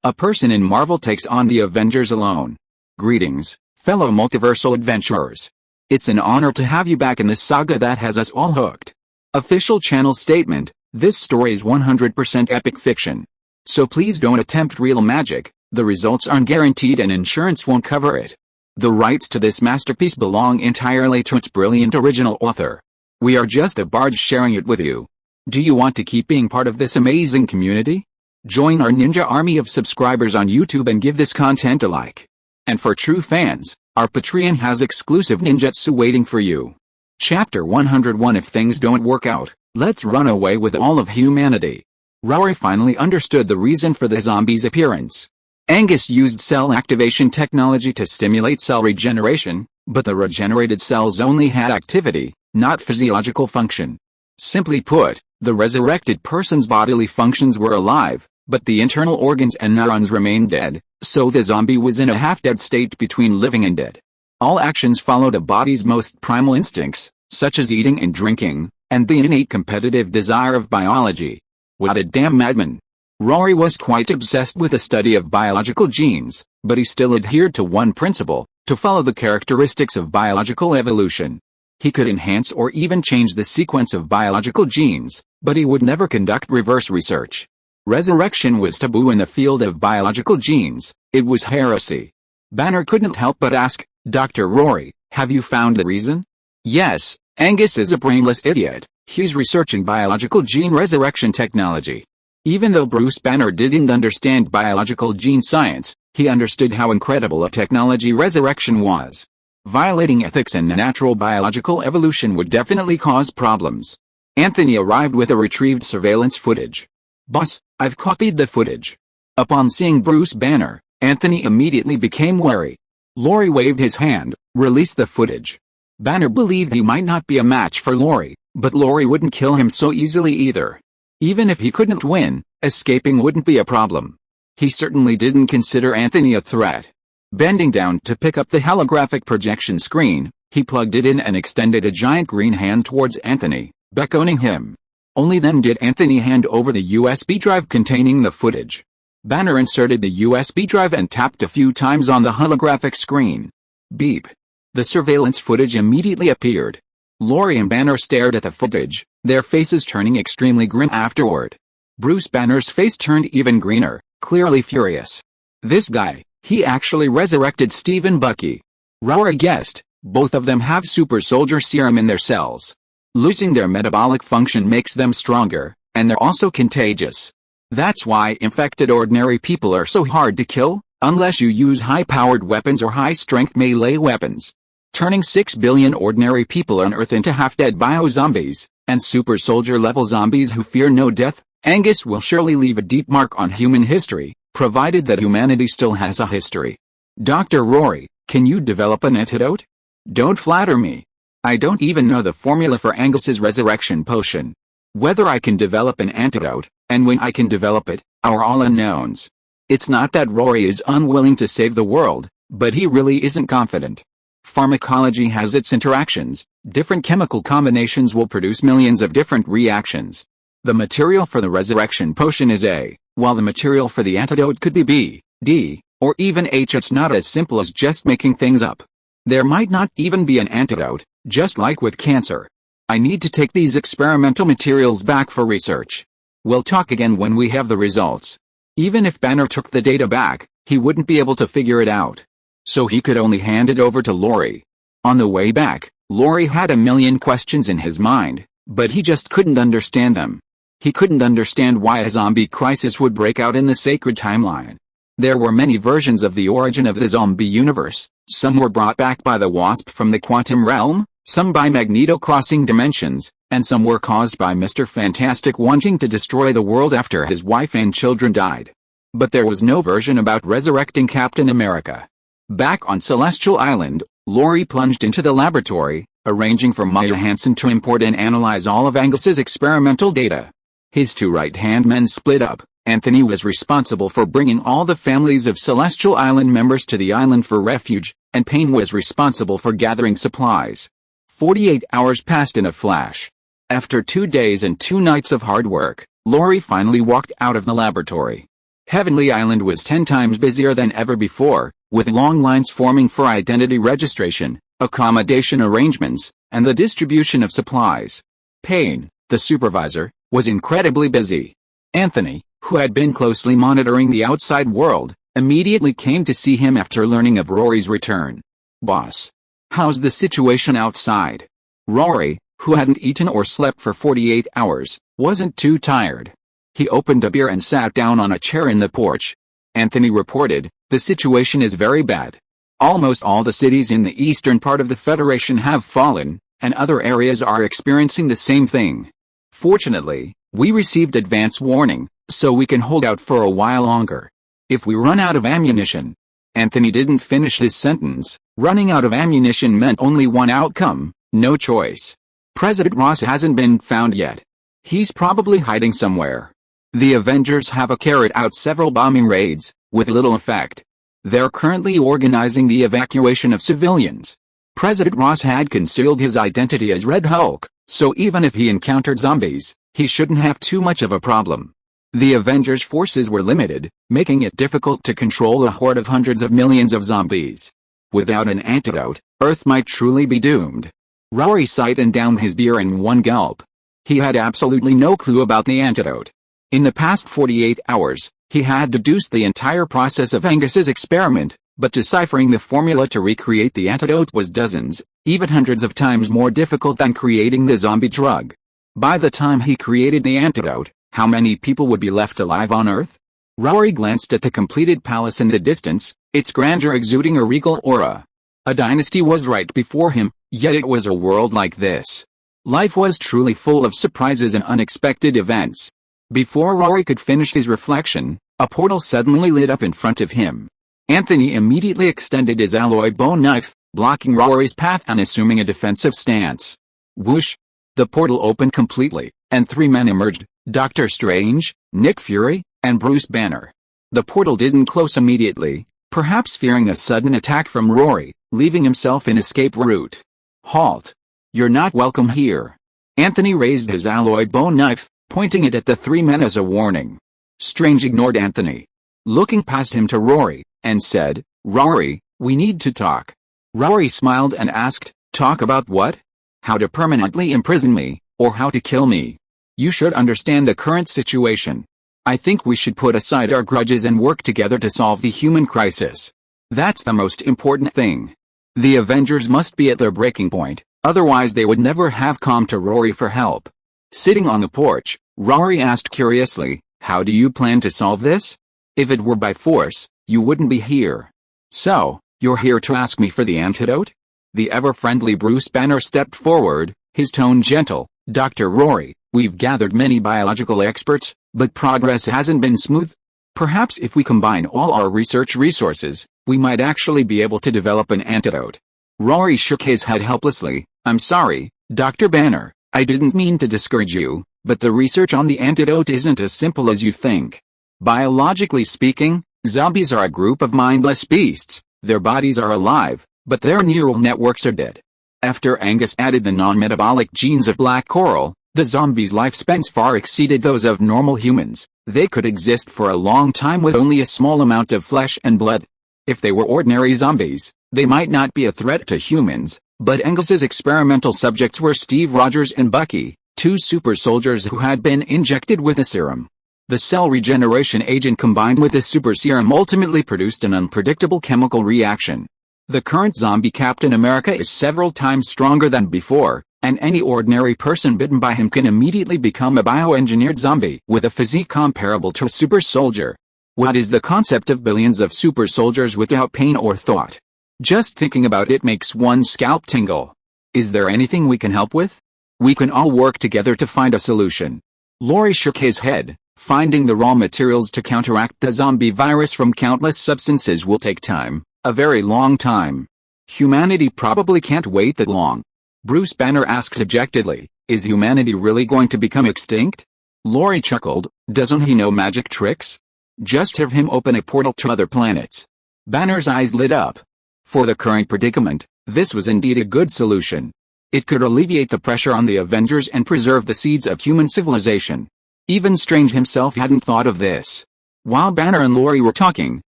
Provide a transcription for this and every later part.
A person in Marvel takes on the Avengers alone. Greetings, fellow multiversal adventurers. It's an honor to have you back in this saga that has us all hooked. Official channel statement: this story is 100% epic fiction. So please don't attempt real magic, the results aren't guaranteed and insurance won't cover it. The rights to this masterpiece belong entirely to its brilliant original author. We are just a barge sharing it with you. Do you want to keep being part of this amazing community? Join our ninja army of subscribers on YouTube and give this content a like. And for true fans, our Patreon has exclusive ninjutsu waiting for you. Chapter 101: If things don't work out, let's run away with all of humanity. Rory finally understood the reason for the zombie's appearance. Angus used cell activation technology to stimulate cell regeneration, but the regenerated cells only had activity, not physiological function. Simply put, the resurrected person's bodily functions were alive, but the internal organs and neurons remained dead, so the zombie was in a half-dead state between living and dead. All actions followed the body's most primal instincts, such as eating and drinking, and the innate competitive desire of biology. What a damn madman! Rory was quite obsessed with the study of biological genes, but he still adhered to one principle: to follow the characteristics of biological evolution. He could enhance or even change the sequence of biological genes, but he would never conduct reverse research. Resurrection was taboo in the field of biological genes. It was heresy. Banner couldn't help but ask, "Dr. Rory, have you found the reason?" Yes, Angus is a brainless idiot. He's researching biological gene resurrection technology. Even though Bruce Banner didn't understand biological gene science, he understood how incredible a technology resurrection was. Violating ethics and natural biological evolution would definitely cause problems. Anthony arrived with a retrieved surveillance footage. "Boss, I've copied the footage." Upon seeing Bruce Banner, Anthony immediately became wary. Rory waved his hand, "Release the footage." Banner believed he might not be a match for Rory, but Rory wouldn't kill him so easily either. Even if he couldn't win, escaping wouldn't be a problem. He certainly didn't consider Anthony a threat. Bending down to pick up the holographic projection screen, he plugged it in and extended a giant green hand towards Anthony, beckoning him. Only then did Anthony hand over the USB drive containing the footage. Banner inserted the USB drive and tapped a few times on the holographic screen. Beep. The surveillance footage immediately appeared. Rory and Banner stared at the footage, their faces turning extremely grim afterward. Bruce Banner's face turned even greener, clearly furious. This guy, he actually resurrected Stephen Bucky. Rory guessed, both of them have super soldier serum in their cells. Losing their metabolic function makes them stronger, and they're also contagious. That's why infected ordinary people are so hard to kill, unless you use high-powered weapons or high-strength melee weapons. Turning 6 billion ordinary people on Earth into half-dead bio-zombies, and super soldier-level zombies who fear no death, Angus will surely leave a deep mark on human history, provided that humanity still has a history. Dr. Rory, can you develop an antidote? Don't flatter me. I don't even know the formula for Angus's resurrection potion. Whether I can develop an antidote, and when I can develop it, are all unknowns. It's not that Rory is unwilling to save the world, but he really isn't confident. Pharmacology has its interactions. Different chemical combinations will produce millions of different reactions. The material for the resurrection potion is A, while the material for the antidote could be B, D, or even H. It's not as simple as just making things up. There might not even be an antidote, just like with cancer. I need to take these experimental materials back for research. We'll talk again when we have the results. Even if Banner took the data back, he wouldn't be able to figure it out. So he could only hand it over to Rory. On the way back, Rory had a million questions in his mind, but he just couldn't understand them. He couldn't understand why a zombie crisis would break out in the sacred timeline. There were many versions of the origin of the zombie universe. Some were brought back by the Wasp from the quantum realm, some by Magneto crossing dimensions, and some were caused by Mr. Fantastic wanting to destroy the world after his wife and children died. But there was no version about resurrecting Captain America. Back on Celestial Island, Rory plunged into the laboratory, arranging for Maya Hansen to import and analyze all of Angus's experimental data. His two right-hand men split up. Anthony was responsible for bringing all the families of Celestial Island members to the island for refuge, and Payne was responsible for gathering supplies. 48 hours passed in a flash. After 2 days and 2 nights of hard work, Rory finally walked out of the laboratory. Heavenly Island was 10 times busier than ever before, with long lines forming for identity registration, accommodation arrangements, and the distribution of supplies. Payne, the supervisor, was incredibly busy. Anthony, who had been closely monitoring the outside world, immediately came to see him after learning of Rory's return. "Boss, how's the situation outside?" Rory, who hadn't eaten or slept for 48 hours, wasn't too tired. He opened a beer and sat down on a chair in the porch. Anthony reported, "The situation is very bad. Almost all the cities in the eastern part of the Federation have fallen, and other areas are experiencing the same thing. Fortunately, we received advance warning, so we can hold out for a while longer. If we run out of ammunition..." Anthony didn't finish his sentence. Running out of ammunition meant only one outcome: no choice. President Ross hasn't been found yet. He's probably hiding somewhere. The Avengers have carried out several bombing raids, with little effect. They're currently organizing the evacuation of civilians. President Ross had concealed his identity as Red Hulk, so even if he encountered zombies, he shouldn't have too much of a problem. The Avengers' forces were limited, making it difficult to control a horde of hundreds of millions of zombies. Without an antidote, Earth might truly be doomed. Rory sighed and downed his beer in one gulp. He had absolutely no clue about the antidote. In the past 48 hours, he had deduced the entire process of Angus's experiment, but deciphering the formula to recreate the antidote was dozens, even hundreds of times more difficult than creating the zombie drug. By the time he created the antidote, how many people would be left alive on Earth? Rory glanced at the completed palace in the distance, its grandeur exuding a regal aura. A dynasty was right before him, yet it was a world like this. Life was truly full of surprises and unexpected events. Before Rory could finish his reflection, a portal suddenly lit up in front of him. Anthony immediately extended his alloy bone knife, blocking Rory's path and assuming a defensive stance. Whoosh! The portal opened completely, and three men emerged: Doctor Strange, Nick Fury, and Bruce Banner. The portal didn't close immediately, perhaps fearing a sudden attack from Rory, leaving himself an escape route. "Halt! You're not welcome here." Anthony raised his alloy bone knife, pointing it at the three men as a warning. Strange ignored Anthony, looking past him to Rory, and said, "Rory, we need to talk." Rory smiled and asked, "Talk about what? How to permanently imprison me, or how to kill me? You should understand the current situation. I think we should put aside our grudges and work together to solve the human crisis. That's the most important thing. The Avengers must be at their breaking point, otherwise they would never have come to Rory for help." Sitting on the porch, Rory asked curiously, "How do you plan to solve this? If it were by force, you wouldn't be here. So, you're here to ask me for the antidote?" The ever-friendly Bruce Banner stepped forward, his tone gentle. "Dr. Rory, we've gathered many biological experts, but progress hasn't been smooth. Perhaps if we combine all our research resources, we might actually be able to develop an antidote." Rory shook his head helplessly. "I'm sorry, Dr. Banner, I didn't mean to discourage you, but the research on the antidote isn't as simple as you think. Biologically speaking, zombies are a group of mindless beasts. Their bodies are alive, but their neural networks are dead. After Angus added the non-metabolic genes of black coral, the zombies' lifespans far exceeded those of normal humans. They could exist for a long time with only a small amount of flesh and blood. If they were ordinary zombies, they might not be a threat to humans, but Angus's experimental subjects were Steve Rogers and Bucky, two super soldiers who had been injected with a serum. The cell regeneration agent combined with the super serum ultimately produced an unpredictable chemical reaction. The current zombie Captain America is several times stronger than before, and any ordinary person bitten by him can immediately become a bioengineered zombie with a physique comparable to a super soldier. What is the concept of billions of super soldiers without pain or thought? Just thinking about it makes one's scalp tingle. Is there anything we can help with? We can all work together to find a solution." Rory shook his head. "Finding the raw materials to counteract the zombie virus from countless substances will take time, a very long time. Humanity probably can't wait that long." Bruce Banner asked dejectedly, "Is humanity really going to become extinct?" Rory chuckled. "Doesn't he know magic tricks? Just have him open a portal to other planets." Banner's eyes lit up. For the current predicament, this was indeed a good solution. It could alleviate the pressure on the Avengers and preserve the seeds of human civilization. Even Strange himself hadn't thought of this. While Banner and Rory were talking,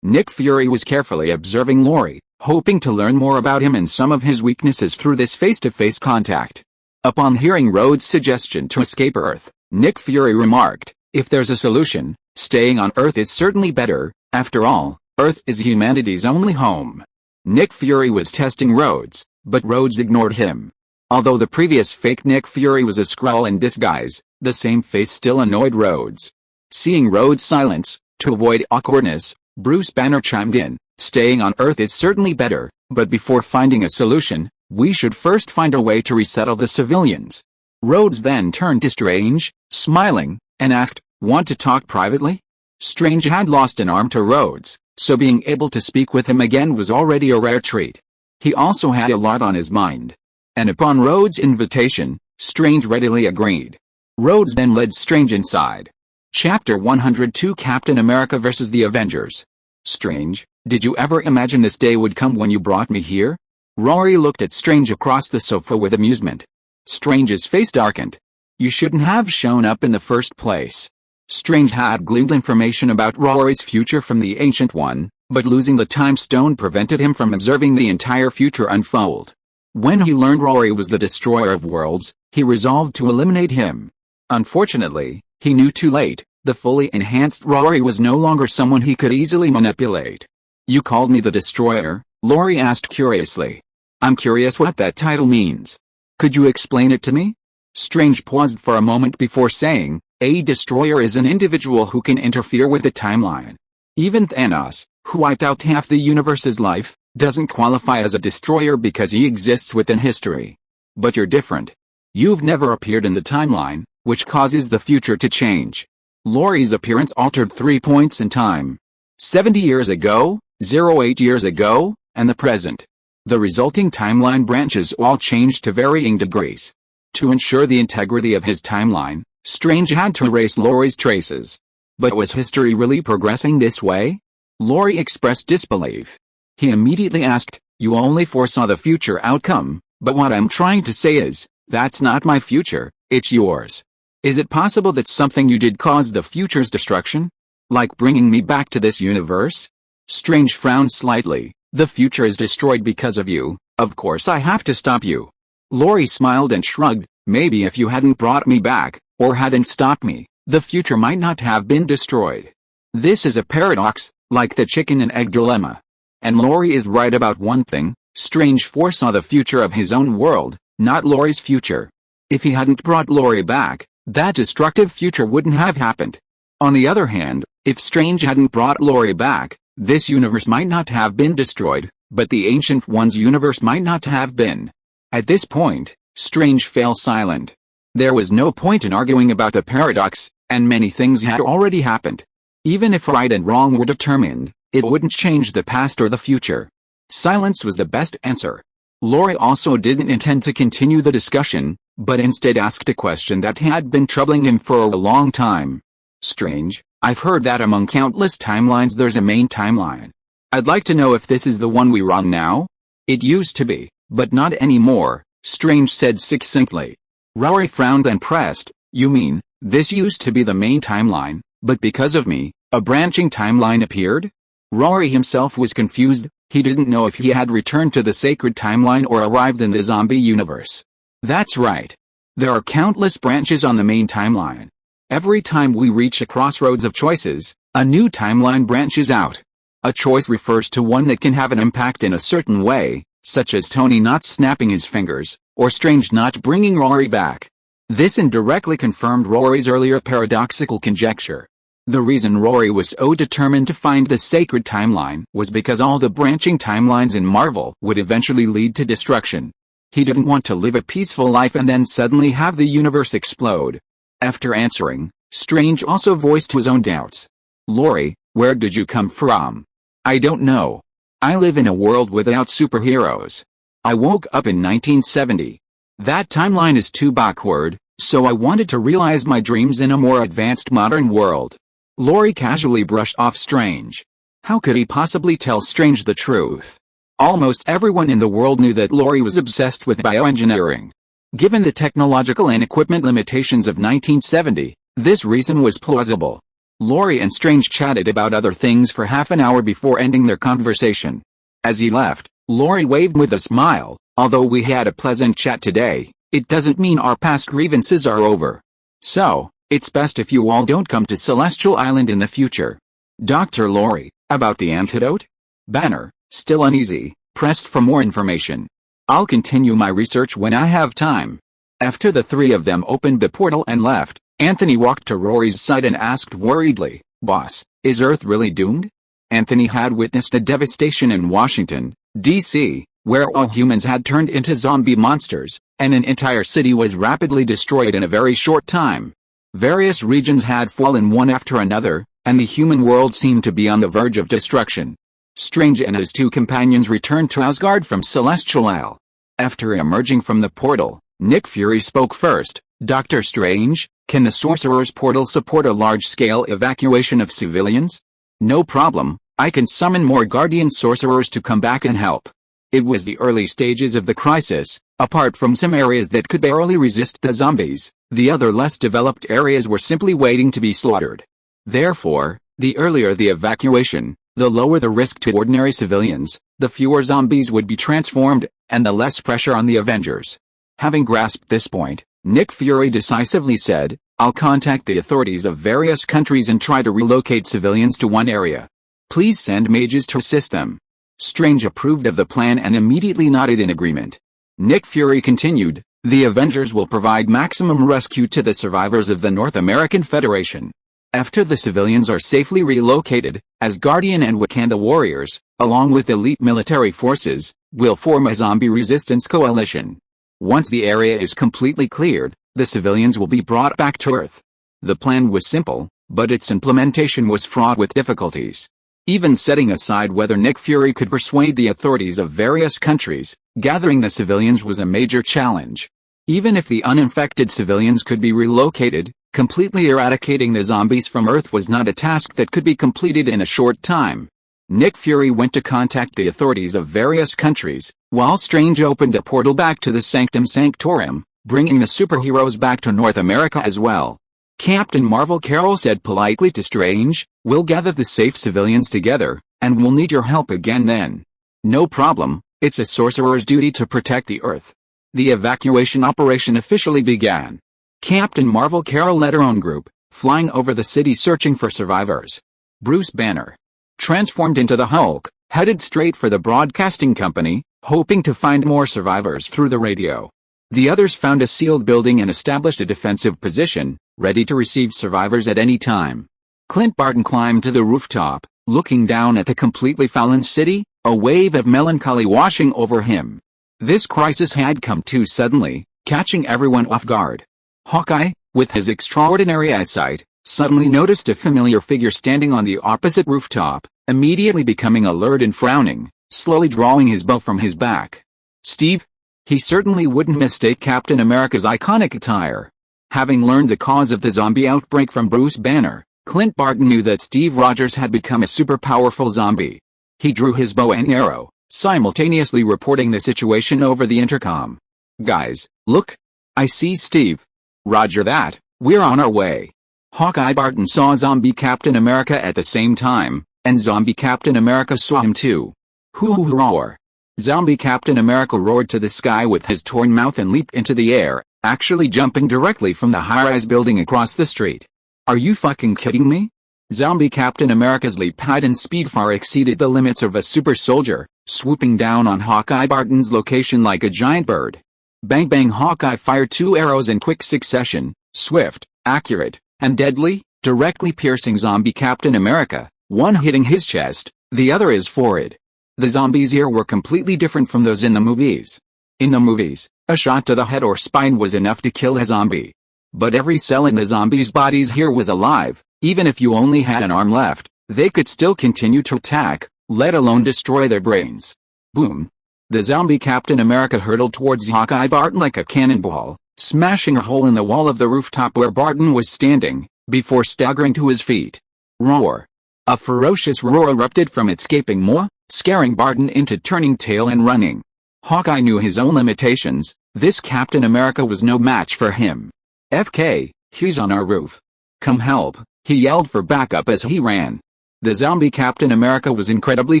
Nick Fury was carefully observing Rory, hoping to learn more about him and some of his weaknesses through this face-to-face contact. Upon hearing Rhodes' suggestion to escape Earth, Nick Fury remarked, "If there's a solution, staying on Earth is certainly better. After all, Earth is humanity's only home." Nick Fury was testing Rhodes, but Rhodes ignored him. Although the previous fake Nick Fury was a Skrull in disguise, the same face still annoyed Rhodes. Seeing Rhodes' silence, to avoid awkwardness, Bruce Banner chimed in, "Staying on Earth is certainly better, but before finding a solution, we should first find a way to resettle the civilians." Rhodes then turned to Strange, smiling, and asked, "Want to talk privately?" Strange had lost an arm to Rhodes, so being able to speak with him again was already a rare treat. He also had a lot on his mind. And upon Rhodes' invitation, Strange readily agreed. Rhodes then led Strange inside. Chapter 102 Captain America vs. the Avengers. "Strange, did you ever imagine this day would come when you brought me here?" Rory looked at Strange across the sofa with amusement. Strange's face darkened. "You shouldn't have shown up in the first place." Strange had gleaned information about Rory's future from the Ancient One, but losing the Time Stone prevented him from observing the entire future unfold. When he learned Rory was the destroyer of worlds, he resolved to eliminate him. Unfortunately, he knew too late. The fully enhanced Rory was no longer someone he could easily manipulate. "You called me the Destroyer?" Rory asked curiously. "I'm curious what that title means. Could you explain it to me?" Strange paused for a moment before saying, "A destroyer is an individual who can interfere with the timeline. Even Thanos, who wiped out half the universe's life, doesn't qualify as a destroyer because he exists within history. But you're different. You've never appeared in the timeline, which causes the future to change." Rory's appearance altered 3 points in time. 70 years ago, 08 years ago, and the present. The resulting timeline branches all changed to varying degrees. To ensure the integrity of his timeline, Strange had to erase Rory's traces. But was history really progressing this way? Rory expressed disbelief. He immediately asked, "You only foresaw the future outcome, but what I'm trying to say is, that's not my future, it's yours. Is it possible that something you did caused the future's destruction? Like bringing me back to this universe?" Strange frowned slightly. "The future is destroyed because of you, of course I have to stop you." Rory smiled and shrugged, "Maybe if you hadn't brought me back, or hadn't stopped me, the future might not have been destroyed. This is a paradox, like the chicken and egg dilemma. And Rory is right about one thing, Strange foresaw the future of his own world, not Rory's future. If he hadn't brought Rory back, that destructive future wouldn't have happened. On the other hand, if Strange hadn't brought Rory back, this universe might not have been destroyed, but the Ancient One's universe might not have been." At this point, Strange fell silent. There was no point in arguing about the paradox, and many things had already happened. Even if right and wrong were determined, it wouldn't change the past or the future. Silence was the best answer. Rory also didn't intend to continue the discussion, but instead asked a question that had been troubling him for a long time. "Strange, I've heard that among countless timelines there's a main timeline. I'd like to know if this is the one we're on now?" "It used to be, but not anymore," Strange said succinctly. Rory frowned and pressed, "You mean, this used to be the main timeline, but because of me, a branching timeline appeared?" Rory himself was confused. He didn't know if he had returned to the sacred timeline or arrived in the zombie universe. "That's right. There are countless branches on the main timeline. Every time we reach a crossroads of choices, a new timeline branches out. A choice refers to one that can have an impact in a certain way, such as Tony not snapping his fingers, or Strange not bringing Rory back. This indirectly confirmed Rory's earlier paradoxical conjecture. The reason Rory was so determined to find the sacred timeline was because all the branching timelines in Marvel would eventually lead to destruction. He didn't want to live a peaceful life and then suddenly have the universe explode. After answering, Strange also voiced his own doubts. "Rory, where did you come from?" "I don't know. I live in a world without superheroes. I woke up in 1970. That timeline is too backward, so I wanted to realize my dreams in a more advanced modern world." Rory casually brushed off Strange. How could he possibly tell Strange the truth? Almost everyone in the world knew that Rory was obsessed with bioengineering. Given the technological and equipment limitations of 1970, this reason was plausible. Rory and Strange chatted about other things for half an hour before ending their conversation. As he left, Rory waved with a smile. Although we had a pleasant chat today, it doesn't mean our past grievances are over. So, it's best if you all don't come to Celestial Island in the future. Dr. Rory, about the antidote? Banner, still uneasy, pressed for more information. I'll continue my research when I have time. After the three of them opened the portal and left, Anthony walked to Rory's side and asked worriedly, "Boss, is Earth really doomed?" Anthony had witnessed the devastation in Washington, D.C., where all humans had turned into zombie monsters, and an entire city was rapidly destroyed in a very short time. Various regions had fallen one after another, and the human world seemed to be on the verge of destruction. Strange and his two companions returned to Asgard from Celestial Isle. After emerging from the portal, Nick Fury spoke first. "Dr. Strange, can the sorcerer's portal support a large-scale evacuation of civilians?" "No problem, I can summon more guardian sorcerers to come back and help." It was the early stages of the crisis. Apart from some areas that could barely resist the zombies, the other less developed areas were simply waiting to be slaughtered. Therefore, the earlier the evacuation, the lower the risk to ordinary civilians, the fewer zombies would be transformed, and the less pressure on the Avengers. Having grasped this point, Nick Fury decisively said, "I'll contact the authorities of various countries and try to relocate civilians to one area. Please send mages to assist them." Strange approved of the plan and immediately nodded in agreement. Nick Fury continued, "The Avengers will provide maximum rescue to the survivors of the North American Federation. After the civilians are safely relocated, Asgardian and Wakanda warriors, along with elite military forces, will form a zombie resistance coalition. Once the area is completely cleared, the civilians will be brought back to Earth." The plan was simple, but its implementation was fraught with difficulties. Even setting aside whether Nick Fury could persuade the authorities of various countries, gathering the civilians was a major challenge. Even if the uninfected civilians could be relocated, completely eradicating the zombies from Earth was not a task that could be completed in a short time. Nick Fury went to contact the authorities of various countries, while Strange opened a portal back to the Sanctum Sanctorum, bringing the superheroes back to North America as well. Captain Marvel Carol said politely to Strange, "We'll gather the safe civilians together, and we'll need your help again then." "No problem, it's a sorcerer's duty to protect the Earth." The evacuation operation officially began. Captain Marvel Carol led her own group, flying over the city searching for survivors. Bruce Banner, transformed into the Hulk, headed straight for the broadcasting company, hoping to find more survivors through the radio. The others found a sealed building and established a defensive position, ready to receive survivors at any time. Clint Barton climbed to the rooftop, looking down at the completely fallen city, a wave of melancholy washing over him. This crisis had come too suddenly, catching everyone off guard. Hawkeye, with his extraordinary eyesight, suddenly noticed a familiar figure standing on the opposite rooftop, immediately becoming alert and frowning, slowly drawing his bow from his back. "Steve?" He certainly wouldn't mistake Captain America's iconic attire. Having learned the cause of the zombie outbreak from Bruce Banner, Clint Barton knew that Steve Rogers had become a super powerful zombie. He drew his bow and arrow, simultaneously reporting the situation over the intercom. "Guys, look! I see Steve." "Roger that, we're on our way." Hawkeye Barton saw Zombie Captain America at the same time, and Zombie Captain America saw him too. "Hoo-hoo roar!" Zombie Captain America roared to the sky with his torn mouth and leaped into the air, actually jumping directly from the high-rise building across the street. "Are you fucking kidding me?" Zombie Captain America's leap height and speed far exceeded the limits of a super soldier, swooping down on Hawkeye Barton's location like a giant bird. Bang bang! Hawkeye fired two arrows in quick succession, swift, accurate, and deadly, directly piercing Zombie Captain America, one hitting his chest, the other his forehead. The zombies here were completely different from those in the movies. In the movies, a shot to the head or spine was enough to kill a zombie. But every cell in the zombies' bodies here was alive. Even if you only had an arm left, they could still continue to attack, let alone destroy their brains. Boom! The zombie Captain America hurtled towards Hawkeye Barton like a cannonball, smashing a hole in the wall of the rooftop where Barton was standing, before staggering to his feet. Roar! A ferocious roar erupted from its gaping maw, scaring Barton into turning tail and running. Hawkeye knew his own limitations. This Captain America was no match for him. "FK, he's on our roof. Come help," He yelled for backup as he ran. The zombie Captain America was incredibly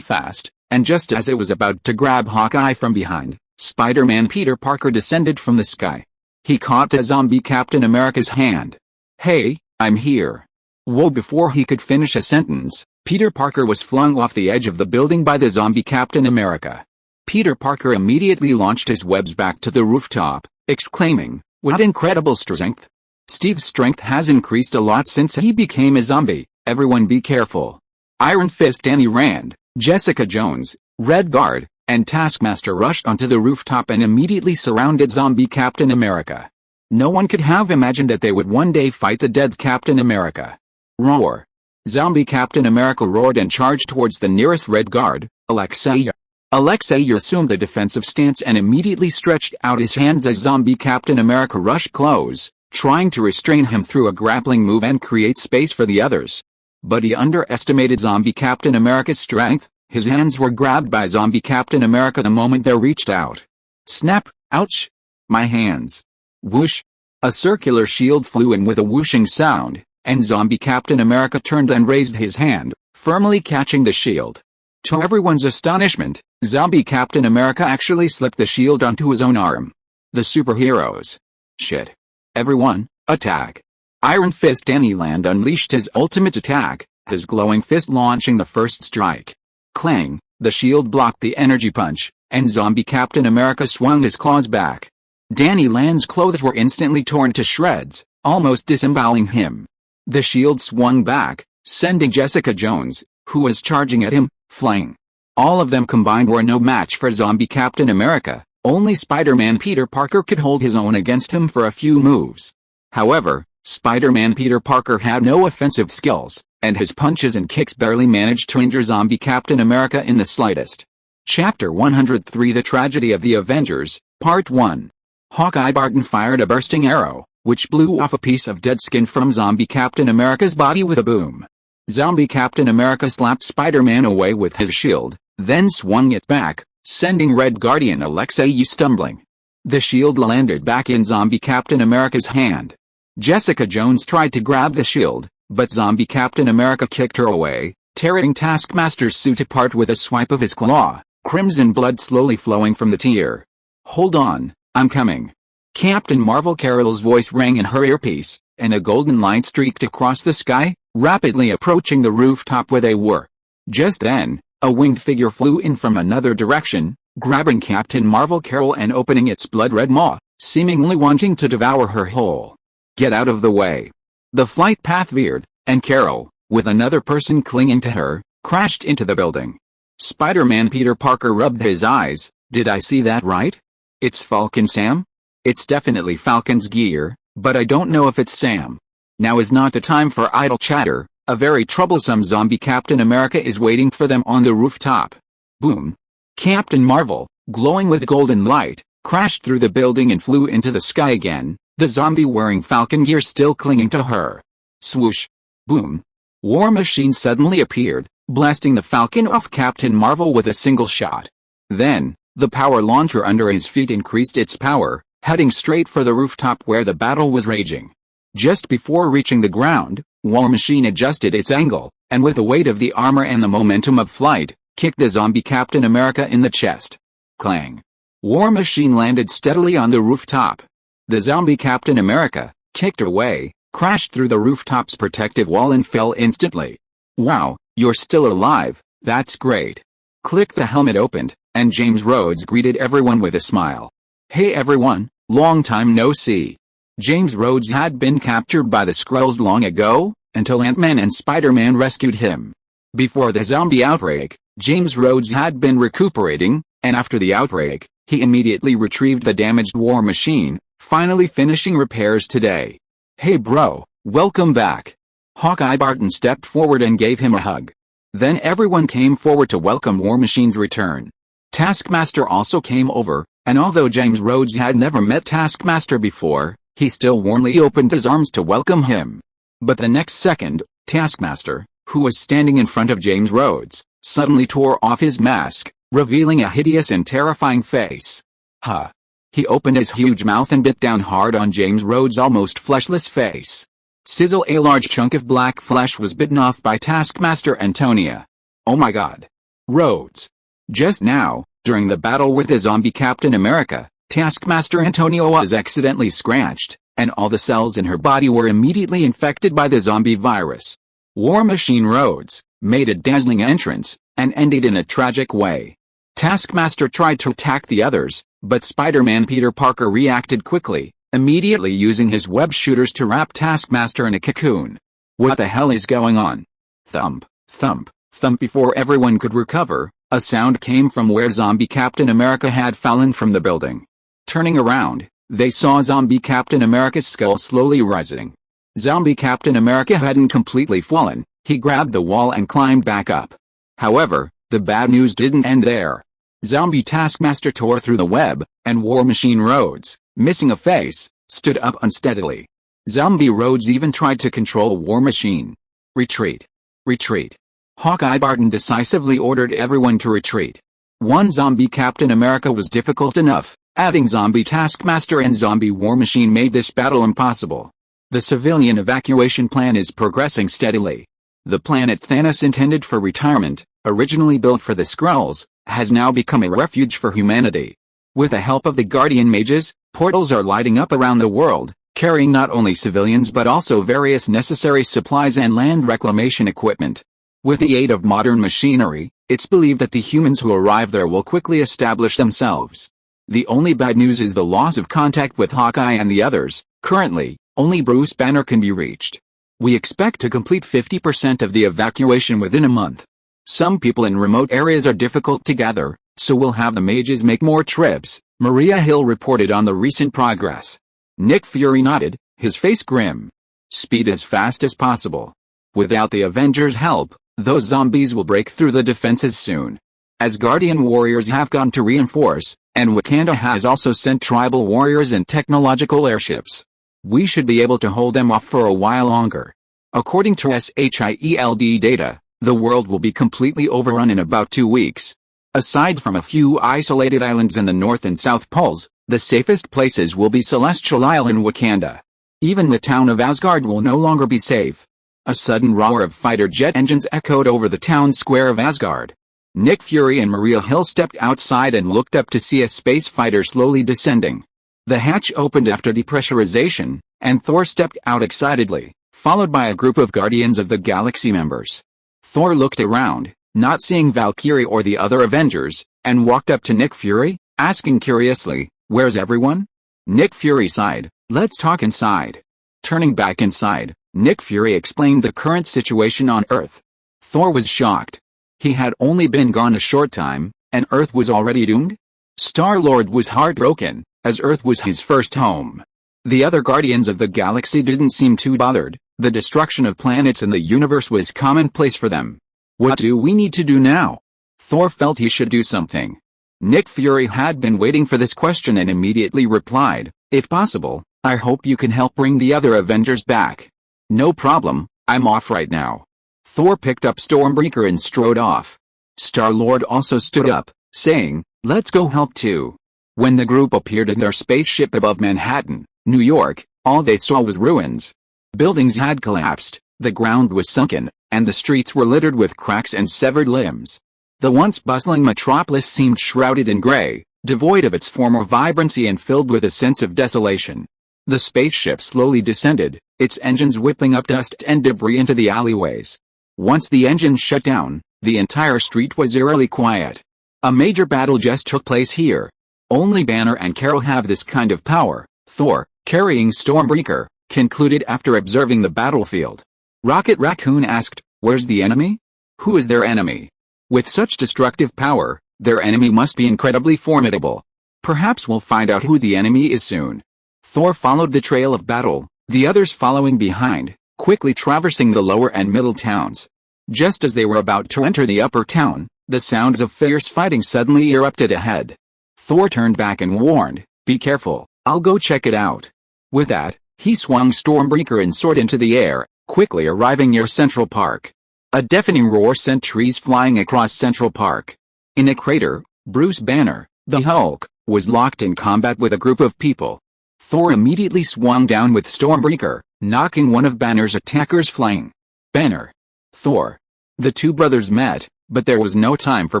fast, and just as it was about to grab Hawkeye from behind, Spider-Man Peter Parker descended from the sky. He caught the zombie Captain America's hand. "Hey, I'm here." Whoa! Before he could finish a sentence, Peter Parker was flung off the edge of the building by the zombie Captain America. Peter Parker immediately launched his webs back to the rooftop, exclaiming, "What incredible strength! Steve's strength has increased a lot since he became a zombie, everyone be careful." Iron Fist, Danny Rand, Jessica Jones, Red Guard, and Taskmaster rushed onto the rooftop and immediately surrounded zombie Captain America. No one could have imagined that they would one day fight the dead Captain America. Roar! Zombie Captain America roared and charged towards the nearest Red Guard, Alexei. Alexei assumed a defensive stance and immediately stretched out his hands as zombie Captain America rushed close, trying to restrain him through a grappling move and create space for the others. But he underestimated zombie Captain America's strength. His hands were grabbed by zombie Captain America the moment they reached out. Snap! Ouch! My hands! Whoosh! A circular shield flew in with a whooshing sound, and zombie Captain America turned and raised his hand, firmly catching the shield. To everyone's astonishment, zombie Captain America actually slipped the shield onto his own arm. The superheroes. Shit. Everyone, attack! Iron Fist Danny Rand unleashed his ultimate attack, his glowing fist launching the first strike. Clang! The shield blocked the energy punch, and zombie Captain America swung his claws back. Danny Rand's clothes were instantly torn to shreds, almost disemboweling him. The shield swung back, sending Jessica Jones, who was charging at him, flying. All of them combined were no match for zombie Captain America. Only Spider-Man Peter Parker could hold his own against him for a few moves. However, Spider-Man Peter Parker had no offensive skills, and his punches and kicks barely managed to injure zombie Captain America in the slightest. Chapter 103: The Tragedy of the Avengers, Part 1. Hawkeye Barton fired a bursting arrow, which blew off a piece of dead skin from zombie Captain America's body with a boom. Zombie Captain America slapped Spider-Man away with his shield, then swung it back, sending Red Guardian Alexei stumbling. The shield landed back in zombie Captain America's hand. Jessica Jones tried to grab the shield, but zombie Captain America kicked her away, tearing Taskmaster's suit apart with a swipe of his claw, crimson blood slowly flowing from the tear. "Hold on, I'm coming." Captain Marvel Carol's voice rang in her earpiece, and a golden light streaked across the sky, rapidly approaching the rooftop where they were. Just then, a winged figure flew in from another direction, grabbing Captain Marvel Carol and opening its blood-red maw, seemingly wanting to devour her whole. "Get out of the way." The flight path veered, and Carol, with another person clinging to her, crashed into the building. Spider-Man Peter Parker rubbed his eyes. "Did I see that right? It's Falcon Sam? It's definitely Falcon's gear, but I don't know if it's Sam." Now is not the time for idle chatter. A very troublesome zombie Captain America is waiting for them on the rooftop. Boom! Captain Marvel, glowing with golden light, crashed through the building and flew into the sky again, the zombie wearing Falcon gear still clinging to her. Swoosh! Boom! War Machine suddenly appeared, blasting the Falcon off Captain Marvel with a single shot. Then, the power launcher under his feet increased its power, heading straight for the rooftop where the battle was raging. Just before reaching the ground, War Machine adjusted its angle, and with the weight of the armor and the momentum of flight, kicked the zombie Captain America in the chest. Clang! War Machine landed steadily on the rooftop. The zombie Captain America, kicked away, crashed through the rooftop's protective wall and fell instantly. "Wow, you're still alive, that's great." Click. The helmet opened, and James Rhodes greeted everyone with a smile. "Hey everyone, long time no see." James Rhodes had been captured by the Skrulls long ago, until Ant-Man and Spider-Man rescued him. Before the zombie outbreak, James Rhodes had been recuperating, and after the outbreak, he immediately retrieved the damaged War Machine, finally finishing repairs today. "Hey bro, welcome back." Hawkeye Barton stepped forward and gave him a hug. Then everyone came forward to welcome War Machine's return. Taskmaster also came over, and although James Rhodes had never met Taskmaster before, he still warmly opened his arms to welcome him. But the next second, Taskmaster, who was standing in front of James Rhodes, suddenly tore off his mask, revealing a hideous and terrifying face. Huh. He opened his huge mouth and bit down hard on James Rhodes' almost fleshless face. Sizzle, a large chunk of black flesh was bitten off by Taskmaster Antonia. Oh my god. Rhodes. Just now, during the battle with the zombie Captain America, Taskmaster Antonia was accidentally scratched, and all the cells in her body were immediately infected by the zombie virus. War Machine Rhodes made a dazzling entrance, and ended in a tragic way. Taskmaster tried to attack the others, but Spider-Man Peter Parker reacted quickly, immediately using his web shooters to wrap Taskmaster in a cocoon. What the hell is going on? Thump, thump, thump. Before everyone could recover, a sound came from where zombie Captain America had fallen from the building. Turning around, they saw zombie Captain America's skull slowly rising. Zombie Captain America hadn't completely fallen, he grabbed the wall and climbed back up. However, the bad news didn't end there. Zombie Taskmaster tore through the web, and War Machine Rhodes, missing a face, stood up unsteadily. Zombie Rhodes even tried to control War Machine. Retreat. Retreat. Hawkeye Barton decisively ordered everyone to retreat. One zombie Captain America was difficult enough, adding zombie Taskmaster and zombie War Machine made this battle impossible. The civilian evacuation plan is progressing steadily. The planet Thanos intended for retirement, originally built for the Skrulls, has now become a refuge for humanity. With the help of the Guardian Mages, portals are lighting up around the world, carrying not only civilians but also various necessary supplies and land reclamation equipment. With the aid of modern machinery, it's believed that the humans who arrive there will quickly establish themselves. The only bad news is the loss of contact with Hawkeye and the others. Currently, only Bruce Banner can be reached. We expect to complete 50% of the evacuation within a month. Some people in remote areas are difficult to gather, so we'll have the mages make more trips, Maria Hill reported on the recent progress. Nick Fury nodded, his face grim. Speed as fast as possible. Without the Avengers' help, those zombies will break through the defenses soon. Asgardian warriors have gone to reinforce, and Wakanda has also sent tribal warriors and technological airships. We should be able to hold them off for a while longer. According to SHIELD data, the world will be completely overrun in about 2 weeks. Aside from a few isolated islands in the North and South Poles, the safest places will be Celestial Isle and Wakanda. Even the town of Asgard will no longer be safe. A sudden roar of fighter jet engines echoed over the town square of Asgard. Nick Fury and Maria Hill stepped outside and looked up to see a space fighter slowly descending. The hatch opened after depressurization, and Thor stepped out excitedly, followed by a group of Guardians of the Galaxy members. Thor looked around, not seeing Valkyrie or the other Avengers, and walked up to Nick Fury, asking curiously, "Where's everyone?" Nick Fury sighed, "Let's talk inside." Turning back inside, Nick Fury explained the current situation on Earth. Thor was shocked. He had only been gone a short time, and Earth was already doomed? Star-Lord was heartbroken, as Earth was his first home. The other Guardians of the Galaxy didn't seem too bothered. The destruction of planets in the universe was commonplace for them. What do we need to do now? Thor felt he should do something. Nick Fury had been waiting for this question and immediately replied, "If possible, I hope you can help bring the other Avengers back." "No problem, I'm off right now." Thor picked up Stormbreaker and strode off. Star-Lord also stood up, saying, "Let's go help too." When the group appeared in their spaceship above Manhattan, New York, all they saw was ruins. Buildings had collapsed, the ground was sunken, and the streets were littered with cracks and severed limbs. The once bustling metropolis seemed shrouded in gray, devoid of its former vibrancy and filled with a sense of desolation. The spaceship slowly descended, its engines whipping up dust and debris into the alleyways. Once the engine shut down, the entire street was eerily quiet. A major battle just took place here. Only Banner and Carol have this kind of power, Thor, carrying Stormbreaker, concluded after observing the battlefield. Rocket Raccoon asked, "Where's the enemy? Who is their enemy?" With such destructive power, their enemy must be incredibly formidable. Perhaps we'll find out who the enemy is soon. Thor followed the trail of battle, the others following behind, quickly traversing the lower and middle towns. Just as they were about to enter the upper town, the sounds of fierce fighting suddenly erupted ahead. Thor turned back and warned, "Be careful, I'll go check it out." With that, he swung Stormbreaker and soared into the air, quickly arriving near Central Park. A deafening roar sent trees flying across Central Park. In a crater, Bruce Banner, the Hulk, was locked in combat with a group of people. Thor immediately swung down with Stormbreaker, knocking one of Banner's attackers flying. Banner. Thor. The two brothers met, but there was no time for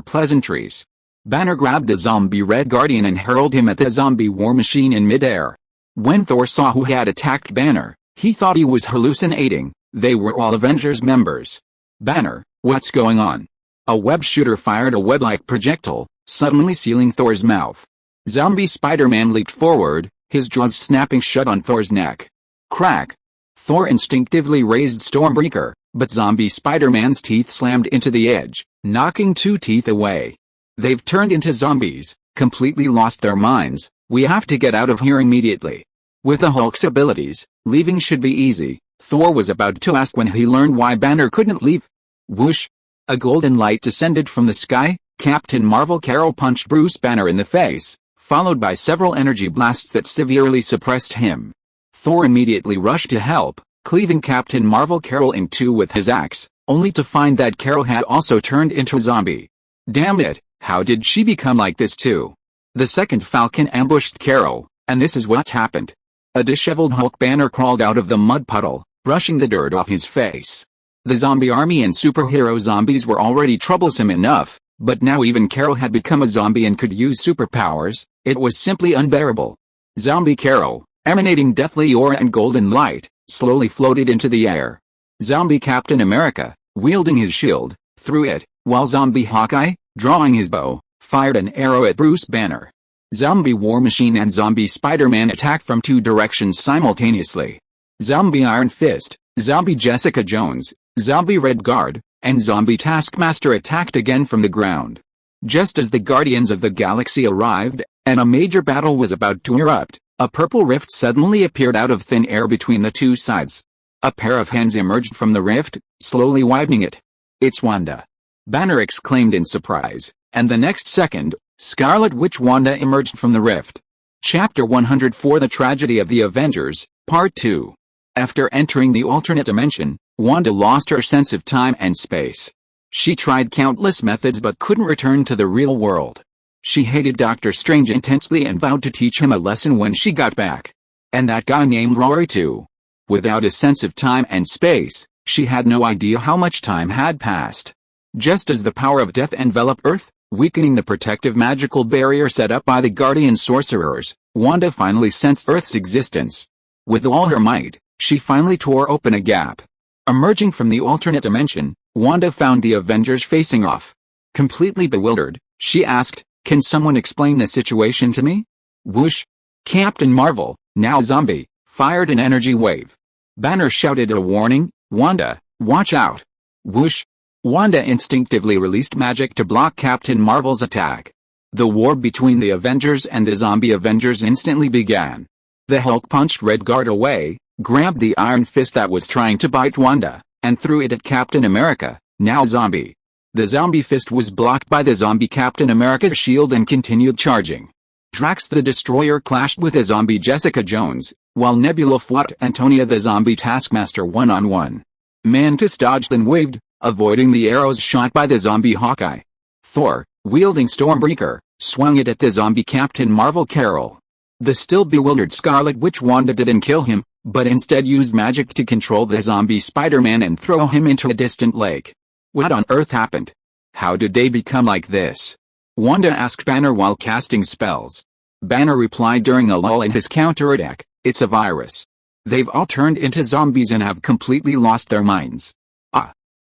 pleasantries. Banner grabbed the zombie Red Guardian and hurled him at the zombie war machine in midair. When Thor saw who had attacked Banner, he thought he was hallucinating. They were all Avengers members. Banner, what's going on? A web shooter fired a web-like projectile, suddenly sealing Thor's mouth. Zombie Spider-Man leaped forward, his jaws snapping shut on Thor's neck. Crack! Thor instinctively raised Stormbreaker, but zombie Spider-Man's teeth slammed into the edge, knocking two teeth away. They've turned into zombies, completely lost their minds. We have to get out of here immediately. With the Hulk's abilities, leaving should be easy. Thor was about to ask when he learned why Banner couldn't leave. Whoosh! A golden light descended from the sky. Captain Marvel Carol punched Bruce Banner in the face, followed by several energy blasts that severely suppressed him. Thor immediately rushed to help, cleaving Captain Marvel Carol in two with his axe, only to find that Carol had also turned into a zombie. Damn it, how did she become like this too? The second Falcon ambushed Carol, and this is what happened. A disheveled Hulk Banner crawled out of the mud puddle, brushing the dirt off his face. The zombie army and superhero zombies were already troublesome enough, but now even Carol had become a zombie and could use superpowers. It was simply unbearable. Zombie Carol, emanating deathly aura and golden light, slowly floated into the air. Zombie Captain America, wielding his shield, threw it, while zombie Hawkeye, drawing his bow, fired an arrow at Bruce Banner. Zombie War Machine and zombie Spider-Man attacked from two directions simultaneously. Zombie Iron Fist, zombie Jessica Jones, zombie Red Guard, and zombie Taskmaster attacked again from the ground. Just as the Guardians of the Galaxy arrived, and a major battle was about to erupt, a purple rift suddenly appeared out of thin air between the two sides. A pair of hands emerged from the rift, slowly widening it. It's Wanda! Banner exclaimed in surprise, and the next second, Scarlet Witch Wanda emerged from the rift. Chapter 104 The Tragedy of the Avengers, Part 2. After entering the alternate dimension, Wanda lost her sense of time and space. She tried countless methods but couldn't return to the real world. She hated Doctor Strange intensely and vowed to teach him a lesson when she got back. And that guy named Rory too. Without a sense of time and space, she had no idea how much time had passed. Just as the power of death enveloped Earth, weakening the protective magical barrier set up by the Guardian sorcerers, Wanda finally sensed Earth's existence. With all her might, she finally tore open a gap. Emerging from the alternate dimension, Wanda found the Avengers facing off. Completely bewildered, she asked, "Can someone explain the situation to me?" Whoosh! Captain Marvel, now zombie, fired an energy wave. Banner shouted a warning, "Wanda, watch out!" Whoosh! Wanda instinctively released magic to block Captain Marvel's attack. The war between the Avengers and the zombie Avengers instantly began. The Hulk punched Red Guard away, grabbed the Iron Fist that was trying to bite Wanda, and threw it at Captain America, now zombie. The zombie fist was blocked by the zombie Captain America's shield and continued charging. Drax the Destroyer clashed with the zombie Jessica Jones, while Nebula fought Antonia the zombie Taskmaster one-on-one. Mantis dodged and waved, avoiding the arrows shot by the zombie Hawkeye. Thor, wielding Stormbreaker, swung it at the zombie Captain Marvel Carol. The still bewildered Scarlet Witch Wanda didn't kill him, but instead used magic to control the zombie Spider-Man and throw him into a distant lake. What on earth happened? How did they become like this? Wanda asked Banner while casting spells. Banner replied during a lull in his counterattack, "It's a virus. They've all turned into zombies and have completely lost their minds."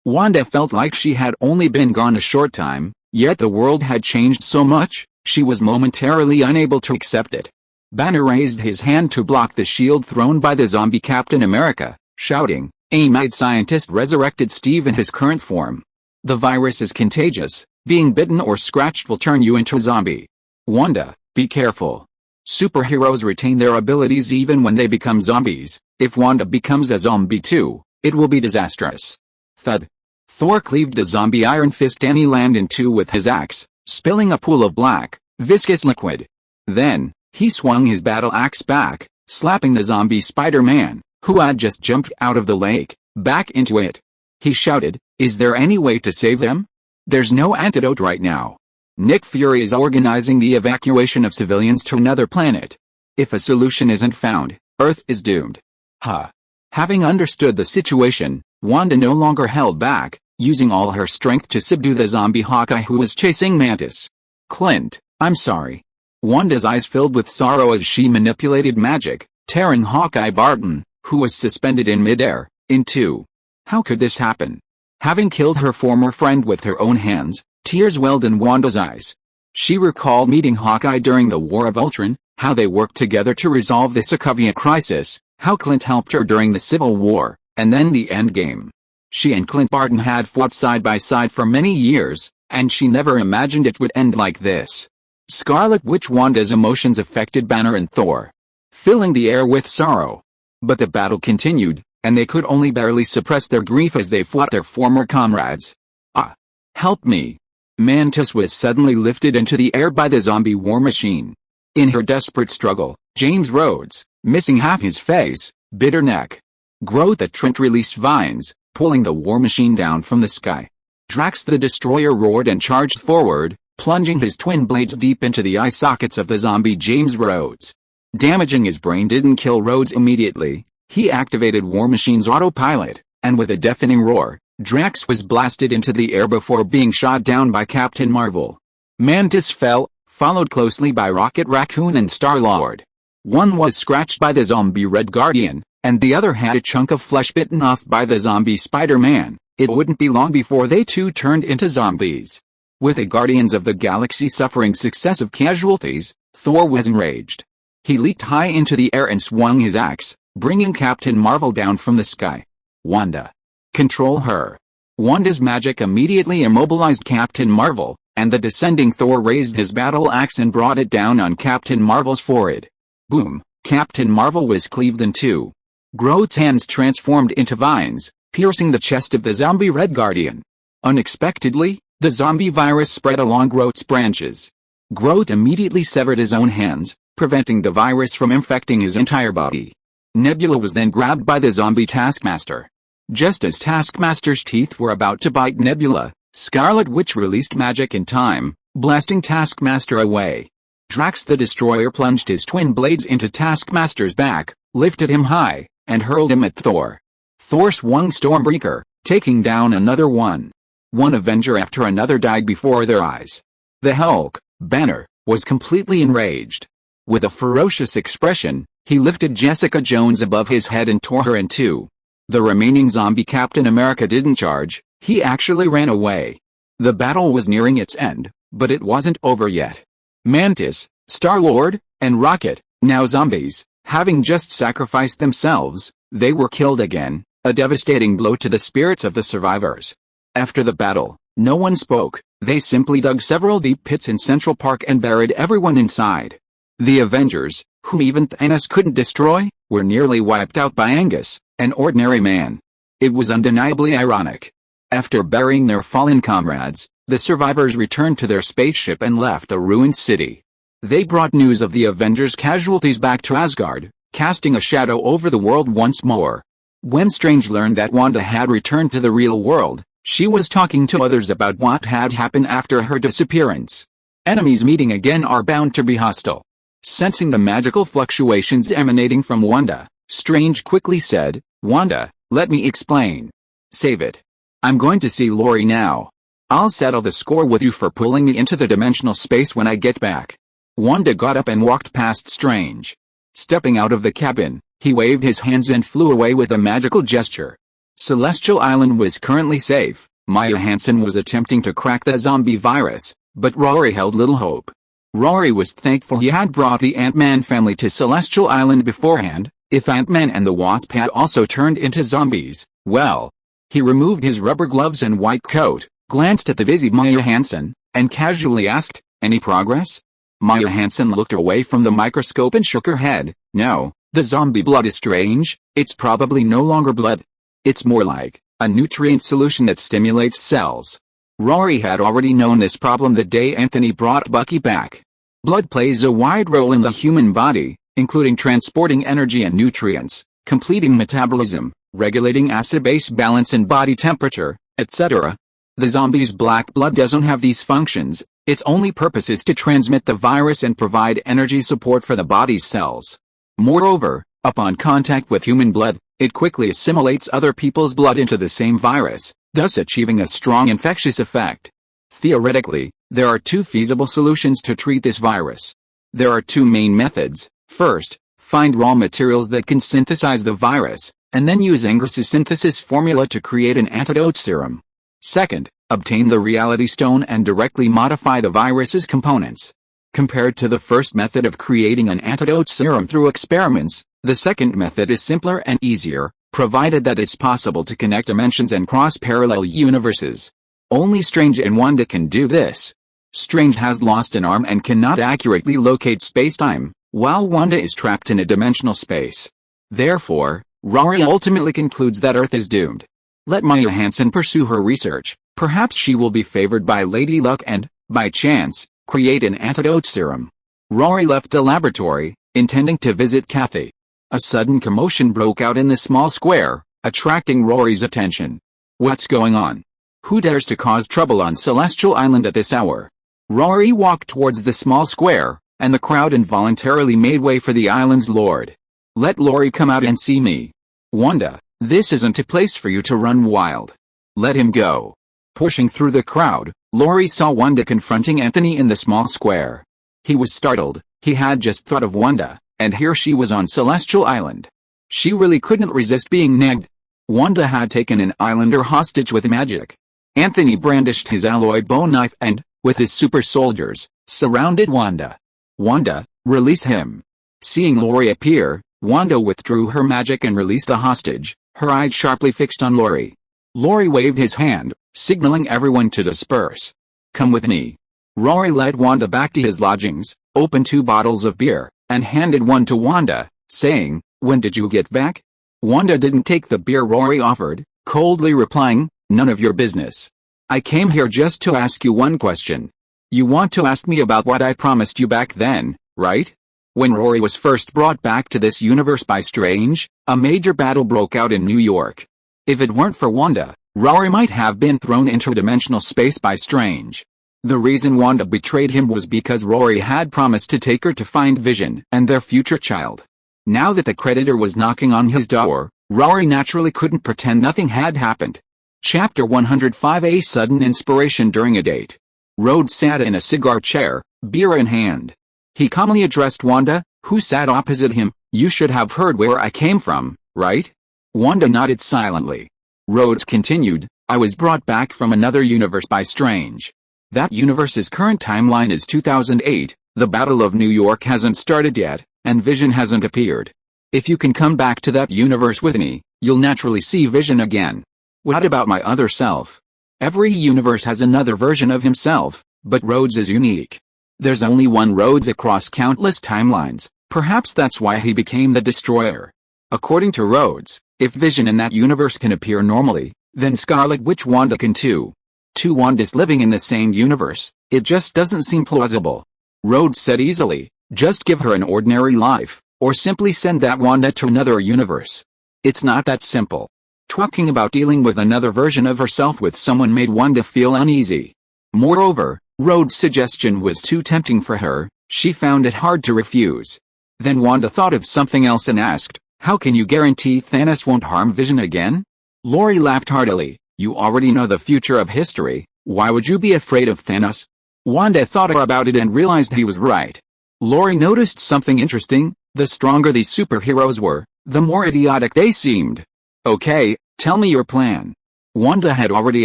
Wanda felt like she had only been gone a short time, yet the world had changed so much, she was momentarily unable to accept it. Banner raised his hand to block the shield thrown by the zombie Captain America, shouting, "A mad scientist resurrected Steve in his current form. The virus is contagious, being bitten or scratched will turn you into a zombie. Wanda, be careful. Superheroes retain their abilities even when they become zombies. If Wanda becomes a zombie too, it will be disastrous." Thud. Thor cleaved the zombie Iron Fist and he landed in two with his axe, spilling a pool of black, viscous liquid. Then, he swung his battle axe back, slapping the zombie Spider-Man, who had just jumped out of the lake, back into it. He shouted, "Is there any way to save them? There's no antidote right now. Nick Fury is organizing the evacuation of civilians to another planet. If a solution isn't found, Earth is doomed. Huh. Having understood the situation, Wanda no longer held back, using all her strength to subdue the zombie Hawkeye who was chasing Mantis. Clint, I'm sorry. Wanda's eyes filled with sorrow as she manipulated magic, tearing Hawkeye Barton, who was suspended in midair, in two. How could this happen? Having killed her former friend with her own hands, tears welled in Wanda's eyes. She recalled meeting Hawkeye during the War of Ultron, how they worked together to resolve the Sokovia crisis, how Clint helped her during the Civil War, and then the Endgame. She and Clint Barton had fought side by side for many years, and she never imagined it would end like this. Scarlet Witch. Wanda's emotions affected Banner and Thor, filling the air with sorrow. But the battle continued, and they could only barely suppress their grief as they fought their former comrades. Ah! Help me! Mantis was suddenly lifted into the air by the zombie war machine. In her desperate struggle, James Rhodes, missing half his face, bit her neck. Groot the Trent released vines, pulling the war machine down from the sky. Drax the Destroyer roared and charged forward, plunging his twin blades deep into the eye sockets of the zombie James Rhodes. Damaging his brain didn't kill Rhodes immediately. He activated War Machine's autopilot, and with a deafening roar, Drax was blasted into the air before being shot down by Captain Marvel. Mantis fell, followed closely by Rocket Raccoon and Star-Lord. One was scratched by the zombie Red Guardian, and the other had a chunk of flesh bitten off by the zombie Spider-Man. It wouldn't be long before they too turned into zombies. With the Guardians of the Galaxy suffering successive casualties, Thor was enraged. He leaped high into the air and swung his axe, bringing Captain Marvel down from the sky. Wanda. Control her. Wanda's magic immediately immobilized Captain Marvel, and the descending Thor raised his battle axe and brought it down on Captain Marvel's forehead. Boom! Captain Marvel was cleaved in two. Groot's hands transformed into vines, piercing the chest of the zombie Red Guardian. Unexpectedly, the zombie virus spread along Groot's branches. Groot immediately severed his own hands, preventing the virus from infecting his entire body. Nebula was then grabbed by the zombie Taskmaster. Just as Taskmaster's teeth were about to bite Nebula, Scarlet Witch released magic in time, blasting Taskmaster away. Drax the Destroyer plunged his twin blades into Taskmaster's back, lifted him high, and hurled him at Thor. Thor swung Stormbreaker, taking down another one. One Avenger after another died before their eyes. The Hulk, Banner, was completely enraged. With a ferocious expression, he lifted Jessica Jones above his head and tore her in two. The remaining zombie Captain America didn't charge, he actually ran away. The battle was nearing its end, but it wasn't over yet. Mantis, Star-Lord, and Rocket, now zombies, having just sacrificed themselves, they were killed again, a devastating blow to the spirits of the survivors. After the battle, no one spoke. They simply dug several deep pits in Central Park and buried everyone inside. The Avengers, whom even Thanos couldn't destroy, were nearly wiped out by Angus, an ordinary man. It was undeniably ironic. After burying their fallen comrades, the survivors returned to their spaceship and left the ruined city. They brought news of the Avengers' casualties back to Asgard, casting a shadow over the world once more. When Strange learned that Wanda had returned to the real world, she was talking to others about what had happened after her disappearance. Enemies meeting again are bound to be hostile. Sensing the magical fluctuations emanating from Wanda, Strange quickly said, "Wanda, let me explain." "Save it. I'm going to see Rory now. I'll settle the score with you for pulling me into the dimensional space when I get back." Wanda got up and walked past Strange. Stepping out of the cabin, he waved his hands and flew away with a magical gesture. Celestial Island was currently safe. Maya Hansen was attempting to crack the zombie virus, but Rory held little hope. Rory was thankful he had brought the Ant-Man family to Celestial Island beforehand. If Ant-Man and the Wasp had also turned into zombies, well. He removed his rubber gloves and white coat, glanced at the busy Maya Hansen, and casually asked, "Any progress?" Maya Hansen looked away from the microscope and shook her head. "No, the zombie blood is strange. It's probably no longer blood. It's more like a nutrient solution that stimulates cells." Rory had already known this problem the day Anthony brought Bucky back. Blood plays a wide role in the human body, including transporting energy and nutrients, completing metabolism, regulating acid-base balance and body temperature, etc. The zombie's black blood doesn't have these functions. Its only purpose is to transmit the virus and provide energy support for the body's cells. Moreover, upon contact with human blood, it quickly assimilates other people's blood into the same virus, thus achieving a strong infectious effect. Theoretically, there are two feasible solutions to treat this virus. There are two main methods. First, find raw materials that can synthesize the virus, and then use Ingres's synthesis formula to create an antidote serum. Second, obtain the reality stone and directly modify the virus's components. Compared to the first method of creating an antidote serum through experiments, the second method is simpler and easier, provided that it's possible to connect dimensions and cross parallel universes. Only Strange and Wanda can do this. Strange has lost an arm and cannot accurately locate space-time, while Wanda is trapped in a dimensional space. Therefore, Rory ultimately concludes that Earth is doomed. Let Maya Hansen pursue her research. Perhaps she will be favored by Lady Luck and, by chance, create an antidote serum. Rory left the laboratory, intending to visit Kathy. A sudden commotion broke out in the small square, attracting Rory's attention. What's going on? Who dares to cause trouble on Celestial Island at this hour? Rory walked towards the small square, and the crowd involuntarily made way for the island's lord. Let Rory come out and see me. Wanda, this isn't a place for you to run wild. Let him go. Pushing through the crowd, Rory saw Wanda confronting Anthony in the small square. He was startled. He had just thought of Wanda, and here she was on Celestial Island. She really couldn't resist being nagged. Wanda had taken an islander hostage with magic. Anthony brandished his alloy bone knife and, with his super soldiers, surrounded Wanda. Wanda, release him. Seeing Rory appear, Wanda withdrew her magic and released the hostage, her eyes sharply fixed on Rory. Rory waved his hand, signaling everyone to disperse. Come with me. Rory led Wanda back to his lodgings, opened 2 bottles of beer, and handed one to Wanda, saying, "When did you get back?" Wanda didn't take the beer Rory offered, coldly replying, "None of your business. I came here just to ask you one question. You want to ask me about what I promised you back then, right?" When Rory was first brought back to this universe by Strange, a major battle broke out in New York. If it weren't for Wanda, Rory might have been thrown interdimensional space by Strange. The reason Wanda betrayed him was because Rory had promised to take her to find Vision and their future child. Now that the creditor was knocking on his door, Rory naturally couldn't pretend nothing had happened. Chapter 105. A sudden inspiration during a date. Rhodes sat in a cigar chair, beer in hand. He calmly addressed Wanda, who sat opposite him. "You should have heard where I came from, right?" Wanda nodded silently. Rhodes continued, "I was brought back from another universe by Strange. That universe's current timeline is 2008, the Battle of New York hasn't started yet, and Vision hasn't appeared. If you can come back to that universe with me, you'll naturally see Vision again." "What about my other self?" "Every universe has another version of himself, but Rhodes is unique. There's only one Rhodes across countless timelines, perhaps that's why he became the Destroyer. According to Rhodes, if Vision in that universe can appear normally, then Scarlet Witch Wanda can too. 2 Wandas living in the same universe, it just doesn't seem plausible." Rhodes said easily, "Just give her an ordinary life, or simply send that Wanda to another universe. It's not that simple." Talking about dealing with another version of herself with someone made Wanda feel uneasy. Moreover, Rhodes' suggestion was too tempting for her. She found it hard to refuse. Then Wanda thought of something else and asked, "How can you guarantee Thanos won't harm Vision again?" Rory laughed heartily. "You already know the future of history, why would you be afraid of Thanos?" Wanda thought about it and realized he was right. Rory noticed something interesting. The stronger these superheroes were, the more idiotic they seemed. "Okay, tell me your plan." Wanda had already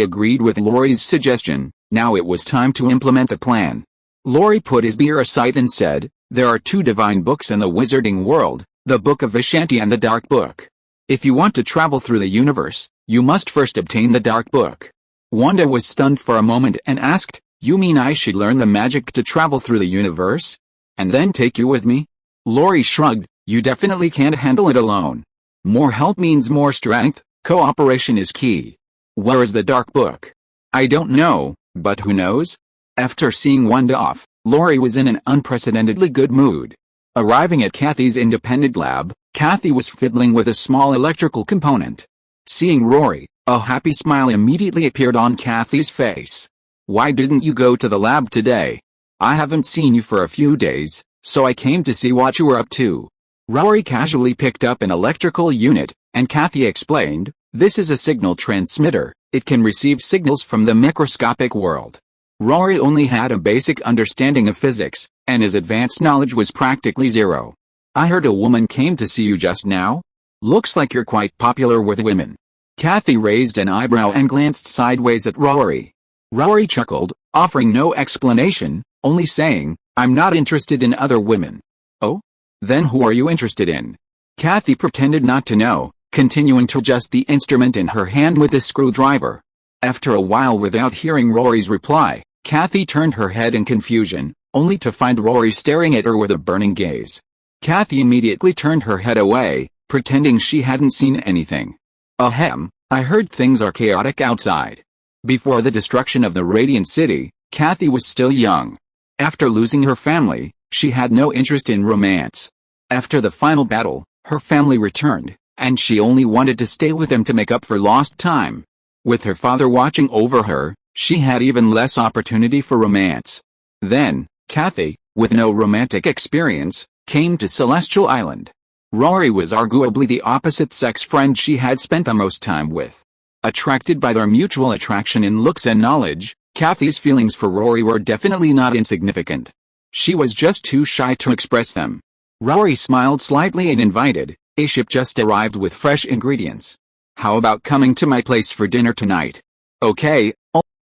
agreed with Rory's suggestion. Now it was time to implement the plan. Rory put his beer aside and said, "There are 2 divine books in the wizarding world, the Book of Vishanti and the Dark Book. If you want to travel through the universe, you must first obtain the Dark Book." Wanda was stunned for a moment and asked, "You mean I should learn the magic to travel through the universe? And then take you with me?" Rory shrugged, "You definitely can't handle it alone. More help means more strength, cooperation is key." "Where is the Dark Book?" "I don't know, but who knows?" After seeing Wanda off, Rory was in an unprecedentedly good mood. Arriving at Kathy's independent lab, Kathy was fiddling with a small electrical component. Seeing Rory, a happy smile immediately appeared on Kathy's face. Why didn't you go to the lab today? I haven't seen you for a few days, so I came to see what you were up to. Rory casually picked up an electrical unit, and Kathy explained, this is a signal transmitter. It can receive signals from the microscopic world. Rory only had a basic understanding of physics, and his advanced knowledge was practically zero. I heard a woman came to see you just now? Looks like you're quite popular with women. Kathy raised an eyebrow and glanced sideways at Rory. Rory chuckled, offering no explanation, only saying, I'm not interested in other women. Oh? Then who are you interested in? Kathy pretended not to know, continuing to adjust the instrument in her hand with a screwdriver. After a while without hearing Rory's reply, Kathy turned her head in confusion, only to find Rory staring at her with a burning gaze. Kathy immediately turned her head away, pretending she hadn't seen anything. Ahem, I heard things are chaotic outside. Before the destruction of the Radiant City, Kathy was still young. After losing her family, she had no interest in romance. After the final battle, her family returned, and she only wanted to stay with them to make up for lost time. With her father watching over her, she had even less opportunity for romance. Then, Kathy, with no romantic experience, came to Celestial Island. Rory was arguably the opposite sex friend she had spent the most time with. Attracted by their mutual attraction in looks and knowledge, Kathy's feelings for Rory were definitely not insignificant. She was just too shy to express them. Rory smiled slightly and invited, a ship just arrived with fresh ingredients. How about coming to my place for dinner tonight? Okay,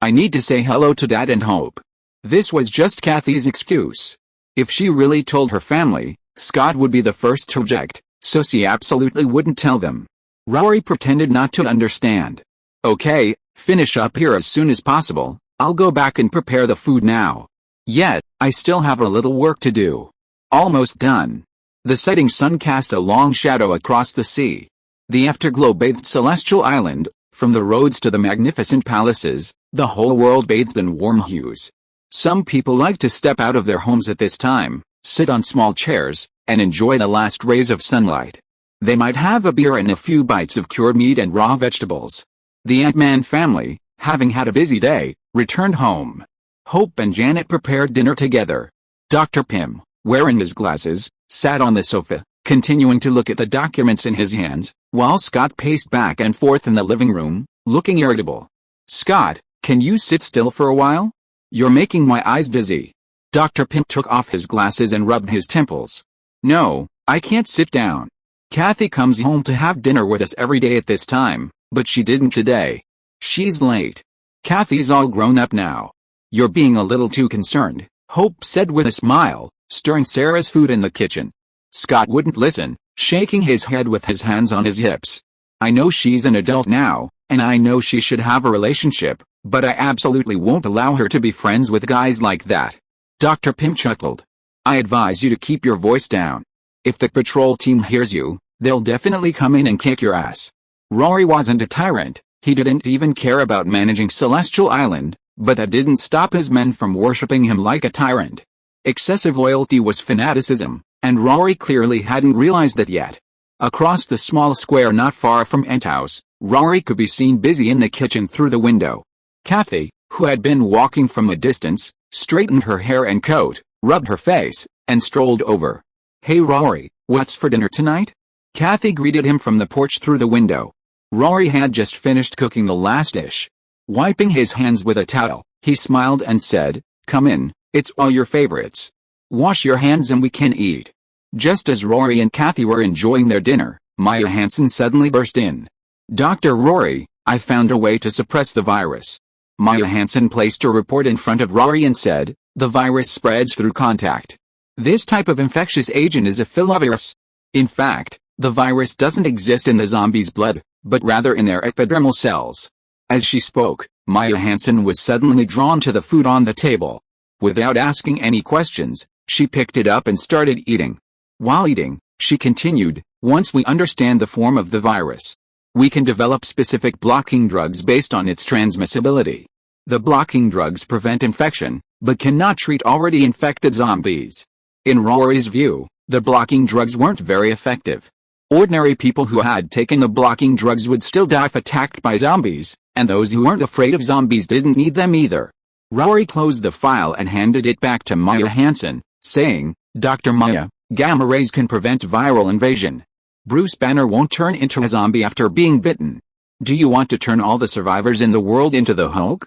I need to say hello to Dad and Hope. This was just Kathy's excuse. If she really told her family, Scott would be the first to object, so she absolutely wouldn't tell them. Rory pretended not to understand. Okay, finish up here as soon as possible, I'll go back and prepare the food now. Yet, I still have a little work to do. Almost done. The setting sun cast a long shadow across the sea. The afterglow bathed Celestial Island, from the roads to the magnificent palaces, the whole world bathed in warm hues. Some people like to step out of their homes at this time, sit on small chairs, and enjoy the last rays of sunlight. They might have a beer and a few bites of cured meat and raw vegetables. The Ant-Man family, having had a busy day, returned home. Hope and Janet prepared dinner together. Dr. Pym, wearing his glasses, sat on the sofa, continuing to look at the documents in his hands, while Scott paced back and forth in the living room, looking irritable. Scott, can you sit still for a while? You're making my eyes dizzy. Dr. Pym took off his glasses and rubbed his temples. No, I can't sit down. Kathy comes home to have dinner with us every day at this time, but she didn't today. She's late. Kathy's all grown up now. You're being a little too concerned, Hope said with a smile, stirring Sarah's food in the kitchen. Scott wouldn't listen, shaking his head with his hands on his hips. I know she's an adult now, and I know she should have a relationship, but I absolutely won't allow her to be friends with guys like that. Dr. Pym chuckled. I advise you to keep your voice down. If the patrol team hears you, they'll definitely come in and kick your ass. Rory wasn't a tyrant, he didn't even care about managing Celestial Island, but that didn't stop his men from worshipping him like a tyrant. Excessive loyalty was fanaticism, and Rory clearly hadn't realized that yet. Across the small square not far from Ant House, Rory could be seen busy in the kitchen through the window. Kathy, who had been walking from a distance, straightened her hair and coat, rubbed her face, and strolled over. Hey Rory, what's for dinner tonight? Kathy greeted him from the porch through the window. Rory had just finished cooking the last dish. Wiping his hands with a towel, he smiled and said, Come in, it's all your favorites. Wash your hands and we can eat. Just as Rory and Kathy were enjoying their dinner, Maya Hansen suddenly burst in. Dr. Rory, I found a way to suppress the virus. Maya Hansen placed a report in front of Rory and said, the virus spreads through contact. This type of infectious agent is a filovirus. In fact, the virus doesn't exist in the zombies' blood, but rather in their epidermal cells. As she spoke, Maya Hansen was suddenly drawn to the food on the table. Without asking any questions, she picked it up and started eating. While eating, she continued, once we understand the form of the virus, we can develop specific blocking drugs based on its transmissibility. The blocking drugs prevent infection, but cannot treat already infected zombies. In Rory's view, the blocking drugs weren't very effective. Ordinary people who had taken the blocking drugs would still die if attacked by zombies, and those who weren't afraid of zombies didn't need them either. Rory closed the file and handed it back to Maya Hansen, saying, "Dr. Maya, gamma rays can prevent viral invasion. Bruce Banner won't turn into a zombie after being bitten. Do you want to turn all the survivors in the world into the Hulk?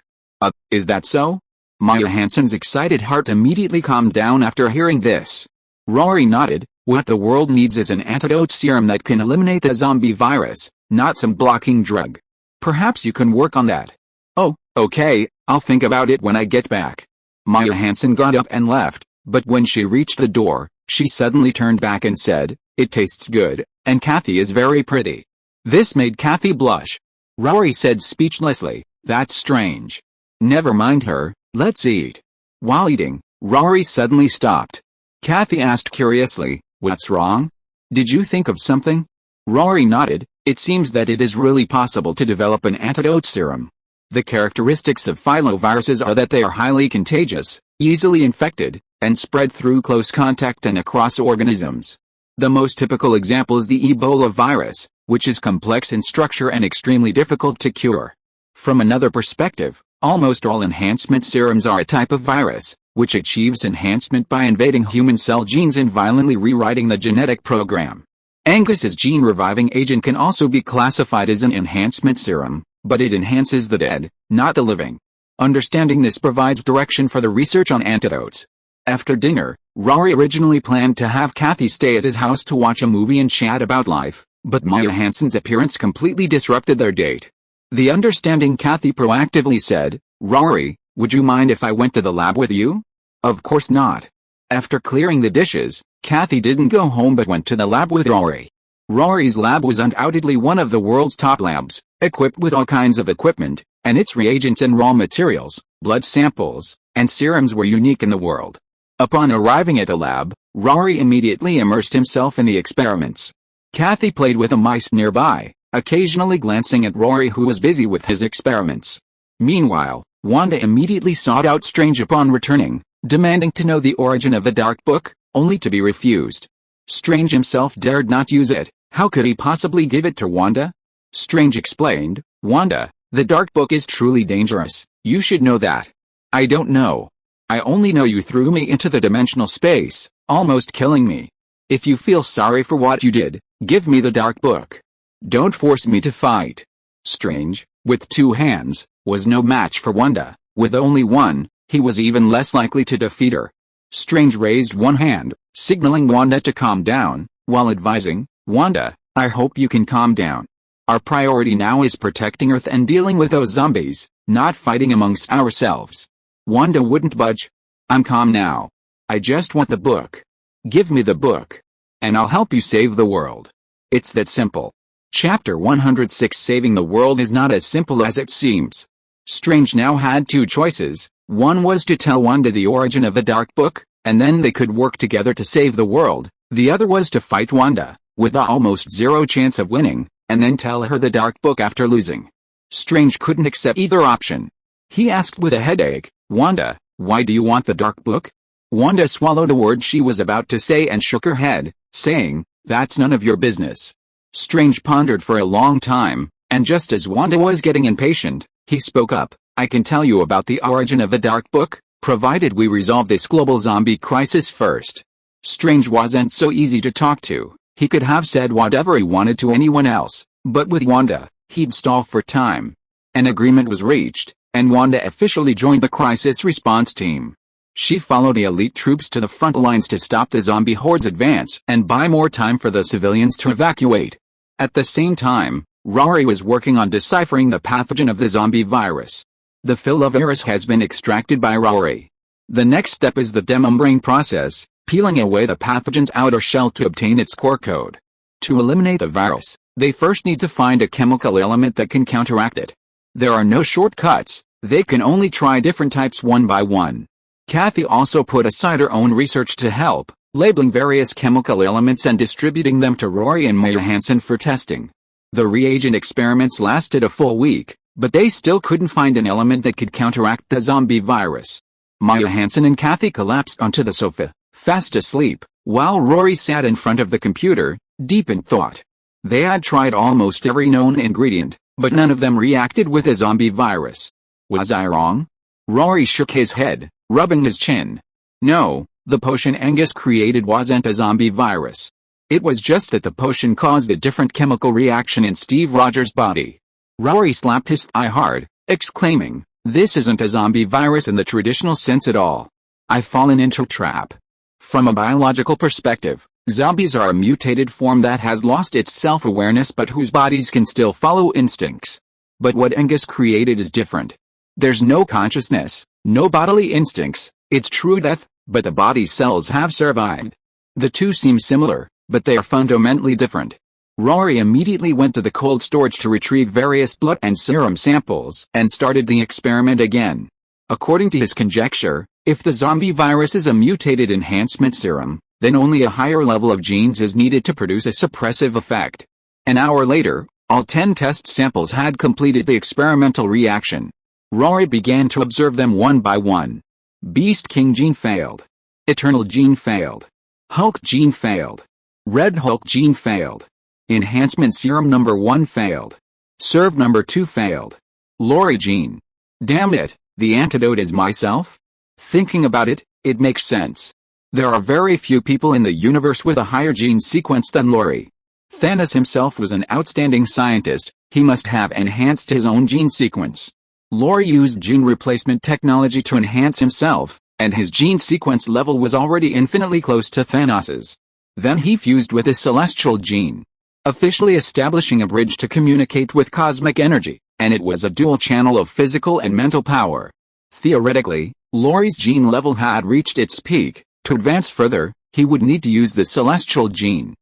Is that so?" Maya Hansen's excited heart immediately calmed down after hearing this. Rory nodded. "What the world needs is an antidote serum that can eliminate the zombie virus, not some blocking drug. Perhaps you can work on that." "Oh, okay, I'll think about it when I get back." Maya Hansen got up and left, but when she reached the door, she suddenly turned back and said, "It tastes good, and Kathy is very pretty." This made Kathy blush. Rory said speechlessly, "That's strange. Never mind her, let's eat." While eating, Rory suddenly stopped. Kathy asked curiously, "What's wrong? Did you think of something?" Rory nodded. "It seems that it is really possible to develop an antidote serum. The characteristics of filoviruses are that they are highly contagious, easily infected, and spread through close contact and across organisms. The most typical example is the Ebola virus, which is complex in structure and extremely difficult to cure. From another perspective, almost all enhancement serums are a type of virus, which achieves enhancement by invading human cell genes and violently rewriting the genetic program. Angus's gene-reviving agent can also be classified as an enhancement serum, but it enhances the dead, not the living. Understanding this provides direction for the research on antidotes. After dinner, Rory originally planned to have Kathy stay at his house to watch a movie and chat about life, but Maya Hansen's appearance completely disrupted their date. The understanding Kathy proactively said, "Rory, would you mind if I went to the lab with you?" "Of course not." After clearing the dishes, Kathy didn't go home but went to the lab with Rory. Rory's lab was undoubtedly one of the world's top labs, equipped with all kinds of equipment, and its reagents and raw materials, blood samples, and serums were unique in the world. Upon arriving at the lab, Rory immediately immersed himself in the experiments. Kathy played with the mice nearby, occasionally glancing at Rory who was busy with his experiments. Meanwhile, Wanda immediately sought out Strange upon returning, demanding to know the origin of the Dark Book, only to be refused. Strange himself dared not use it. How could he possibly give it to Wanda? Strange explained, "Wanda, the Dark Book is truly dangerous, you should know that." "I don't know. I only know you threw me into the dimensional space, almost killing me. If you feel sorry for what you did, give me the Dark Book. Don't force me to fight." Strange, with 2 hands, was no match for Wanda. With only one, he was even less likely to defeat her. Strange raised one hand, signaling Wanda to calm down, while advising, "Wanda, I hope you can calm down. Our priority now is protecting Earth and dealing with those zombies, not fighting amongst ourselves." Wanda wouldn't budge. "I'm calm now. I just want the book. Give me the book. And I'll help you save the world. It's that simple." Chapter 106 Saving the world is not as simple as it seems. Strange now had 2 choices. One was to tell Wanda the origin of the Dark Book, and then they could work together to save the world. The other was to fight Wanda, with almost 0 chance of winning, and then tell her the Dark Book after losing. Strange couldn't accept either option. He asked with a headache, "Wanda, why do you want the Dark Book?" Wanda swallowed the words she was about to say and shook her head, saying, "That's none of your business." Strange pondered for a long time, and just as Wanda was getting impatient, he spoke up, "I can tell you about the origin of the Dark Book, provided we resolve this global zombie crisis first." Strange wasn't so easy to talk to. He could have said whatever he wanted to anyone else, but with Wanda, he'd stall for time. An agreement was reached, and Wanda officially joined the crisis response team. She followed the elite troops to the front lines to stop the zombie horde's advance and buy more time for the civilians to evacuate. At the same time, Rory was working on deciphering the pathogen of the zombie virus. The filovirus has been extracted by Rory. The next step is the demembrane process, peeling away the pathogen's outer shell to obtain its core code. To eliminate the virus, they first need to find a chemical element that can counteract it. There are no shortcuts, they can only try different types one by one. Kathy also put aside her own research to help, labeling various chemical elements and distributing them to Rory and Maya Hansen for testing. The reagent experiments lasted a full week, but they still couldn't find an element that could counteract the zombie virus. Maya Hansen and Kathy collapsed onto the sofa, fast asleep, while Rory sat in front of the computer, deep in thought. They had tried almost every known ingredient, but none of them reacted with the zombie virus. Was I wrong? Rory shook his head, rubbing his chin. No, the potion Angus created wasn't a zombie virus. It was just that the potion caused a different chemical reaction in Steve Rogers' body. Rory slapped his thigh hard, exclaiming, "This isn't a zombie virus in the traditional sense at all. I've fallen into a trap." From a biological perspective, zombies are a mutated form that has lost its self-awareness but whose bodies can still follow instincts. But what Angus created is different. There's no consciousness, no bodily instincts, it's true death, but the body's cells have survived. The two seem similar, but they are fundamentally different. Rory immediately went to the cold storage to retrieve various blood and serum samples and started the experiment again. According to his conjecture, if the zombie virus is a mutated enhancement serum, then only a higher level of genes is needed to produce a suppressive effect. An hour later, all 10 test samples had completed the experimental reaction. Rory began to observe them one by one. Beast King gene failed. Eternal gene failed. Hulk gene failed. Red Hulk gene failed. Enhancement serum number 1 failed. Serve number 2 failed. Rory gene. Damn it, the antidote is myself? Thinking about it, it makes sense. There are very few people in the universe with a higher gene sequence than Rory. Thanos himself was an outstanding scientist, he must have enhanced his own gene sequence. Rory used gene replacement technology to enhance himself, and his gene sequence level was already infinitely close to Thanos's. Then he fused with his celestial gene, officially establishing a bridge to communicate with cosmic energy, and it was a dual channel of physical and mental power. Theoretically, Rory's gene level had reached its peak. To advance further, he would need to use the celestial gene.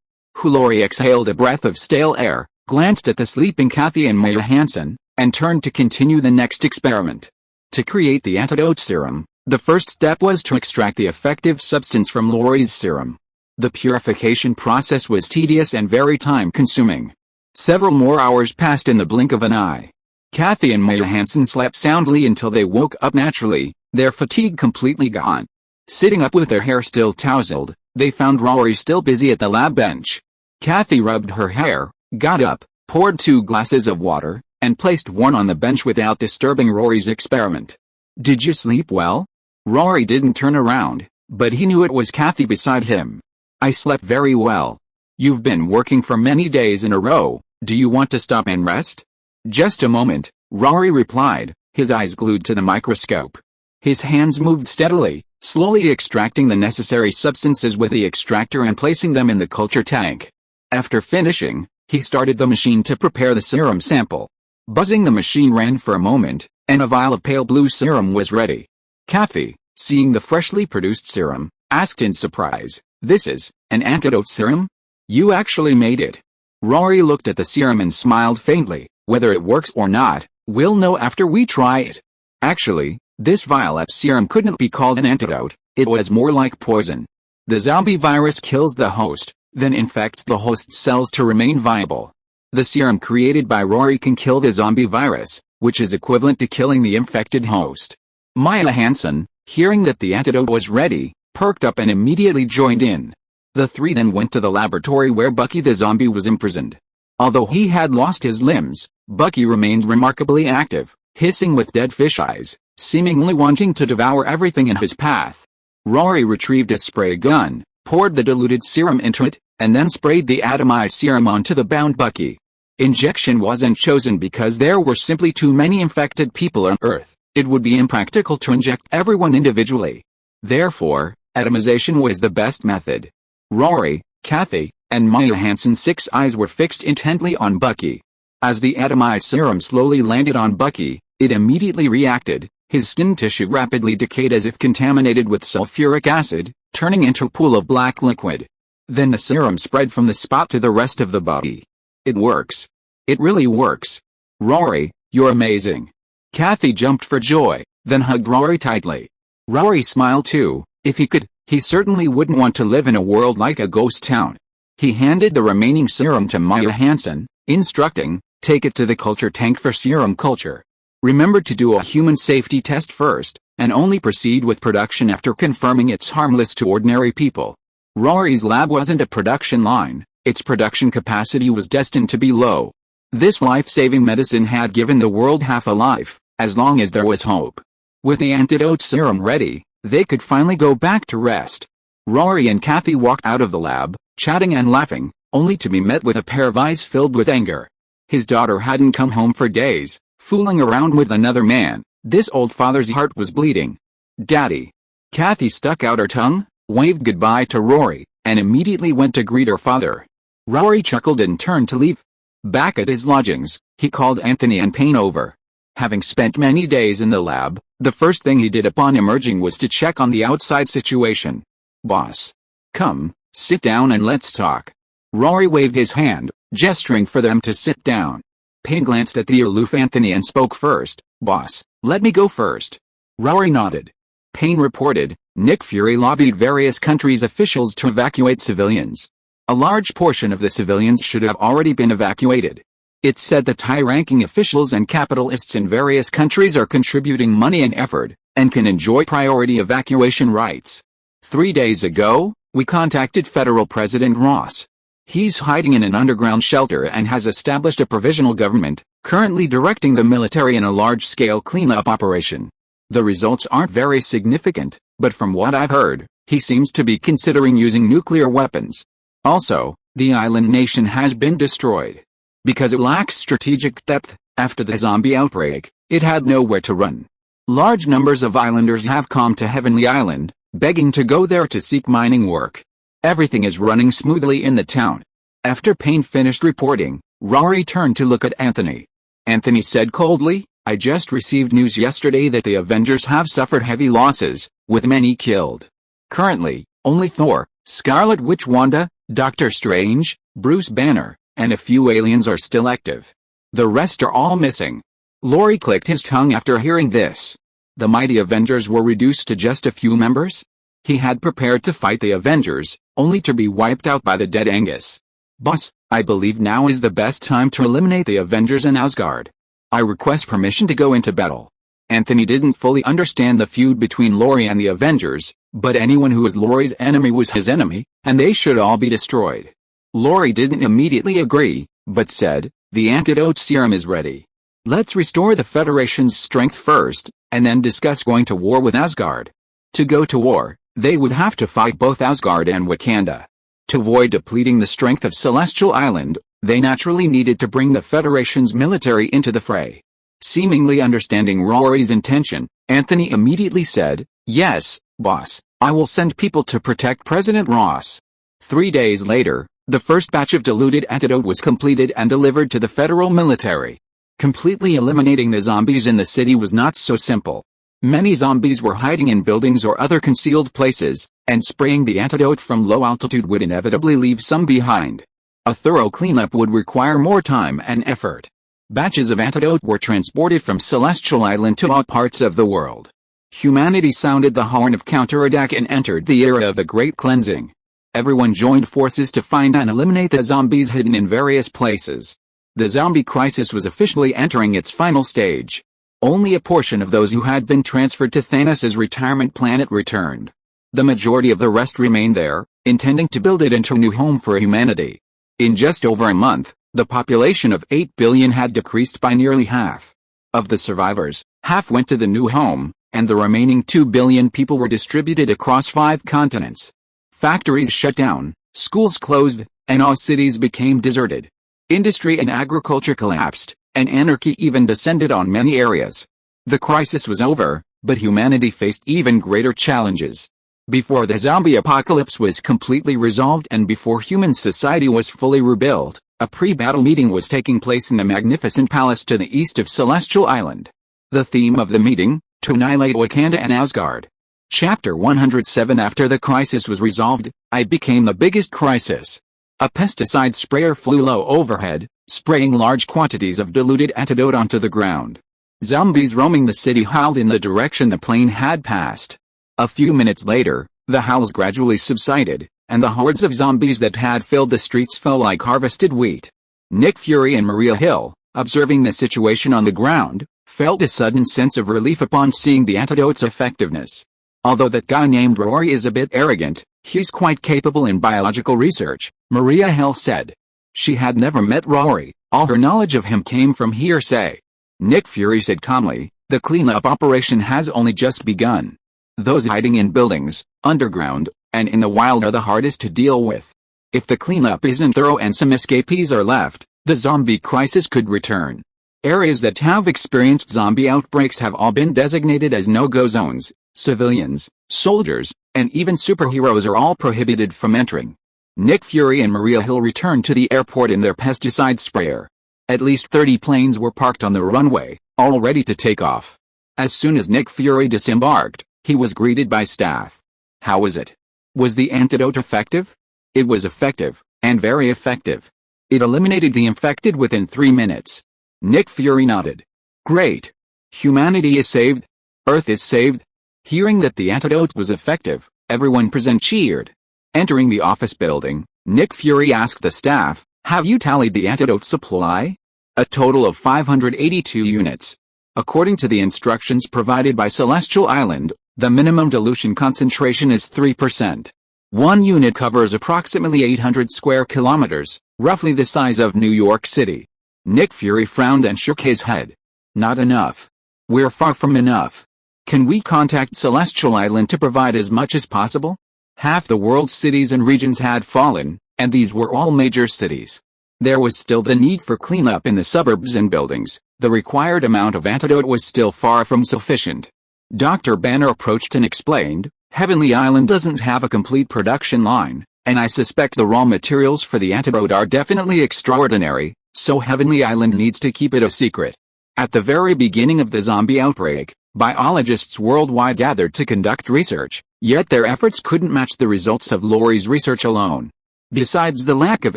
Rory exhaled a breath of stale air, glanced at the sleeping Kathy and Maya Hansen, and turned to continue the next experiment. To create the antidote serum, the first step was to extract the effective substance from Rory's serum. The purification process was tedious and very time-consuming. Several more hours passed in the blink of an eye. Kathy and Maya Hansen slept soundly until they woke up naturally, their fatigue completely gone. Sitting up with their hair still tousled, they found Rory still busy at the lab bench. Kathy rubbed her hair, got up, poured 2 glasses of water, and placed one on the bench without disturbing Rory's experiment. "Did you sleep well?" Rory didn't turn around, but he knew it was Kathy beside him. "I slept very well. You've been working for many days in a row, do you want to stop and rest?" "Just a moment," Rory replied, his eyes glued to the microscope. His hands moved steadily, slowly extracting the necessary substances with the extractor and placing them in the culture tank. After finishing, he started the machine to prepare the serum sample. Buzzing the machine ran for a moment, and a vial of pale blue serum was ready. Kathy, seeing the freshly produced serum, asked in surprise, "This is an antidote serum? You actually made it?" Rory looked at the serum and smiled faintly. "Whether it works or not, we'll know after we try it. Actually, this vial of serum couldn't be called an antidote, it was more like poison. The zombie virus kills the host, then infects the host's cells to remain viable. The serum created by Rory can kill the zombie virus, which is equivalent to killing the infected host." Maya Hansen, hearing that the antidote was ready, perked up and immediately joined in. The three then went to the laboratory where Bucky the zombie was imprisoned. Although he had lost his limbs, Bucky remained remarkably active, hissing with dead fish eyes, seemingly wanting to devour everything in his path. Rory retrieved a spray gun, poured the diluted serum into it, and then sprayed the atomized serum onto the bound Bucky. Injection wasn't chosen because there were simply too many infected people on Earth. It would be impractical to inject everyone individually. Therefore, atomization was the best method. Rory, Kathy, and Maya Hansen's 6 eyes were fixed intently on Bucky. As the atomized serum slowly landed on Bucky, it immediately reacted. His skin tissue rapidly decayed as if contaminated with sulfuric acid, turning into a pool of black liquid. Then the serum spread from the spot to the rest of the body. "It works. It really works. Rory, you're amazing." Kathy jumped for joy, then hugged Rory tightly. Rory smiled too. If he could, he certainly wouldn't want to live in a world like a ghost town. He handed the remaining serum to Maya Hansen, instructing, "Take it to the culture tank for serum culture. Remember to do a human safety test first, and only proceed with production after confirming it's harmless to ordinary people." Rory's lab wasn't a production line, its production capacity was destined to be low. This life-saving medicine had given the world half a life, as long as there was hope. With the antidote serum ready, they could finally go back to rest. Rory and Kathy walked out of the lab, chatting and laughing, only to be met with a pair of eyes filled with anger. His daughter hadn't come home for days, fooling around with another man. This old father's heart was bleeding. "Daddy." Kathy stuck out her tongue, waved goodbye to Rory, and immediately went to greet her father. Rory chuckled and turned to leave. Back at his lodgings, he called Anthony and Payne over. Having spent many days in the lab, the first thing he did upon emerging was to check on the outside situation. "Boss. Come, sit down and let's talk." Rory waved his hand, gesturing for them to sit down. Payne glanced at the aloof Anthony and spoke first. "Boss, let me go first." Rory nodded. Payne reported, Nick Fury lobbied various countries' officials to evacuate civilians. A large portion of the civilians should have already been evacuated. It said that high-ranking officials and capitalists in various countries are contributing money and effort, and can enjoy priority evacuation rights. 3 days ago, we contacted Federal President Ross. He's hiding in an underground shelter and has established a provisional government, currently directing the military in a large-scale cleanup operation. The results aren't very significant, but from what I've heard, he seems to be considering using nuclear weapons. Also, the island nation has been destroyed. Because it lacks strategic depth, after the zombie outbreak, it had nowhere to run. Large numbers of islanders have come to Heavenly Island, begging to go there to seek mining work. Everything is running smoothly in the town. After Payne finished reporting, Rory turned to look at Anthony. Anthony said coldly, "I just received news yesterday that the Avengers have suffered heavy losses, with many killed. Currently, only Thor, Scarlet Witch Wanda, Doctor Strange, Bruce Banner, and a few aliens are still active. The rest are all missing." Rory clicked his tongue after hearing this. The mighty Avengers were reduced to just a few members? He had prepared to fight the Avengers, only to be wiped out by the dead Angus. "Boss, I believe now is the best time to eliminate the Avengers in Asgard. I request permission to go into battle." Anthony didn't fully understand the feud between Rory and the Avengers, but anyone who was Rory's enemy was his enemy, and they should all be destroyed. Rory didn't immediately agree, but said, "The antidote serum is ready. Let's restore the Federation's strength first, and then discuss going to war with Asgard." To go to war, they would have to fight both Asgard and Wakanda. To avoid depleting the strength of Celestial Island, they naturally needed to bring the Federation's military into the fray. Seemingly understanding Rory's intention, Anthony immediately said, "Yes, boss, I will send people to protect President Ross." 3 days later, the first batch of diluted antidote was completed and delivered to the federal military. Completely eliminating the zombies in the city was not so simple. Many zombies were hiding in buildings or other concealed places, and spraying the antidote from low altitude would inevitably leave some behind. A thorough cleanup would require more time and effort. Batches of antidote were transported from Celestial Island to all parts of the world. Humanity sounded the horn of counterattack and entered the era of the Great Cleansing. Everyone joined forces to find and eliminate the zombies hidden in various places. The zombie crisis was officially entering its final stage. Only a portion of those who had been transferred to Thanos' retirement planet returned. The majority of the rest remained there, intending to build it into a new home for humanity. In just over a month, the population of 8 billion had decreased by nearly half. Of the survivors, half went to the new home, and the remaining 2 billion people were distributed across 5 continents. Factories shut down, schools closed, and all cities became deserted. Industry and agriculture collapsed, and anarchy even descended on many areas. The crisis was over, but humanity faced even greater challenges. Before the zombie apocalypse was completely resolved and before human society was fully rebuilt, a pre-battle meeting was taking place in the magnificent palace to the east of Celestial Island. The theme of the meeting, to annihilate Wakanda and Asgard. Chapter 107. After the crisis was resolved, I became the biggest crisis. A pesticide sprayer flew low overhead, spraying large quantities of diluted antidote onto the ground. Zombies roaming the city howled in the direction the plane had passed. A few minutes later, the howls gradually subsided, and the hordes of zombies that had filled the streets fell like harvested wheat. Nick Fury and Maria Hill, observing the situation on the ground, felt a sudden sense of relief upon seeing the antidote's effectiveness. Although that guy named Rory is a bit arrogant, he's quite capable in biological research, Maria Hill said. She had never met Rory, all her knowledge of him came from hearsay. Nick Fury said calmly, The cleanup operation has only just begun. Those hiding in buildings, underground, and in the wild are the hardest to deal with. If the cleanup isn't thorough and some escapees are left, the zombie crisis could return. Areas that have experienced zombie outbreaks have all been designated as no-go zones. Civilians, soldiers, and even superheroes are all prohibited from entering. Nick Fury and Maria Hill returned to the airport in their pesticide sprayer. At least 30 planes were parked on the runway, all ready to take off. As soon as Nick Fury disembarked, he was greeted by staff. How was it? Was the antidote effective? It was effective, and very effective. It eliminated the infected within 3 minutes. Nick Fury nodded. Great. Humanity is saved. Earth is saved. Hearing that the antidote was effective, everyone present cheered. Entering the office building, Nick Fury asked the staff, "Have you tallied the antidote supply?" A total of 582 units. According to the instructions provided by Celestial Island, the minimum dilution concentration is 3%. 1 unit covers approximately 800 square kilometers, roughly the size of New York City. Nick Fury frowned and shook his head. Not enough. We're far from enough. Can we contact Celestial Island to provide as much as possible? Half the world's cities and regions had fallen, and these were all major cities. There was still the need for cleanup in the suburbs and buildings. The required amount of antidote was still far from sufficient. Dr. Banner approached and explained, "Heavenly Island doesn't have a complete production line, and I suspect the raw materials for the antidote are definitely extraordinary, so Heavenly Island needs to keep it a secret." At the very beginning of the zombie outbreak, biologists worldwide gathered to conduct research, yet their efforts couldn't match the results of Rory's research alone. Besides the lack of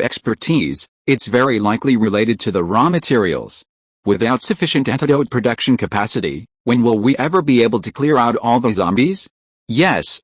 expertise, it's very likely related to the raw materials. Without sufficient antidote production capacity, when will we ever be able to clear out all the zombies? Yes.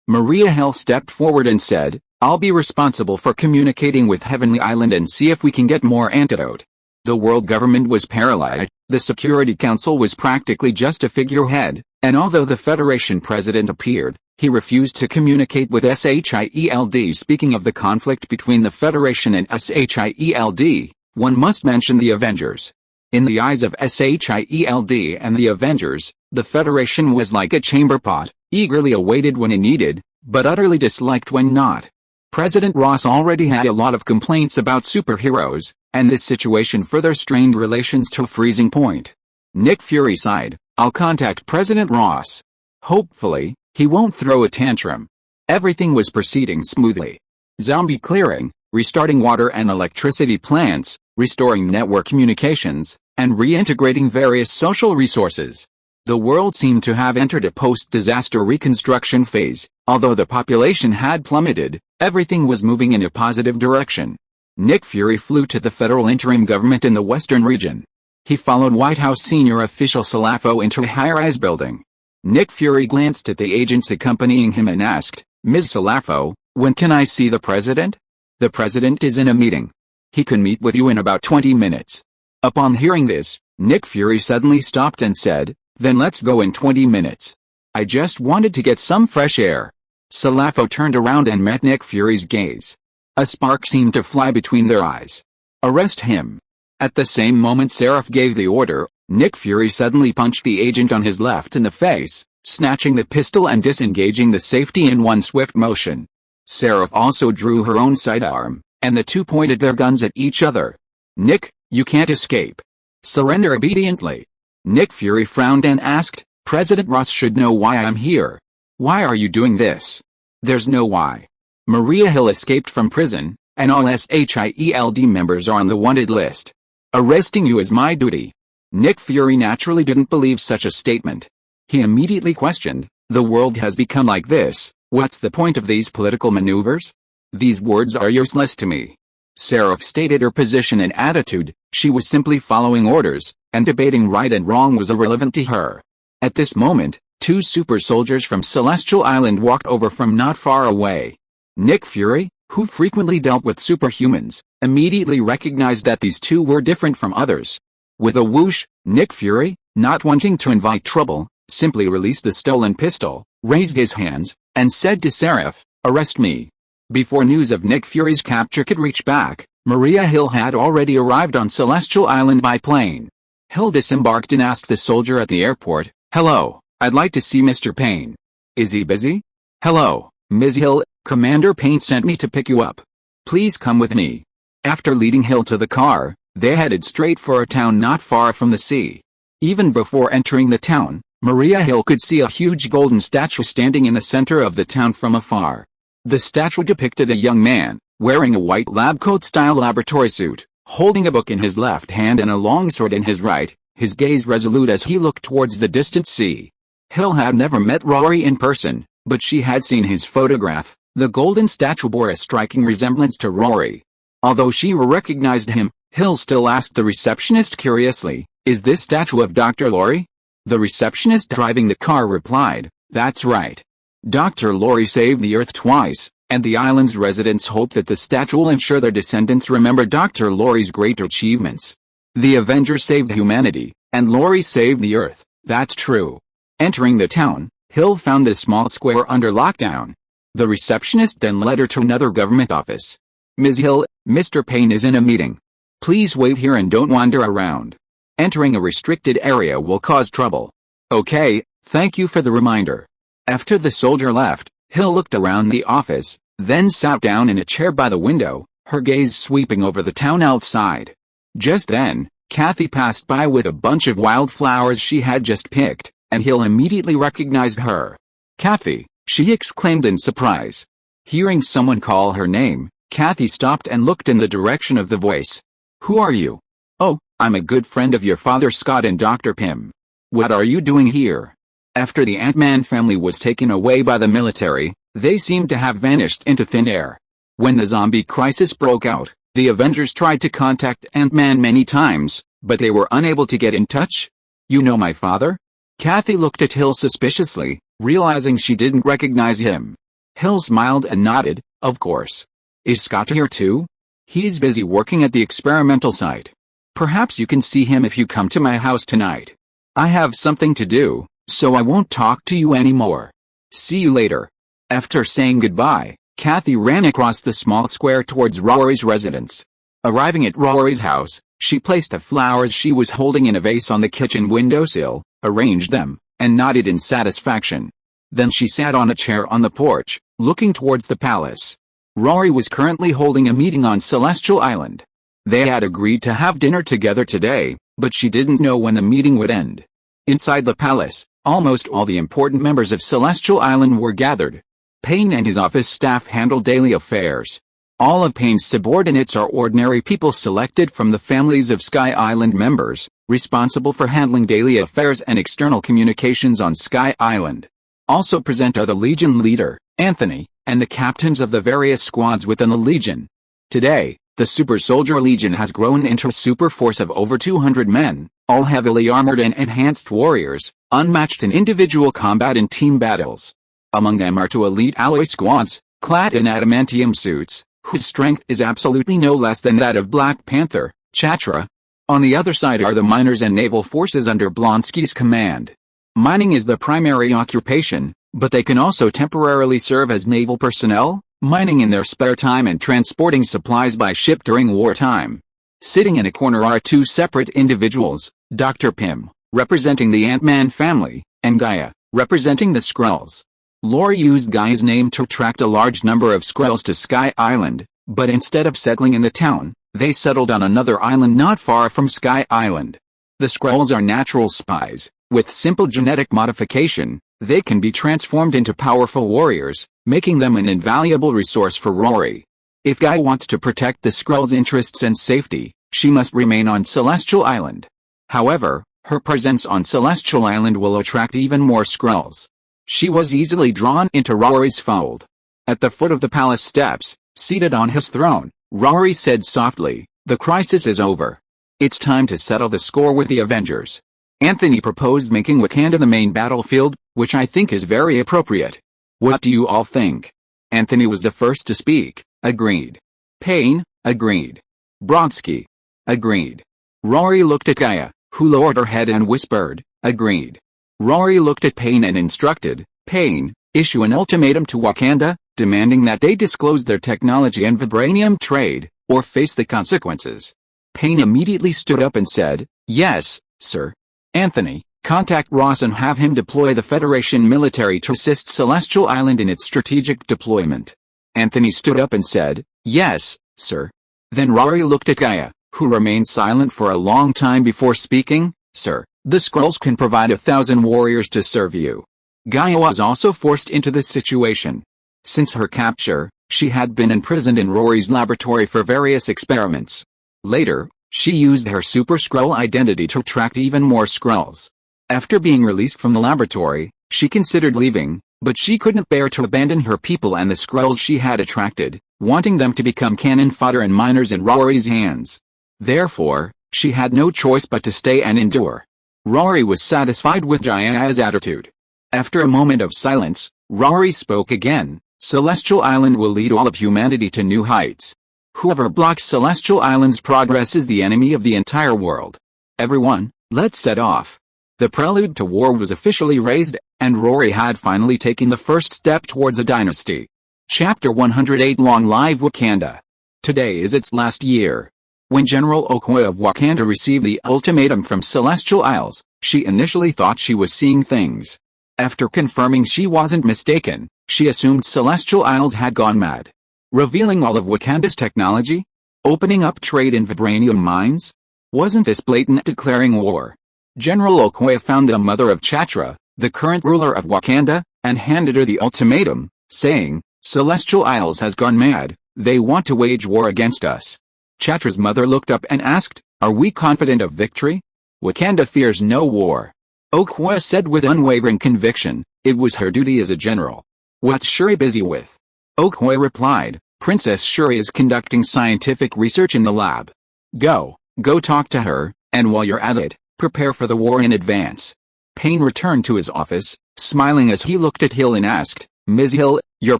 Maria Hill stepped forward and said, "I'll be responsible for communicating with Heavenly Island and see if we can get more antidote." The world government was paralyzed, the Security Council was practically just a figurehead, and although the Federation president appeared, he refused to communicate with SHIELD. Speaking of the conflict between the Federation and SHIELD, one must mention the Avengers. In the eyes of SHIELD and the Avengers, the Federation was like a chamber pot, eagerly awaited when it needed, but utterly disliked when not. President Ross already had a lot of complaints about superheroes, and this situation further strained relations to a freezing point. Nick Fury sighed, "I'll contact President Ross. Hopefully, he won't throw a tantrum." Everything was proceeding smoothly. Zombie clearing, restarting water and electricity plants, restoring network communications, and reintegrating various social resources. The world seemed to have entered a post-disaster reconstruction phase. Although the population had plummeted, everything was moving in a positive direction. Nick Fury flew to the federal interim government in the western region. He followed White House senior official Salafo into a high-rise building. Nick Fury glanced at the agents accompanying him and asked, "Ms. Salafo, when can I see the president?" "The president is in a meeting. He can meet with you in about 20 minutes. Upon hearing this, Nick Fury suddenly stopped and said, "Then let's go in 20 minutes. I just wanted to get some fresh air." Salafo turned around and met Nick Fury's gaze. A spark seemed to fly between their eyes. "Arrest him." At the same moment Seraph gave the order, Nick Fury suddenly punched the agent on his left in the face, snatching the pistol and disengaging the safety in one swift motion. Seraph also drew her own sidearm, and the two pointed their guns at each other. "Nick, you can't escape. Surrender obediently." Nick Fury frowned and asked, "President Ross should know why I'm here. Why are you doing this?" "There's no why. Maria Hill escaped from prison, and all SHIELD members are on the wanted list. Arresting you is my duty." Nick Fury naturally didn't believe such a statement. He immediately questioned, "The world has become like this, what's the point of these political maneuvers? These words are useless to me." Seraph stated her position and attitude. She was simply following orders, and debating right and wrong was irrelevant to her. At this moment, two super soldiers from Celestial Island walked over from not far away. Nick Fury, who frequently dealt with superhumans, immediately recognized that these two were different from others. With a whoosh, Nick Fury, not wanting to invite trouble, simply released the stolen pistol, raised his hands, and said to Seraph, "Arrest me." Before news of Nick Fury's capture could reach back, Maria Hill had already arrived on Celestial Island by plane. Hill disembarked and asked the soldier at the airport, "Hello, I'd like to see Mr. Payne. Is he busy?" "Hello, Ms. Hill, Commander Payne sent me to pick you up. Please come with me." After leading Hill to the car, they headed straight for a town not far from the sea. Even before entering the town, Maria Hill could see a huge golden statue standing in the center of the town from afar. The statue depicted a young man, wearing a white lab coat-style laboratory suit, holding a book in his left hand and a long sword in his right, his gaze resolute as he looked towards the distant sea. Hill had never met Rory in person, but she had seen his photograph. The golden statue bore a striking resemblance to Rory. Although she recognized him, Hill still asked the receptionist curiously, "Is this statue of Dr. Rory?" The receptionist driving the car replied, "That's right. Dr. Rory saved the Earth twice, and the island's residents hope that the statue will ensure their descendants remember Dr. Rory's great achievements. The Avengers saved humanity, and Rory saved the Earth, that's true." Entering the town, Hill found the small square under lockdown. The receptionist then led her to another government office. "Ms. Hill, Mr. Payne is in a meeting. Please wait here and don't wander around. Entering a restricted area will cause trouble." "Okay, thank you for the reminder." After the soldier left, Hill looked around the office, then sat down in a chair by the window, her gaze sweeping over the town outside. Just then, Kathy passed by with a bunch of wildflowers she had just picked, and Hill immediately recognized her. "Kathy," she exclaimed in surprise. Hearing someone call her name, Kathy stopped and looked in the direction of the voice. "Who are you?" "Oh, I'm a good friend of your father Scott and Dr. Pym. What are you doing here?" After the Ant-Man family was taken away by the military, they seemed to have vanished into thin air. When the zombie crisis broke out, the Avengers tried to contact Ant-Man many times, but they were unable to get in touch. "You know my father?" Kathy looked at Hill suspiciously, realizing she didn't recognize him. Hill smiled and nodded, "Of course. Is Scott here too?" "He's busy working at the experimental site. Perhaps you can see him if you come to my house tonight. I have something to do, so I won't talk to you anymore. See you later." After saying goodbye, Kathy ran across the small square towards Rory's residence. Arriving at Rory's house, she placed the flowers she was holding in a vase on the kitchen windowsill, arranged them, and nodded in satisfaction. Then she sat on a chair on the porch, looking towards the palace. Rory was currently holding a meeting on Celestial Island. They had agreed to have dinner together today, but she didn't know when the meeting would end. Inside the palace, almost all the important members of Celestial Island were gathered. Payne and his office staff handle daily affairs. All of Payne's subordinates are ordinary people selected from the families of Sky Island members, responsible for handling daily affairs and external communications on Sky Island. Also present are the Legion leader, Anthony, and the captains of the various squads within the Legion. Today, the Super Soldier Legion has grown into a super force of over 200 men, all heavily armored and enhanced warriors, unmatched in individual combat and team battles. Among them are two elite alloy squads, clad in adamantium suits, whose strength is absolutely no less than that of Black Panther, Chatra. On the other side are the miners and naval forces under Blonsky's command. Mining is the primary occupation, but they can also temporarily serve as naval personnel, mining in their spare time and transporting supplies by ship during wartime. Sitting in a corner are two separate individuals, Dr. Pym, representing the Ant-Man family, and Gaia, representing the Skrulls. Rory used Gaia's name to attract a large number of Skrulls to Sky Island, but instead of settling in the town, they settled on another island not far from Sky Island. The Skrulls are natural spies. With simple genetic modification, they can be transformed into powerful warriors, making them an invaluable resource for Rory. If Gaia wants to protect the Skrulls' interests and safety, she must remain on Celestial Island. However, her presence on Celestial Island will attract even more Skrulls. She was easily drawn into Rory's fold. At the foot of the palace steps, seated on his throne, Rory said softly, "The crisis is over. It's time to settle the score with the Avengers. Anthony proposed making Wakanda the main battlefield, which I think is very appropriate. What do you all think?" Anthony was the first to speak. "Agreed." Payne, "Agreed." Bronsky, "Agreed." Rory looked at Gaia, who lowered her head and whispered, "Agreed." Rory looked at Payne and instructed, "Payne, issue an ultimatum to Wakanda, demanding that they disclose their technology and vibranium trade, or face the consequences." Payne immediately stood up and said, "Yes, sir. Anthony, contact Ross and have him deploy the Federation military to assist Celestial Island in its strategic deployment. Anthony stood up and said, yes, sir. Then Rory looked at Gaia, who remained silent for a long time before speaking. Sir, the Skrulls can provide 1,000 warriors to serve you. Gaia was also forced into this situation. Since her capture, she had been imprisoned in Rory's laboratory for various experiments. Later, she used her Super Skrull identity to attract even more Skrulls. After being released from the laboratory, she considered leaving, but she couldn't bear to abandon her people and the Skrulls she had attracted, wanting them to become cannon fodder and miners in Rory's hands. Therefore, she had no choice but to stay and endure. Rory was satisfied with Gaia's attitude. After a moment of silence, Rory spoke again. Celestial Island will lead all of humanity to new heights. Whoever blocks Celestial Island's progress is the enemy of the entire world. Everyone, let's set off. The prelude to war was officially raised, and Rory had finally taken the first step towards a dynasty. Chapter 108 Long Live Wakanda. Today is its last year. When General Okoye of Wakanda received the ultimatum from Celestial Isles, she initially thought she was seeing things. After confirming she wasn't mistaken, she assumed Celestial Isles had gone mad. Revealing all of Wakanda's technology? Opening up trade in vibranium mines? Wasn't this blatant declaring war? General Okoye found the mother of Chatra, the current ruler of Wakanda, and handed her the ultimatum, saying, Celestial Isles has gone mad, they want to wage war against us. Chatra's mother looked up and asked, are we confident of victory? Wakanda fears no war. Okoye said with unwavering conviction, it was her duty as a general. What's Shuri busy with? Okoye replied, Princess Shuri is conducting scientific research in the lab. Go talk to her, and while you're at it, prepare for the war in advance. Payne returned to his office, smiling as he looked at Hill and asked, Ms. Hill, your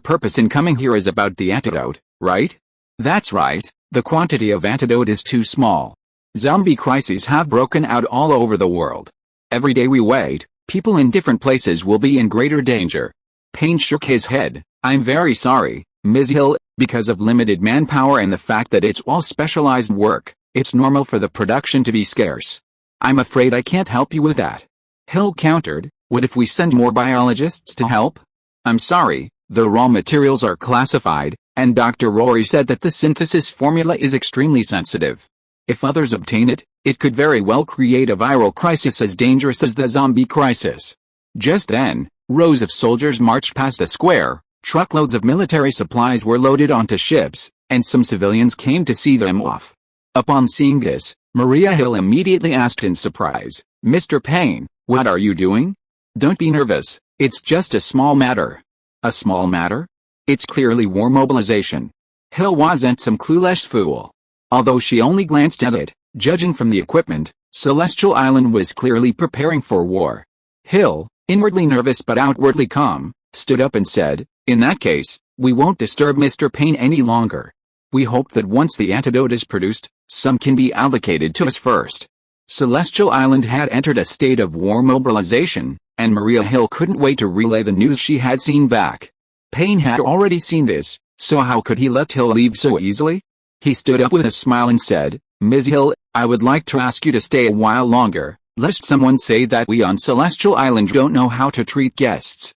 purpose in coming here is about the antidote, right? That's right, the quantity of antidote is too small. Zombie crises have broken out all over the world. Every day we wait, people in different places will be in greater danger. Payne shook his head. I'm very sorry, Ms. Hill, because of limited manpower and the fact that it's all specialized work, it's normal for the production to be scarce. I'm afraid I can't help you with that. Hill countered, what if we send more biologists to help? I'm sorry, the raw materials are classified, and Dr. Rory said that the synthesis formula is extremely sensitive. If others obtain it, it could very well create a viral crisis as dangerous as the zombie crisis. Just then, rows of soldiers marched past the square, truckloads of military supplies were loaded onto ships, and some civilians came to see them off. Upon seeing this, Maria Hill immediately asked in surprise, Mr. Payne, what are you doing? Don't be nervous, it's just a small matter. A small matter? It's clearly war mobilization. Hill wasn't some clueless fool. Although she only glanced at it, judging from the equipment, Celestial Island was clearly preparing for war. Hill, inwardly nervous but outwardly calm, stood up and said, in that case, we won't disturb Mr. Payne any longer. We hope that once the antidote is produced, some can be allocated to us first. Celestial Island had entered a state of war mobilization, and Maria Hill couldn't wait to relay the news she had seen back. Payne had already seen this, so how could he let Hill leave so easily? He stood up with a smile and said, Ms. Hill, I would like to ask you to stay a while longer, lest someone say that we on Celestial Island don't know how to treat guests.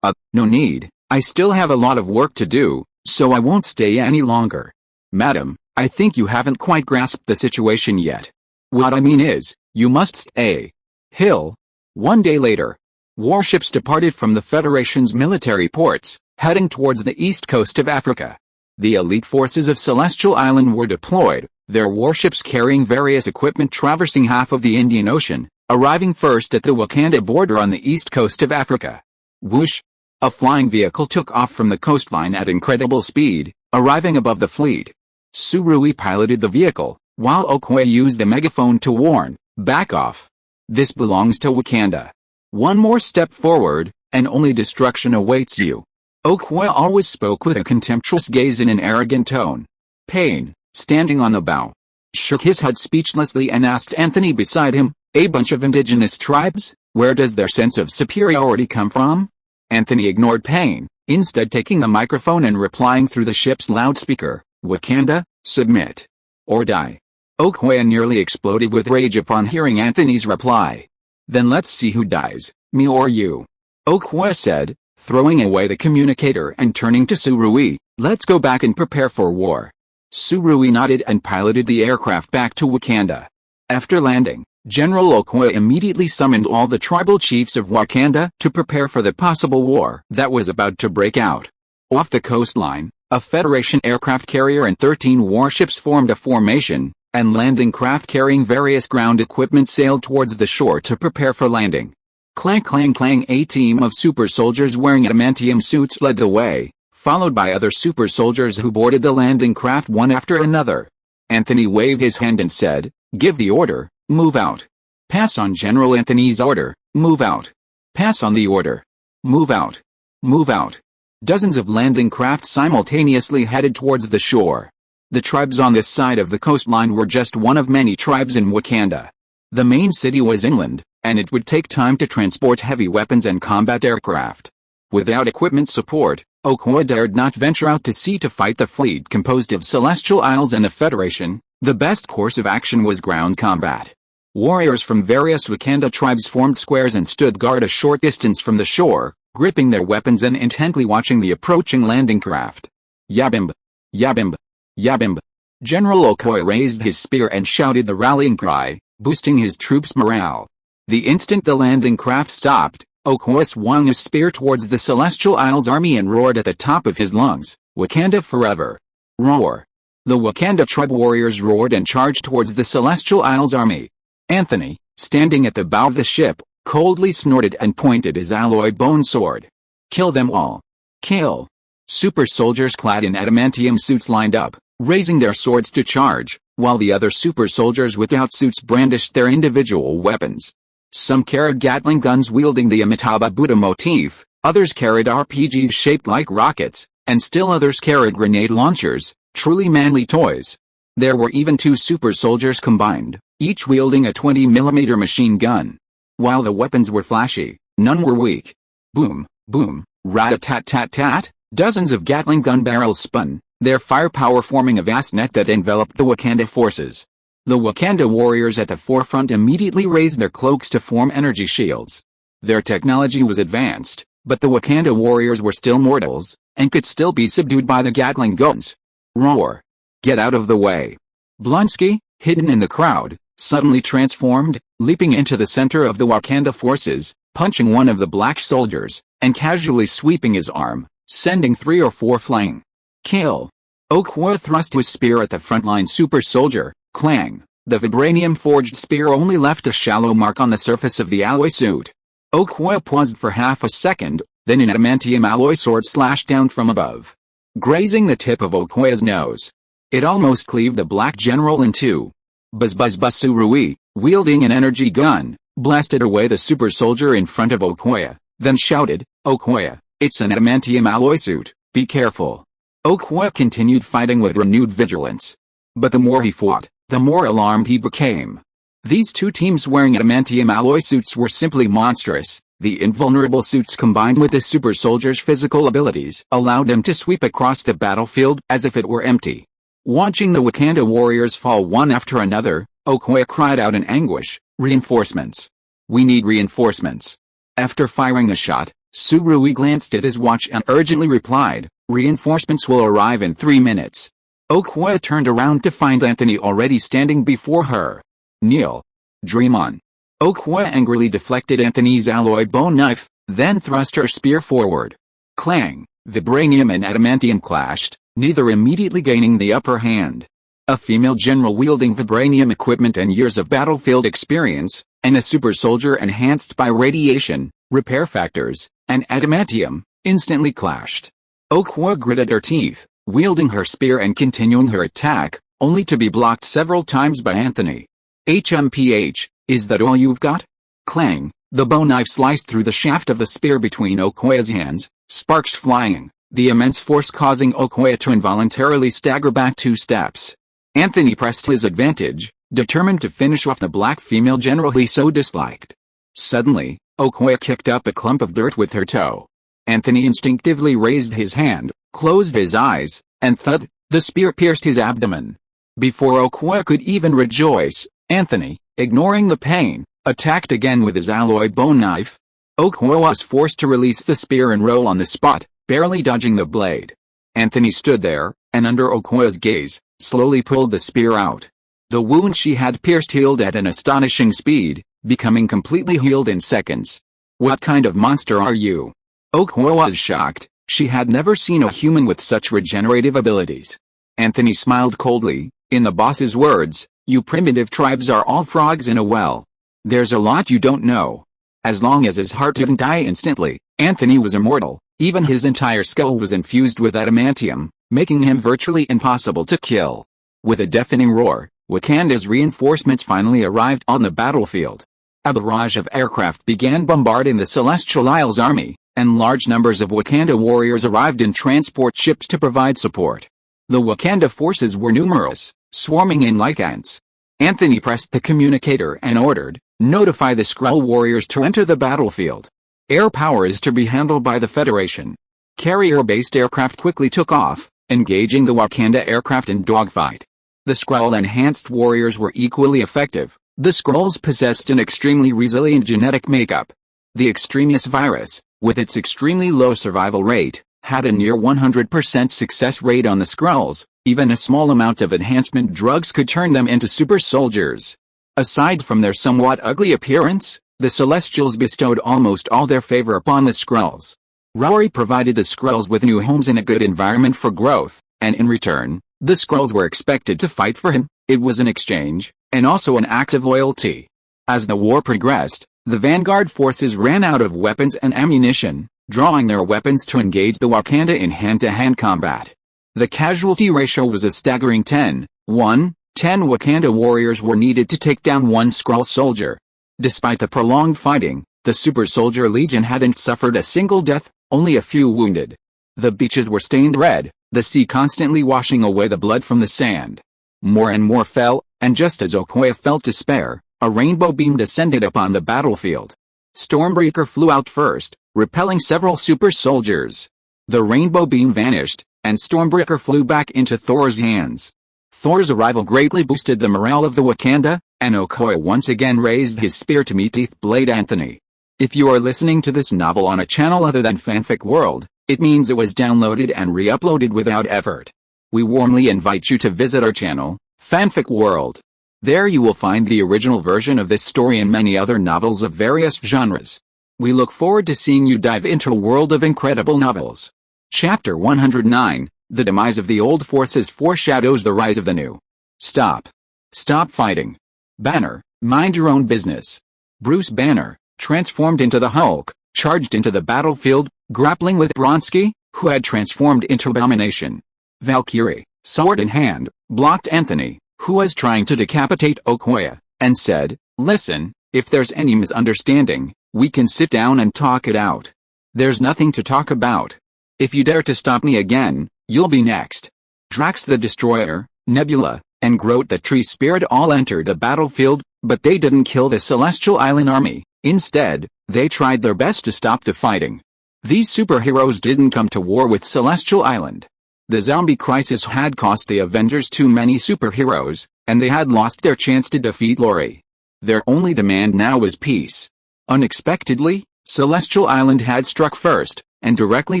No need, I still have a lot of work to do, so I won't stay any longer. Madam, I think you haven't quite grasped the situation yet. What I mean is, you must stay. Hill. 1 day later, warships departed from the Federation's military ports, heading towards the east coast of Africa. The elite forces of Celestial Island were deployed, their warships carrying various equipment traversing half of the Indian Ocean, arriving first at the Wakanda border on the east coast of Africa. Whoosh! A flying vehicle took off from the coastline at incredible speed, arriving above the fleet. Surui piloted the vehicle, while Okoye used the megaphone to warn, back off. This belongs to Wakanda. One more step forward, and only destruction awaits you. Okoye always spoke with a contemptuous gaze and an arrogant tone. Payne, standing on the bow, shook his head speechlessly and asked Anthony beside him, a bunch of indigenous tribes, where does their sense of superiority come from? Anthony ignored Payne, instead taking the microphone and replying through the ship's loudspeaker, Wakanda, submit. Or die. Okoye nearly exploded with rage upon hearing Anthony's reply. Then let's see who dies, me or you. Okoye said, throwing away the communicator and turning to Tsurui. Let's go back and prepare for war. Tsurui nodded and piloted the aircraft back to Wakanda. After landing, General Okoye immediately summoned all the tribal chiefs of Wakanda to prepare for the possible war that was about to break out. Off the coastline, a Federation aircraft carrier and 13 warships formed a formation, and landing craft carrying various ground equipment sailed towards the shore to prepare for landing. Clang clang clang, a team of super soldiers wearing adamantium suits led the way, followed by other super soldiers who boarded the landing craft one after another. Anthony waved his hand and said, "Give the order, move out." "Pass on General Anthony's order, move out." "Pass on the order. Move out. Move out." Dozens of landing craft simultaneously headed towards the shore. The tribes on this side of the coastline were just one of many tribes in Wakanda. The main city was inland, and it would take time to transport heavy weapons and combat aircraft. Without equipment support, Okoye dared not venture out to sea to fight the fleet composed of Celestial Isles and the Federation. The best course of action was ground combat. Warriors from various Wakanda tribes formed squares and stood guard a short distance from the shore, gripping their weapons and intently watching the approaching landing craft. Yabimb! Yabimb! Yabimb! General Okoye raised his spear and shouted the rallying cry, boosting his troops' morale. The instant the landing craft stopped, Okoye swung his spear towards the Celestial Isles army and roared at the top of his lungs, "Wakanda forever! Roar!" The Wakanda tribe warriors roared and charged towards the Celestial Isles army. Anthony, standing at the bow of the ship, coldly snorted and pointed his alloy bone sword. "Kill them all! Kill!" Super soldiers clad in adamantium suits lined up, raising their swords to charge, while the other super soldiers without suits brandished their individual weapons. Some carried Gatling guns wielding the Amitabha Buddha motif, others carried RPGs shaped like rockets, and still others carried grenade launchers, truly manly toys. There were even 2 super soldiers combined, each wielding a 20mm machine gun. While the weapons were flashy, none were weak. Boom, boom, rat-a-tat-tat-tat, dozens of Gatling gun barrels spun, their firepower forming a vast net that enveloped the Wakanda forces. The Wakanda warriors at the forefront immediately raised their cloaks to form energy shields. Their technology was advanced, but the Wakanda warriors were still mortals, and could still be subdued by the Gatling guns. Roar! Get out of the way! Blonsky, hidden in the crowd, suddenly transformed, leaping into the center of the Wakanda forces, punching one of the black soldiers, and casually sweeping his arm, sending 3 or 4 flying. Kill! Okoye thrust his spear at the frontline super soldier. Clang! The vibranium-forged spear only left a shallow mark on the surface of the alloy suit. Okoye paused for half a second, then an adamantium alloy sword slashed down from above, grazing the tip of Okoye's nose. It almost cleaved the black general in two. Buzz buzz buzz. Tsurui, wielding an energy gun, blasted away the super soldier in front of Okoye, then shouted, "Okoye, it's an adamantium alloy suit, be careful." Okoye continued fighting with renewed vigilance. But the more he fought, the more alarmed he became. These 2 teams wearing adamantium alloy suits were simply monstrous. The invulnerable suits combined with the super soldier's physical abilities allowed them to sweep across the battlefield as if it were empty. Watching the Wakanda warriors fall one after another, Okoye cried out in anguish, "Reinforcements! We need reinforcements!" After firing a shot, Tsurui glanced at his watch and urgently replied, "Reinforcements will arrive in 3 minutes." Okoye turned around to find Anthony already standing before her. "Kneel. Dream on." Okoye angrily deflected Anthony's alloy bone knife, then thrust her spear forward. Clang! Vibranium and adamantium clashed, neither immediately gaining the upper hand. A female general wielding vibranium equipment and years of battlefield experience, and a super soldier enhanced by radiation, repair factors, and adamantium, instantly clashed. Okoye gritted her teeth, wielding her spear and continuing her attack, only to be blocked several times by Anthony. "HMPH, is that all you've got?" Clang! The bone knife sliced through the shaft of the spear between Okoye's hands, sparks flying, the immense force causing Okoye to involuntarily stagger back 2 steps. Anthony pressed his advantage, determined to finish off the black female general he so disliked. Suddenly, Okoye kicked up a clump of dirt with her toe. Anthony instinctively raised his hand, closed his eyes, and thud, the spear pierced his abdomen. Before Okoye could even rejoice, Anthony, ignoring the pain, attacked again with his alloy bone knife. Okoye was forced to release the spear and roll on the spot, barely dodging the blade. Anthony stood there, and under Okoye's gaze, slowly pulled the spear out. The wound she had pierced healed at an astonishing speed, becoming completely healed in seconds. "What kind of monster are you?" Okoye was shocked. She had never seen a human with such regenerative abilities. Anthony smiled coldly. In the boss's words, "You primitive tribes are all frogs in a well. There's a lot you don't know." As long as his heart didn't die instantly, Anthony was immortal. Even his entire skull was infused with adamantium, making him virtually impossible to kill. With a deafening roar, Wakanda's reinforcements finally arrived on the battlefield. A barrage of aircraft began bombarding the Celestial Isles army, and large numbers of Wakanda warriors arrived in transport ships to provide support. The Wakanda forces were numerous, swarming in like ants. Anthony pressed the communicator and ordered, "Notify the Skrull warriors to enter the battlefield. Air power is to be handled by the Federation." Carrier-based aircraft quickly took off, engaging the Wakanda aircraft in dogfight. The Skrull-enhanced warriors were equally effective. The Skrulls possessed an extremely resilient genetic makeup. The Extremis virus, with its extremely low survival rate, had a near 100% success rate on the Skrulls. Even a small amount of enhancement drugs could turn them into super soldiers. Aside from their somewhat ugly appearance, the Celestials bestowed almost all their favor upon the Skrulls. Rory provided the Skrulls with new homes and a good environment for growth, and in return, the Skrulls were expected to fight for him. It was an exchange, and also an act of loyalty. As the war progressed, the Vanguard forces ran out of weapons and ammunition, drawing their weapons to engage the Wakanda in hand-to-hand combat. The casualty ratio was a staggering 10-1. 10 Wakanda warriors were needed to take down one Skrull soldier. Despite the prolonged fighting, the Super Soldier Legion hadn't suffered a single death, only a few wounded. The beaches were stained red, the sea constantly washing away the blood from the sand. More and more fell, and just as Okoye felt despair, a rainbow beam descended upon the battlefield. Stormbreaker flew out first, repelling several super soldiers. The rainbow beam vanished, and Stormbreaker flew back into Thor's hands. Thor's arrival greatly boosted the morale of the Wakanda, and Okoye once again raised his spear to meet Blade Anthony. If you are listening to this novel on a channel other than Fanfic World, it means it was downloaded and re-uploaded without effort. We warmly invite you to visit our channel, Fanfic World. There you will find the original version of this story and many other novels of various genres. We look forward to seeing you dive into a world of incredible novels. Chapter 109, The Demise of the Old Forces foreshadows the rise of the new. Stop. Stop fighting. Banner, mind your own business. Bruce Banner, transformed into the Hulk, charged into the battlefield, grappling with Bronski, who had transformed into Abomination. Valkyrie, sword in hand, blocked Anthony, who was trying to decapitate Okoye, and said, "Listen, if there's any misunderstanding, we can sit down and talk it out. There's nothing to talk about. If you dare to stop me again, you'll be next." Drax the Destroyer, Nebula, and Groot the Tree Spirit all entered the battlefield, but they didn't kill the Celestial Island army. Instead, they tried their best to stop the fighting. These superheroes didn't come to war with Celestial Island. The zombie crisis had cost the Avengers too many superheroes, and they had lost their chance to defeat Rory. Their only demand now was peace. Unexpectedly, Celestial Island had struck first, and directly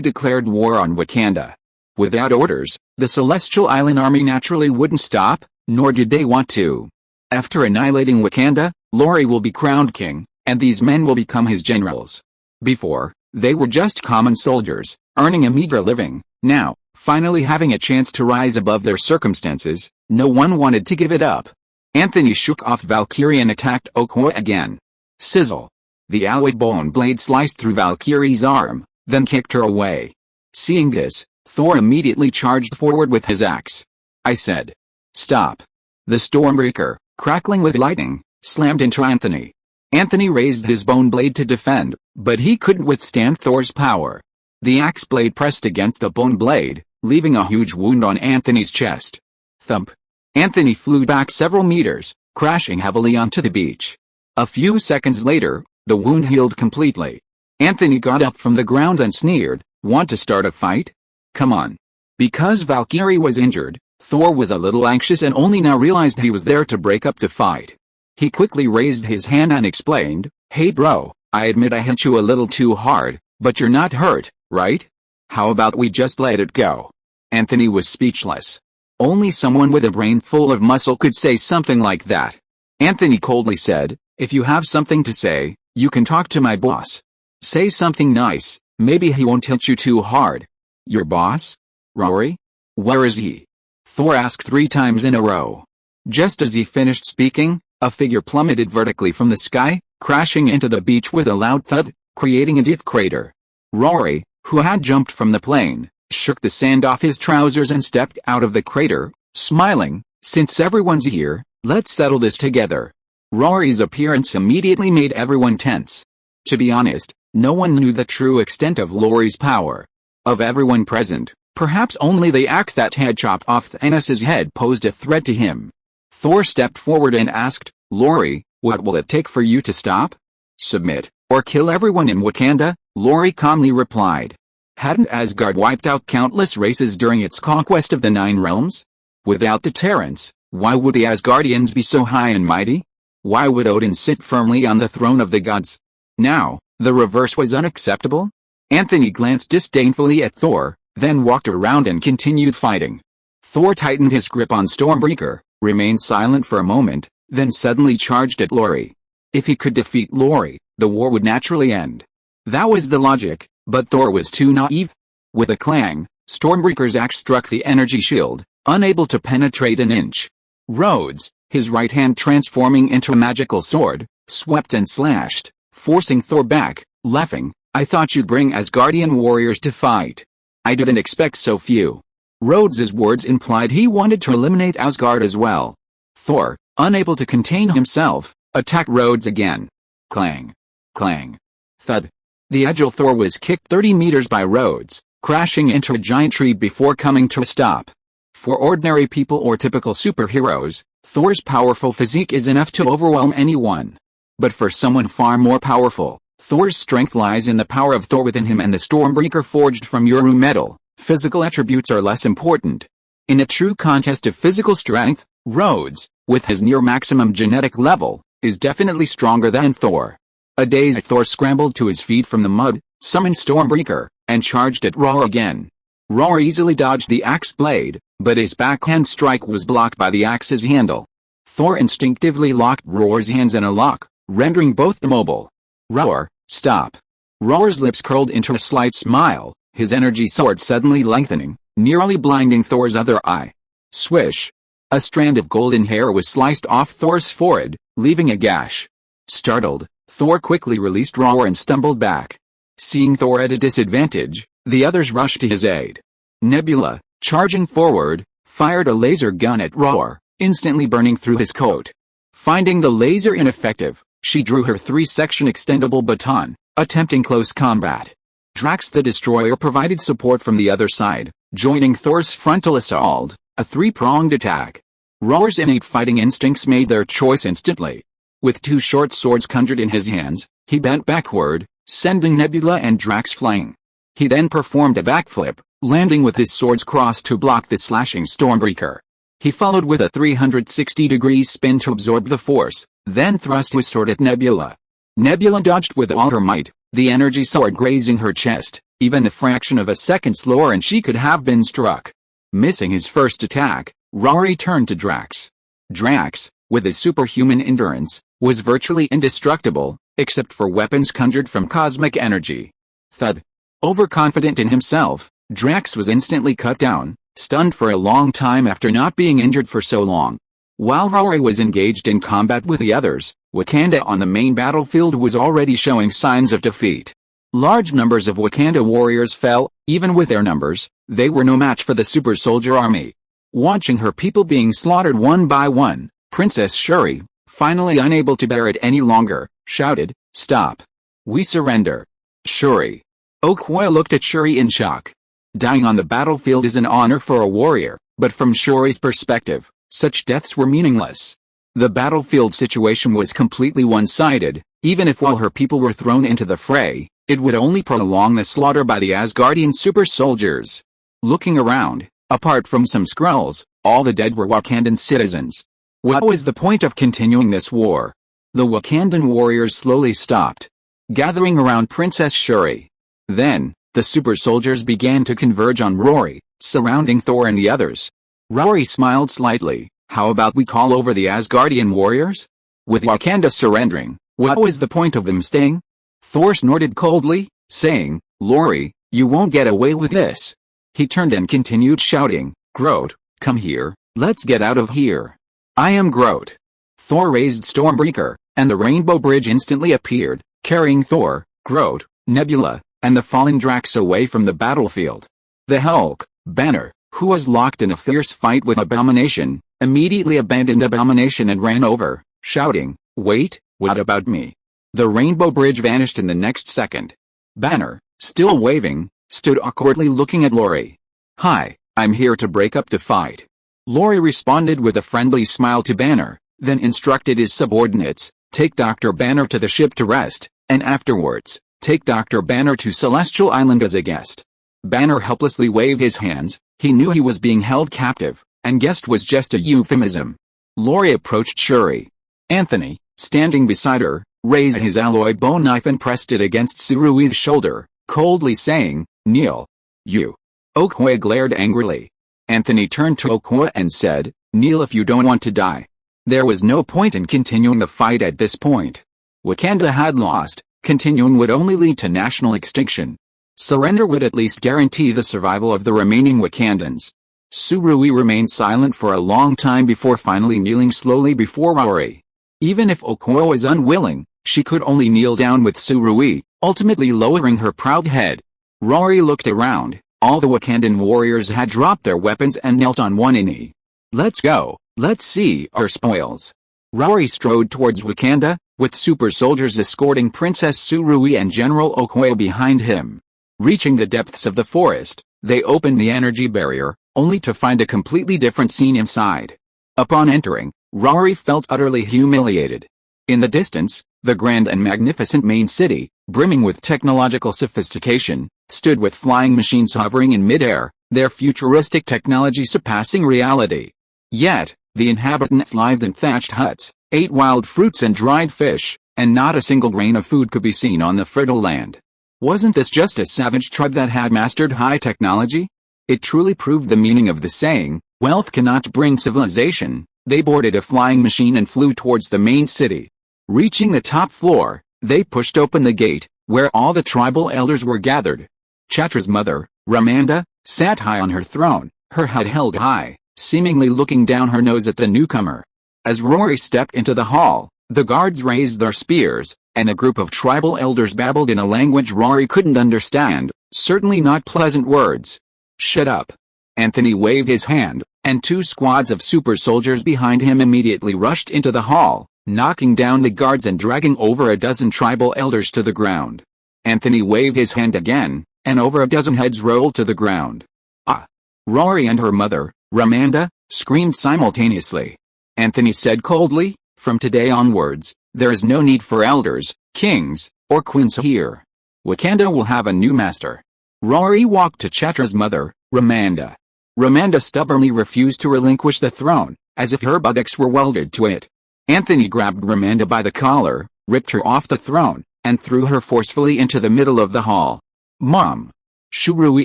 declared war on Wakanda. Without orders, the Celestial Island army naturally wouldn't stop, nor did they want to. After annihilating Wakanda, Rory will be crowned king, and these men will become his generals. Before, they were just common soldiers, earning a meager living. Now, finally having a chance to rise above their circumstances, no one wanted to give it up. Anthony shook off Valkyrie and attacked Okoye again. Sizzle. The alloy bone blade sliced through Valkyrie's arm, then kicked her away. Seeing this, Thor immediately charged forward with his axe. I said, "Stop." The Stormbreaker, crackling with lightning, slammed into Anthony. Anthony raised his bone blade to defend, but he couldn't withstand Thor's power. The axe blade pressed against the bone blade, leaving a huge wound on Anthony's chest. Thump. Anthony flew back several meters, crashing heavily onto the beach. A few seconds later, the wound healed completely. Anthony got up from the ground and sneered, "Want to start a fight? Come on." Because Valkyrie was injured, Thor was a little anxious and only now realized he was there to break up the fight. He quickly raised his hand and explained, "Hey bro, I admit I hit you a little too hard, but you're not hurt, right? How about we just let it go?" Anthony was speechless. Only someone with a brain full of muscle could say something like that. Anthony coldly said, "If you have something to say, you can talk to my boss. Say something nice, maybe he won't hit you too hard." "Your boss? Rory? Where is he?" Thor asked 3 times in a row. Just as he finished speaking, a figure plummeted vertically from the sky, crashing into the beach with a loud thud, creating a deep crater. Rory, who had jumped from the plane, shook the sand off his trousers and stepped out of the crater, smiling, "Since everyone's here, let's settle this together." Rory's appearance immediately made everyone tense. To be honest, no one knew the true extent of Rory's power. Of everyone present, perhaps only the axe that had chopped off Thanos' head posed a threat to him. Thor stepped forward and asked, "Rory, what will it take for you to stop? Submit, or kill everyone in Wakanda?" Rory calmly replied. Hadn't Asgard wiped out countless races during its conquest of the 9 realms? Without the tyrants, why would the Asgardians be so high and mighty? Why would Odin sit firmly on the throne of the gods? Now, the reverse was unacceptable? Anthony glanced disdainfully at Thor, then walked around and continued fighting. Thor tightened his grip on Stormbreaker, remained silent for a moment, then suddenly charged at Rory. If he could defeat Rory, the war would naturally end. That was the logic, but Thor was too naive. With a clang, Stormbreaker's axe struck the energy shield, unable to penetrate an inch. Rhodes, his right hand transforming into a magical sword, swept and slashed, forcing Thor back, laughing, "I thought you'd bring Asgardian warriors to fight. I didn't expect so few." Rhodes's words implied he wanted to eliminate Asgard as well. Thor, unable to contain himself, attacked Rhodes again. Clang. Clang. Thud. The agile Thor was kicked 30 meters by Rhodes, crashing into a giant tree before coming to a stop. For ordinary people or typical superheroes, Thor's powerful physique is enough to overwhelm anyone. But for someone far more powerful, Thor's strength lies in the power of Thor within him and the Stormbreaker forged from Uru metal. Physical attributes are less important. In a true contest of physical strength, Rhodes, with his near maximum genetic level, is definitely stronger than Thor. A dazed Thor scrambled to his feet from the mud, summoned Stormbreaker, and charged at Rory again. Rory easily dodged the axe blade, but his backhand strike was blocked by the axe's handle. Thor instinctively locked Rory's hands in a lock, rendering both immobile. "Roar, stop." Rory's lips curled into a slight smile, his energy sword suddenly lengthening, nearly blinding Thor's other eye. Swish. A strand of golden hair was sliced off Thor's forehead, leaving a gash. Startled, Thor quickly released Rory and stumbled back. Seeing Thor at a disadvantage, the others rushed to his aid. Nebula, charging forward, fired a laser gun at Rory, instantly burning through his coat. Finding the laser ineffective, she drew her 3-section extendable baton, attempting close combat. Drax the Destroyer provided support from the other side, joining Thor's frontal assault, a 3-pronged attack. Rory's innate fighting instincts made their choice instantly. With 2 short swords conjured in his hands, he bent backward, sending Nebula and Drax flying. He then performed a backflip, landing with his swords crossed to block the slashing Stormbreaker. He followed with a 360-degree spin to absorb the force, then thrust his sword at Nebula. Nebula dodged with all her might, the energy sword grazing her chest, even a fraction of a second slower and she could have been struck. Missing his first attack, Rory turned to Drax. Drax, with his superhuman endurance, was virtually indestructible, except for weapons conjured from cosmic energy. Thud. Overconfident in himself, Drax was instantly cut down, stunned for a long time after not being injured for so long. While Rory was engaged in combat with the others, Wakanda on the main battlefield was already showing signs of defeat. Large numbers of Wakanda warriors fell, even with their numbers, they were no match for the super soldier army. Watching her people being slaughtered one by one, Princess Shuri, finally unable to bear it any longer, shouted, "Stop. We surrender." Shuri. Okoye looked at Shuri in shock. Dying on the battlefield is an honor for a warrior, but from Shuri's perspective, such deaths were meaningless. The battlefield situation was completely one-sided, even if while her people were thrown into the fray, it would only prolong the slaughter by the Asgardian super soldiers. Looking around, Apart from some Skrulls, all the dead were Wakandan citizens. What was the point of continuing this war? The Wakandan warriors slowly stopped, gathering around Princess Shuri. Then, the super soldiers began to converge on Rory, surrounding Thor and the others. Rory smiled slightly. How about we call over the Asgardian warriors? With Wakanda surrendering, what was the point of them staying? Thor snorted coldly, saying, Rory, you won't get away with this. He turned and continued shouting, Groot, come here, let's get out of here. I am Groot. Thor raised Stormbreaker, and the Rainbow Bridge instantly appeared, carrying Thor, Groot, Nebula, and the fallen Drax away from the battlefield. The Hulk, Banner, who was locked in a fierce fight with Abomination, immediately abandoned Abomination and ran over, shouting, Wait, what about me? The Rainbow Bridge vanished in the next second. Banner, still waving, stood awkwardly looking at Rory. Hi, I'm here to break up the fight. Rory responded with a friendly smile to Banner, then instructed his subordinates, take Dr. Banner to the ship to rest, and afterwards, take Dr. Banner to Celestial Island as a guest. Banner helplessly waved his hands. He knew he was being held captive, and guest was just a euphemism. Rory approached Shuri. Anthony, standing beside her, raised his alloy bone knife and pressed it against Surui's shoulder, coldly saying, Kneel. You. Okoye glared angrily. Anthony turned to Okoye and said, Kneel if you don't want to die. There was no point in continuing the fight at this point. Wakanda had lost. Continuing would only lead to national extinction. Surrender would at least guarantee the survival of the remaining Wakandans. Surui remained silent for a long time before finally kneeling slowly before Rory. Even if Okoye was unwilling, she could only kneel down with Surui, ultimately lowering her proud head. Rory looked around. All the Wakandan warriors had dropped their weapons and knelt on one knee. Let's go, let's see our spoils. Rory strode towards Wakanda, with super soldiers escorting Princess Surui and General Okoye behind him. Reaching the depths of the forest, they opened the energy barrier, only to find a completely different scene inside. Upon entering, Rory felt utterly humiliated. In the distance, the grand and magnificent main city, brimming with technological sophistication, stood with flying machines hovering in midair, their futuristic technology surpassing reality. Yet, the inhabitants lived in thatched huts, ate wild fruits and dried fish, and not a single grain of food could be seen on the fertile land. Wasn't this just a savage tribe that had mastered high technology? It truly proved the meaning of the saying, wealth cannot bring civilization. They boarded a flying machine and flew towards the main city. Reaching the top floor, they pushed open the gate, where all the tribal elders were gathered. Chatra's mother, Ramanda, sat high on her throne, her head held high, seemingly looking down her nose at the newcomer. As Rory stepped into the hall, the guards raised their spears, and a group of tribal elders babbled in a language Rory couldn't understand, certainly not pleasant words. Shut up. Anthony waved his hand, and two squads of super soldiers behind him immediately rushed into the hall, knocking down the guards and dragging over a dozen tribal elders to the ground. Anthony waved his hand again, and over a dozen heads rolled to the ground. Ah! Rory and her mother, Ramanda, screamed simultaneously. Anthony said coldly, from today onwards, there is no need for elders, kings, or queens here. Wakanda will have a new master. Rory walked to Chatra's mother, Ramanda. Ramanda stubbornly refused to relinquish the throne, as if her buttocks were welded to it. Anthony grabbed Ramanda by the collar, ripped her off the throne, and threw her forcefully into the middle of the hall. Mom! Shurui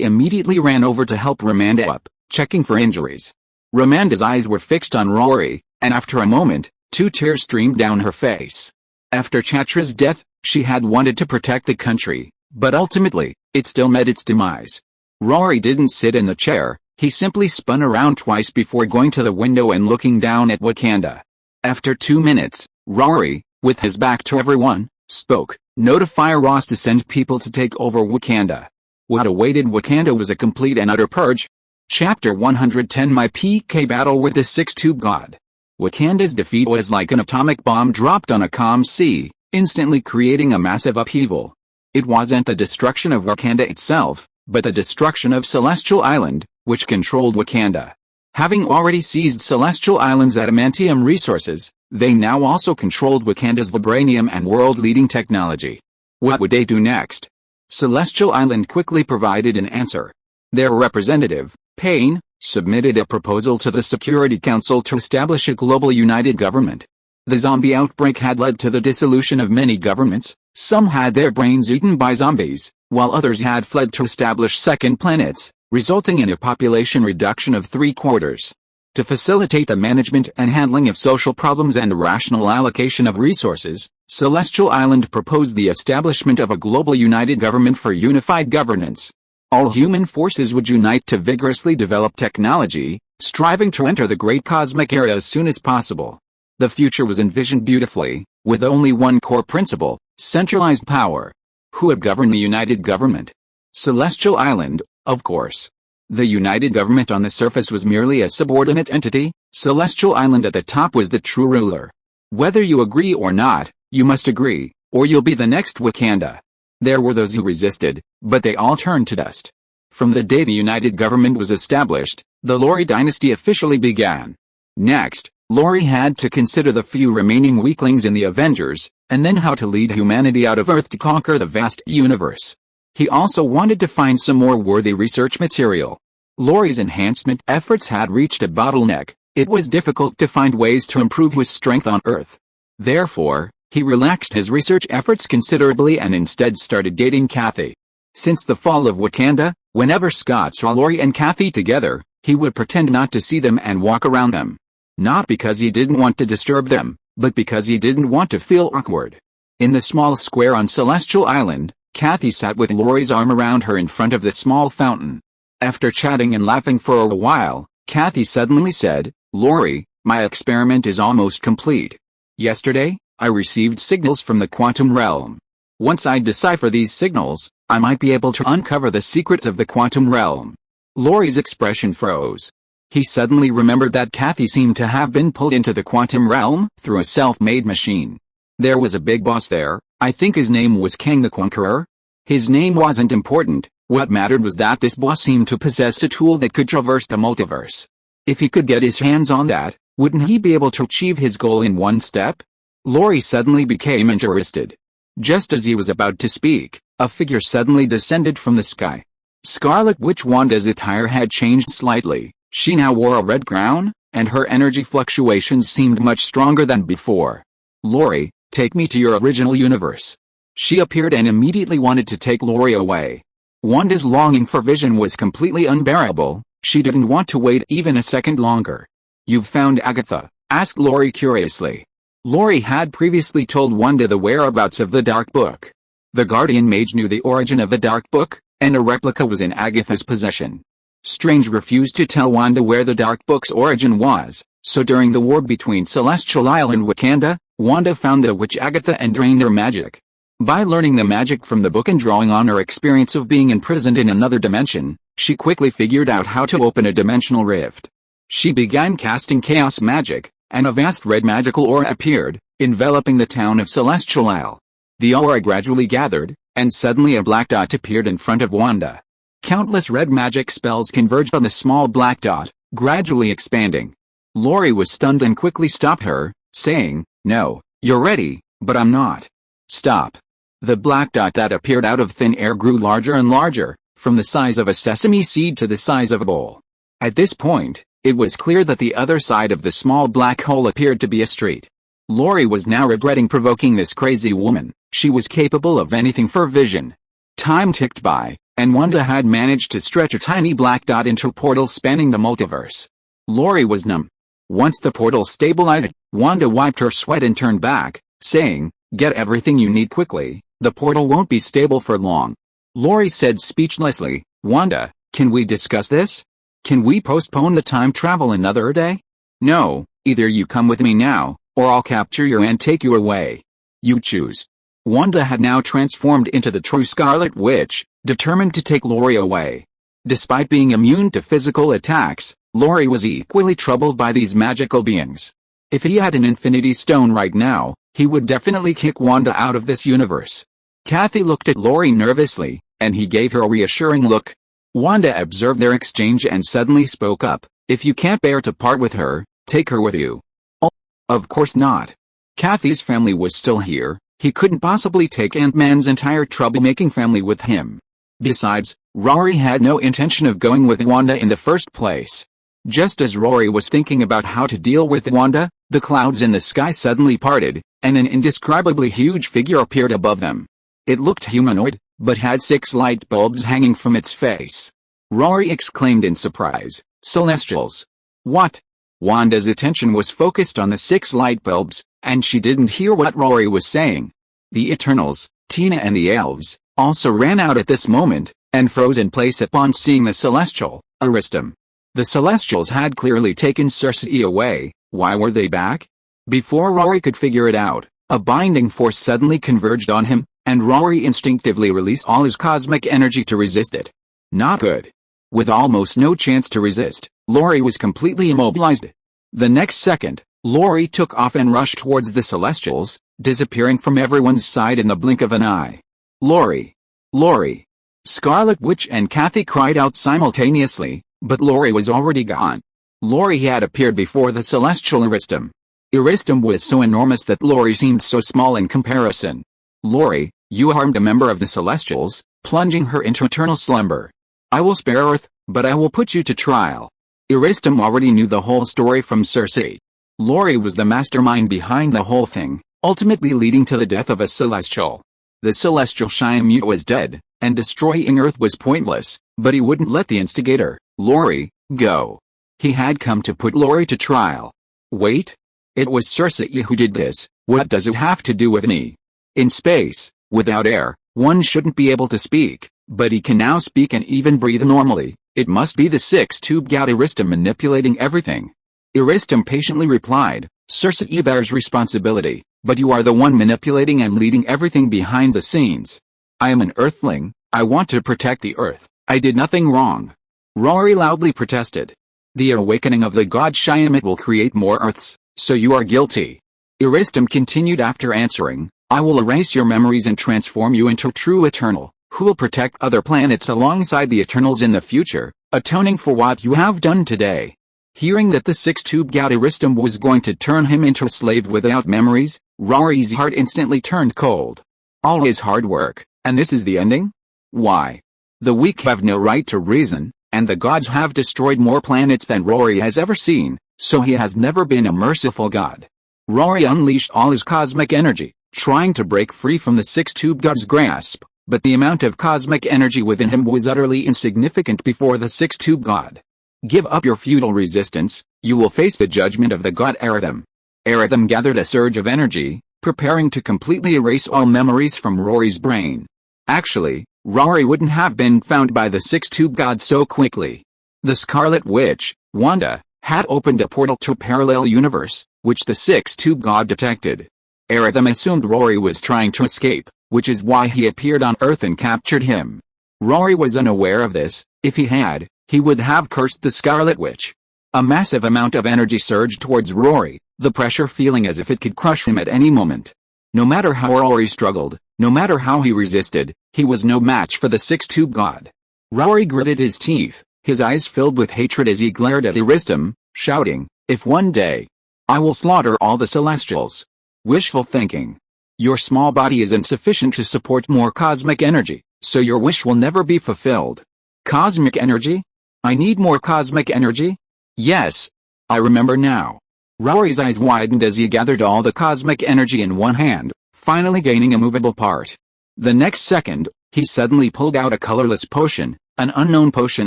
immediately ran over to help Ramanda up, checking for injuries. Ramanda's eyes were fixed on Rory, and after a moment, 2 tears streamed down her face. After Chatra's death, she had wanted to protect the country, but ultimately, it still met its demise. Rory didn't sit in the chair, he simply spun around twice before going to the window and looking down at Wakanda. After 2 minutes, Rory, with his back to everyone, spoke, notify Ross to send people to take over Wakanda. What awaited Wakanda was a complete and utter purge. Chapter 110 My PK Battle with the Six-Tube God. Wakanda's defeat was like an atomic bomb dropped on a calm sea, instantly creating a massive upheaval. It wasn't the destruction of Wakanda itself, but the destruction of Celestial Island, which controlled Wakanda. Having already seized Celestial Island's adamantium resources, they now also controlled Wakanda's vibranium and world-leading technology. What would they do next? Celestial Island quickly provided an answer. Their representative, Pain, submitted a proposal to the Security Council to establish a global united government. The zombie outbreak had led to the dissolution of many governments. Some had their brains eaten by zombies, while others had fled to establish second planets, resulting in a population reduction of 3/4. To facilitate the management and handling of social problems and rational allocation of resources, Celestial Island proposed the establishment of a global united government for unified governance. All human forces would unite to vigorously develop technology, striving to enter the great cosmic era as soon as possible. The future was envisioned beautifully, with only one core principle: centralized power. Who would govern the united government? Celestial Island, of course. The united government on the surface was merely a subordinate entity. Celestial Island at the top was the true ruler. Whether you agree or not, you must agree, or you'll be the next Wakanda. There were those who resisted, but they all turned to dust. From the day the united government was established, the Rory dynasty officially began. Next, Rory had to consider the few remaining weaklings in the Avengers, and then how to lead humanity out of Earth to conquer the vast universe. He also wanted to find some more worthy research material. Rory's enhancement efforts had reached a bottleneck. It was difficult to find ways to improve his strength on Earth. Therefore, he relaxed his research efforts considerably and instead started dating Kathy. Since the fall of Wakanda, whenever Scott saw Rory and Kathy together, he would pretend not to see them and walk around them. Not because he didn't want to disturb them, but because he didn't want to feel awkward. In the small square on Celestial Island, Kathy sat with Rory's arm around her in front of the small fountain. After chatting and laughing for a while, Kathy suddenly said, "Rory, my experiment is almost complete. Yesterday, I received signals from the quantum realm. Once I decipher these signals, I might be able to uncover the secrets of the quantum realm." Rory's expression froze. He suddenly remembered that Kathy seemed to have been pulled into the quantum realm through a self-made machine. There was a big boss there. I think his name was King the Conqueror. His name wasn't important. What mattered was that this boss seemed to possess a tool that could traverse the multiverse. If he could get his hands on that, wouldn't he be able to achieve his goal in one step? Rory suddenly became interested. Just as he was about to speak, a figure suddenly descended from the sky. Scarlet Witch Wanda's attire had changed slightly. She now wore a red crown, and her energy fluctuations seemed much stronger than before. "Rory, take me to your original universe." She appeared and immediately wanted to take Rory away. Wanda's longing for Vision was completely unbearable. She didn't want to wait even a second longer. "You've found Agatha?" asked Rory curiously. Rory had previously told Wanda the whereabouts of the Dark Book. The Guardian Mage knew the origin of the Dark Book, and a replica was in Agatha's possession. Strange refused to tell Wanda where the Dark Book's origin was, so during the war between Celestial Island and Wakanda, Wanda found the witch Agatha and drained her magic. By learning the magic from the book and drawing on her experience of being imprisoned in another dimension, she quickly figured out how to open a dimensional rift. She began casting chaos magic, and a vast red magical aura appeared, enveloping the town of Celestial Isle. The aura gradually gathered, and suddenly a black dot appeared in front of Wanda. Countless red magic spells converged on the small black dot, gradually expanding. Rory was stunned and quickly stopped her, saying, "No, you're ready, but I'm not. Stop." The black dot that appeared out of thin air grew larger and larger, from the size of a sesame seed to the size of a bowl. At this point, it was clear that the other side of the small black hole appeared to be a street. Rory was now regretting provoking this crazy woman. She was capable of anything for Vision. Time ticked by, and Wanda had managed to stretch a tiny black dot into a portal spanning the multiverse. Rory was numb. Once the portal stabilized, Wanda wiped her sweat and turned back, saying, "Get everything you need quickly, the portal won't be stable for long." Rory said speechlessly, "Wanda, can we discuss this? Can we postpone the time travel another day? No, either you come with me now, or I'll capture you and take you away. You choose." Wanda had now transformed into the true Scarlet Witch, determined to take Rory away. Despite being immune to physical attacks, Rory was equally troubled by these magical beings. If he had an Infinity Stone right now, he would definitely kick Wanda out of this universe. Kathy looked at Rory nervously, and he gave her a reassuring look. Wanda observed their exchange and suddenly spoke up, "If you can't bear to part with her, take her with you." "Oh, of course not." Kathy's family was still here. He couldn't possibly take Ant-Man's entire troublemaking family with him. Besides, Rory had no intention of going with Wanda in the first place. Just as Rory was thinking about how to deal with Wanda, the clouds in the sky suddenly parted, and an indescribably huge figure appeared above them. It looked humanoid, but had 6 light bulbs hanging from its face. Rory exclaimed in surprise, "Celestials!" "What?" Wanda's attention was focused on the 6 light bulbs, and she didn't hear what Rory was saying. The Eternals, Tina and the Elves, also ran out at this moment, and froze in place upon seeing the Celestial, Aristom. The Celestials had clearly taken Cersei away. Why were they back? Before Rory could figure it out, a binding force suddenly converged on him, and Rory instinctively released all his cosmic energy to resist it. Not good. With almost no chance to resist, Rory was completely immobilized. The next second, Rory took off and rushed towards the Celestials, disappearing from everyone's side in the blink of an eye. "Rory! Rory!" Scarlet Witch and Kathy cried out simultaneously, but Rory was already gone. Rory had appeared before the Celestial Aristom. Aristom was so enormous that Rory seemed so small in comparison. "Rory, you harmed a member of the Celestials, plunging her into eternal slumber. I will spare Earth, but I will put you to trial." Aristom already knew the whole story from Cersei. Rory was the mastermind behind the whole thing, ultimately leading to the death of a Celestial. The Celestial Shyamut was dead, and destroying Earth was pointless, but he wouldn't let the instigator, Rory, go. He had come to put Rory to trial. Wait? It was Cersei who did this. What does it have to do with me? In space, without air, one shouldn't be able to speak, but he can now speak and even breathe normally. It must be the 6-tube god Aristom manipulating everything. Aristom patiently replied, "Cersei bears responsibility, but you are the one manipulating and leading everything behind the scenes. I am an Earthling, I want to protect the Earth, I did nothing wrong." Rory loudly protested. "The awakening of the god Shyamut will create more Earths, so you are guilty." Aristom continued after answering, "I will erase your memories and transform you into true Eternal, who will protect other planets alongside the Eternals in the future, atoning for what you have done today." Hearing that the 6-tube god Aristom was going to turn him into a slave without memories, Rory's heart instantly turned cold. All his hard work, and this is the ending? Why? The weak have no right to reason, and the gods have destroyed more planets than Rory has ever seen, so he has never been a merciful god. Rory unleashed all his cosmic energy, trying to break free from the 6-tube god's grasp, but the amount of cosmic energy within him was utterly insignificant before the 6-tube god. "Give up your futile resistance, you will face the judgment of the god Aratham." Aratham gathered a surge of energy, preparing to completely erase all memories from Rory's brain. Actually, Rory wouldn't have been found by the 6-tube god so quickly. The Scarlet Witch, Wanda, had opened a portal to a parallel universe, which the 6-tube god detected. Aratham assumed Rory was trying to escape, which is why he appeared on Earth and captured him. Rory was unaware of this. If he had, he would have cursed the Scarlet Witch. A massive amount of energy surged towards Rory, the pressure feeling as if it could crush him at any moment. No matter how Rory struggled, no matter how he resisted, he was no match for the 6-tube god. Rory gritted his teeth, his eyes filled with hatred as he glared at Aristom, shouting, "If one day I will slaughter all the Celestials." Wishful thinking. Your small body is insufficient to support more cosmic energy, so your wish will never be fulfilled. Cosmic energy? I need more cosmic energy? Yes. I remember now. Rory's eyes widened as he gathered all the cosmic energy in one hand, finally gaining a movable part. The next second, he suddenly pulled out a colorless potion, an unknown potion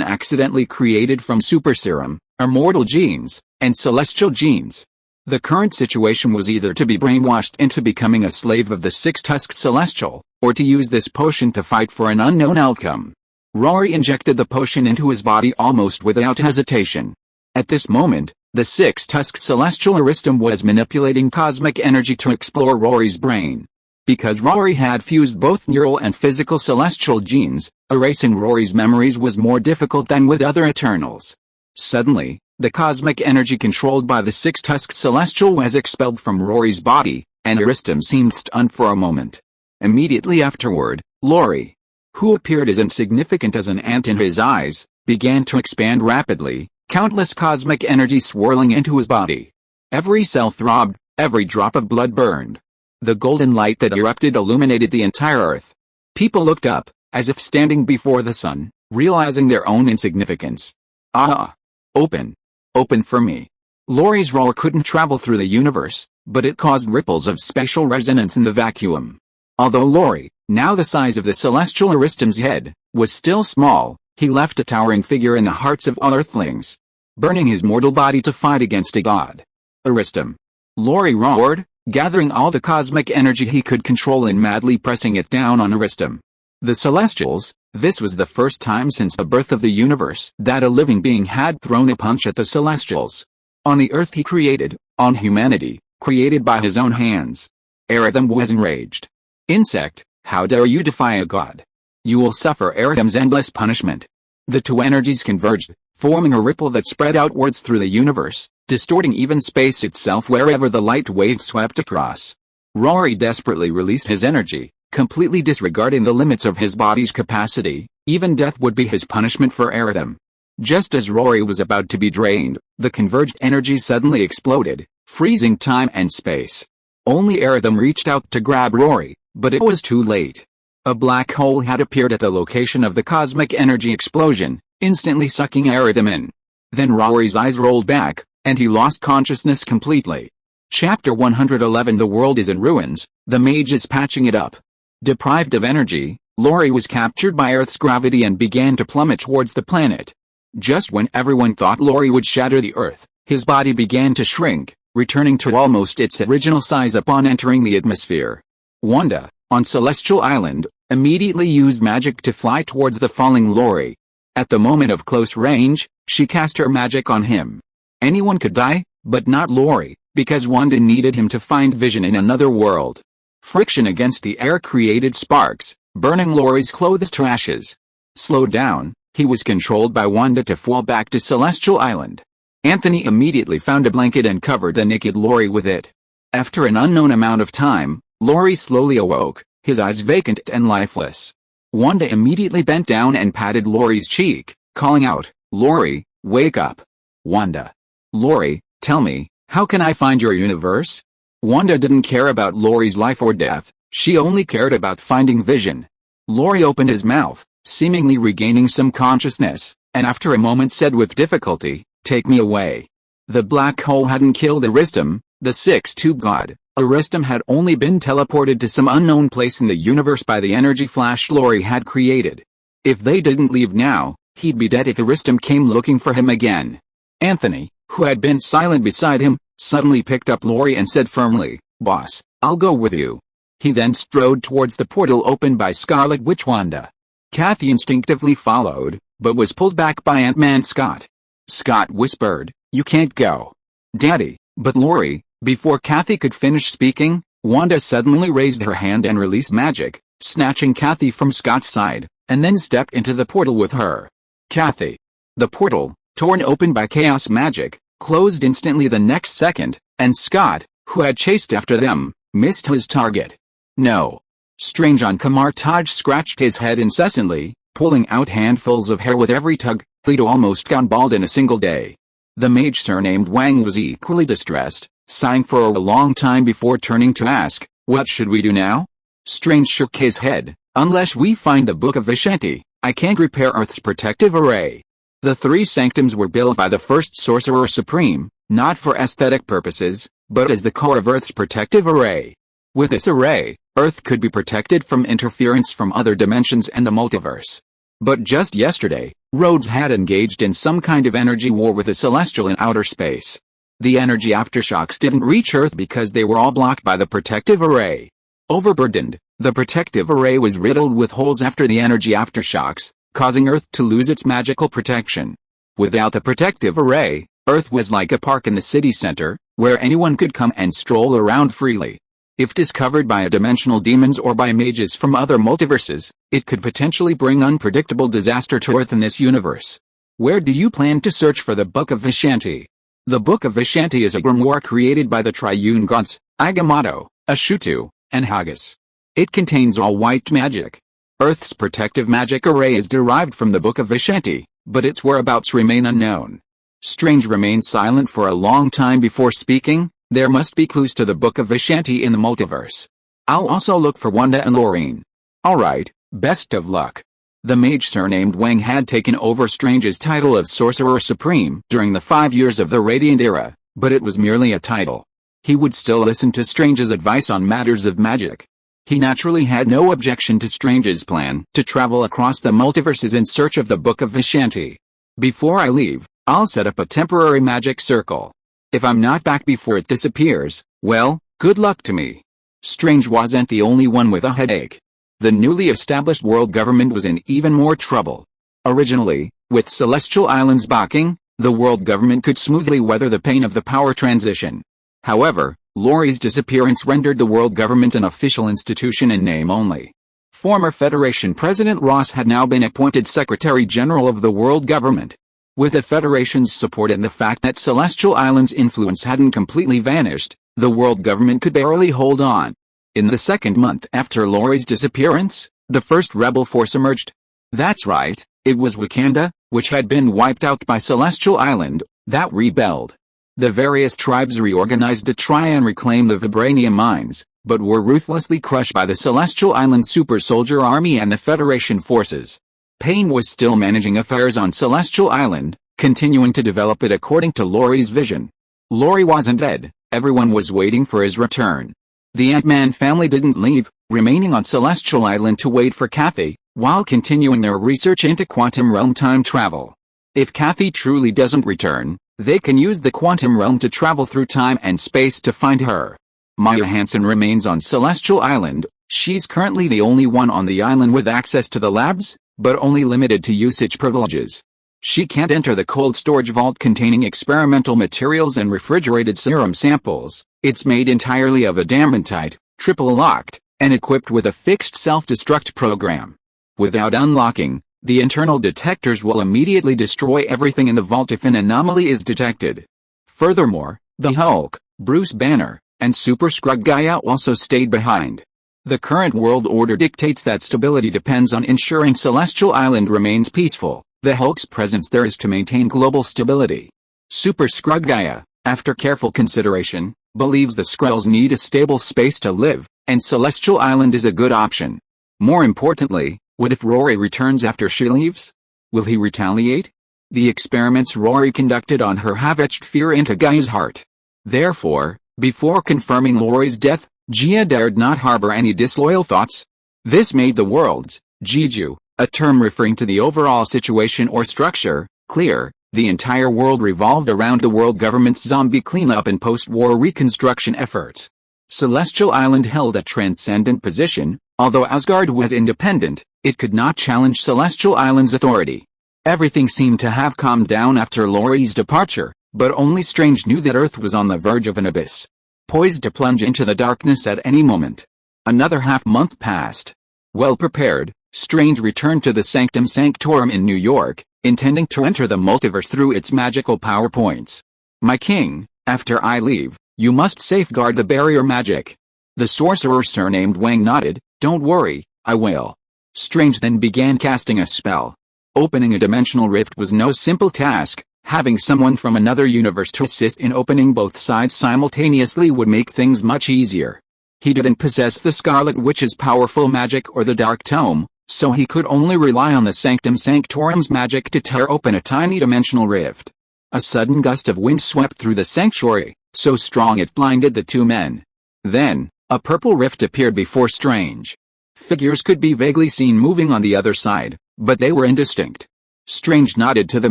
accidentally created from super serum, immortal genes, and celestial genes. The current situation was either to be brainwashed into becoming a slave of the 6-tusked celestial, or to use this potion to fight for an unknown outcome. Rory injected the potion into his body almost without hesitation. At this moment, the 6-tusked celestial Aristom was manipulating cosmic energy to explore Rory's brain. Because Rory had fused both neural and physical celestial genes, erasing Rory's memories was more difficult than with other Eternals. Suddenly, the cosmic energy controlled by the 6-tusked celestial was expelled from Rory's body, and Aristom seemed stunned for a moment. Immediately afterward, Rory, who appeared as insignificant as an ant in his eyes, began to expand rapidly, countless cosmic energy swirling into his body. Every cell throbbed, every drop of blood burned. The golden light that erupted illuminated the entire Earth. People looked up, as if standing before the sun, realizing their own insignificance. "Ah! Open! open for me. Lori's roar couldn't travel through the universe, but it caused ripples of spatial resonance in the vacuum. Although Lori, now the size of the celestial Aristom's head, was still small, he left a towering figure in the hearts of all earthlings, burning his mortal body to fight against a god. Aristom. Lori roared, gathering all the cosmic energy he could control and madly pressing it down on Aristom. The Celestials. This was the first time since the birth of the universe that a living being had thrown a punch at the Celestials. On the earth he created, on humanity, created by his own hands. Aristom was enraged. Insect, how dare you defy a god? You will suffer Aristom's endless punishment. The two energies converged, forming a ripple that spread outwards through the universe, distorting even space itself wherever the light wave swept across. Rory desperately released his energy, completely disregarding the limits of his body's capacity. Even death would be his punishment for Aristom. Just as Rory was about to be drained, the converged energy suddenly exploded, freezing time and space. Only Aristom reached out to grab Rory, but it was too late. A black hole had appeared at the location of the cosmic energy explosion, instantly sucking Aristom in. Then Rory's eyes rolled back, and he lost consciousness completely. Chapter 111. The world is in ruins, the mage is patching it up. Deprived of energy, Rory was captured by Earth's gravity and began to plummet towards the planet. Just when everyone thought Rory would shatter the Earth, his body began to shrink, returning to almost its original size upon entering the atmosphere. Wanda, on Celestial Island, immediately used magic to fly towards the falling Rory. At the moment of close range, she cast her magic on him. Anyone could die, but not Rory, because Wanda needed him to find vision in another world. Friction against the air created sparks, burning Rory's clothes to ashes. Slowed down, he was controlled by Wanda to fall back to Celestial Island. Anthony immediately found a blanket and covered the naked Rory with it. After an unknown amount of time, Rory slowly awoke, his eyes vacant and lifeless. Wanda immediately bent down and patted Rory's cheek, calling out, "Rory, wake up." Wanda. "Rory, tell me, how can I find your universe?" Wanda didn't care about Rory's life or death, she only cared about finding vision. Rory opened his mouth, seemingly regaining some consciousness, and after a moment said with difficulty, "Take me away." The black hole hadn't killed Aristom, the 6-tube god. Aristom had only been teleported to some unknown place in the universe by the energy flash Rory had created. If they didn't leave now, he'd be dead if Aristom came looking for him again. Anthony, who had been silent beside him, suddenly picked up Rory and said firmly, "Boss, I'll go with you." He then strode towards the portal opened by Scarlet Witch Wanda. Kathy instinctively followed, but was pulled back by Ant-Man Scott. Scott whispered, "You can't go." "Daddy, but Rory." Before Kathy could finish speaking, Wanda suddenly raised her hand and released magic, snatching Kathy from Scott's side, and then stepped into the portal with her. Kathy. The portal, torn open by chaos magic, closed instantly the next second, and Scott, who had chased after them, missed his target. "No." Strange on Kamartaj scratched his head incessantly, pulling out handfuls of hair with every tug. He'd almost gone bald in a single day. The mage surnamed Wang was equally distressed, sighing for a long time before turning to ask, "What should we do now?" Strange shook his head. "Unless we find the Book of Vishanti, I can't repair Earth's protective array." The three sanctums were built by the first Sorcerer Supreme, not for aesthetic purposes, but as the core of Earth's protective array. With this array, Earth could be protected from interference from other dimensions and the multiverse. But just yesterday, Rhodes had engaged in some kind of energy war with a Celestial in outer space. The energy aftershocks didn't reach Earth because they were all blocked by the protective array. Overburdened, the protective array was riddled with holes after the energy aftershocks, causing Earth to lose its magical protection. Without the protective array, Earth was like a park in the city center, where anyone could come and stroll around freely. If discovered by dimensional demons or by mages from other multiverses, it could potentially bring unpredictable disaster to Earth in this universe. Where do you plan to search for the Book of Vishanti? The Book of Vishanti is a grimoire created by the triune gods, Agamotto, Ashutu, and Haggis. It contains all white magic. Earth's protective magic array is derived from the Book of Vishanti, but its whereabouts remain unknown. Strange remained silent for a long time before speaking. "There must be clues to the Book of Vishanti in the multiverse. I'll also look for Wanda and Lorraine." "Alright, best of luck." The mage surnamed Wang had taken over Strange's title of Sorcerer Supreme during the 5 years of the Radiant Era, but it was merely a title. He would still listen to Strange's advice on matters of magic. He naturally had no objection to Strange's plan to travel across the multiverses in search of the Book of Vishanti. Before I leave, I'll set up a temporary magic circle. If I'm not back before it disappears, well, good luck to me. Strange wasn't the only one with a headache. The newly established world government was in even more trouble. Originally, with Celestial Islands backing, the world government could smoothly weather the pain of the power transition. However, Rory's disappearance rendered the world government an official institution in name only. Former Federation President Ross had now been appointed Secretary General of the world government. With the Federation's support and the fact that Celestial Islands' influence hadn't completely vanished, the world government could barely hold on. In the second month after Rory's disappearance, the first rebel force emerged. That's right, it was Wakanda, which had been wiped out by Celestial Island, that rebelled. The various tribes reorganized to try and reclaim the vibranium mines, but were ruthlessly crushed by the Celestial Island super soldier army and the Federation forces. Payne was still managing affairs on Celestial Island, continuing to develop it according to Rory's vision. Rory wasn't dead, everyone was waiting for his return. The Ant-Man family didn't leave, remaining on Celestial Island to wait for Kathy, while continuing their research into quantum realm time travel. If Kathy truly doesn't return, they can use the quantum realm to travel through time and space to find her. Maya Hansen remains on Celestial Island. She's currently the only one on the island with access to the labs, but only limited to usage privileges. She can't enter the cold storage vault containing experimental materials and refrigerated serum samples. It's made entirely of adamantite, triple-locked, and equipped with a fixed self-destruct program. Without unlocking, the internal detectors will immediately destroy everything in the vault if an anomaly is detected. Furthermore, the Hulk, Bruce Banner, and Super Scrub Gaia also stayed behind. The current world order dictates that stability depends on ensuring Celestial Island remains peaceful. The Hulk's presence there is to maintain global stability. Super Scrub Gaia, after careful consideration, believes the Skrulls need a stable space to live, and Celestial Island is a good option. More importantly, what if Rory returns after she leaves? Will he retaliate? The experiments Rory conducted on her have etched fear into Gaia's heart. Therefore, before confirming Rory's death, Gia dared not harbor any disloyal thoughts. This made the world's Jiju, a term referring to the overall situation or structure, clear. The entire world revolved around the world government's zombie cleanup and post-war reconstruction efforts. Celestial Island held a transcendent position. Although Asgard was independent, it could not challenge Celestial Island's authority. Everything seemed to have calmed down after Rory's departure, but only Strange knew that Earth was on the verge of an abyss, poised to plunge into the darkness at any moment. Another half-month passed. Well prepared, Strange returned to the Sanctum Sanctorum in New York, intending to enter the multiverse through its magical power points. My king, after I leave, you must safeguard the barrier magic. The sorcerer surnamed Wang nodded. Don't worry, I will. Strange then began casting a spell. Opening a dimensional rift was no simple task. Having someone from another universe to assist in opening both sides simultaneously would make things much easier. He didn't possess the Scarlet Witch's powerful magic or the Dark Tome, so he could only rely on the Sanctum Sanctorum's magic to tear open a tiny dimensional rift. A sudden gust of wind swept through the sanctuary, so strong it blinded the two men. Then, a purple rift appeared before Strange. Figures could be vaguely seen moving on the other side, but they were indistinct. Strange nodded to the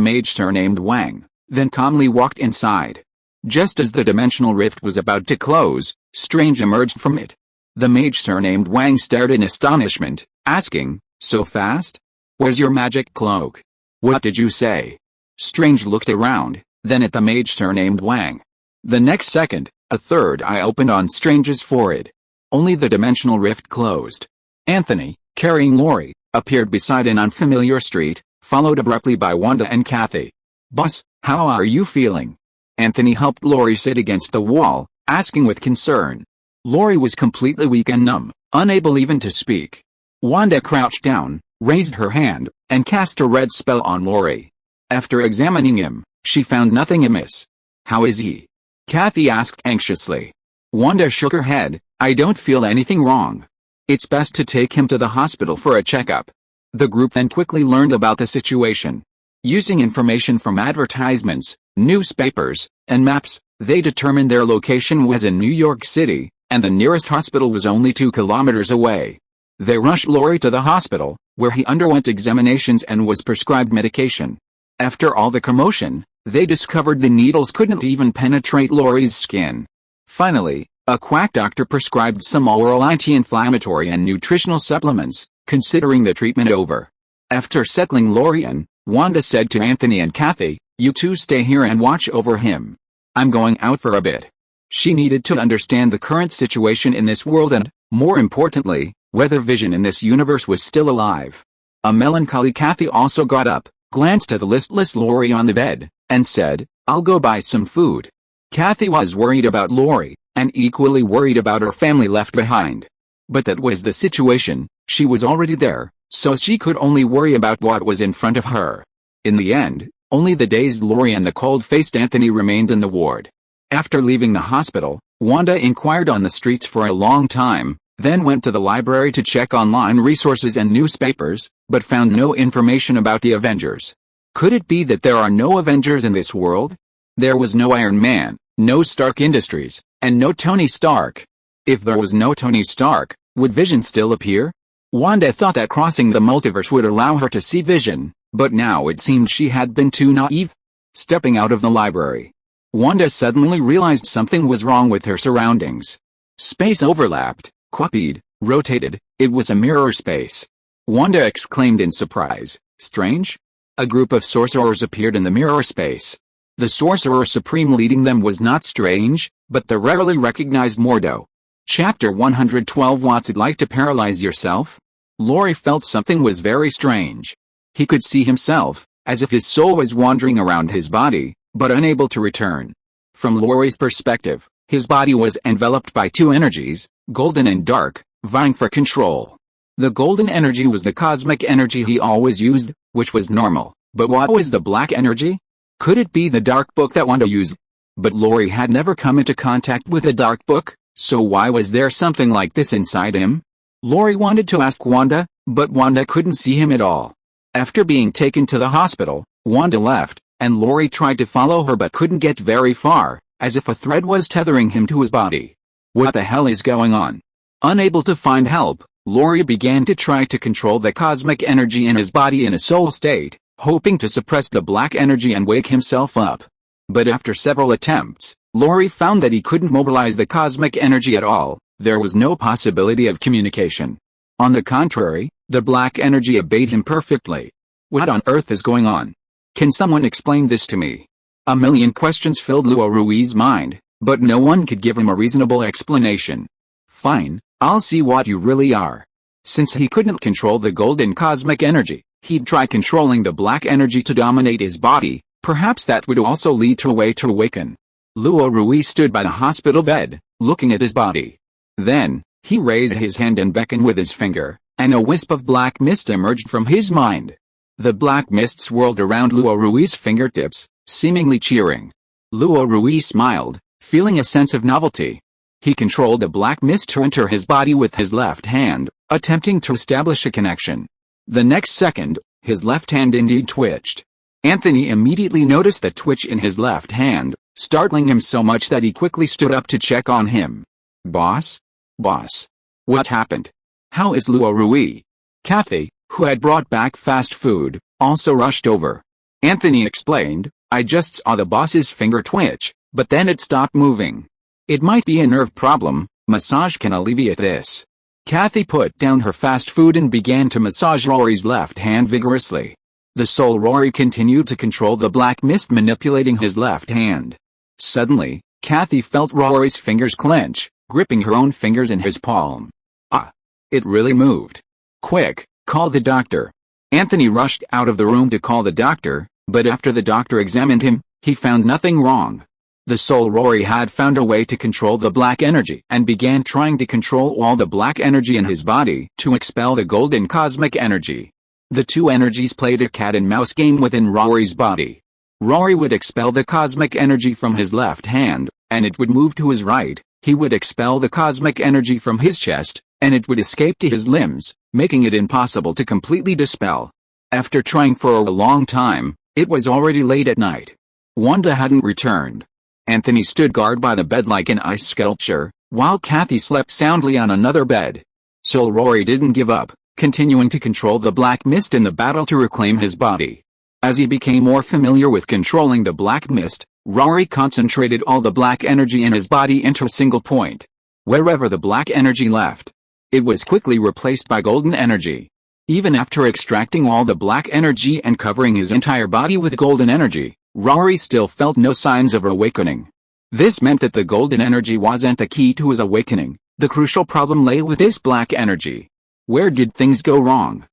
mage surnamed Wang, then calmly walked inside. Just as the dimensional rift was about to close, Strange emerged from it. The mage surnamed Wang stared in astonishment, asking, "So fast? Where's your magic cloak? What did you say?" Strange looked around, then at the mage surnamed Wang. The next second, a third eye opened on Strange's forehead. Only the dimensional rift closed. Anthony, carrying Rory, appeared beside an unfamiliar street, followed abruptly by Wanda and Kathy. "Boss, how are you feeling?" Anthony helped Rory sit against the wall, asking with concern. Rory was completely weak and numb, unable even to speak. Wanda crouched down, raised her hand, and cast a red spell on Rory. After examining him, she found nothing amiss. "How is he?" Kathy asked anxiously. Wanda shook her head. "I don't feel anything wrong. It's best to take him to the hospital for a checkup." The group then quickly learned about the situation. Using information from advertisements, newspapers, and maps, they determined their location was in New York City, and the nearest hospital was only 2 kilometers away. They rushed Rory to the hospital, where he underwent examinations and was prescribed medication. After all the commotion, they discovered the needles couldn't even penetrate Rory's skin. Finally, a quack doctor prescribed some oral anti-inflammatory and nutritional supplements, considering the treatment over. After settling Rory in, Wanda said to Anthony and Kathy, "You two stay here and watch over him. I'm going out for a bit." She needed to understand the current situation in this world and, more importantly, whether Vision in this universe was still alive. A melancholy Kathy also got up, glanced at the listless Rory on the bed, and said, "I'll go buy some food." Kathy was worried about Rory, and equally worried about her family left behind. But that was the situation, she was already there, so she could only worry about what was in front of her. In the end, only the dazed Rory and the cold-faced Anthony remained in the ward. After leaving the hospital, Wanda inquired on the streets for a long time, then went to the library to check online resources and newspapers, but found no information about the Avengers. Could it be that there are no Avengers in this world? There was no Iron Man, no Stark Industries, and no Tony Stark. If there was no Tony Stark, would Vision still appear? Wanda thought that crossing the multiverse would allow her to see Vision, but now it seemed she had been too naive. Stepping out of the library, Wanda suddenly realized something was wrong with her surroundings. Space overlapped, copied, rotated, it was a mirror space. Wanda exclaimed in surprise, "Strange?" A group of sorcerers appeared in the mirror space. The sorcerer supreme leading them was not strange, but the rarely recognized Mordo. Chapter 112. What's it like to paralyze yourself? Rory felt something was very strange. He could see himself, as if his soul was wandering around his body, but unable to return. From Rory's perspective, his body was enveloped by 2 energies, golden and dark, vying for control. The golden energy was the cosmic energy he always used, which was normal, but what was the black energy? Could it be the dark book that Wanda used? But Rory had never come into contact with a dark book, so why was there something like this inside him? Rory wanted to ask Wanda, but Wanda couldn't see him at all. After being taken to the hospital, Wanda left, and Rory tried to follow her but couldn't get very far, as if a thread was tethering him to his body. What the hell is going on? Unable to find help, Rory began to try to control the cosmic energy in his body in a soul state, hoping to suppress the black energy and wake himself up. But after several attempts, Rory found that he couldn't mobilize the cosmic energy at all. There was no possibility of communication. On the contrary, the black energy obeyed him perfectly. What on earth is going on? Can someone explain this to me? A million questions filled Rory's mind, but no one could give him a reasonable explanation. Fine, I'll see what you really are. Since he couldn't control the golden cosmic energy, he'd try controlling the black energy to dominate his body. Perhaps that would also lead to a way to awaken. Rory stood by the hospital bed, looking at his body. Then, he raised his hand and beckoned with his finger, and a wisp of black mist emerged from his mind. The black mist swirled around Rory's fingertips, seemingly cheering. Rory smiled, feeling a sense of novelty. He controlled the black mist to enter his body with his left hand, attempting to establish a connection. The next second, his left hand indeed twitched. Anthony immediately noticed the twitch in his left hand, startling him so much that he quickly stood up to check on him. "Boss? Boss. What happened? How is Rory?" Kathy, who had brought back fast food, also rushed over. Anthony explained, "I just saw the boss's finger twitch, but then it stopped moving. It might be a nerve problem, massage can alleviate this." Kathy put down her fast food and began to massage Rory's left hand vigorously. The soul Rory continued to control the black mist manipulating his left hand. Suddenly, Kathy felt Rory's fingers clench, gripping her own fingers in his palm. Ah! It really moved. "Quick, call the doctor." Anthony rushed out of the room to call the doctor, but after the doctor examined him, he found nothing wrong. The soul Rory had found a way to control the black energy and began trying to control all the black energy in his body to expel the golden cosmic energy. The 2 energies played a cat-and-mouse game within Rory's body. Rory would expel the cosmic energy from his left hand, and it would move to his right. He would expel the cosmic energy from his chest, and it would escape to his limbs, making it impossible to completely dispel. After trying for a long time, it was already late at night. Wanda hadn't returned. Anthony stood guard by the bed like an ice sculpture, while Kathy slept soundly on another bed. So Rory didn't give up, continuing to control the black mist in the battle to reclaim his body. As he became more familiar with controlling the black mist, Rory concentrated all the black energy in his body into a single point. Wherever the black energy left, it was quickly replaced by golden energy. Even after extracting all the black energy and covering his entire body with golden energy, Rory still felt no signs of awakening. This meant that the golden energy wasn't the key to his awakening. The crucial problem lay with this black energy. Where did things go wrong?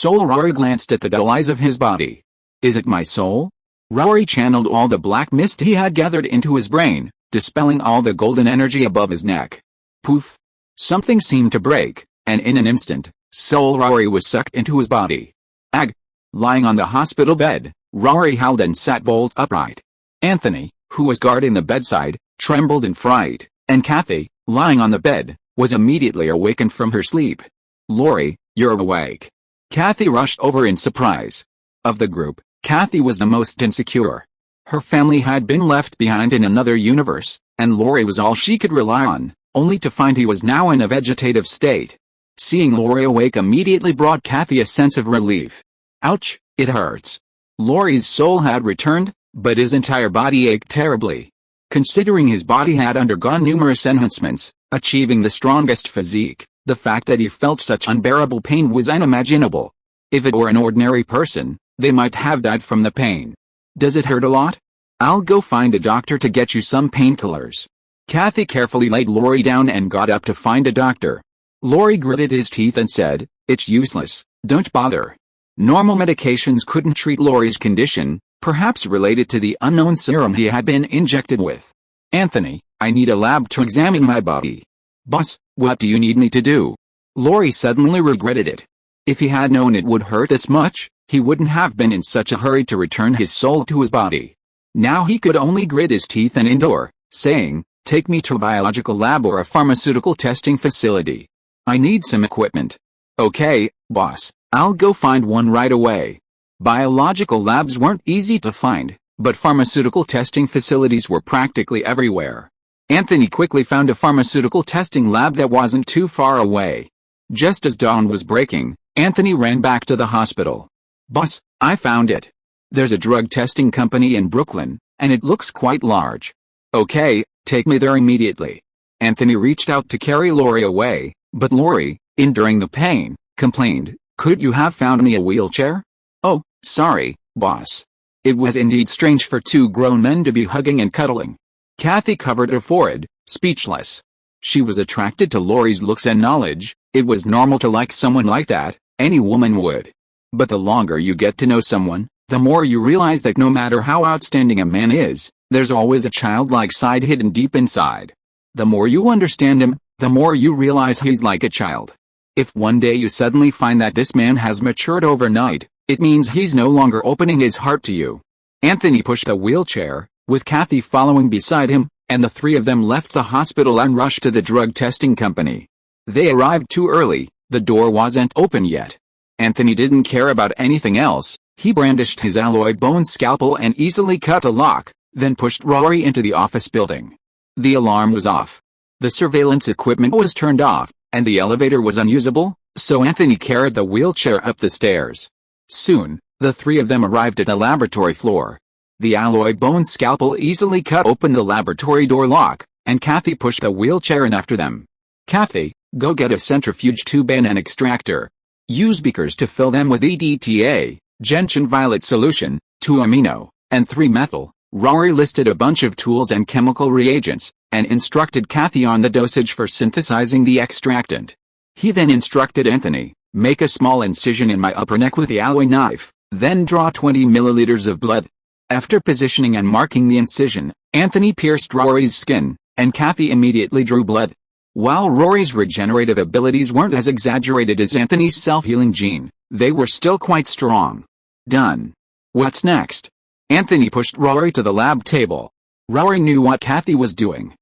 Rory glanced at the dull eyes of his body. Is it my soul? Rory channeled all the black mist he had gathered into his brain, dispelling all the golden energy above his neck. Poof! Something seemed to break, and in an instant, Rory was sucked into his body. Ag! Lying on the hospital bed, Rory howled and sat bolt upright. Anthony, who was guarding the bedside, trembled in fright, and Kathy, lying on the bed, was immediately awakened from her sleep. Rory, you're awake. Kathy rushed over in surprise. Of the group, Kathy was the most insecure. Her family had been left behind in another universe, and Rory was all she could rely on, only to find he was now in a vegetative state. Seeing Rory awake immediately brought Kathy a sense of relief. Ouch, it hurts. Rory's soul had returned, but his entire body ached terribly. Considering his body had undergone numerous enhancements, achieving the strongest physique, the fact that he felt such unbearable pain was unimaginable. If it were an ordinary person, they might have died from the pain. Does it hurt a lot? I'll go find a doctor to get you some painkillers. Kathy carefully laid Rory down and got up to find a doctor. Rory gritted his teeth and said, "It's useless, don't bother." Normal medications couldn't treat Rory's condition, perhaps related to the unknown serum he had been injected with. "Anthony, I need a lab to examine my body." "Boss, what do you need me to do?" Rory suddenly regretted it. If he had known it would hurt this much, he wouldn't have been in such a hurry to return his soul to his body. Now he could only grit his teeth and endure, saying, "Take me to a biological lab or a pharmaceutical testing facility. I need some equipment." "Okay, boss, I'll go find one right away." Biological labs weren't easy to find, but pharmaceutical testing facilities were practically everywhere. Anthony quickly found a pharmaceutical testing lab that wasn't too far away. Just as dawn was breaking, Anthony ran back to the hospital. "Boss, I found it. There's a drug testing company in Brooklyn, and it looks quite large." "Okay, take me there immediately." Anthony reached out to carry Rory away, but Rory, enduring the pain, complained, "Could you have found me a wheelchair?" "Oh, sorry, boss." It was indeed strange for two grown men to be hugging and cuddling. Kathy covered her forehead, speechless. She was attracted to Rory's looks and knowledge. It was normal to like someone like that, any woman would. But the longer you get to know someone, the more you realize that no matter how outstanding a man is, there's always a childlike side hidden deep inside. The more you understand him, the more you realize he's like a child. If one day you suddenly find that this man has matured overnight, it means he's no longer opening his heart to you. Anthony pushed the wheelchair, with Kathy following beside him, and the three of them left the hospital and rushed to the drug testing company. They arrived too early, the door wasn't open yet. Anthony didn't care about anything else. He brandished his alloy bone scalpel and easily cut a lock, then pushed Rory into the office building. The alarm was off. The surveillance equipment was turned off, and the elevator was unusable, so Anthony carried the wheelchair up the stairs. Soon, the three of them arrived at the laboratory floor. The alloy bone scalpel easily cut open the laboratory door lock, and Kathy pushed the wheelchair in after them. "Kathy, go get a centrifuge tube and an extractor. Use beakers to fill them with EDTA, gentian violet solution, 2-amino, and 3-methyl. Rory listed a bunch of tools and chemical reagents, and instructed Kathy on the dosage for synthesizing the extractant. He then instructed Anthony, "Make a small incision in my upper neck with the alloy knife, then draw 20 milliliters of blood." After positioning and marking the incision, Anthony pierced Rory's skin, and Kathy immediately drew blood. While Rory's regenerative abilities weren't as exaggerated as Anthony's self-healing gene, they were still quite strong. Done. What's next? Anthony pushed Rory to the lab table. Rory knew what Kathy was doing.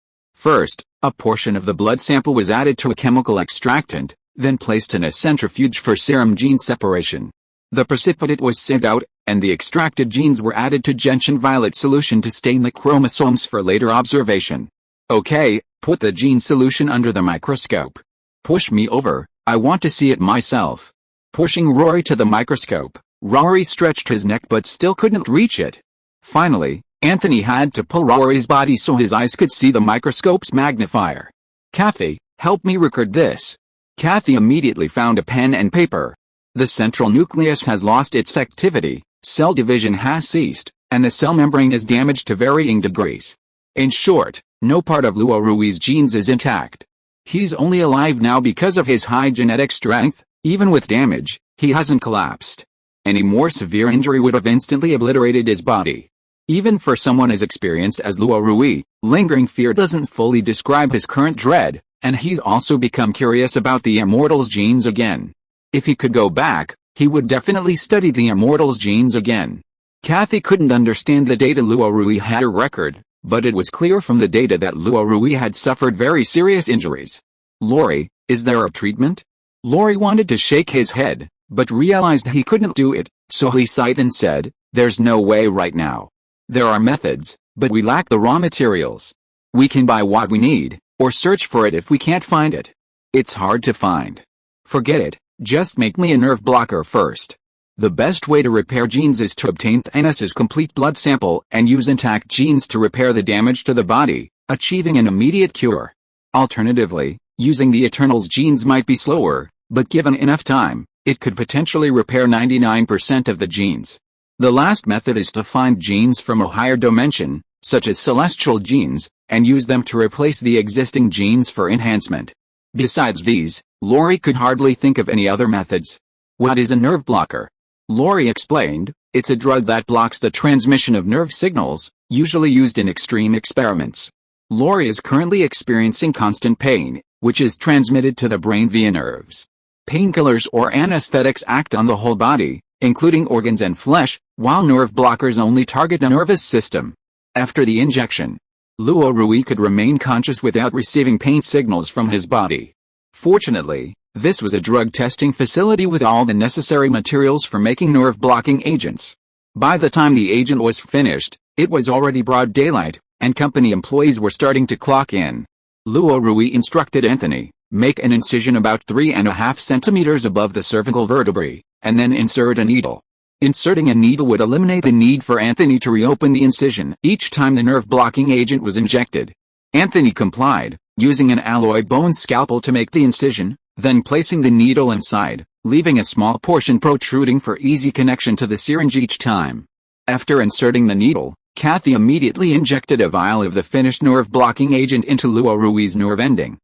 First, a portion of the blood sample was added to a chemical extractant, then placed in a centrifuge for serum gene separation. The precipitate was sieved out, and the extracted genes were added to gentian violet solution to stain the chromosomes for later observation. Okay, put the gene solution under the microscope. Push me over, I want to see it myself. Pushing Rory to the microscope, Rory stretched his neck but still couldn't reach it. Finally, Anthony had to pull Rory's body so his eyes could see the microscope's magnifier. Kathy, help me record this. Kathy immediately found a pen and paper. The central nucleus has lost its activity, cell division has ceased, and the cell membrane is damaged to varying degrees. In short, no part of Luorui's genes is intact. He's only alive now because of his high genetic strength. Even with damage, he hasn't collapsed. Any more severe injury would have instantly obliterated his body. Even for someone as experienced as Luorui, lingering fear doesn't fully describe his current dread, and he's also become curious about the Immortals' genes again. If he could go back, he would definitely study the Immortals' genes again. Kathy couldn't understand the data Luorui had a record, but it was clear from the data that Luorui had suffered very serious injuries. Rory, is there a treatment? Rory wanted to shake his head, but realized he couldn't do it, so he sighed and said, "There's no way right now. There are methods, but we lack the raw materials. We can buy what we need, or search for it if we can't find it. It's hard to find. Forget it, just make me a nerve blocker first." The best way to repair genes is to obtain Thanos' complete blood sample and use intact genes to repair the damage to the body, achieving an immediate cure. Alternatively, using the Eternals' genes might be slower, but given enough time, it could potentially repair 99% of the genes. The last method is to find genes from a higher dimension, such as celestial genes, and use them to replace the existing genes for enhancement. Besides these, Rory could hardly think of any other methods. What is a nerve blocker? Rory explained, it's a drug that blocks the transmission of nerve signals, usually used in extreme experiments. Rory is currently experiencing constant pain, which is transmitted to the brain via nerves. Painkillers or anesthetics act on the whole body, including organs and flesh, while nerve blockers only target the nervous system. After the injection, Luorui could remain conscious without receiving pain signals from his body. Fortunately, this was a drug testing facility with all the necessary materials for making nerve-blocking agents. By the time the agent was finished, it was already broad daylight, and company employees were starting to clock in. Luorui instructed Anthony, make an incision about 3.5 centimeters above the cervical vertebrae, and then insert a needle. Inserting a needle would eliminate the need for Anthony to reopen the incision each time the nerve-blocking agent was injected. Anthony complied, using an alloy bone scalpel to make the incision, then placing the needle inside, leaving a small portion protruding for easy connection to the syringe each time. After inserting the needle, Kathy immediately injected a vial of the finished nerve-blocking agent into Luorui's nerve ending.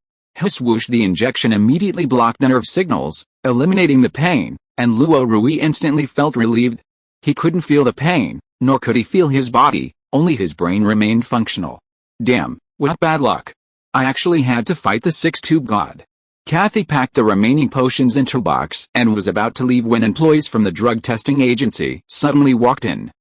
Swoosh! The injection immediately blocked the nerve signals, eliminating the pain, and Luorui instantly felt relieved. He couldn't feel the pain, nor could he feel his body, only his brain remained functional. Damn, what bad luck. I actually had to fight the six-tube god. Kathy packed the remaining potions into a box and was about to leave when employees from the drug testing agency suddenly walked in.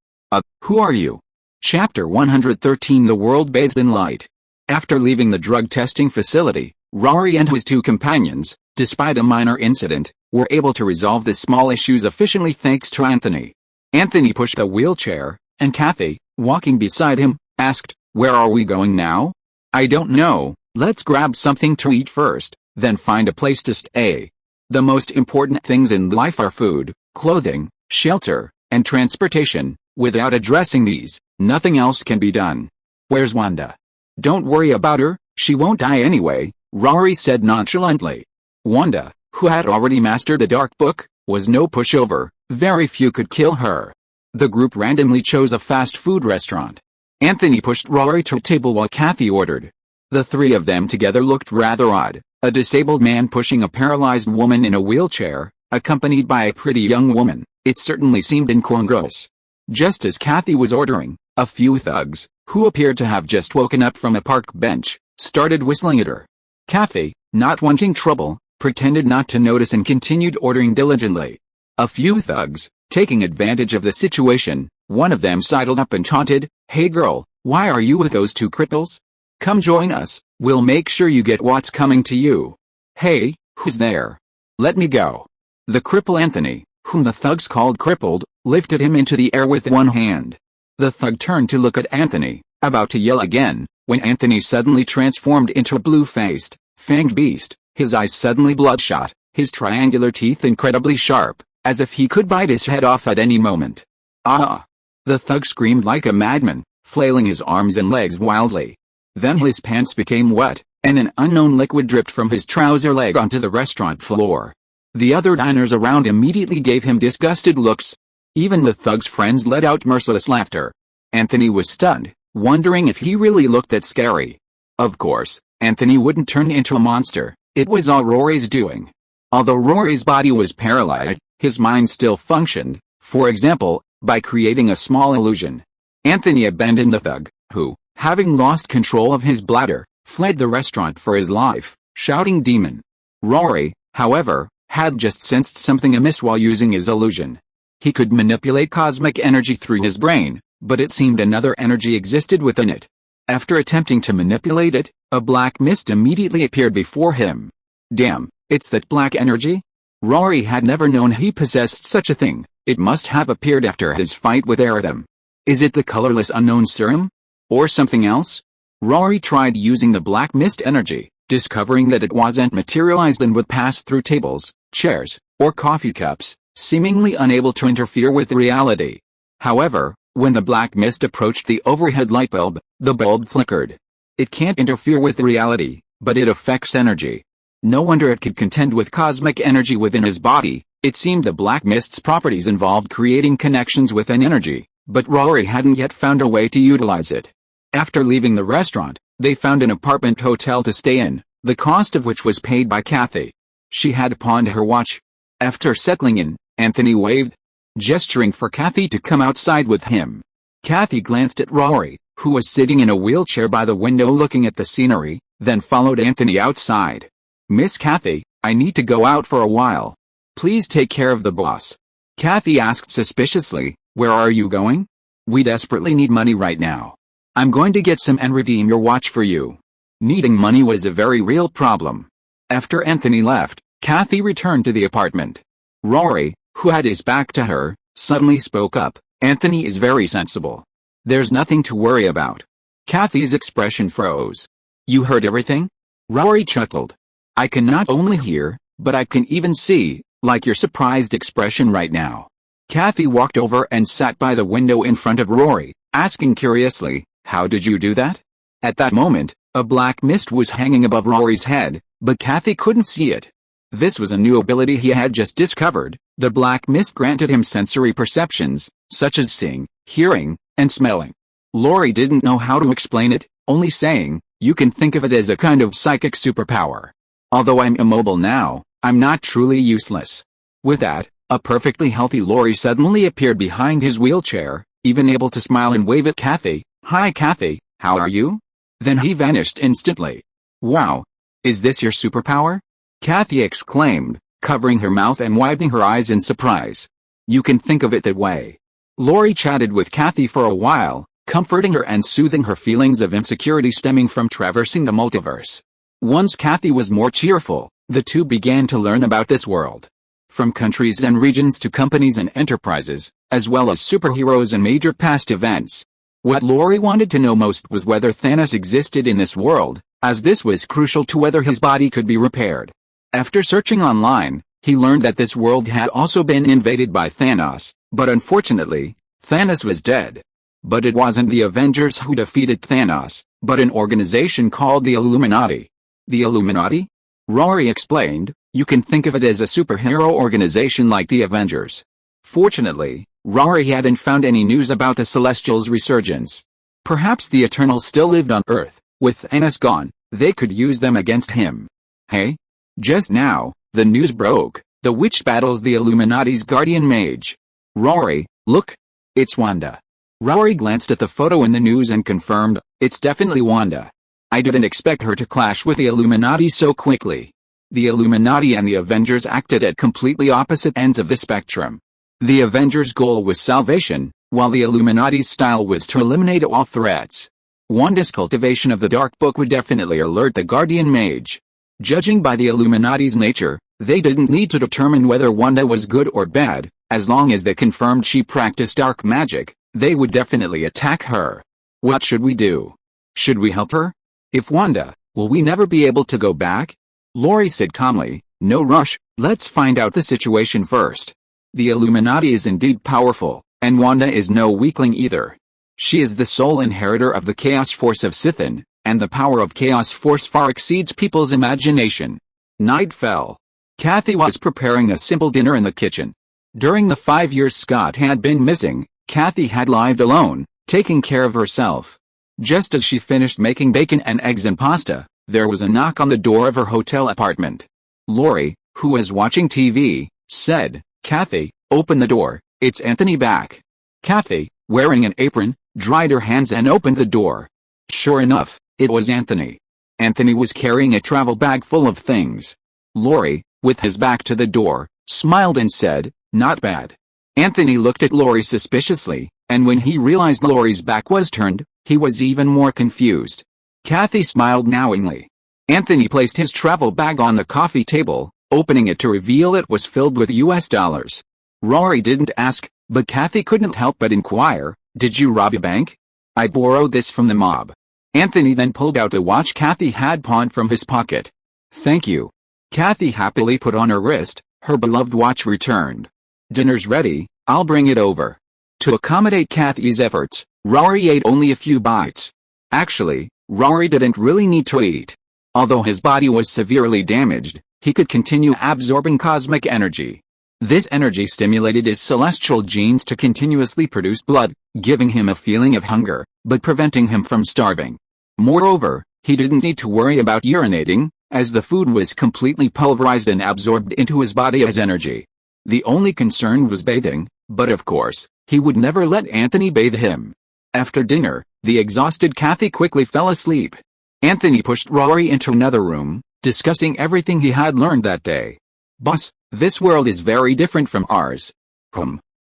Who are you? Chapter 113 The World Bathed in Light. After leaving the drug testing facility, Rory and his two companions, despite a minor incident, were able to resolve the small issues efficiently thanks to Anthony. Anthony pushed the wheelchair, and Kathy, walking beside him, asked, "Where are we going now?" "I don't know, let's grab something to eat first, then find a place to stay. The most important things in life are food, clothing, shelter, and transportation. Without addressing these, nothing else can be done. Where's Wanda?" "Don't worry about her, she won't die anyway," Rory said nonchalantly. Wanda, who had already mastered the dark book, was no pushover, very few could kill her. The group randomly chose a fast food restaurant. Anthony pushed Rory to a table while Kathy ordered. The three of them together looked rather odd, a disabled man pushing a paralyzed woman in a wheelchair, accompanied by a pretty young woman. It certainly seemed incongruous. Just as Kathy was ordering, a few thugs, who appeared to have just woken up from a park bench, started whistling at her. Kathy, not wanting trouble, pretended not to notice and continued ordering diligently. A few thugs, taking advantage of the situation, one of them sidled up and taunted, "Hey girl, why are you with those two cripples? Come join us, We'll make sure you get what's coming to you. Hey, who's there? Let me go. The cripple Anthony, whom the thugs called crippled, lifted him into the air with one hand. The thug turned to look at Anthony, about to yell again, when Anthony suddenly transformed into a blue-faced, fanged beast, his eyes suddenly bloodshot, his triangular teeth incredibly sharp, as if he could bite his head off at any moment. Ah! The thug screamed like a madman, flailing his arms and legs wildly. Then his pants became wet, and an unknown liquid dripped from his trouser leg onto the restaurant floor. The other diners around immediately gave him disgusted looks. Even the thug's friends let out merciless laughter. Anthony was stunned, wondering if he really looked that scary. Of course, Anthony wouldn't turn into a monster. It was all Rory's doing. Although Rory's body was paralyzed, his mind still functioned, for example, by creating a small illusion. Anthony abandoned the thug, who, having lost control of his bladder, fled the restaurant for his life, shouting demon. Rory, however, had just sensed something amiss while using his illusion. He could manipulate cosmic energy through his brain, but it seemed another energy existed within it. After attempting to manipulate it, a black mist immediately appeared before him. Damn, it's that black energy? Rory had never known he possessed such a thing. It must have appeared after his fight with Aradam. Is it the colorless unknown serum? Or something else? Rory tried using the black mist energy, discovering that it wasn't materialized and would pass through tables, chairs, or coffee cups, seemingly unable to interfere with reality. However, when the black mist approached the overhead light bulb, the bulb flickered. It can't interfere with reality, but it affects energy. No wonder it could contend with cosmic energy within his body. It seemed the black mist's properties involved creating connections with an energy, but Rory hadn't yet found a way to utilize it. After leaving the restaurant, they found an apartment hotel to stay in, the cost of which was paid by Kathy. She had pawned her watch. After settling in, Anthony waved, gesturing for Kathy to come outside with him. Kathy glanced at Rory, who was sitting in a wheelchair by the window looking at the scenery, then followed Anthony outside. Miss Kathy, I need to go out for a while. Please take care of the boss. Kathy asked suspiciously, where are you going? We desperately need money right now. I'm going to get some and redeem your watch for you. Needing money was a very real problem. After Anthony left, Kathy returned to the apartment. Rory, who had his back to her, suddenly spoke up. Anthony is very sensible. There's nothing to worry about. Kathy's expression froze. You heard everything? Rory chuckled. I can not only hear, but I can even see, like your surprised expression right now. Kathy walked over and sat by the window in front of Rory, asking curiously, how did you do that? At that moment, a black mist was hanging above Rory's head, but Kathy couldn't see it. This was a new ability he had just discovered. The black mist granted him sensory perceptions, such as seeing, hearing, and smelling. Rory didn't know how to explain it, only saying, you can think of it as a kind of psychic superpower. Although I'm immobile now, I'm not truly useless. With that, a perfectly healthy Rory suddenly appeared behind his wheelchair, even able to smile and wave at Kathy. Hi Kathy, how are you? Then he vanished instantly. Wow. Is this your superpower? Kathy exclaimed, covering her mouth and widening her eyes in surprise. You can think of it that way. Rory chatted with Kathy for a while, comforting her and soothing her feelings of insecurity stemming from traversing the multiverse. Once Kathy was more cheerful, the two began to learn about this world. From countries and regions to companies and enterprises, as well as superheroes and major past events. What Rory wanted to know most was whether Thanos existed in this world, as this was crucial to whether his body could be repaired. After searching online, he learned that this world had also been invaded by Thanos, but unfortunately, Thanos was dead. But it wasn't the Avengers who defeated Thanos, but an organization called the Illuminati. The Illuminati? Rory explained, you can think of it as a superhero organization like the Avengers. Fortunately, Rory hadn't found any news about the Celestials' resurgence. Perhaps the Eternals still lived on Earth. With Thanos gone, they could use them against him. Hey? Just now, the news broke. The witch battles the Illuminati's guardian mage. Rory, look. It's Wanda. Rory glanced at the photo in the news and confirmed, it's definitely Wanda. I didn't expect her to clash with the Illuminati so quickly. The Illuminati and the Avengers acted at completely opposite ends of the spectrum. The Avengers' goal was salvation, while the Illuminati's style was to eliminate all threats. Wanda's cultivation of the Dark Book would definitely alert the Guardian Mage. Judging by the Illuminati's nature, they didn't need to determine whether Wanda was good or bad. As long as they confirmed she practiced dark magic, they would definitely attack her. What should we do? Should we help her? If Wanda, will we never be able to go back? Rory said calmly, no rush, let's find out the situation first. The Illuminati is indeed powerful, and Wanda is no weakling either. She is the sole inheritor of the Chaos Force of Sithin, and the power of Chaos Force far exceeds people's imagination. Night fell. Kathy was preparing a simple dinner in the kitchen. During the 5 years Scott had been missing, Kathy had lived alone, taking care of herself. Just as she finished making bacon and eggs and pasta, there was a knock on the door of her hotel apartment. Rory, who was watching TV, said, "Kathy, open the door, it's Anthony back." Kathy, wearing an apron, dried her hands and opened the door. Sure enough, it was Anthony. Anthony was carrying a travel bag full of things. Rory, with his back to the door, smiled and said, "Not bad." Anthony looked at Rory suspiciously, and when he realized Rory's back was turned, he was even more confused. Kathy smiled knowingly. Anthony placed his travel bag on the coffee table, opening it to reveal it was filled with US dollars. Rory didn't ask, but Kathy couldn't help but inquire, "Did you rob a bank?" "I borrowed this from the mob." Anthony then pulled out a watch Kathy had pawned from his pocket. "Thank you." Kathy happily put on her wrist, her beloved watch returned. "Dinner's ready, I'll bring it over." To accommodate Kathy's efforts, Rory ate only a few bites. Actually, Rory didn't really need to eat. Although his body was severely damaged, he could continue absorbing cosmic energy. This energy stimulated his celestial genes to continuously produce blood, giving him a feeling of hunger, but preventing him from starving. Moreover, he didn't need to worry about urinating, as the food was completely pulverized and absorbed into his body as energy. The only concern was bathing, but of course, he would never let Anthony bathe him. After dinner, the exhausted Kathy quickly fell asleep. Anthony pushed Rory into another room, discussing everything he had learned that day. "Boss, this world is very different from ours."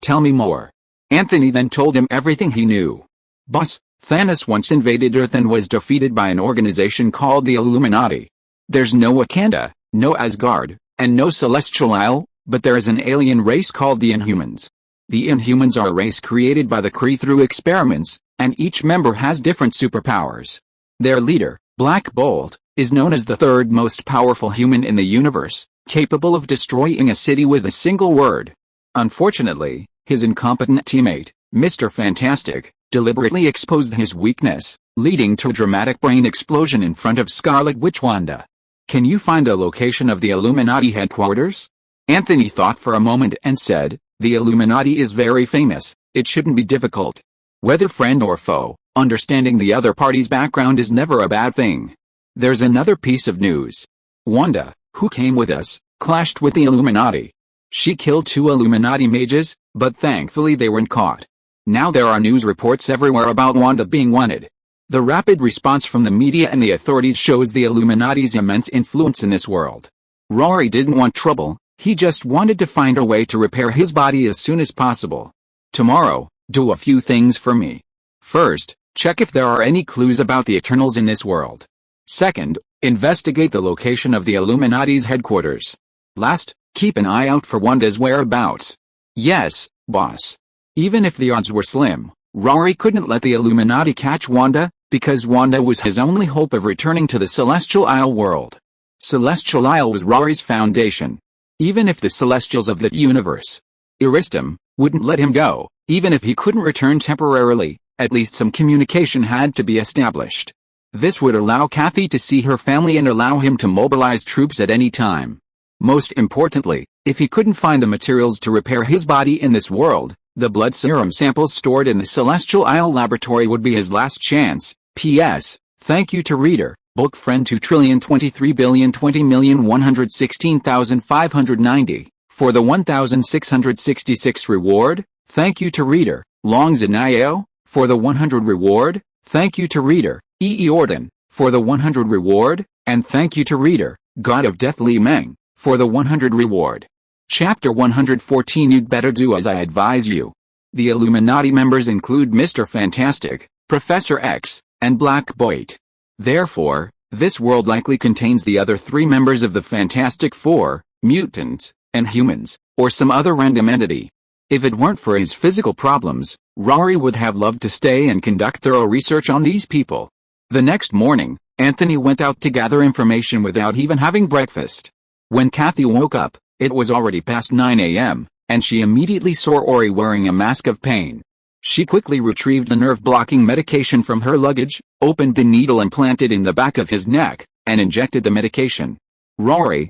Tell me more." Anthony then told him everything he knew. "Boss, Thanos once invaded Earth and was defeated by an organization called the Illuminati. There's no Wakanda, no Asgard, and no Celestial Isle, but there is an alien race called the Inhumans. The Inhumans are a race created by the Kree through experiments, and each member has different superpowers. Their leader, Black Bolt, is known as the third most powerful human in the universe, capable of destroying a city with a single word. Unfortunately, his incompetent teammate, Mr. Fantastic, deliberately exposed his weakness, leading to a dramatic brain explosion in front of Scarlet Witch Wanda. Can you find the location of the Illuminati headquarters? Anthony thought for a moment and said, "The Illuminati is very famous, it shouldn't be difficult. Whether friend or foe, understanding the other party's background is never a bad thing." There's another piece of news. Wanda, who came with us, clashed with the Illuminati. She killed 2 Illuminati mages, but thankfully they weren't caught. Now there are news reports everywhere about Wanda being wanted. The rapid response from the media and the authorities shows the Illuminati's immense influence in this world. Rory didn't want trouble, he just wanted to find a way to repair his body as soon as possible. "Tomorrow, do a few things for me. First, check if there are any clues about the Eternals in this world. Second, investigate the location of the Illuminati's headquarters. Last, keep an eye out for Wanda's whereabouts." "Yes, boss." Even if the odds were slim, Rory couldn't let the Illuminati catch Wanda, because Wanda was his only hope of returning to the Celestial Isle world. Celestial Isle was Rory's foundation. Even if the Celestials of that universe, Iristum, wouldn't let him go, even if he couldn't return temporarily, at least some communication had to be established. This would allow Kathy to see her family and allow him to mobilize troops at any time. Most importantly, if he couldn't find the materials to repair his body in this world, the blood serum samples stored in the Celestial Isle laboratory would be his last chance. P.S. Thank you to reader, book friend 2,023,020,116,590, for the 1,666 reward. Thank you to reader, Longzanayo, for the 100 reward. Thank you to reader, E. Orden, for the 100 reward, and thank you to reader, God of Death Li Meng, for the 100 reward. Chapter 114. You'd better do as I advise you. The Illuminati members include Mr. Fantastic, Professor X, and Black Bolt. Therefore, this world likely contains the other three members of the Fantastic Four, mutants, and humans, or some other random entity. If it weren't for his physical problems, Rory would have loved to stay and conduct thorough research on these people. The next morning, Anthony went out to gather information without even having breakfast. When Kathy woke up, it was already past 9 a.m., and she immediately saw Rory wearing a mask of pain. She quickly retrieved the nerve-blocking medication from her luggage, opened the needle implanted in the back of his neck, and injected the medication. Rory,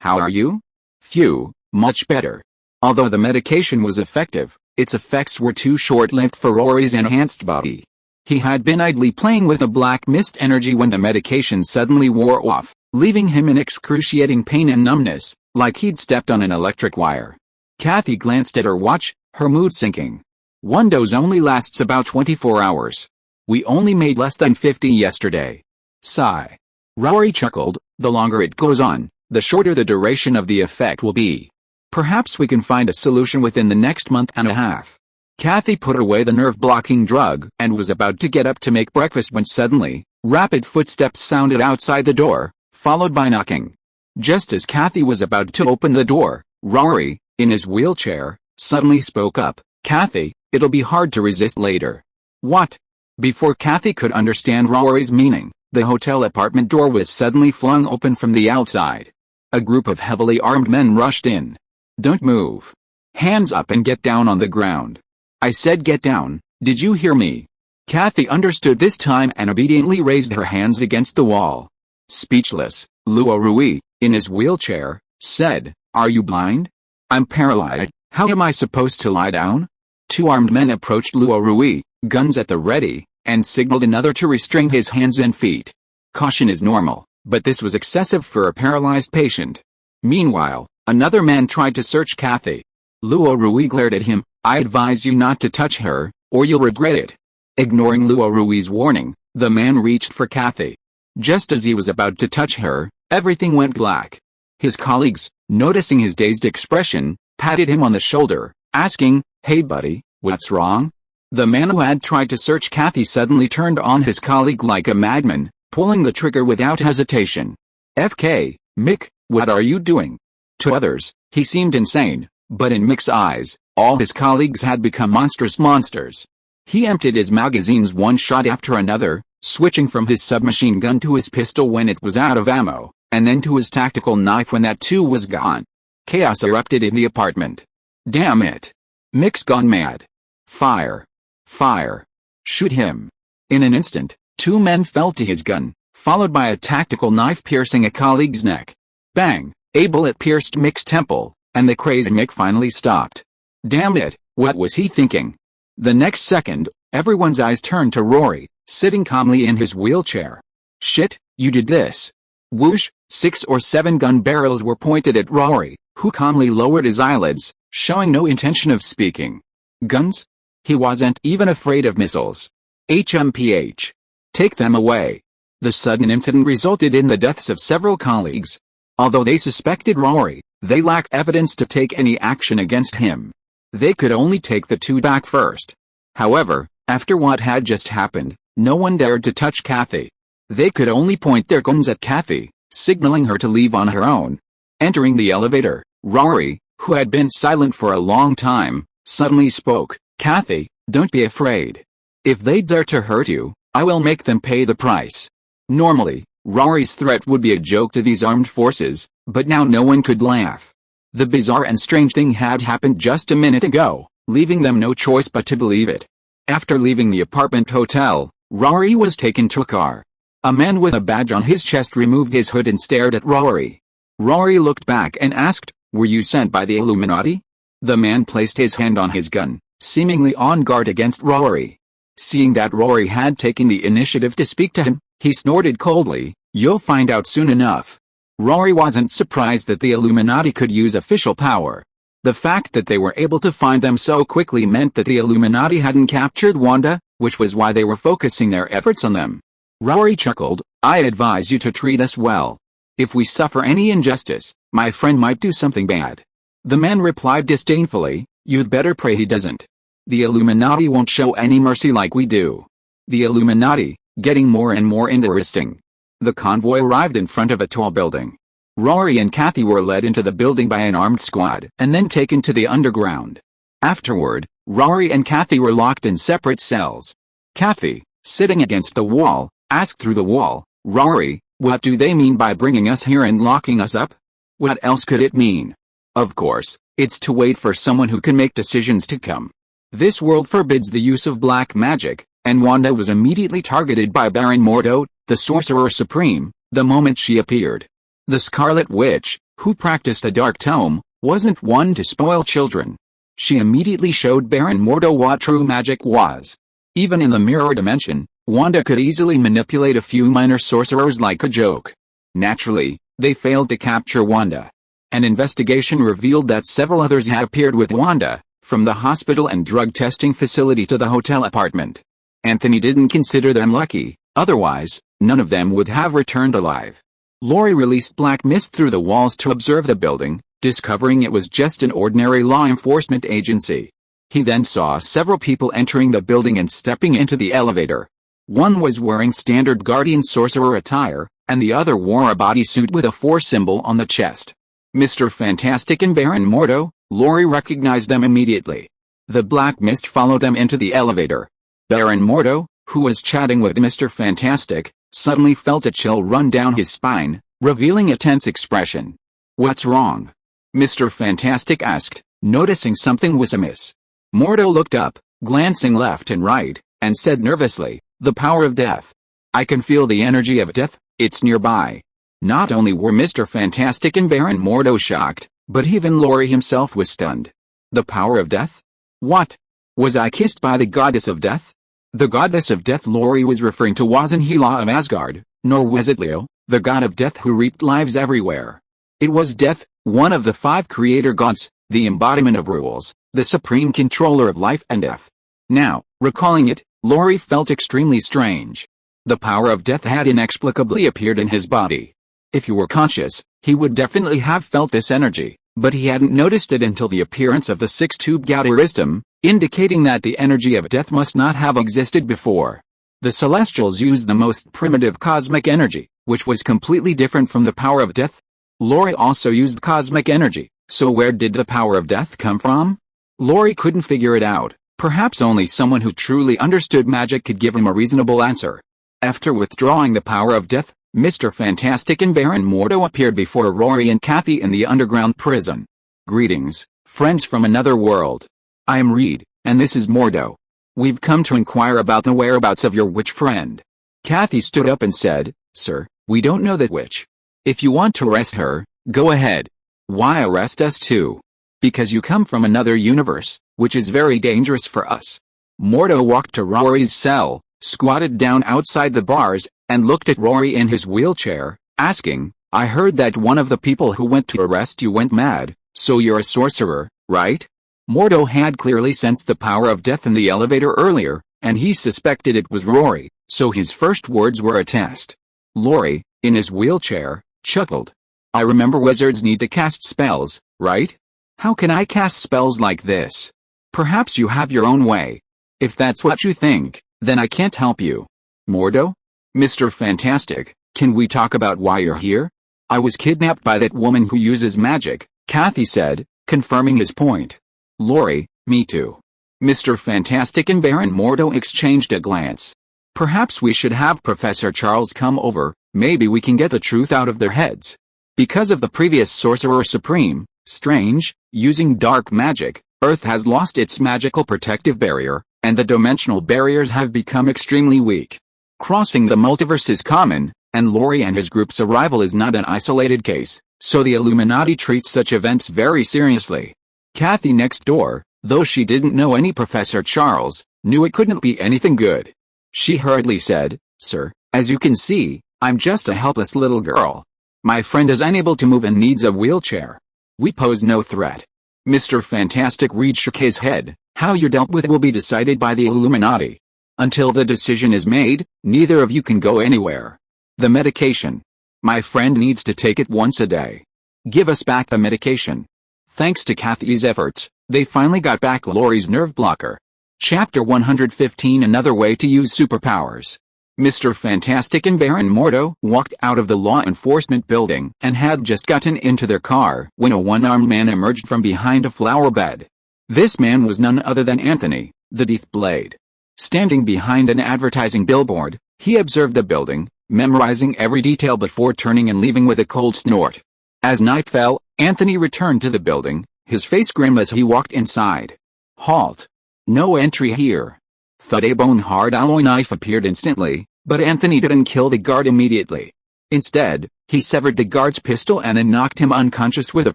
how are you? Phew, much better. Although the medication was effective, its effects were too short-lived for Rory's enhanced body. He had been idly playing with a black mist energy when the medication suddenly wore off, leaving him in excruciating pain and numbness, like he'd stepped on an electric wire. Kathy glanced at her watch, her mood sinking. One dose only lasts about 24 hours. We only made less than 50 yesterday. Sigh. Rory chuckled, the longer it goes on, the shorter the duration of the effect will be. Perhaps we can find a solution within the next month and a half. Kathy put away the nerve-blocking drug and was about to get up to make breakfast when suddenly, rapid footsteps sounded outside the door, followed by knocking. Just as Kathy was about to open the door, Rory, in his wheelchair, suddenly spoke up. Kathy, it'll be hard to resist later. What? Before Kathy could understand Rory's meaning, the hotel apartment door was suddenly flung open from the outside. A group of heavily armed men rushed in. Don't move. Hands up and get down on the ground. I said get down, did you hear me? Kathy understood this time and obediently raised her hands against the wall. Speechless, Rory, in his wheelchair, said, Are you blind? I'm paralyzed, how am I supposed to lie down? Two armed men approached Rory, guns at the ready, and signaled another to restrain his hands and feet. Caution is normal, but this was excessive for a paralyzed patient. Meanwhile, another man tried to search Kathy. Rory glared at him. I advise you not to touch her, or you'll regret it. Ignoring Rory's warning, the man reached for Kathy. Just as he was about to touch her, everything went black. His colleagues, noticing his dazed expression, patted him on the shoulder, asking, Hey buddy, what's wrong? The man who had tried to search Kathy suddenly turned on his colleague like a madman, pulling the trigger without hesitation. FK, Mick, what are you doing? To others, he seemed insane, but in Mick's eyes, all his colleagues had become monstrous monsters. He emptied his magazines one shot after another, switching from his submachine gun to his pistol when it was out of ammo, and then to his tactical knife when that too was gone. Chaos erupted in the apartment. Damn it. Mick's gone mad. Fire. Fire. Shoot him. In an instant, two men fell to his gun, followed by a tactical knife piercing a colleague's neck. Bang! A bullet pierced Mick's temple, and the crazy Mick finally stopped. Damn it, what was he thinking? The next second, everyone's eyes turned to Rory, sitting calmly in his wheelchair. Shit, you did this. Whoosh, 6 or 7 gun barrels were pointed at Rory, who calmly lowered his eyelids, showing no intention of speaking. Guns? He wasn't even afraid of missiles. HMPH. Take them away. The sudden incident resulted in the deaths of several colleagues. Although they suspected Rory, they lacked evidence to take any action against him. They could only take the two back first. However, after what had just happened, no one dared to touch Kathy. They could only point their guns at Kathy, signaling her to leave on her own. Entering the elevator, Rory, who had been silent for a long time, suddenly spoke. Kathy, don't be afraid. If they dare to hurt you, I will make them pay the price. Normally, Rory's threat would be a joke to these armed forces, but now no one could laugh. The bizarre and strange thing had happened just a minute ago, leaving them no choice but to believe it. After leaving the apartment hotel, Rory was taken to a car. A man with a badge on his chest removed his hood and stared at Rory. Rory looked back and asked, Were you sent by the Illuminati? The man placed his hand on his gun, seemingly on guard against Rory. Seeing that Rory had taken the initiative to speak to him, he snorted coldly, You'll find out soon enough. Rory wasn't surprised that the Illuminati could use official power. The fact that they were able to find them so quickly meant that the Illuminati hadn't captured Wanda, which was why they were focusing their efforts on them. Rory chuckled, I advise you to treat us well. If we suffer any injustice, my friend might do something bad. The man replied disdainfully, You'd better pray he doesn't. The Illuminati won't show any mercy like we do. The Illuminati, getting more and more interesting. The convoy arrived in front of a tall building. Rory and Kathy were led into the building by an armed squad and then taken to the underground. Afterward, Rory and Kathy were locked in separate cells. Kathy, sitting against the wall, asked through the wall, "Rory, what do they mean by bringing us here and locking us up? What else could it mean?" "Of course, it's to wait for someone who can make decisions to come. This world forbids the use of black magic," and Wanda was immediately targeted by Baron Mordo, the Sorcerer Supreme, the moment she appeared. The Scarlet Witch, who practiced a dark tome, wasn't one to spoil children. She immediately showed Baron Mordo what true magic was. Even in the mirror dimension, Wanda could easily manipulate a few minor sorcerers like a joke. Naturally, they failed to capture Wanda. An investigation revealed that several others had appeared with Wanda, from the hospital and drug testing facility to the hotel apartment. Anthony didn't consider them lucky, otherwise, none of them would have returned alive. Rory released black mist through the walls to observe the building, discovering it was just an ordinary law enforcement agency. He then saw several people entering the building and stepping into the elevator. One was wearing standard Guardian Sorcerer attire, and the other wore a bodysuit with a 4 symbol on the chest. Mr. Fantastic and Baron Mordo, Rory recognized them immediately. The black mist followed them into the elevator. Baron Mordo, who was chatting with Mr. Fantastic, suddenly felt a chill run down his spine, revealing a tense expression. "What's wrong?" Mr. Fantastic asked, noticing something was amiss. Mordo looked up, glancing left and right, and said nervously, "The power of death. I can feel the energy of death, it's nearby." Not only were Mr. Fantastic and Baron Mordo shocked, but even Rory himself was stunned. The power of death? What? Was I kissed by the goddess of death? The goddess of death Rory was referring to wasn't Hela of Asgard, nor was it Leo, the god of death who reaped lives everywhere. It was Death, one of the 5 creator gods, the embodiment of rules, the supreme controller of life and death. Now, recalling it, Rory felt extremely strange. The power of death had inexplicably appeared in his body. If he were conscious, he would definitely have felt this energy, but he hadn't noticed it until the appearance of the 6-tube Gauderistum, indicating that the energy of death must not have existed before. The Celestials used the most primitive cosmic energy, which was completely different from the power of death. Rory also used cosmic energy, so where did the power of death come from? Rory couldn't figure it out. Perhaps only someone who truly understood magic could give him a reasonable answer. After withdrawing the power of death, Mr. Fantastic and Baron Mordo appeared before Rory and Kathy in the underground prison. "Greetings, friends from another world. I am Reed, and this is Mordo. We've come to inquire about the whereabouts of your witch friend." Kathy stood up and said, "Sir, we don't know that witch. If you want to arrest her, go ahead." "Why arrest us too?" "Because you come from another universe, which is very dangerous for us." Mordo walked to Rory's cell, squatted down outside the bars, and looked at Rory in his wheelchair, asking, "I heard that one of the people who went to arrest you went mad, so you're a sorcerer, right?" Mordo had clearly sensed the power of death in the elevator earlier, and he suspected it was Rory, so his first words were a test. Rory, in his wheelchair, chuckled. "I remember wizards need to cast spells, right? How can I cast spells like this? Perhaps you have your own way. If that's what you think, then I can't help you." "Mordo? Mr. Fantastic, can we talk about why you're here?" "I was kidnapped by that woman who uses magic," Kathy said, confirming his point. "Rory, me too." Mr. Fantastic and Baron Mordo exchanged a glance. "Perhaps we should have Professor Charles come over, maybe we can get the truth out of their heads." Because of the previous Sorcerer Supreme, Strange, using dark magic, Earth has lost its magical protective barrier, and the dimensional barriers have become extremely weak. Crossing the multiverse is common, and Rory and his group's arrival is not an isolated case, so the Illuminati treats such events very seriously. Kathy next door, though she didn't know any Professor Charles, knew it couldn't be anything good. She hurriedly said, "Sir, as you can see, I'm just a helpless little girl. My friend is unable to move and needs a wheelchair. We pose no threat." Mr. Fantastic Reed shook his head. "How you're dealt with will be decided by the Illuminati. Until the decision is made, neither of you can go anywhere. The medication. My friend needs to take it once a day. Give us back the medication." Thanks to Kathy's efforts, they finally got back Rory's nerve blocker. Chapter 115 Another Way to Use Superpowers. Mr. Fantastic and Baron Mordo walked out of the law enforcement building and had just gotten into their car when a one-armed man emerged from behind a flower bed. This man was none other than Anthony, the Death Blade. Standing behind an advertising billboard, he observed the building, memorizing every detail before turning and leaving with a cold snort. As night fell, Anthony returned to the building, his face grim as he walked inside. Halt! No entry here. Thud. A bone-hard alloy knife appeared instantly, but Anthony didn't kill the guard immediately. Instead, he severed the guard's pistol and then knocked him unconscious with a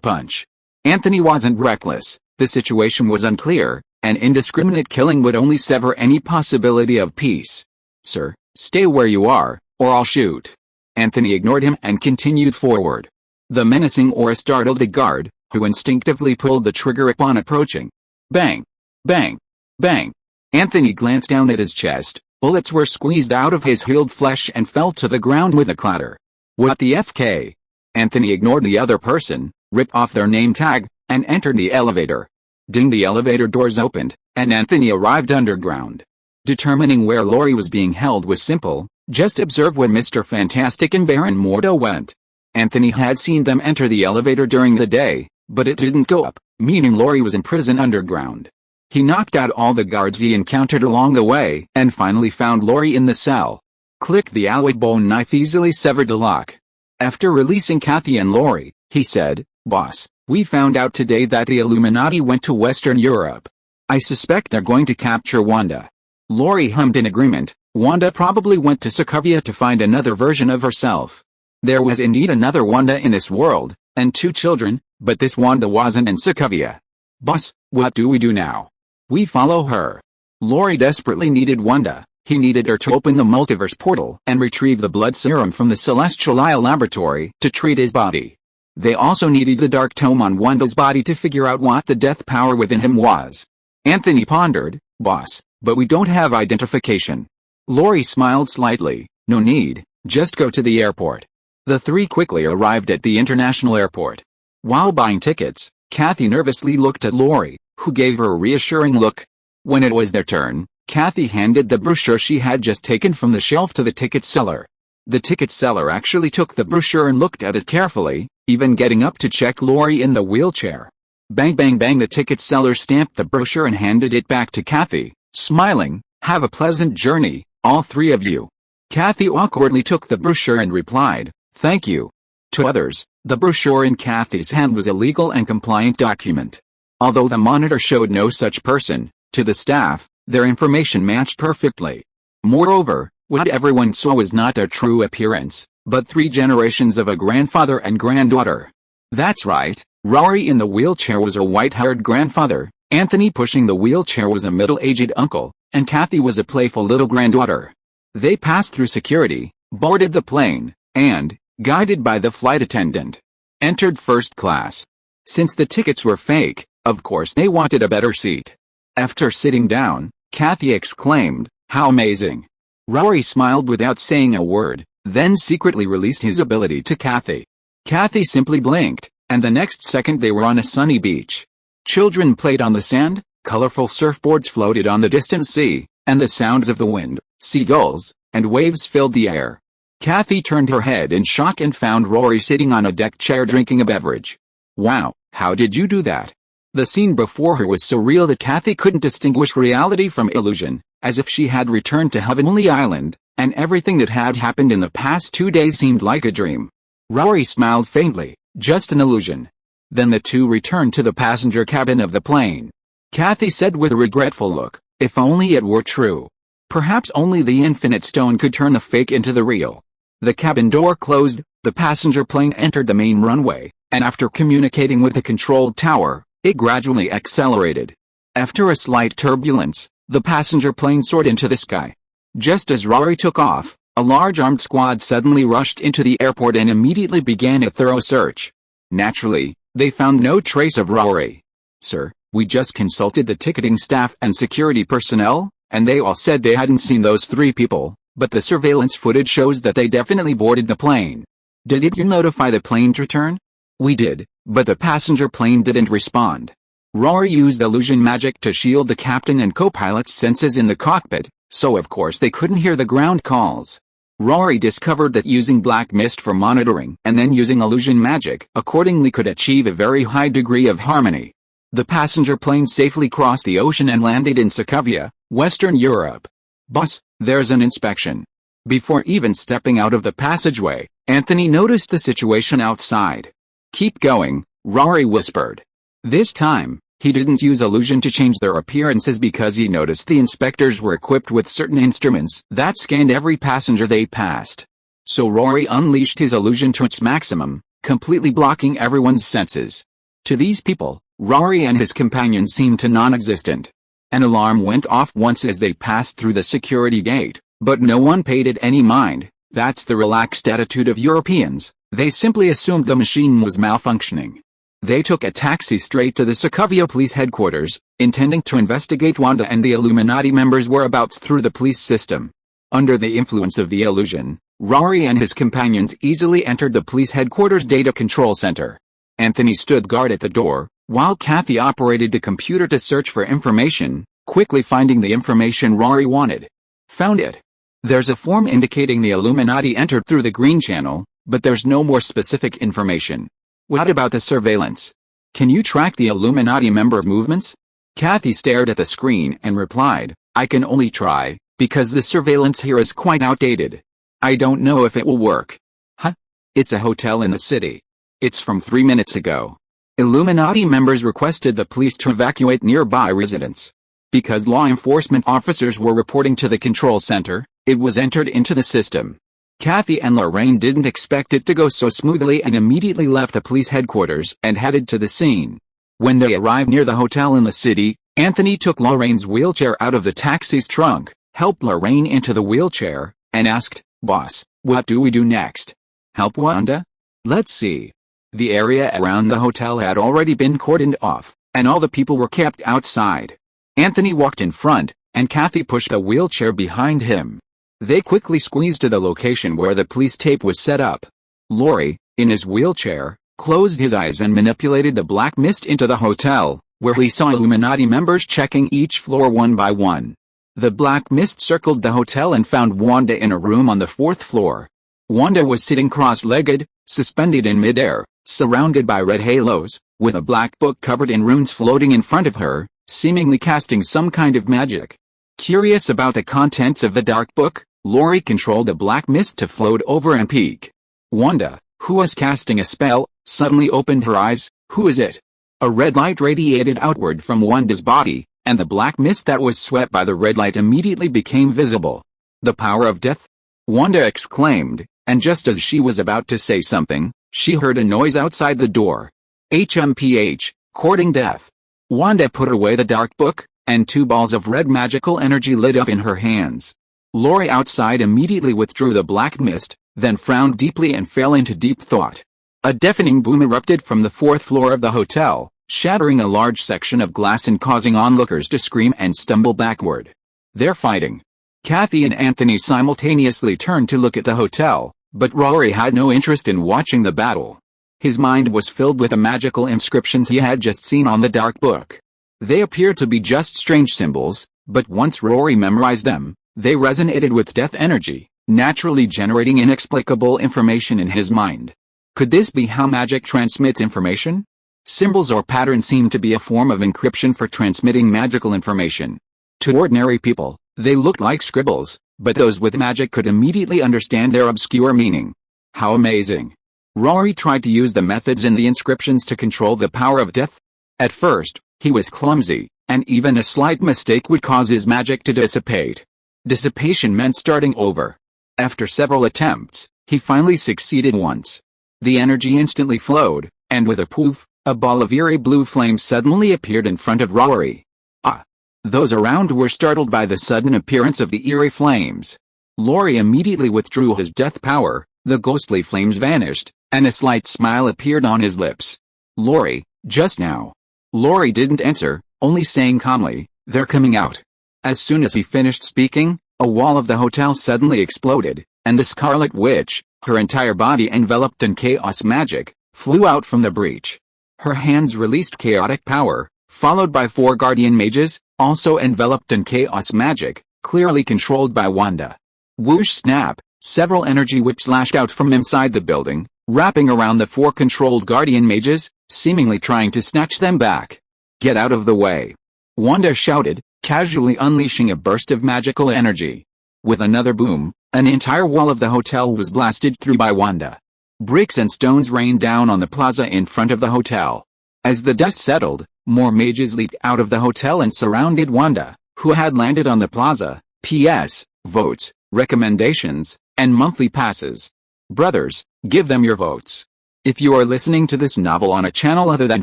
punch. Anthony wasn't reckless, the situation was unclear, and indiscriminate killing would only sever any possibility of peace. Sir, stay where you are, or I'll shoot. Anthony ignored him and continued forward. The menacing aura startled the guard, who instinctively pulled the trigger upon approaching. Bang! Bang! Bang! Anthony glanced down at his chest. Bullets were squeezed out of his healed flesh and fell to the ground with a clatter. What the FK? Anthony ignored the other person, ripped off their name tag, and entered the elevator. Ding! The elevator doors opened, and Anthony arrived underground. Determining where Rory was being held was simple, just observe where Mr. Fantastic and Baron Mordo went. Anthony had seen them enter the elevator during the day, but it didn't go up, meaning Rory was in prison underground. He knocked out all the guards he encountered along the way and finally found Rory in the cell. Click. The alloy bone knife easily severed the lock. After releasing Kathy and Rory, he said, "Boss, we found out today that the Illuminati went to Western Europe. I suspect they're going to capture Wanda." Rory hummed in agreement. Wanda probably went to Sokovia to find another version of herself. There was indeed another Wanda in this world, and 2 children, but this Wanda wasn't in Sokovia. "Boss, what do we do now?" "We follow her." Rory desperately needed Wanda. He needed her to open the multiverse portal and retrieve the blood serum from the Celestial Isle laboratory to treat his body. They also needed the dark tome on Wanda's body to figure out what the death power within him was. Anthony pondered, "Boss, but we don't have identification." Rory smiled slightly. "No need, just go to the airport." The 3 quickly arrived at the international airport. While buying tickets, Kathy nervously looked at Rory, who gave her a reassuring look. When it was their turn, Kathy handed the brochure she had just taken from the shelf to the ticket seller. The ticket seller actually took the brochure and looked at it carefully, even getting up to check Rory in the wheelchair. Bang bang bang! The ticket seller stamped the brochure and handed it back to Kathy, smiling, "Have a pleasant journey, all 3 of you." Kathy awkwardly took the brochure and replied, "Thank you." To others, the brochure in Kathy's hand was a legal and compliant document. Although the monitor showed no such person, to the staff, their information matched perfectly. Moreover, what everyone saw was not their true appearance, but 3 generations of a grandfather and granddaughter. That's right, Rory in the wheelchair was a white-haired grandfather, Anthony pushing the wheelchair was a middle-aged uncle, and Kathy was a playful little granddaughter. They passed through security, boarded the plane, and, guided by the flight attendant, entered first class. Since the tickets were fake, of course they wanted a better seat. After sitting down, Kathy exclaimed, "How amazing!" Rory smiled without saying a word, then secretly released his ability to Kathy. Kathy simply blinked, and the next second they were on a sunny beach. Children played on the sand, colorful surfboards floated on the distant sea, and the sounds of the wind, seagulls, and waves filled the air. Kathy turned her head in shock and found Rory sitting on a deck chair drinking a beverage. "Wow, how did you do that?" The scene before her was so real that Kathy couldn't distinguish reality from illusion, as if she had returned to Heavenly Island, and everything that had happened in the past 2 days seemed like a dream. Rory smiled faintly, "Just an illusion." Then the 2 returned to the passenger cabin of the plane. Kathy said with a regretful look, "If only it were true. Perhaps only the infinite stone could turn the fake into the real." The cabin door closed, the passenger plane entered the main runway, and after communicating with the control tower, it gradually accelerated. After a slight turbulence, the passenger plane soared into the sky. Just as Rory took off, a large armed squad suddenly rushed into the airport and immediately began a thorough search. Naturally, they found no trace of Rory. "Sir, we just consulted the ticketing staff and security personnel, and they all said they hadn't seen those 3 people, but the surveillance footage shows that they definitely boarded the plane." "Did you notify the plane's return?" "We did, but the passenger plane didn't respond." Rory used illusion magic to shield the captain and co-pilot's senses in the cockpit, so of course they couldn't hear the ground calls. Rory discovered that using black mist for monitoring and then using illusion magic accordingly could achieve a very high degree of harmony. The passenger plane safely crossed the ocean and landed in Sokovia, Western Europe. "Boss, there's an inspection." Before even stepping out of the passageway, Anthony noticed the situation outside. "Keep going," Rory whispered. This time, he didn't use illusion to change their appearances because he noticed the inspectors were equipped with certain instruments that scanned every passenger they passed. So Rory unleashed his illusion to its maximum, completely blocking everyone's senses. To these people, Rory and his companions seemed to non-existent. An alarm went off once as they passed through the security gate, but no one paid it any mind. That's the relaxed attitude of Europeans. They simply assumed the machine was malfunctioning. They took a taxi straight to the Sokovia police headquarters, intending to investigate Wanda and the Illuminati members' whereabouts through the police system. Under the influence of the illusion, Rory and his companions easily entered the police headquarters data control center. Anthony stood guard at the door, while Kathy operated the computer to search for information, quickly finding the information Rory wanted. Found it. There's a form indicating the Illuminati entered through the green channel, but there's no more specific information. What about the surveillance? Can you track the Illuminati member movements? Kathy stared at the screen and replied, "I can only try, because the surveillance here is quite outdated. I don't know if it will work." "Huh? It's a hotel in the city. It's from 3 minutes ago." Illuminati members requested the police to evacuate nearby residents. Because law enforcement officers were reporting to the control center, it was entered into the system. Kathy and Lorraine didn't expect it to go so smoothly and immediately left the police headquarters and headed to the scene. When they arrived near the hotel in the city, Anthony took Lorraine's wheelchair out of the taxi's trunk, helped Lorraine into the wheelchair, and asked, "Boss, what do we do next? Help Wanda?" "Let's see." The area around the hotel had already been cordoned off, and all the people were kept outside. Anthony walked in front, and Kathy pushed the wheelchair behind him. They quickly squeezed to the location where the police tape was set up. Rory, in his wheelchair, closed his eyes and manipulated the black mist into the hotel, where he saw Illuminati members checking each floor one by one. The black mist circled the hotel and found Wanda in a room on the 4th floor. Wanda was sitting cross-legged, suspended in midair, surrounded by red halos, with a black book covered in runes floating in front of her, seemingly casting some kind of magic. Curious about the contents of the dark book, Rory controlled a black mist to float over and peek. Wanda, who was casting a spell, suddenly opened her eyes. "Who is it?" A red light radiated outward from Wanda's body, and the black mist that was swept by the red light immediately became visible. "The power of death?" Wanda exclaimed, and just as she was about to say something, she heard a noise outside the door. "HMPH, courting death." Wanda put away the dark book, and 2 balls of red magical energy lit up in her hands. Rory outside immediately withdrew the black mist, then frowned deeply and fell into deep thought. A deafening boom erupted from the 4th floor of the hotel, shattering a large section of glass and causing onlookers to scream and stumble backward. "They're fighting." Kathy and Anthony simultaneously turned to look at the hotel, but Rory had no interest in watching the battle. His mind was filled with the magical inscriptions he had just seen on the dark book. They appeared to be just strange symbols, but once Rory memorized them, they resonated with death energy, naturally generating inexplicable information in his mind. Could this be how magic transmits information? Symbols or patterns seemed to be a form of encryption for transmitting magical information. To ordinary people, they looked like scribbles, but those with magic could immediately understand their obscure meaning. How amazing! Rory tried to use the methods in the inscriptions to control the power of death. At first, he was clumsy, and even a slight mistake would cause his magic to dissipate. Dissipation meant starting over. After several attempts, he finally succeeded once. The energy instantly flowed, and with a poof, a ball of eerie blue flame suddenly appeared in front of Rory. Ah! Those around were startled by the sudden appearance of the eerie flames. Rory immediately withdrew his death power, the ghostly flames vanished, and a slight smile appeared on his lips. "Rory, just now." Rory didn't answer, only saying calmly, "They're coming out." As soon as he finished speaking, a wall of the hotel suddenly exploded, and the Scarlet Witch, her entire body enveloped in chaos magic, flew out from the breach. Her hands released chaotic power, followed by 4 guardian mages, also enveloped in chaos magic, clearly controlled by Wanda. Whoosh snap, several energy whips lashed out from inside the building, wrapping around the 4 controlled guardian mages, seemingly trying to snatch them back. "Get out of the way!" Wanda shouted, casually unleashing a burst of magical energy. With another boom, an entire wall of the hotel was blasted through by Wanda. Bricks and stones rained down on the plaza in front of the hotel. As the dust settled, more mages leaped out of the hotel and surrounded Wanda, who had landed on the plaza. P.S. Votes, recommendations, and monthly passes. Brothers, give them your votes. If you are listening to this novel on a channel other than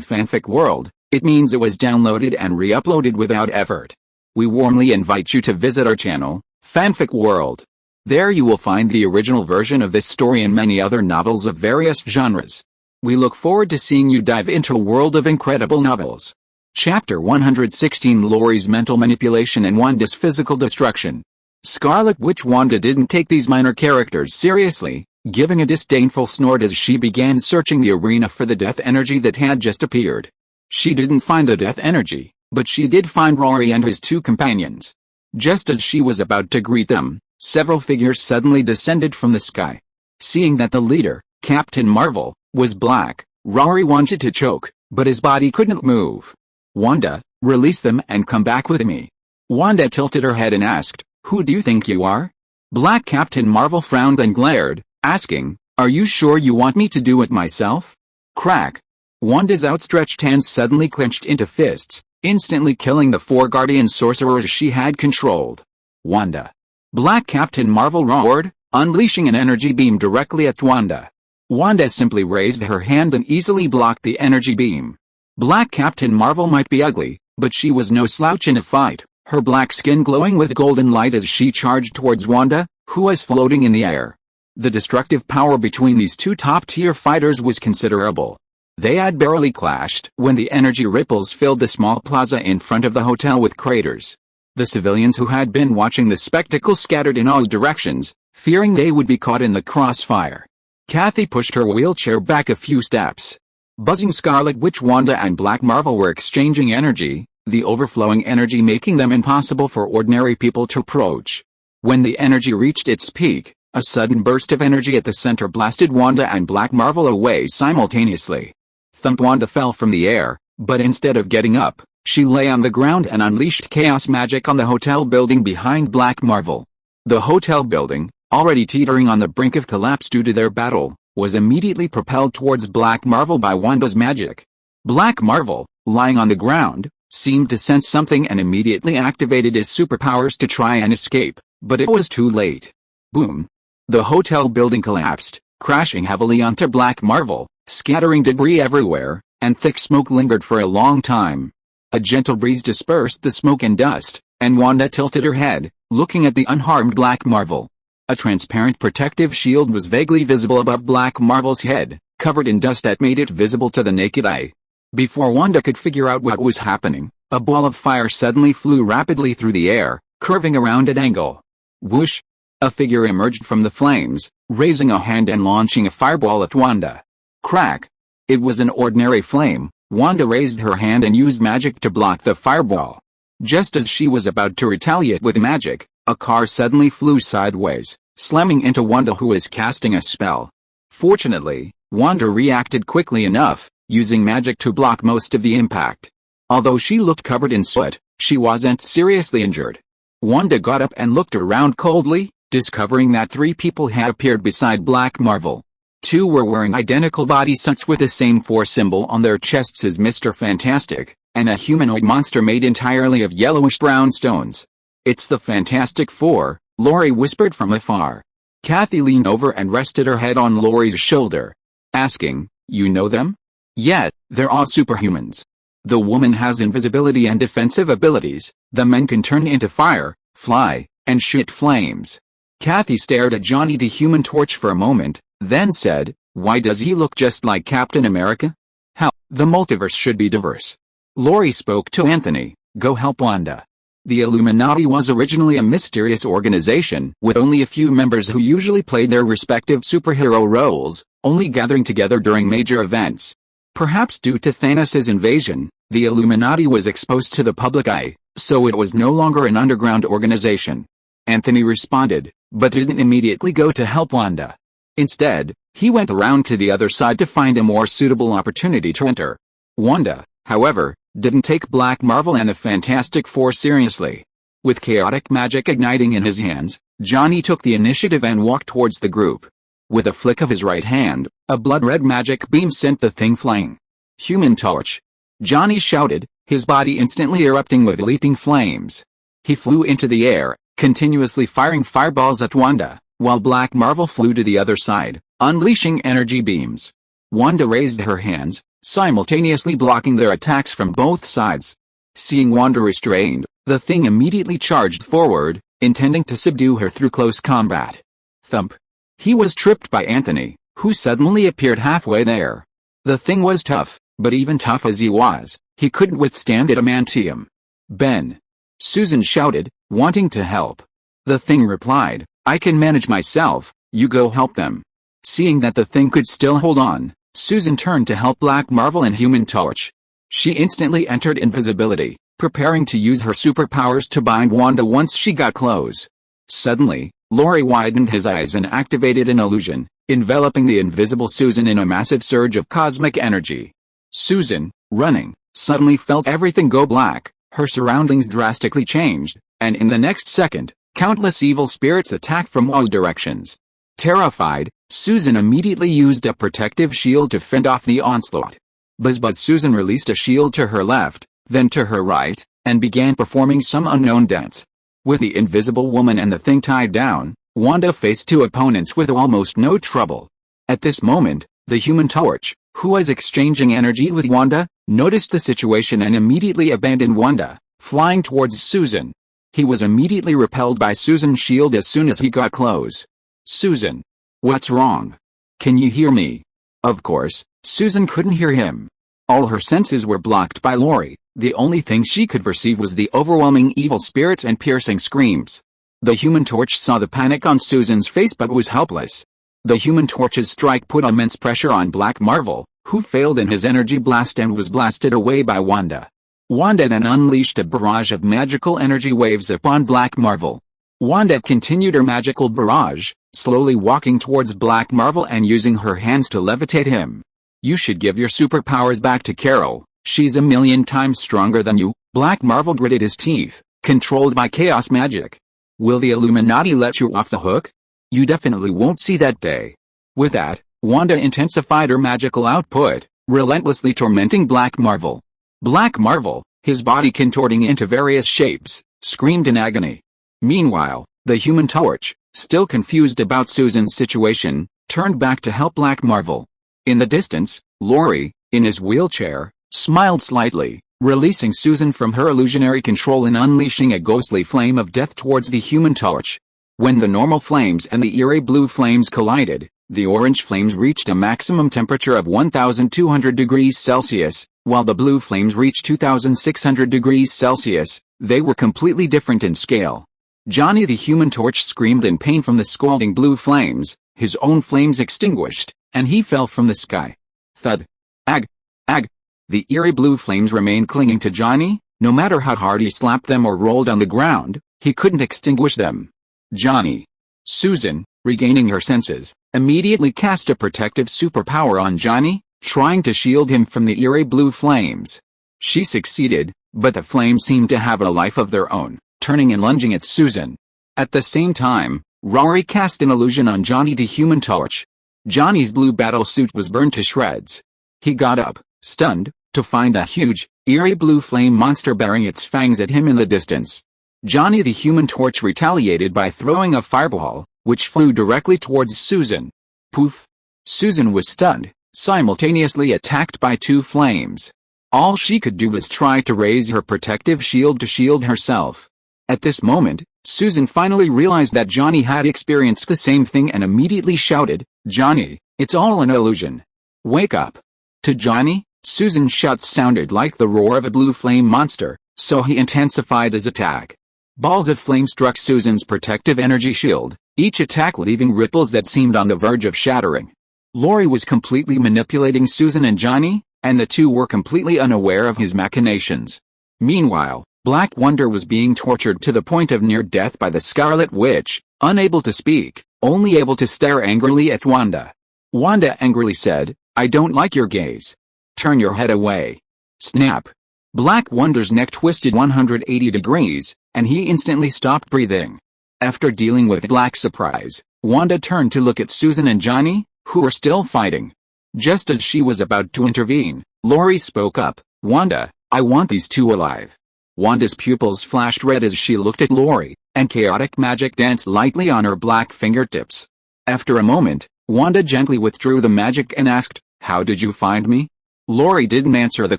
Fanfic World, it means it was downloaded and re-uploaded without effort. We warmly invite you to visit our channel, Fanfic World. There you will find the original version of this story and many other novels of various genres. We look forward to seeing you dive into a world of incredible novels. Chapter 116: Laurie's mental manipulation and Wanda's physical destruction. Scarlet Witch Wanda didn't take these minor characters seriously, giving a disdainful snort as she began searching the arena for the death energy that had just appeared. She didn't find the death energy, but she did find Rory and his 2 companions. Just as she was about to greet them, several figures suddenly descended from the sky. Seeing that the leader, Captain Marvel, was black, Rory wanted to choke, but his body couldn't move. "Wanda, release them and come back with me." Wanda tilted her head and asked, "Who do you think you are?" Black Captain Marvel frowned and glared, asking, "Are you sure you want me to do it myself?" Crack. Wanda's outstretched hands suddenly clenched into fists, instantly killing the 4 guardian sorcerers she had controlled. "Wanda!" Black Captain Marvel roared, unleashing an energy beam directly at Wanda. Wanda simply raised her hand and easily blocked the energy beam. Black Captain Marvel might be ugly, but she was no slouch in a fight, her black skin glowing with golden light as she charged towards Wanda, who was floating in the air. The destructive power between these 2 top-tier fighters was considerable. They had barely clashed when the energy ripples filled the small plaza in front of the hotel with craters. The civilians who had been watching the spectacle scattered in all directions, fearing they would be caught in the crossfire. Kathy pushed her wheelchair back a few steps. Buzzing Scarlet Witch Wanda and Black Marvel were exchanging energy, the overflowing energy making them impossible for ordinary people to approach. When the energy reached its peak, a sudden burst of energy at the center blasted Wanda and Black Marvel away simultaneously. Thump! Wanda fell from the air, but instead of getting up, she lay on the ground and unleashed chaos magic on the hotel building behind Black Marvel. The hotel building, already teetering on the brink of collapse due to their battle, was immediately propelled towards Black Marvel by Wanda's magic. Black Marvel, lying on the ground, seemed to sense something and immediately activated his superpowers to try and escape, but it was too late. Boom! The hotel building collapsed, crashing heavily onto Black Marvel, scattering debris everywhere, and thick smoke lingered for a long time. A gentle breeze dispersed the smoke and dust, and Wanda tilted her head, looking at the unharmed Black Marvel. A transparent protective shield was vaguely visible above Black Marvel's head, covered in dust that made it visible to the naked eye. Before Wanda could figure out what was happening, a ball of fire suddenly flew rapidly through the air, curving around an angle. Whoosh! A figure emerged from the flames, raising a hand and launching a fireball at Wanda. Crack! It was an ordinary flame. Wanda raised her hand and used magic to block the fireball. Just as she was about to retaliate with magic, a car suddenly flew sideways, slamming into Wanda, who was casting a spell. Fortunately, Wanda reacted quickly enough, using magic to block most of the impact. Although she looked covered in soot, she wasn't seriously injured. Wanda got up and looked around coldly, discovering that 3 people had appeared beside Black Marvel. 2 were wearing identical bodysuits with the same 4 symbol on their chests as Mr. Fantastic, and a humanoid monster made entirely of yellowish-brown stones. "It's the Fantastic Four," Laurie whispered from afar. Kathy leaned over and rested her head on Laurie's shoulder, asking, "You know them?" "Yeah, they're all superhumans. The woman has invisibility and defensive abilities, the men can turn into fire, fly, and shoot flames." Kathy stared at Johnny the Human Torch for a moment, then said, "Why does he look just like Captain America?" "Hell, the multiverse should be diverse." Laurie spoke to Anthony, "Go help Wanda." The Illuminati was originally a mysterious organization with only a few members who usually played their respective superhero roles, only gathering together during major events. Perhaps due to Thanos' invasion, The Illuminati was exposed to the public eye, so it was no longer an underground organization. Anthony responded, but didn't immediately go to help Wanda. Instead, he went around to the other side to find a more suitable opportunity to enter. Wanda, however, didn't take Black Marvel and the Fantastic Four seriously. With chaotic magic igniting in his hands, Johnny took the initiative and walked towards the group. With a flick of his right hand, a blood-red magic beam sent the thing flying. Human Torch! Johnny shouted, his body instantly erupting with leaping flames. He flew into the air, continuously firing fireballs at Wanda, while Black Marvel flew to the other side, unleashing energy beams. Wanda raised her hands, simultaneously blocking their attacks from both sides. Seeing Wanda restrained, the thing immediately charged forward, intending to subdue her through close combat. Thump! He was tripped by Anthony, who suddenly appeared halfway there. The thing was tough, but even tough as he was, he couldn't withstand adamantium. Ben! Susan shouted, wanting to help. The thing replied, I can manage myself, you go help them. Seeing that the thing could still hold on, Susan turned to help Black Marvel and Human Torch. She instantly entered invisibility, preparing to use her superpowers to bind Wanda once she got close. Suddenly, Rory widened his eyes and activated an illusion, enveloping the invisible Susan in a massive surge of cosmic energy. Susan, running, suddenly felt everything go black, her surroundings drastically changed, and in the next second, countless evil spirits attacked from all directions. Terrified, Susan immediately used a protective shield to fend off the onslaught. Buzz Susan released a shield to her left, then to her right, and began performing some unknown dance. With the invisible woman and the thing tied down, Wanda faced two opponents with almost no trouble. At this moment, the Human Torch, who was exchanging energy with Wanda, noticed the situation and immediately abandoned Wanda, flying towards Susan. He was immediately repelled by Susan's shield as soon as he got close. Susan! What's wrong? Can you hear me? Of course, Susan couldn't hear him. All her senses were blocked by Rory. The only thing she could perceive was the overwhelming evil spirits and piercing screams. The Human Torch saw the panic on Susan's face but was helpless. The Human Torch's strike put immense pressure on Black Marvel, who failed in his energy blast and was blasted away by Wanda. Wanda then unleashed a barrage of magical energy waves upon Black Marvel. Wanda continued her magical barrage, slowly walking towards Black Marvel and using her hands to levitate him. You should give your superpowers back to Carol. She's a million times stronger than you. Black Marvel gritted his teeth, controlled by chaos magic. Will the Illuminati let you off the hook? You definitely won't see that day. With that, Wanda intensified her magical output, relentlessly tormenting Black Marvel. Black Marvel, his body contorting into various shapes, screamed in agony. Meanwhile, the Human Torch, still confused about Susan's situation, turned back to help Black Marvel. In the distance, Rory, in his wheelchair, smiled slightly, releasing Susan from her illusionary control and unleashing a ghostly flame of death towards the Human Torch. When the normal flames and the eerie blue flames collided, the orange flames reached a maximum temperature of 1,200 degrees Celsius, while the blue flames reached 2,600 degrees Celsius. They were completely different in scale. Johnny the Human Torch screamed in pain from the scalding blue flames, his own flames extinguished, and he fell from the sky. Thud. Ag. Ag. The eerie blue flames remained clinging to Johnny. No matter how hard he slapped them or rolled on the ground, he couldn't extinguish them. Johnny. Susan, regaining her senses, immediately cast a protective superpower on Johnny, trying to shield him from the eerie blue flames. She succeeded, but the flames seemed to have a life of their own, turning and lunging at Susan. At the same time, Rory cast an illusion on Johnny the Human Torch. Johnny's blue battle suit was burned to shreds. He got up, stunned, to find a huge, eerie blue flame monster bearing its fangs at him in the distance. Johnny the Human Torch retaliated by throwing a fireball, which flew directly towards Susan. Poof! Susan was stunned, simultaneously attacked by two flames. All she could do was try to raise her protective shield to shield herself. At this moment, Susan finally realized that Johnny had experienced the same thing and immediately shouted, "Johnny, it's all an illusion. Wake up." To Johnny, Susan's shout sounded like the roar of a blue flame monster, so he intensified his attack. Balls of flame struck Susan's protective energy shield, each attack leaving ripples that seemed on the verge of shattering. Rory was completely manipulating Susan and Johnny, and the two were completely unaware of his machinations. Meanwhile, Black Wonder was being tortured to the point of near death by the Scarlet Witch, unable to speak, only able to stare angrily at Wanda. Wanda angrily said, "I don't like your gaze. Turn your head away." Snap! Black Wonder's neck twisted 180 degrees, and he instantly stopped breathing. After dealing with Black's surprise, Wanda turned to look at Susan and Johnny, who were still fighting. Just as she was about to intervene, Rory spoke up, "Wanda, I want these two alive." Wanda's pupils flashed red as she looked at Rory, and chaotic magic danced lightly on her black fingertips. After a moment, Wanda gently withdrew the magic and asked, "How did you find me?" Rory didn't answer the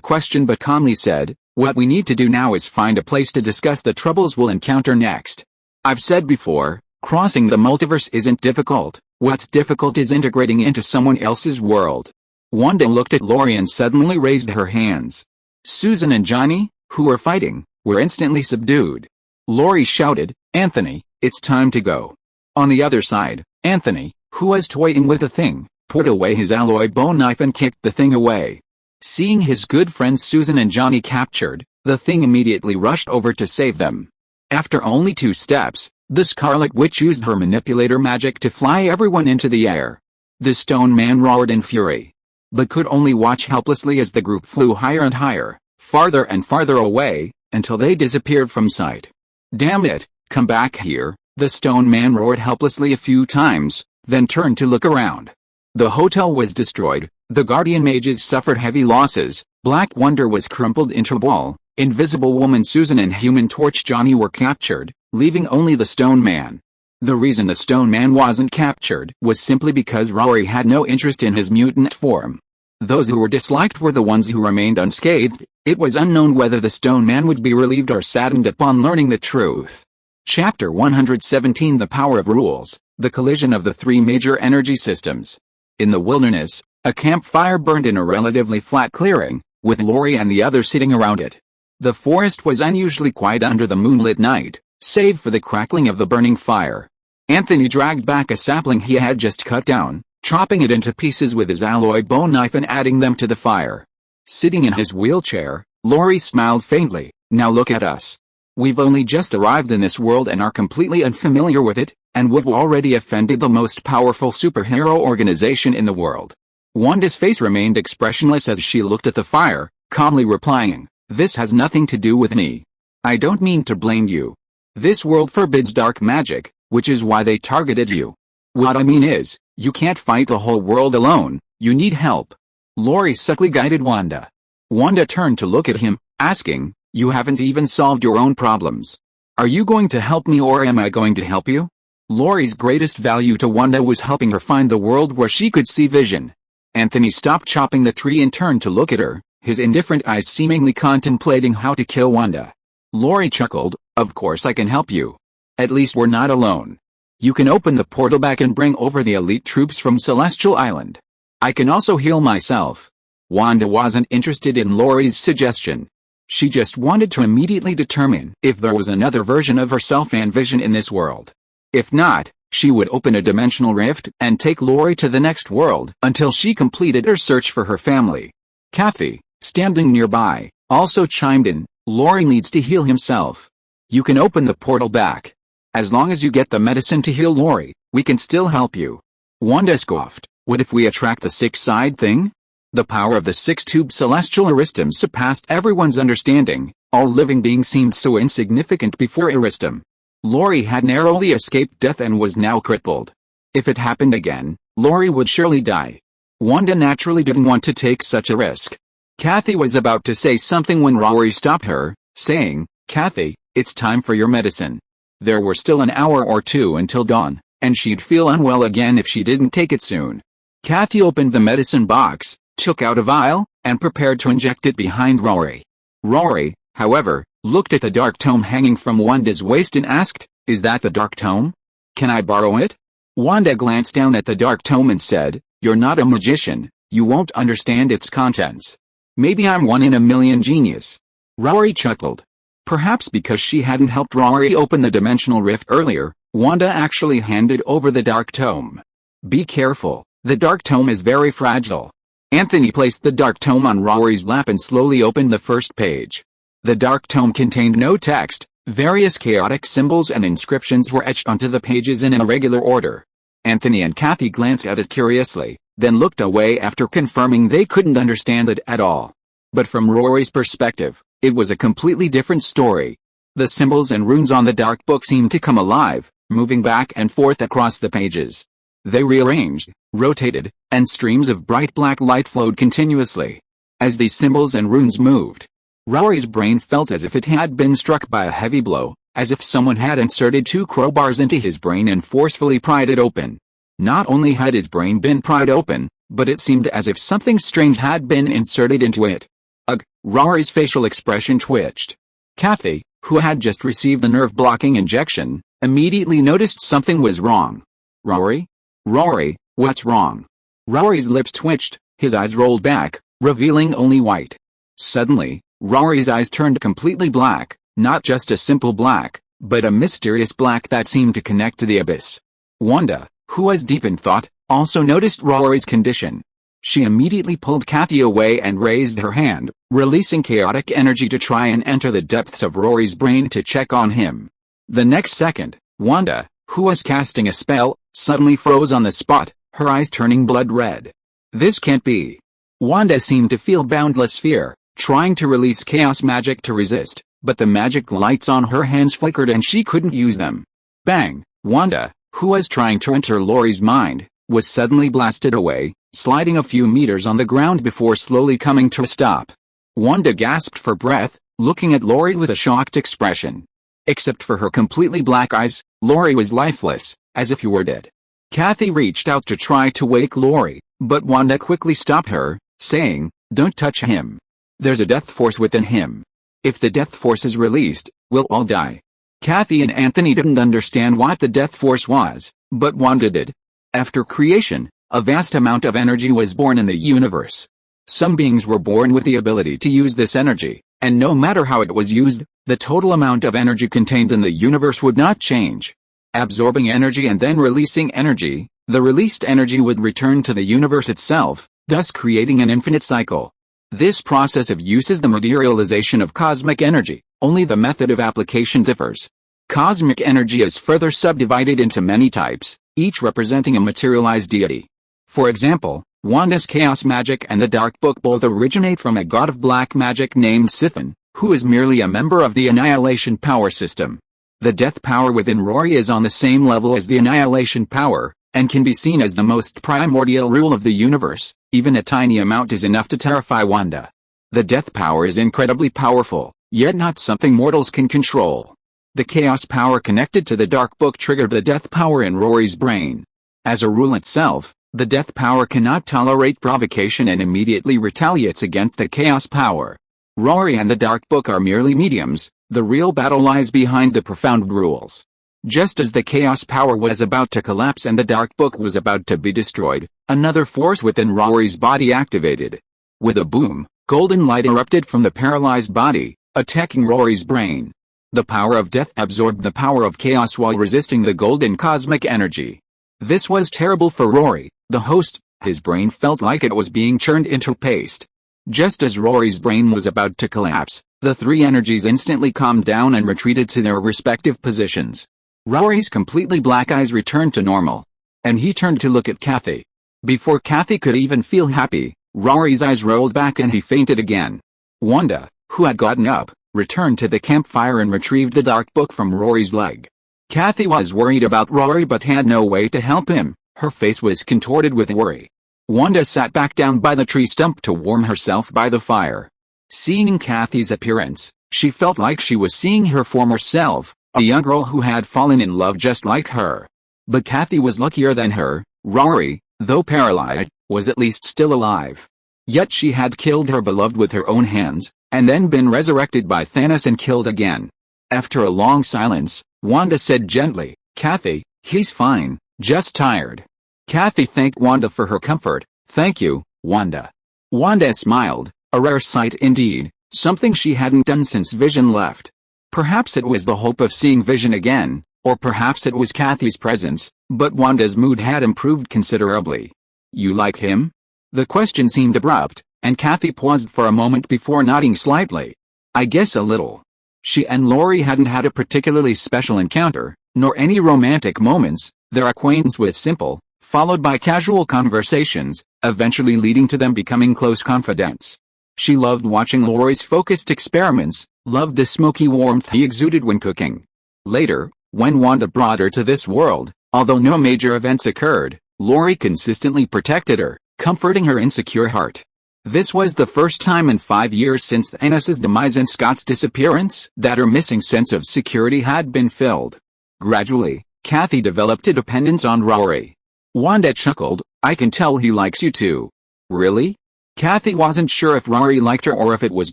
question but calmly said, "What we need to do now is find a place to discuss the troubles we'll encounter next. I've said before, crossing the multiverse isn't difficult. What's difficult is integrating into someone else's world." Wanda looked at Rory and suddenly raised her hands. Susan and Johnny, who were fighting, were instantly subdued. Rory shouted, "Anthony, it's time to go." On the other side, Anthony, who was toying with the thing, put away his alloy bone knife and kicked the thing away. Seeing his good friends Susan and Johnny captured, the thing immediately rushed over to save them. After only 2 steps, the Scarlet Witch used her manipulator magic to fly everyone into the air. The Stone Man roared in fury, but could only watch helplessly as the group flew higher and higher, farther and farther away, until they disappeared from sight. "Damn it, come back here," the Stone Man roared helplessly a few times, then turned to look around. The hotel was destroyed, the Guardian Mages suffered heavy losses, Black Wonder was crumpled into a ball, Invisible Woman Susan and Human Torch Johnny were captured, leaving only the Stone Man. The reason the Stone Man wasn't captured was simply because Rory had no interest in his mutant form. Those who were disliked were the ones who remained unscathed. It was unknown whether the Stone Man would be relieved or saddened upon learning the truth. Chapter 117 The Power of Rules, the collision of the 3 major energy systems. In the wilderness, a campfire burned in a relatively flat clearing, with Rory and the others sitting around it. The forest was unusually quiet under the moonlit night, save for the crackling of the burning fire. Anthony dragged back a sapling he had just cut down, chopping it into pieces with his alloy bone knife and adding them to the fire. Sitting in his wheelchair, Rory smiled faintly. "Now look at us. We've only just arrived in this world and are completely unfamiliar with it, and we've already offended the most powerful superhero organization in the world." Wanda's face remained expressionless as she looked at the fire, calmly replying, "This has nothing to do with me. I don't mean to blame you. This world forbids dark magic, which is why they targeted you. What I mean is, you can't fight the whole world alone, you need help." Rory subtly guided Wanda. Wanda turned to look at him, asking, "You haven't even solved your own problems. Are you going to help me or am I going to help you?" Rory's greatest value to Wanda was helping her find the world where she could see vision. Anthony stopped chopping the tree and turned to look at her, his indifferent eyes seemingly contemplating how to kill Wanda. Rory chuckled, "Of course I can help you. At least we're not alone. You can open the portal back and bring over the elite troops from Celestial Island. I can also heal myself." Wanda wasn't interested in Rory's suggestion. She just wanted to immediately determine if there was another version of herself and Vision in this world. If not, she would open a dimensional rift and take Rory to the next world until she completed her search for her family. Kathy, standing nearby, also chimed in, "Rory needs to heal himself. You can open the portal back. As long as you get the medicine to heal Rory, we can still help you." Wanda scoffed, "What if we attract the 6-side thing?" The power of the 6-tube celestial Aristom surpassed everyone's understanding. All living beings seemed so insignificant before Aristom. Rory had narrowly escaped death and was now crippled. If it happened again, Rory would surely die. Wanda naturally didn't want to take such a risk. Kathy was about to say something when Rory stopped her, saying, "Kathy, it's time for your medicine. There were still an hour or 2 until dawn, and she'd feel unwell again if she didn't take it soon." Kathy opened the medicine box, took out a vial, and prepared to inject it behind Rory. Rory, however, looked at the dark tome hanging from Wanda's waist and asked, "Is that the dark tome? Can I borrow it?" Wanda glanced down at the dark tome and said, "You're not a magician, you won't understand its contents. Maybe I'm 1 in a million genius." Rory chuckled. Perhaps because she hadn't helped Rory open the dimensional rift earlier, Wanda actually handed over the dark tome. "Be careful, the dark tome is very fragile." Anthony placed the dark tome on Rory's lap and slowly opened the first page. The dark tome contained no text. Various chaotic symbols and inscriptions were etched onto the pages in irregular order. Anthony and Kathy glanced at it curiously, then looked away after confirming they couldn't understand it at all. But from Rory's perspective, it was a completely different story. The symbols and runes on the dark book seemed to come alive, moving back and forth across the pages. They rearranged, rotated, and streams of bright black light flowed continuously. As these symbols and runes moved, Rory's brain felt as if it had been struck by a heavy blow, as if someone had inserted 2 crowbars into his brain and forcefully pried it open. Not only had his brain been pried open, but it seemed as if something strange had been inserted into it. Ugh! Rory's facial expression twitched. Kathy, who had just received the nerve-blocking injection, immediately noticed something was wrong. Rory? Rory, what's wrong? Rory's lips twitched, his eyes rolled back, revealing only white. Suddenly, Rory's eyes turned completely black, not just a simple black, but a mysterious black that seemed to connect to the abyss. Wanda, who was deep in thought, also noticed Rory's condition. She immediately pulled Kathy away and raised her hand, releasing chaotic energy to try and enter the depths of Rory's brain to check on him. The next second, Wanda, who was casting a spell, suddenly froze on the spot, her eyes turning blood red. This can't be. Wanda seemed to feel boundless fear, trying to release chaos magic to resist, but the magic lights on her hands flickered and she couldn't use them. Bang! Wanda, who was trying to enter Rory's mind, was suddenly blasted away, sliding a few meters on the ground before slowly coming to a stop. Wanda gasped for breath, looking at Rory with a shocked expression. Except for her completely black eyes, Rory was lifeless, as if he were dead. Kathy reached out to try to wake Rory, but Wanda quickly stopped her, saying, "Don't touch him. There's a death force within him. If the death force is released, we'll all die." Kathy and Anthony didn't understand what the death force was, but Wanda did. After creation, a vast amount of energy was born in the universe. Some beings were born with the ability to use this energy, and no matter how it was used, the total amount of energy contained in the universe would not change. Absorbing energy and then releasing energy, the released energy would return to the universe itself, thus creating an infinite cycle. This process of use is the materialization of cosmic energy, only the method of application differs. Cosmic energy is further subdivided into many types, each representing a materialized deity. For example, Wanda's chaos magic and the dark book both originate from a god of black magic named Sithan, who is merely a member of the annihilation power system. The death power within Rory is on the same level as the annihilation power, and can be seen as the most primordial rule of the universe. Even a tiny amount is enough to terrify Wanda. The death power is incredibly powerful, yet not something mortals can control. The chaos power connected to the dark book triggered the death power in Rory's brain. As a rule itself, the death power cannot tolerate provocation and immediately retaliates against the chaos power. Rory and the dark book are merely mediums, the real battle lies behind the profound rules. Just as the chaos power was about to collapse and the dark book was about to be destroyed, another force within Rory's body activated. With a boom, golden light erupted from the paralyzed body, attacking Rory's brain. The power of death absorbed the power of chaos while resisting the golden cosmic energy. This was terrible for Rory, the host. His brain felt like it was being churned into paste. Just as Rory's brain was about to collapse, the three energies instantly calmed down and retreated to their respective positions. Rory's completely black eyes returned to normal. And he turned to look at Kathy. Before Kathy could even feel happy, Rory's eyes rolled back and he fainted again. Wanda, who had gotten up, returned to the campfire and retrieved the dark book from Rory's leg. Kathy was worried about Rory but had no way to help him, her face was contorted with worry. Wanda sat back down by the tree stump to warm herself by the fire. Seeing Kathy's appearance, she felt like she was seeing her former self, a young girl who had fallen in love just like her. But Kathy was luckier than her. Rory, though paralyzed, was at least still alive. Yet she had killed her beloved with her own hands, and then been resurrected by Thanos and killed again. After a long silence, Wanda said gently, "Kathy, he's fine, just tired." Kathy thanked Wanda for her comfort. "Thank you, Wanda." Wanda smiled, a rare sight indeed, something she hadn't done since Vision left. Perhaps it was the hope of seeing Vision again, or perhaps it was Kathy's presence, but Wanda's mood had improved considerably. "You like him?" The question seemed abrupt, and Kathy paused for a moment before nodding slightly. I guess a little. She and Rory hadn't had a particularly special encounter, nor any romantic moments. Their acquaintance was simple, followed by casual conversations, eventually leading to them becoming close confidants. She loved watching Rory's focused experiments, loved the smoky warmth he exuded when cooking. Later, when Wanda brought her to this world, although no major events occurred, Rory consistently protected her, comforting her insecure heart. This was the first time in 5 years since Thanos' demise and Scott's disappearance that her missing sense of security had been filled. Gradually, Kathy developed a dependence on Rory. Wanda chuckled, I can tell he likes you too. Really? Kathy wasn't sure if Rory liked her or if it was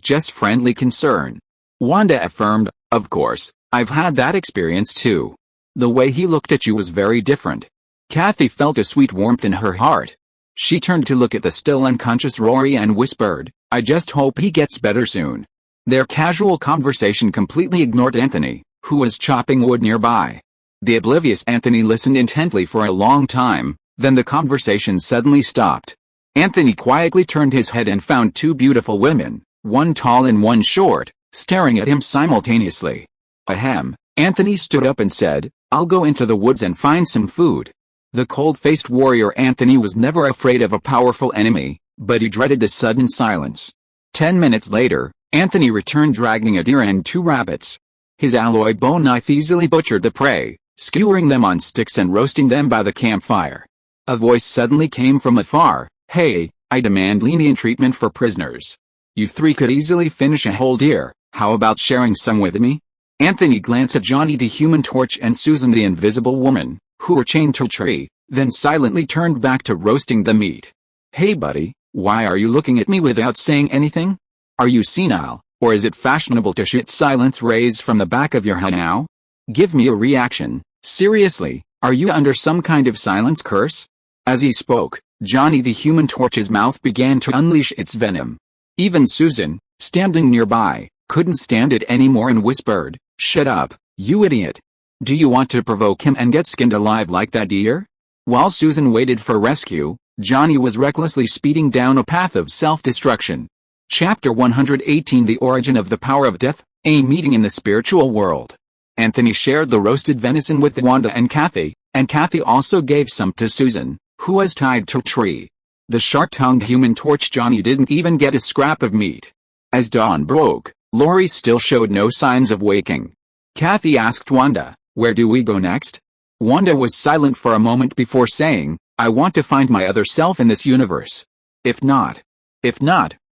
just friendly concern. Wanda affirmed, of course, I've had that experience too. The way he looked at you was very different. Kathy felt a sweet warmth in her heart. She turned to look at the still unconscious Rory and whispered, I just hope he gets better soon. Their casual conversation completely ignored Anthony, who was chopping wood nearby. The oblivious Anthony listened intently for a long time, then the conversation suddenly stopped. Anthony quietly turned his head and found two beautiful women, one tall and one short, staring at him simultaneously. Ahem, Anthony stood up and said, I'll go into the woods and find some food. The cold-faced warrior Anthony was never afraid of a powerful enemy, but he dreaded the sudden silence. 10 minutes later, Anthony returned dragging a deer and 2 rabbits. His alloy bone knife easily butchered the prey, skewering them on sticks and roasting them by the campfire. A voice suddenly came from afar, Hey, I demand lenient treatment for prisoners. You 3 could easily finish a whole deer, how about sharing some with me? Anthony glanced at Johnny the Human Torch and Susan the Invisible Woman, who were chained to a tree, then silently turned back to roasting the meat. Hey buddy, why are you looking at me without saying anything? Are you senile, or is it fashionable to shoot silence rays from the back of your head now? Give me a reaction, seriously, are you under some kind of silence curse? As he spoke, Johnny the Human Torch's mouth began to unleash its venom. Even Susan, standing nearby, couldn't stand it anymore and whispered, Shut up, you idiot. Do you want to provoke him and get skinned alive like that deer? While Susan waited for rescue, Johnny was recklessly speeding down a path of self-destruction. Chapter 118 The Origin of the Power of Death, a meeting in the spiritual world. Anthony shared the roasted venison with Wanda and Kathy also gave some to Susan, who was tied to a tree. The sharp-tongued Human Torch Johnny didn't even get a scrap of meat. As dawn broke, Rory still showed no signs of waking. Kathy asked Wanda, Where do we go next? Wanda was silent for a moment before saying, I want to find my other self in this universe. If not,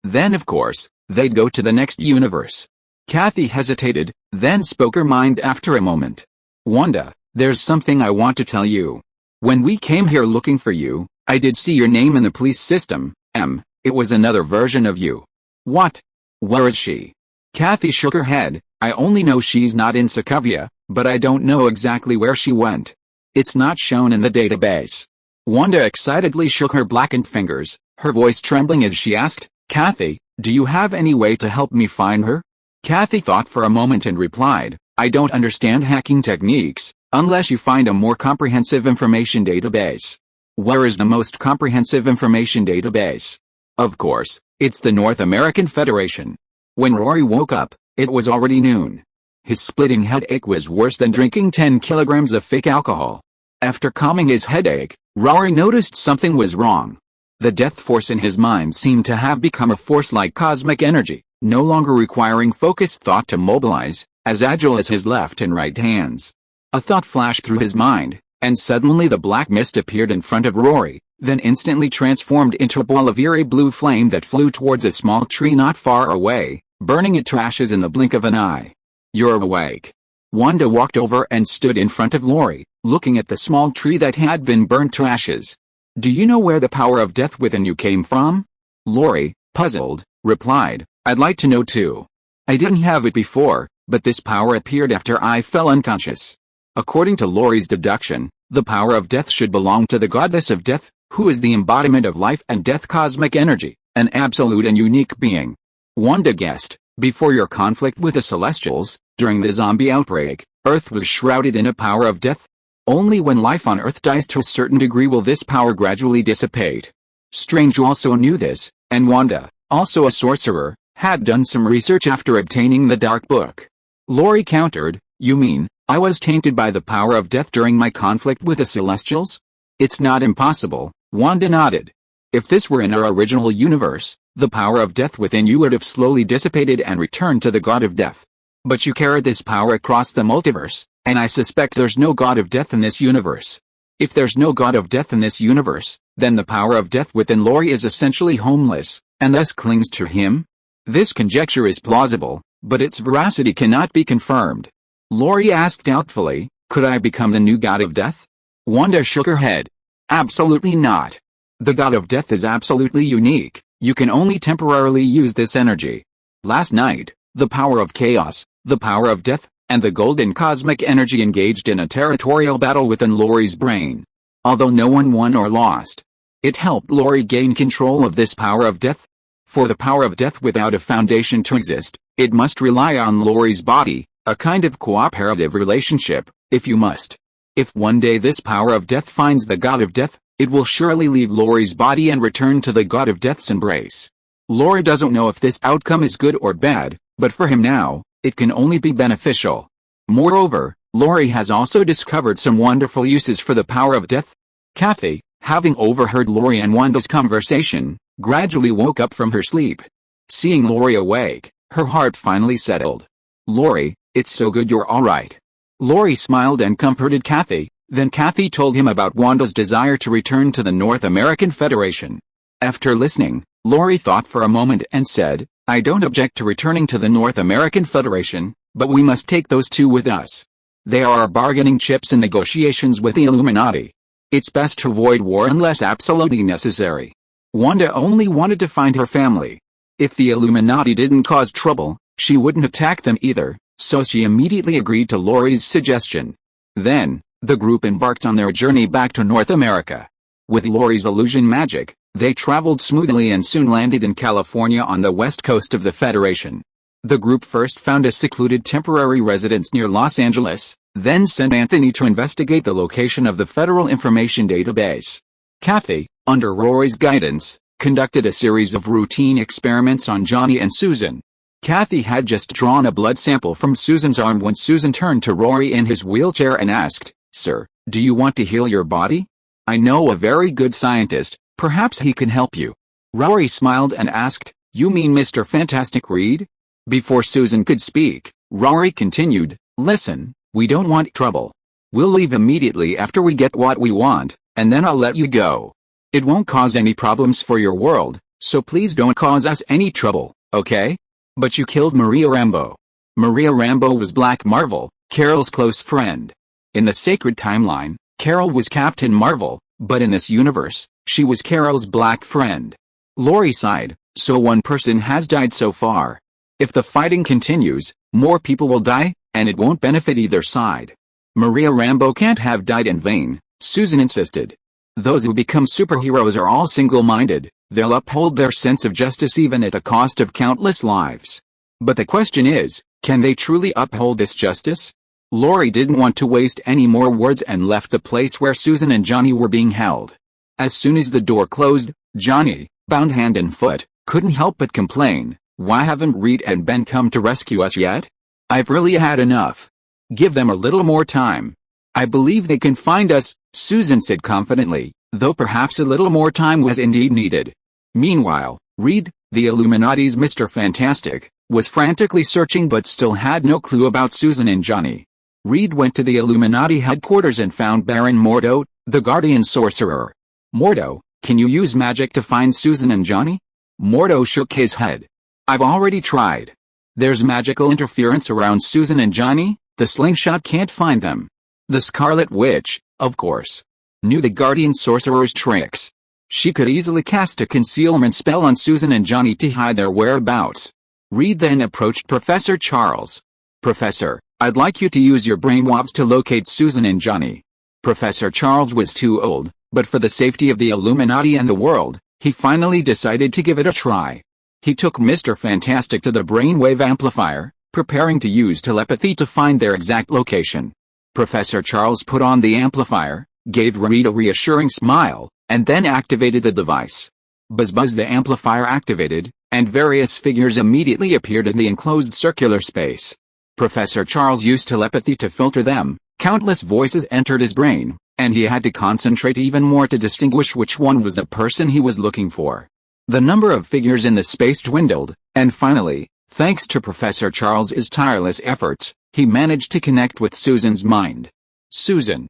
then of course, they'd go to the next universe. Kathy hesitated, then spoke her mind after a moment. Wanda, there's something I want to tell you. When we came here looking for you, I did see your name in the police system. It was another version of you. What? Where is she? Kathy shook her head. I only know she's not in Sokovia, but I don't know exactly where she went. It's not shown in the database. Wanda excitedly shook her blackened fingers, her voice trembling as she asked, Kathy, do you have any way to help me find her? Kathy thought for a moment and replied, I don't understand hacking techniques, unless you find a more comprehensive information database. Where is the most comprehensive information database? Of course, it's the North American Federation. When Rory woke up, it was already noon. His splitting headache was worse than drinking 10 kilograms of fake alcohol. After calming his headache, Rory noticed something was wrong. The death force in his mind seemed to have become a force like cosmic energy, no longer requiring focused thought to mobilize, as agile as his left and right hands. A thought flashed through his mind, and suddenly the black mist appeared in front of Rory, then instantly transformed into a ball of eerie blue flame that flew towards a small tree not far away, burning it to ashes in the blink of an eye. You're awake. Wanda walked over and stood in front of Rory, looking at the small tree that had been burnt to ashes. Do you know where the power of death within you came from? Rory, puzzled, replied, I'd like to know too. I didn't have it before, but this power appeared after I fell unconscious. According to Rory's deduction, the power of death should belong to the goddess of death, who is the embodiment of life and death cosmic energy, an absolute and unique being. Wanda guessed, before your conflict with the Celestials, during the zombie outbreak, Earth was shrouded in a power of death. Only when life on Earth dies to a certain degree will this power gradually dissipate. Strange also knew this, and Wanda, also a sorcerer, had done some research after obtaining the Dark Book. Rory countered, "You mean, I was tainted by the power of death during my conflict with the Celestials?" "It's not impossible," Wanda nodded. "If this were in our original universe, the power of death within you would have slowly dissipated and returned to the god of death. But you carried this power across the multiverse, and I suspect there's no god of death in this universe. If there's no god of death in this universe, then the power of death within Rory is essentially homeless, and thus clings to him? This conjecture is plausible, but its veracity cannot be confirmed." Rory asked doubtfully, "Could I become the new god of death?" Wanda shook her head. "Absolutely not. The god of death is absolutely unique. You can only temporarily use this energy. Last night, the power of chaos, the power of death, and the golden cosmic energy engaged in a territorial battle within Rory's brain. Although no one won or lost, it helped Rory gain control of this power of death. For the power of death without a foundation to exist, it must rely on Rory's body, a kind of cooperative relationship, if you must. If one day this power of death finds the god of death, it will surely leave Rory's body and return to the god of death's embrace. Rory doesn't know if this outcome is good or bad, but for him now, it can only be beneficial. Moreover, Rory has also discovered some wonderful uses for the power of death. Kathy, having overheard Rory and Wanda's conversation, gradually woke up from her sleep. Seeing Rory awake, her heart finally settled. "Rory, it's so good you're alright." Rory smiled and comforted Kathy, then Kathy told him about Wanda's desire to return to the North American Federation. After listening, Rory thought for a moment and said, "I don't object to returning to the North American Federation, but we must take those two with us. They are our bargaining chips in negotiations with the Illuminati. It's best to avoid war unless absolutely necessary." Wanda only wanted to find her family. If the Illuminati didn't cause trouble, she wouldn't attack them either, so she immediately agreed to Rory's suggestion. Then, the group embarked on their journey back to North America. With Rory's illusion magic, they traveled smoothly and soon landed in California on the west coast of the Federation. The group first found a secluded temporary residence near Los Angeles, then sent Anthony to investigate the location of the Federal Information Database. Kathy, under Rory's guidance, conducted a series of routine experiments on Johnny and Susan. Kathy had just drawn a blood sample from Susan's arm when Susan turned to Rory in his wheelchair and asked, "Sir, do you want to heal your body? I know a very good scientist, perhaps he can help you." Rory smiled and asked, "You mean Mr. Fantastic Reed?" Before Susan could speak, Rory continued, "Listen, we don't want trouble. We'll leave immediately after we get what we want, and then I'll let you go. It won't cause any problems for your world, so please don't cause us any trouble, okay? But you killed Maria Rambeau." Maria Rambeau was Black Marvel, Carol's close friend. In the sacred timeline, Carol was Captain Marvel, but in this universe, she was Carol's black friend. Rory sighed, "So one person has died so far. If the fighting continues, more people will die, and it won't benefit either side." "Maria Rambeau can't have died in vain," Susan insisted. "Those who become superheroes are all single-minded, they'll uphold their sense of justice even at the cost of countless lives. But the question is, can they truly uphold this justice?" Rory didn't want to waste any more words and left the place where Susan and Johnny were being held. As soon as the door closed, Johnny, bound hand and foot, couldn't help but complain, "Why haven't Reed and Ben come to rescue us yet? I've really had enough. Give them a little more time." "I believe they can find us," Susan said confidently, though perhaps a little more time was indeed needed. Meanwhile, Reed, the Illuminati's Mr. Fantastic, was frantically searching but still had no clue about Susan and Johnny. Reed went to the Illuminati headquarters and found Baron Mordo, the Guardian Sorcerer. "Mordo, can you use magic to find Susan and Johnny?" Mordo shook his head. "I've already tried. There's magical interference around Susan and Johnny, the slingshot can't find them. The Scarlet Witch, of course, knew the Guardian Sorcerer's tricks. She could easily cast a concealment spell on Susan and Johnny to hide their whereabouts." Reed then approached Professor Charles. "Professor, I'd like you to use your brainwaves to locate Susan and Johnny." Professor Charles was too old, but for the safety of the Illuminati and the world, he finally decided to give it a try. He took Mr. Fantastic to the brainwave amplifier, preparing to use telepathy to find their exact location. Professor Charles put on the amplifier, gave Reed a reassuring smile, and then activated the device. Buzz buzz, the amplifier activated, and various figures immediately appeared in the enclosed circular space. Professor Charles used telepathy to filter them. Countless voices entered his brain, and he had to concentrate even more to distinguish which one was the person he was looking for. The number of figures in the space dwindled, and finally, thanks to Professor Charles's tireless efforts, he managed to connect with Susan's mind. Susan,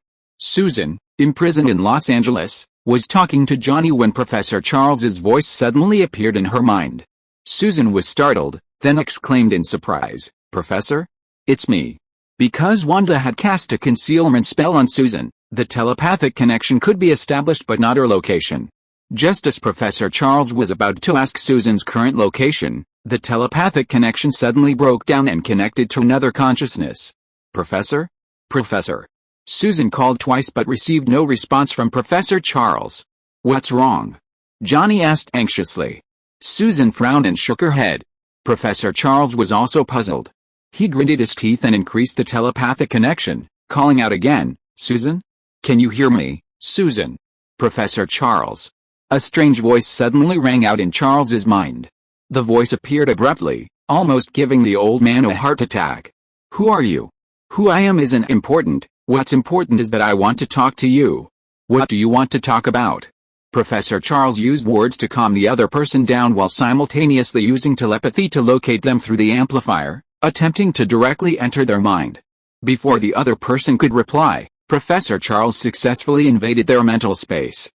imprisoned in Los Angeles, was talking to Johnny when Professor Charles's voice suddenly appeared in her mind. Susan was startled, then exclaimed in surprise, "Professor? It's me." Because Wanda had cast a concealment spell on Susan, the telepathic connection could be established but not her location. Just as Professor Charles was about to ask Susan's current location, the telepathic connection suddenly broke down and connected to another consciousness. "Professor? Professor?" Susan called twice but received no response from Professor Charles. "What's wrong?" Johnny asked anxiously. Susan frowned and shook her head. Professor Charles was also puzzled. He gritted his teeth and increased the telepathic connection, calling out again, "Susan? Can you hear me, Susan? Professor Charles?" A strange voice suddenly rang out in Charles's mind. The voice appeared abruptly, almost giving the old man a heart attack. "Who are you?" "Who I am isn't important. What's important is that I want to talk to you." "What do you want to talk about?" Professor Charles used words to calm the other person down while simultaneously using telepathy to locate them through the amplifier, attempting to directly enter their mind. Before the other person could reply, Professor Charles successfully invaded their mental space.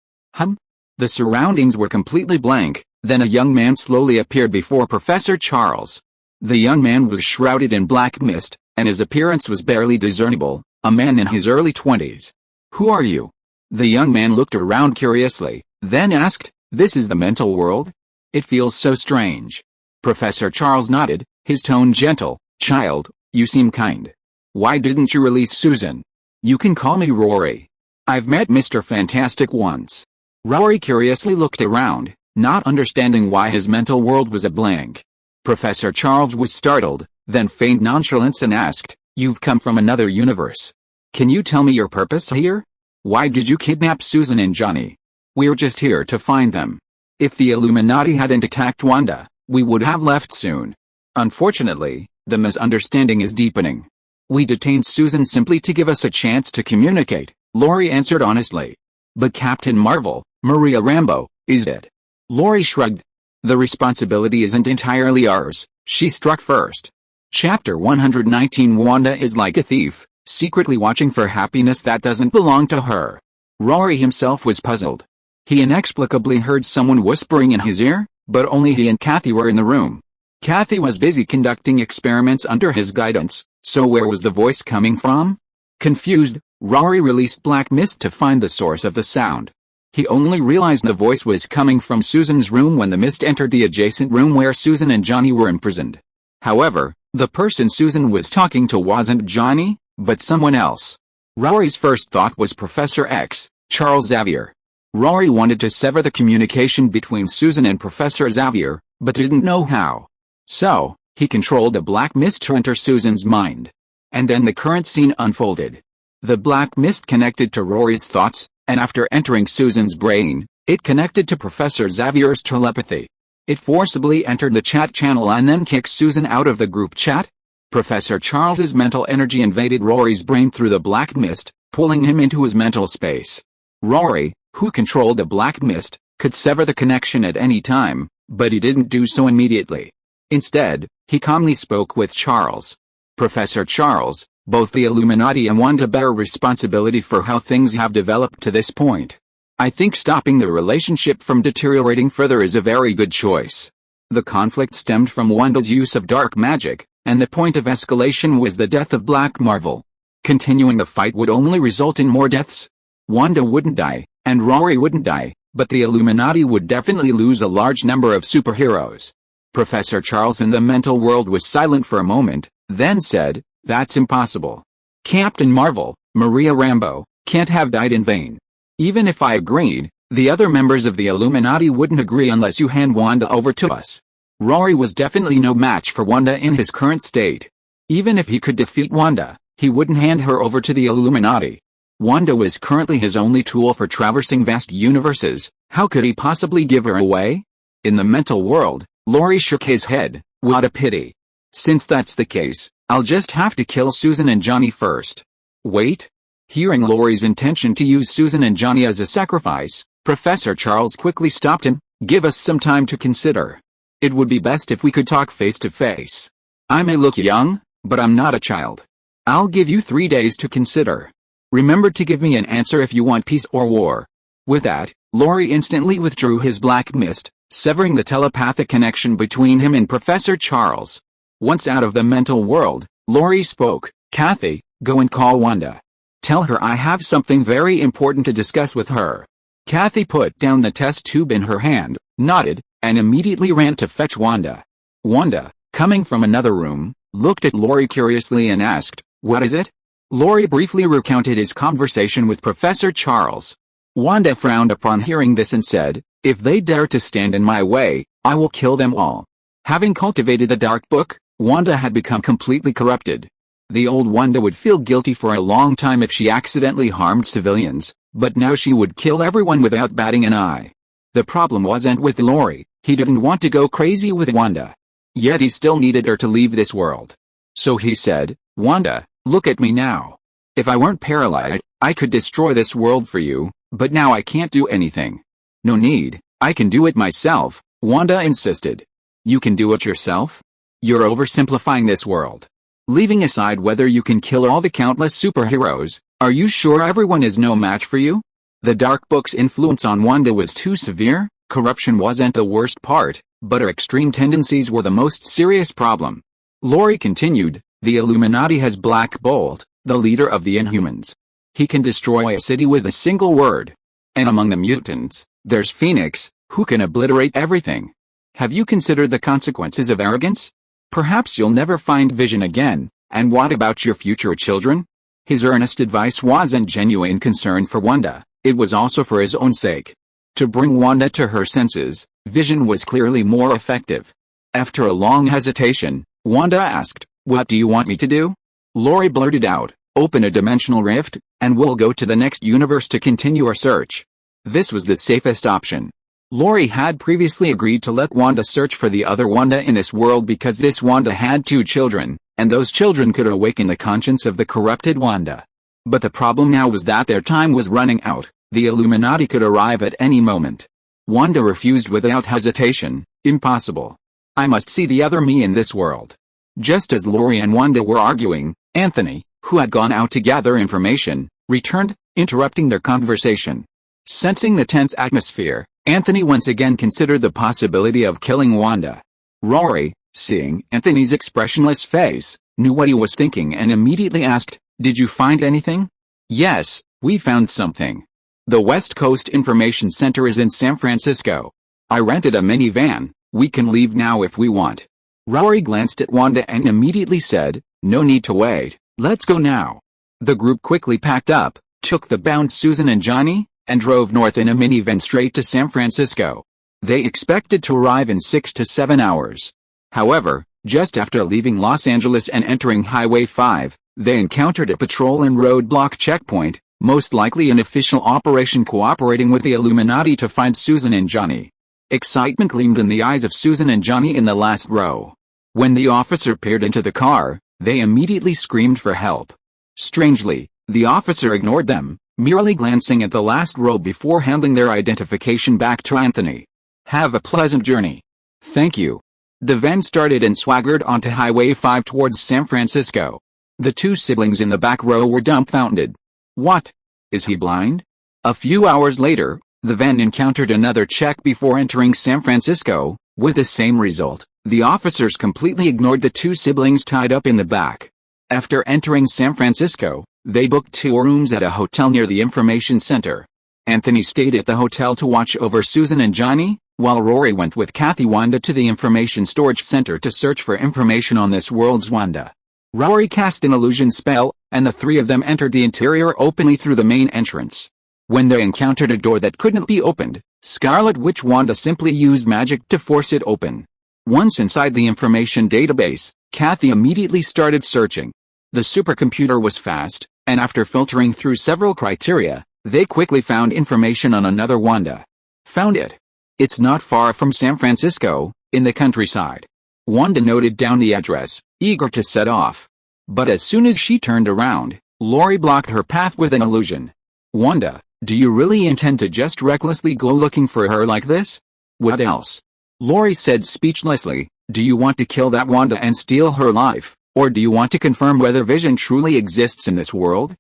The surroundings were completely blank, then a young man slowly appeared before Professor Charles. The young man was shrouded in black mist, and his appearance was barely discernible, a man in his early 20s. "Who are you?" The young man looked around curiously, then asked, "This is the mental world? It feels so strange." Professor Charles nodded, his tone gentle. "Child, you seem kind. Why didn't you release Susan? You can call me Rory. I've met Mr. Fantastic once." Rory curiously looked around, not understanding why his mental world was a blank. Professor Charles was startled, then feigned nonchalance and asked, "You've come from another universe. Can you tell me your purpose here? Why did you kidnap Susan and Johnny?" "We're just here to find them. If the Illuminati hadn't attacked Wanda, we would have left soon. Unfortunately, the misunderstanding is deepening. We detained Susan simply to give us a chance to communicate," Rory answered honestly. "But Captain Marvel, Maria Rambeau, is dead." Rory shrugged. "The responsibility isn't entirely ours," she struck first. Chapter 119. Wanda is like a thief, secretly watching for happiness that doesn't belong to her. Rory himself was puzzled. He inexplicably heard someone whispering in his ear, but only he and Kathy were in the room. Kathy was busy conducting experiments under his guidance, so where was the voice coming from? Confused, Rory released black mist to find the source of the sound. He only realized the voice was coming from Susan's room when the mist entered the adjacent room where Susan and Johnny were imprisoned. However, the person Susan was talking to wasn't Johnny, but someone else. Rory's first thought was Professor X, Charles Xavier. Rory wanted to sever the communication between Susan and Professor Xavier, but didn't know how. So, he controlled the black mist to enter Susan's mind. And then the current scene unfolded. The black mist connected to Rory's thoughts, and after entering Susan's brain, it connected to Professor Xavier's telepathy. It forcibly entered the chat channel and then kicked Susan out of the group chat. Professor Charles's mental energy invaded Rory's brain through the black mist, pulling him into his mental space. Rory, who controlled the black mist, could sever the connection at any time, but he didn't do so immediately. Instead, he calmly spoke with Charles. "Professor Charles, both the Illuminati and Wanda bear responsibility for how things have developed to this point. I think stopping the relationship from deteriorating further is a very good choice. The conflict stemmed from Wanda's use of dark magic, and the point of escalation was the death of Black Marvel. Continuing the fight would only result in more deaths. Wanda wouldn't die, and Rory wouldn't die, but the Illuminati would definitely lose a large number of superheroes." Professor Charles in the mental world was silent for a moment, then said, "That's impossible. Captain Marvel, Maria Rambeau, can't have died in vain. Even if I agreed, the other members of the Illuminati wouldn't agree unless you hand Wanda over to us." Rory was definitely no match for Wanda in his current state. Even if he could defeat Wanda, he wouldn't hand her over to the Illuminati. Wanda was currently his only tool for traversing vast universes, How could he possibly give her away? In the mental world, Rory shook his head. What a pity. Since that's the case, I'll just have to kill Susan and Johnny first. Wait. Hearing Rory's intention to use Susan and Johnny as a sacrifice, Professor Charles quickly stopped him. Give us some time to consider. It would be best if we could talk face to face. I may look young, but I'm not a child. I'll give you 3 days to consider. Remember to give me an answer if you want peace or war. With that, Rory instantly withdrew his black mist, severing the telepathic connection between him and Professor Charles. Once out of the mental world, Rory spoke. Kathy, go and call Wanda. Tell her I have something very important to discuss with her. Kathy put down the test tube in her hand, nodded, and immediately ran to fetch Wanda. Wanda, coming from another room, looked at Rory curiously and asked, "What is it?" Rory briefly recounted his conversation with Professor Charles. Wanda frowned upon hearing this and said, "If they dare to stand in my way, I will kill them all." Having cultivated the dark book, Wanda had become completely corrupted. The old Wanda would feel guilty for a long time if she accidentally harmed civilians, but now she would kill everyone without batting an eye. The problem wasn't with Rory, he didn't want to go crazy with Wanda. Yet he still needed her to leave this world. So he said, "Wanda, look at me now. If I weren't paralyzed, I could destroy this world for you, but now I can't do anything." "No need, I can do it myself," Wanda insisted. "You can do it yourself? You're oversimplifying this world. Leaving aside whether you can kill all the countless superheroes, are you sure everyone is no match for you?" The Dark Book's influence on Wanda was too severe. Corruption wasn't the worst part, but her extreme tendencies were the most serious problem. Rory continued, "The Illuminati has Black Bolt, the leader of the Inhumans. He can destroy a city with a single word. And among the mutants, there's Phoenix, who can obliterate everything. Have you considered the consequences of arrogance? Perhaps you'll never find Vision again, and what about your future children?" His earnest advice wasn't genuine concern for Wanda, it was also for his own sake. To bring Wanda to her senses, Vision was clearly more effective. After a long hesitation, Wanda asked, "What do you want me to do?" Rory blurted out, "Open a dimensional rift, and we'll go to the next universe to continue our search." This was the safest option. Rory had previously agreed to let Wanda search for the other Wanda in this world because this Wanda had 2 children, and those children could awaken the conscience of the corrupted Wanda. But the problem now was that their time was running out. The Illuminati could arrive at any moment. Wanda refused without hesitation. "Impossible. I must see the other me in this world." Just as Rory and Wanda were arguing, Anthony, who had gone out to gather information, returned, interrupting their conversation. Sensing the tense atmosphere, Anthony once again considered the possibility of killing Wanda. Rory, seeing Anthony's expressionless face, knew what he was thinking and immediately asked, "Did you find anything?" "Yes, we found something. The West Coast Information Center is in San Francisco. I rented a minivan, we can leave now if we want." Rory glanced at Wanda and immediately said, "No need to wait, let's go now." The group quickly packed up, took the bound Susan and Johnny, and drove north in a minivan straight to San Francisco. They expected to arrive in 6 to 7 hours. However, just after leaving Los Angeles and entering Highway 5, they encountered a patrol and roadblock checkpoint, most likely an official operation cooperating with the Illuminati to find Susan and Johnny. Excitement gleamed in the eyes of Susan and Johnny in the last row. When the officer peered into the car, they immediately screamed for help. Strangely, the officer ignored them, merely glancing at the last row before handing their identification back to Anthony. "Have a pleasant journey." "Thank you." The van started and swaggered onto Highway 5 towards San Francisco. The 2 siblings in the back row were dumbfounded. "What? Is he blind?" A few hours later, the van encountered another check before entering San Francisco, with the same result. The officers completely ignored the 2 siblings tied up in the back. After entering San Francisco, they booked 2 rooms at a hotel near the information center. Anthony stayed at the hotel to watch over Susan and Johnny, while Rory went with Kathy Wanda to the information storage center to search for information on this world's Wanda. Rory cast an illusion spell, and the 3 of them entered the interior openly through the main entrance. When they encountered a door that couldn't be opened, Scarlet Witch Wanda simply used magic to force it open. Once inside the information database, Kathy immediately started searching. The supercomputer was fast, and after filtering through several criteria, they quickly found information on another Wanda. Found it. It's not far from San Francisco, in the countryside. Wanda noted down the address, eager to set off. But as soon as she turned around, Rory blocked her path with an illusion. Wanda, do you really intend to just recklessly go looking for her like this? What else? Rory said speechlessly, do you want to kill that Wanda and steal her life, or do you want to confirm whether Vision truly exists in this world?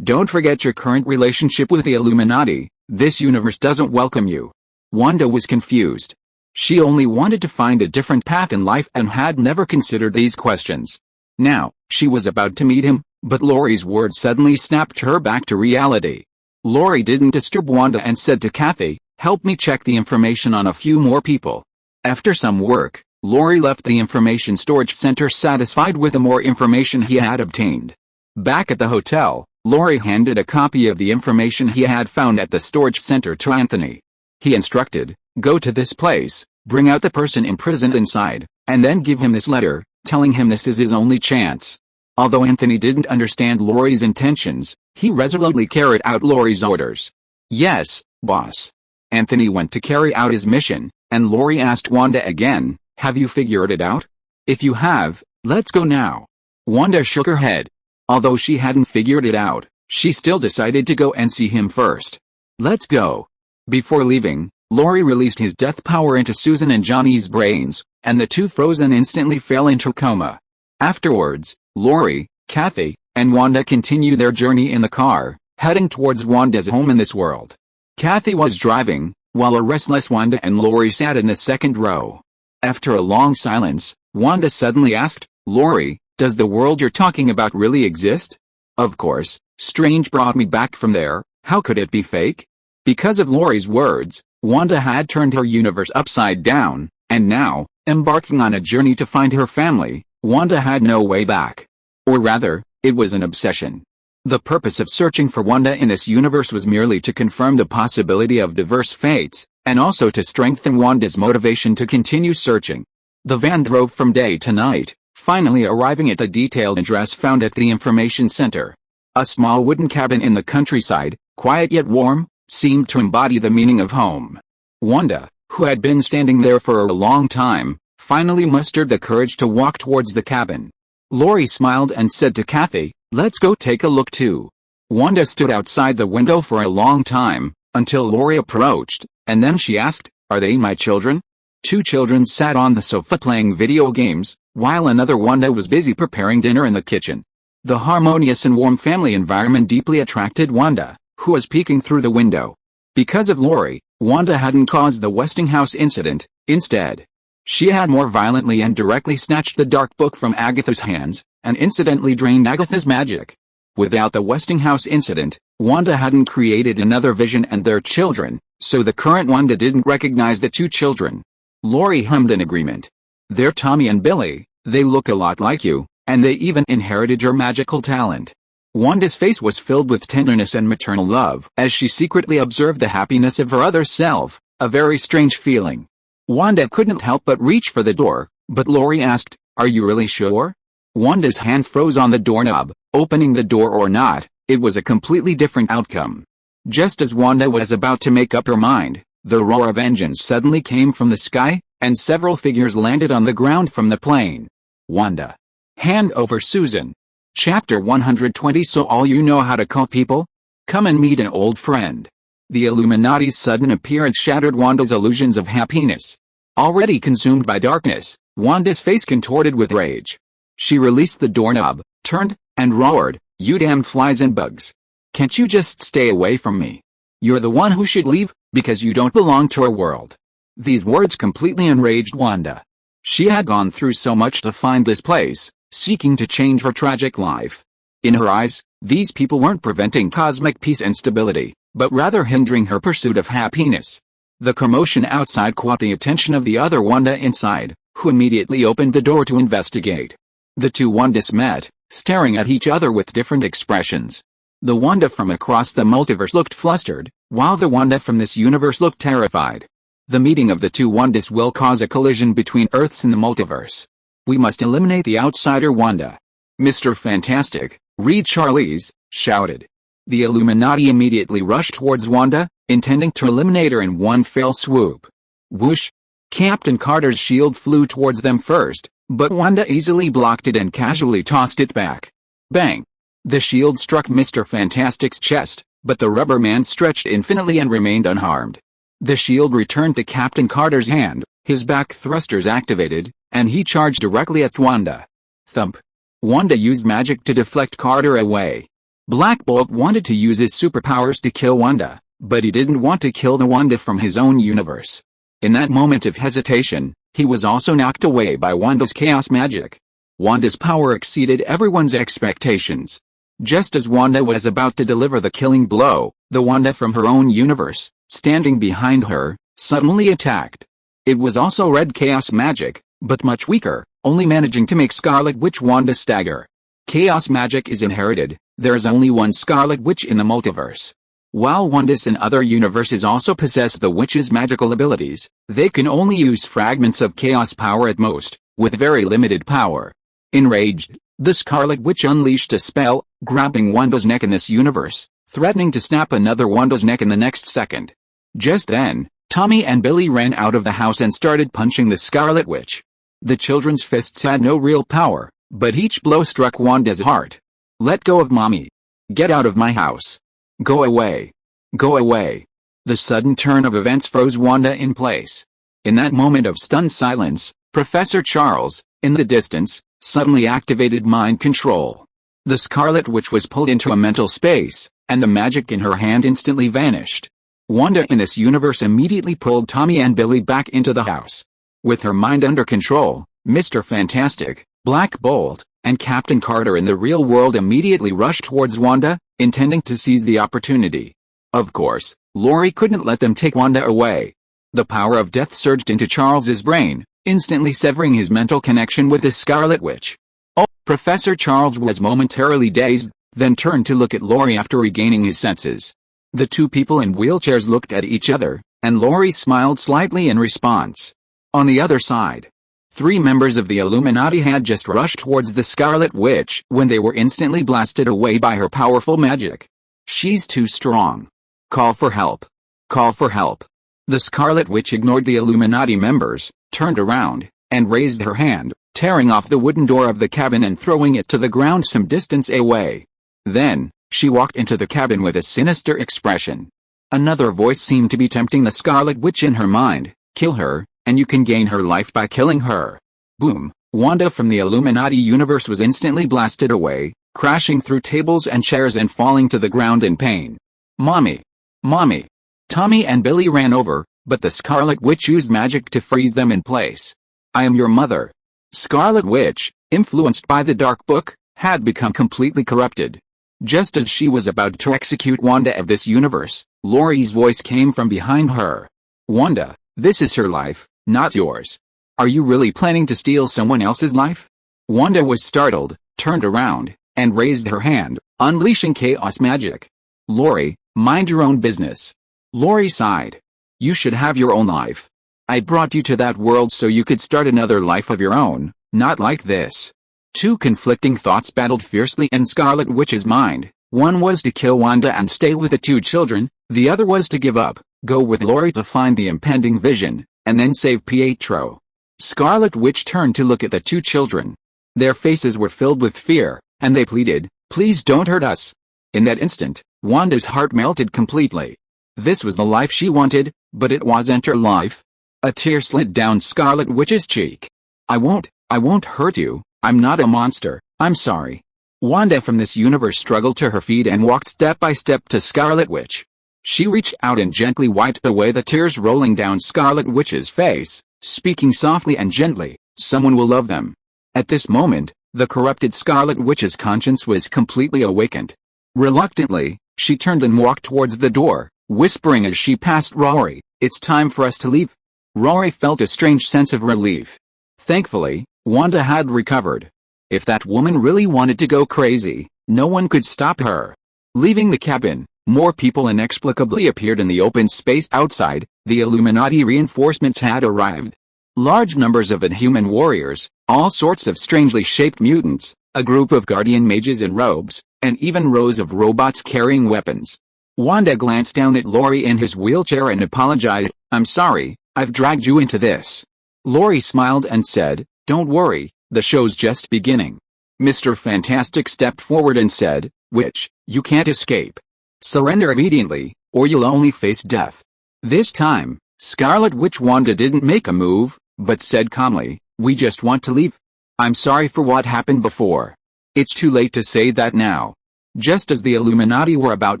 Don't forget your current relationship with the Illuminati, this universe doesn't welcome you. Wanda was confused. She only wanted to find a different path in life and had never considered these questions. Now, she was about to meet him, but Rory's words suddenly snapped her back to reality. Rory didn't disturb Wanda and said to Kathy, help me check the information on a few more people. After some work, Rory left the information storage center satisfied with the more information he had obtained. Back at the hotel, Rory handed a copy of the information he had found at the storage center to Anthony. He instructed, go to this place, bring out the person imprisoned inside, and then give him this letter, telling him this is his only chance. Although Anthony didn't understand Rory's intentions, he resolutely carried out Rory's orders. Yes, boss. Anthony went to carry out his mission, and Rory asked Wanda again, have you figured it out? If you have, let's go now. Wanda shook her head. Although she hadn't figured it out, she still decided to go and see him first. Let's go. Before leaving, Rory released his death power into Susan and Johnny's brains, and the two frozen instantly fell into coma. Afterwards, Rory, Kathy, and Wanda continued their journey in the car, heading towards Wanda's home in this world. Kathy was driving, while a restless Wanda and Rory sat in the second row. After a long silence, Wanda suddenly asked, Rory, does the world you're talking about really exist? Of course, Strange brought me back from there, how could it be fake? Because of Rory's words, Wanda had turned her universe upside down, and now, embarking on a journey to find her family, Wanda had no way back. Or rather, it was an obsession. The purpose of searching for Wanda in this universe was merely to confirm the possibility of diverse fates, and also to strengthen Wanda's motivation to continue searching. The van drove from day to night, finally arriving at the detailed address found at the information center. A small wooden cabin in the countryside, quiet yet warm, seemed to embody the meaning of home. Wanda, who had been standing there for a long time, finally mustered the courage to walk towards the cabin. Rory smiled and said to Kathy, let's go take a look too. Wanda stood outside the window for a long time, until Rory approached, and then she asked, are they my children? Two children sat on the sofa playing video games, while another Wanda was busy preparing dinner in the kitchen. The harmonious and warm family environment deeply attracted Wanda, who was peeking through the window. Because of Rory, Wanda hadn't caused the Westinghouse incident. Instead, she had more violently and directly snatched the dark book from Agatha's hands, and incidentally drained Agatha's magic. Without the Westinghouse incident, Wanda hadn't created another Vision and their children, so the current Wanda didn't recognize the two children. Rory hummed in agreement. They're Tommy and Billy, they look a lot like you, and they even inherited your magical talent. Wanda's face was filled with tenderness and maternal love as she secretly observed the happiness of her other self, a very strange feeling. Wanda couldn't help but reach for the door, but Rory asked, are you really sure? Wanda's hand froze on the doorknob. Opening the door or not, it was a completely different outcome. Just as Wanda was about to make up her mind, the roar of engines suddenly came from the sky, and several figures landed on the ground from the plane. Wanda. Hand over Susan. Chapter 120. So all you know how to call people? Come and meet an old friend. The Illuminati's sudden appearance shattered Wanda's illusions of happiness. Already consumed by darkness, Wanda's face contorted with rage. She released the doorknob, turned, and roared, you damned flies and bugs. Can't you just stay away from me? You're the one who should leave, because you don't belong to our world. These words completely enraged Wanda. She had gone through so much to find this place, seeking to change her tragic life. In her eyes, these people weren't preventing cosmic peace and stability, but rather hindering her pursuit of happiness. The commotion outside caught the attention of the other Wanda inside, who immediately opened the door to investigate. The two Wandas met, staring at each other with different expressions. The Wanda from across the multiverse looked flustered, while the Wanda from this universe looked terrified. The meeting of the two Wandas will cause a collision between Earths in the multiverse. We must eliminate the outsider Wanda. Mr. Fantastic, read Charlize, shouted. The Illuminati immediately rushed towards Wanda, intending to eliminate her in one fell swoop. Whoosh! Captain Carter's shield flew towards them first, but Wanda easily blocked it and casually tossed it back. Bang! The shield struck Mr. Fantastic's chest, but the rubber man stretched infinitely and remained unharmed. The shield returned to Captain Carter's hand, his back thrusters activated, and he charged directly at Wanda. Thump! Wanda used magic to deflect Carter away. Black Bolt wanted to use his superpowers to kill Wanda, but he didn't want to kill the Wanda from his own universe. In that moment of hesitation, he was also knocked away by Wanda's chaos magic. Wanda's power exceeded everyone's expectations. Just as Wanda was about to deliver the killing blow, the Wanda from her own universe, standing behind her, suddenly attacked. It was also red chaos magic, but much weaker, only managing to make Scarlet Witch Wanda stagger. Chaos magic is inherited. There is only one Scarlet Witch in the multiverse. While Wanda's and other universes also possess the witch's magical abilities, they can only use fragments of chaos power at most, with very limited power. Enraged, the Scarlet Witch unleashed a spell, grabbing Wanda's neck in this universe, threatening to snap another Wanda's neck in the next second. Just then, Tommy and Billy ran out of the house and started punching the Scarlet Witch. The children's fists had no real power, but each blow struck Wanda's heart. Let go of mommy. Get out of my house. Go away. Go away. The sudden turn of events froze Wanda in place. In that moment of stunned silence, Professor Charles, in the distance, suddenly activated mind control. The Scarlet Witch was pulled into a mental space, and the magic in her hand instantly vanished. Wanda in this universe immediately pulled Tommy and Billy back into the house. With her mind under control, Mr. Fantastic, Black Bolt, and Captain Carter in the real world immediately rushed towards Wanda, intending to seize the opportunity. Of course, Rory couldn't let them take Wanda away. The power of death surged into Charles's brain, instantly severing his mental connection with the Scarlet Witch. Oh, Professor Charles was momentarily dazed, then turned to look at Rory after regaining his senses. The two people in wheelchairs looked at each other, and Rory smiled slightly in response. On the other side, 3 members of the Illuminati had just rushed towards the Scarlet Witch when they were instantly blasted away by her powerful magic. She's too strong. Call for help. Call for help. The Scarlet Witch ignored the Illuminati members, turned around, and raised her hand, tearing off the wooden door of the cabin and throwing it to the ground some distance away. Then, she walked into the cabin with a sinister expression. Another voice seemed to be tempting the Scarlet Witch in her mind. Kill her, and you can gain her life by killing her. Boom! Wanda from the Illuminati universe was instantly blasted away, crashing through tables and chairs and falling to the ground in pain. Mommy! Mommy! Tommy and Billy ran over, but the Scarlet Witch used magic to freeze them in place. I am your mother. Scarlet Witch, influenced by the Dark Book, had become completely corrupted. Just as she was about to execute Wanda of this universe, Rory's voice came from behind her. Wanda, this is her life, not yours. Are you really planning to steal someone else's life? Wanda was startled, turned around, and raised her hand, unleashing chaos magic. Rory, mind your own business. Rory sighed. You should have your own life. I brought you to that world so you could start another life of your own, not like this. 2 conflicting thoughts battled fiercely in Scarlet Witch's mind. One was to kill Wanda and stay with the 2 children, the other was to give up, go with Rory to find the impending vision, and then save Pietro. Scarlet Witch turned to look at the 2 children. Their faces were filled with fear, and they pleaded, please don't hurt us. In that instant, Wanda's heart melted completely. This was the life she wanted, but it wasn't her life. A tear slid down Scarlet Witch's cheek. I won't hurt you, I'm not a monster, I'm sorry. Wanda from this universe struggled to her feet and walked step by step to Scarlet Witch. She reached out and gently wiped away the tears rolling down Scarlet Witch's face, speaking softly and gently, someone will love them. At this moment, the corrupted Scarlet Witch's conscience was completely awakened. Reluctantly, she turned and walked towards the door, whispering as she passed Rory, it's time for us to leave. Rory felt a strange sense of relief. Thankfully, Wanda had recovered. If that woman really wanted to go crazy, no one could stop her. Leaving the cabin, more people inexplicably appeared in the open space outside. The Illuminati reinforcements had arrived. Large numbers of inhuman warriors, all sorts of strangely shaped mutants, a group of guardian mages in robes, and even rows of robots carrying weapons. Wanda glanced down at Rory in his wheelchair and apologized. "I'm sorry, I've dragged you into this." Rory smiled and said, "Don't worry, the show's just beginning." Mr. Fantastic stepped forward and said, "Witch, you can't escape. Surrender immediately, or you'll only face death." This time, Scarlet Witch Wanda didn't make a move, but said calmly, "We just want to leave. I'm sorry for what happened before. It's too late to say that now." Just as the Illuminati were about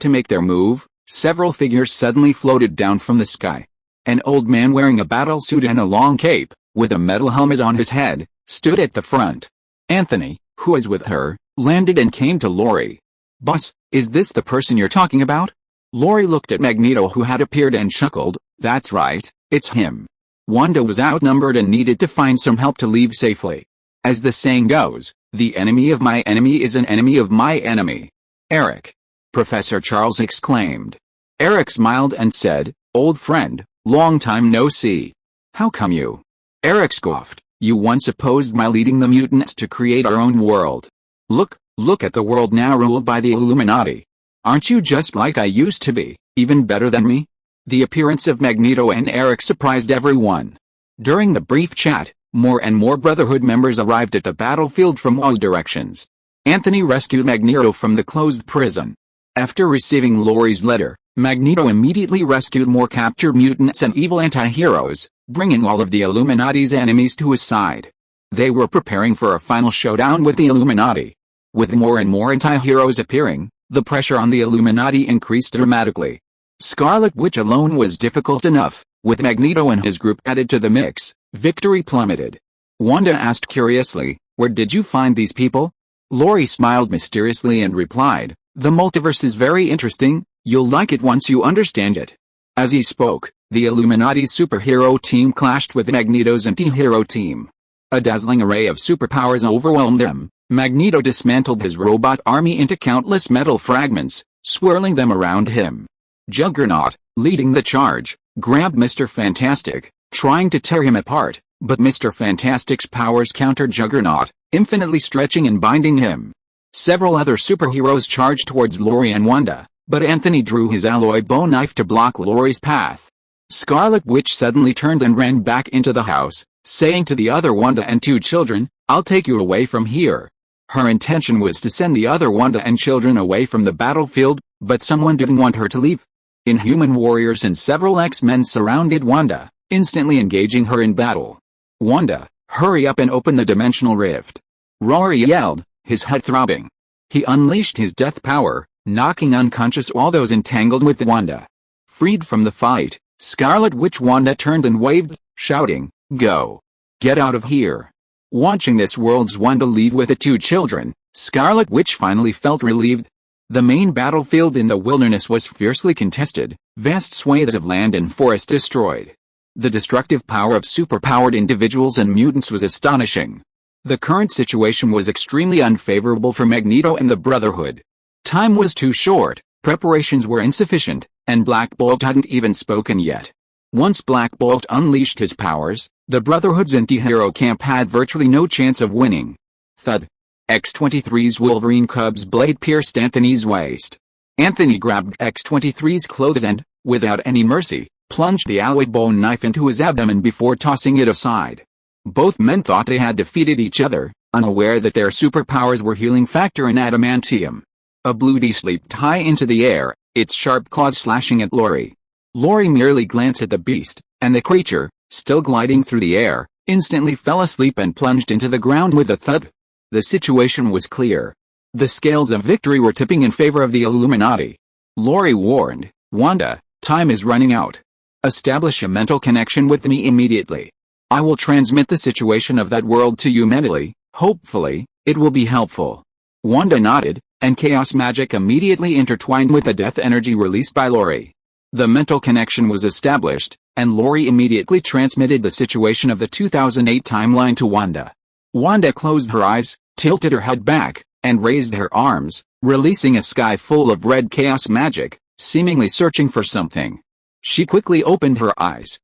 to make their move, several figures suddenly floated down from the sky. An old man wearing a battlesuit and a long cape, with a metal helmet on his head, stood at the front. Anthony, who was with her, landed and came to Rory. "Boss, is this the person you're talking about?" Rory looked at Magneto, who had appeared, and chuckled. "That's right, it's him." Wanda was outnumbered and needed to find some help to leave safely. As the saying goes, the enemy of my enemy is an enemy of my enemy. "Eric!" Professor Charles exclaimed. Eric smiled and said, "Old friend, long time no see. How come you?" Eric scoffed, "You once opposed my leading the mutants to create our own world. Look at the world now ruled by the Illuminati. Aren't you just like I used to be, even better than me?" The appearance of Magneto and Eric surprised everyone. During the brief chat, more and more Brotherhood members arrived at the battlefield from all directions. Anthony rescued Magneto from the closed prison. After receiving Rory's letter, Magneto immediately rescued more captured mutants and evil anti-heroes, bringing all of the Illuminati's enemies to his side. They were preparing for a final showdown with the Illuminati. With more and more anti-heroes appearing, the pressure on the Illuminati increased dramatically. Scarlet Witch alone was difficult enough. With Magneto and his group added to the mix, victory plummeted. Wanda asked curiously, "Where did you find these people?" Rory smiled mysteriously and replied, "The multiverse is very interesting, you'll like it once you understand it." As he spoke, the Illuminati's superhero team clashed with Magneto's anti-hero team. A dazzling array of superpowers overwhelmed them. Magneto dismantled his robot army into countless metal fragments, swirling them around him. Juggernaut, leading the charge, grabbed Mr. Fantastic, trying to tear him apart, but Mr. Fantastic's powers countered Juggernaut, infinitely stretching and binding him. Several other superheroes charged towards Rory and Wanda, but Anthony drew his alloy bone knife to block Rory's path. Scarlet Witch suddenly turned and ran back into the house, saying to the other Wanda and two children, "I'll take you away from here." Her intention was to send the other Wanda and children away from the battlefield, but someone didn't want her to leave. Inhuman warriors and several X-Men surrounded Wanda, instantly engaging her in battle. "Wanda, hurry up and open the dimensional rift!" Rory yelled, his head throbbing. He unleashed his death power, knocking unconscious all those entangled with Wanda. Freed from the fight, Scarlet Witch Wanda turned and waved, shouting, "Go! Get out of here!" Watching this world's Wanda leave with the two children, Scarlet Witch finally felt relieved. The main battlefield in the wilderness was fiercely contested, vast swathes of land and forest destroyed. The destructive power of superpowered individuals and mutants was astonishing. The current situation was extremely unfavorable for Magneto and the Brotherhood. Time was too short, preparations were insufficient, and Black Bolt hadn't even spoken yet. Once Black Bolt unleashed his powers, the Brotherhood's anti-hero camp had virtually no chance of winning. Thud. X-23's Wolverine Cub's blade pierced Anthony's waist. Anthony grabbed X-23's clothes and, without any mercy, plunged the alloy bone knife into his abdomen before tossing it aside. Both men thought they had defeated each other, unaware that their superpowers were healing factor and adamantium. A blue beast leaped high into the air, its sharp claws slashing at Rory. Rory merely glanced at the beast, and the creature, still gliding through the air, instantly fell asleep and plunged into the ground with a thud. The situation was clear. The scales of victory were tipping in favor of the Illuminati. Rory warned, "Wanda, time is running out. Establish a mental connection with me immediately. I will transmit the situation of that world to you mentally, hopefully, it will be helpful." Wanda nodded, and chaos magic immediately intertwined with the death energy released by Rory. The mental connection was established, and Rory immediately transmitted the situation of the 2008 timeline to Wanda. Wanda closed her eyes, tilted her head back, and raised her arms, releasing a sky full of red chaos magic, seemingly searching for something. She quickly opened her eyes.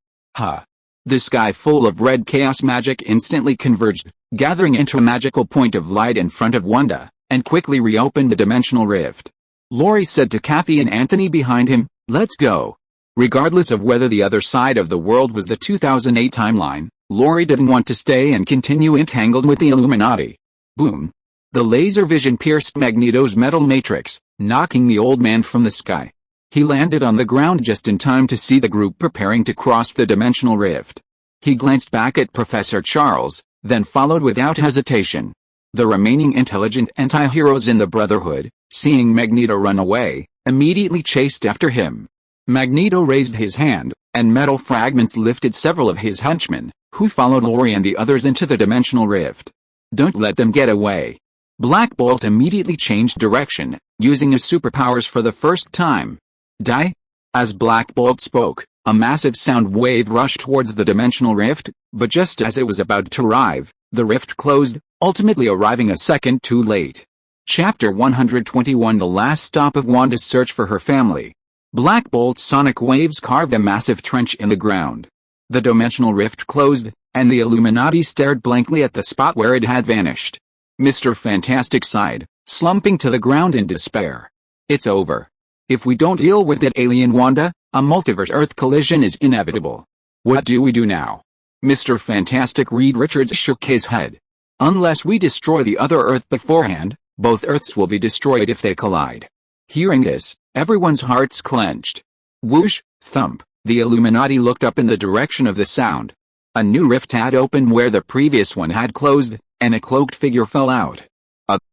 The sky full of red chaos magic instantly converged, gathering into a magical point of light in front of Wanda, and quickly reopened the dimensional rift. Rory said to Kathy and Anthony behind him, "Let's go." Regardless of whether the other side of the world was the 2008 timeline, Rory didn't want to stay and continue entangled with the Illuminati. Boom. The laser vision pierced Magneto's metal matrix, knocking the old man from the sky. He landed on the ground just in time to see the group preparing to cross the dimensional rift. He glanced back at Professor Charles, then followed without hesitation. The remaining intelligent anti-heroes in the Brotherhood, seeing Magneto run away, immediately chased after him. Magneto raised his hand, and metal fragments lifted several of his henchmen, who followed Rory and the others into the dimensional rift. "Don't let them get away." Black Bolt immediately changed direction, using his superpowers for the first time. "Die?" As Black Bolt spoke, a massive sound wave rushed towards the dimensional rift, but just as it was about to arrive, the rift closed, ultimately arriving a second too late. Chapter 121 The last stop of Wanda's search for her family. Black Bolt's sonic waves carved a massive trench in the ground. The dimensional rift closed, and the Illuminati stared blankly at the spot where it had vanished. Mr. Fantastic sighed, slumping to the ground in despair. "It's over. If we don't deal with it, alien Wanda, a multiverse Earth collision is inevitable. What do we do now?" Mr. Fantastic Reed Richards shook his head. "Unless we destroy the other Earth beforehand, both Earths will be destroyed if they collide." Hearing this, everyone's hearts clenched. Whoosh, thump, the Illuminati looked up in the direction of the sound. A new rift had opened where the previous one had closed, and a cloaked figure fell out.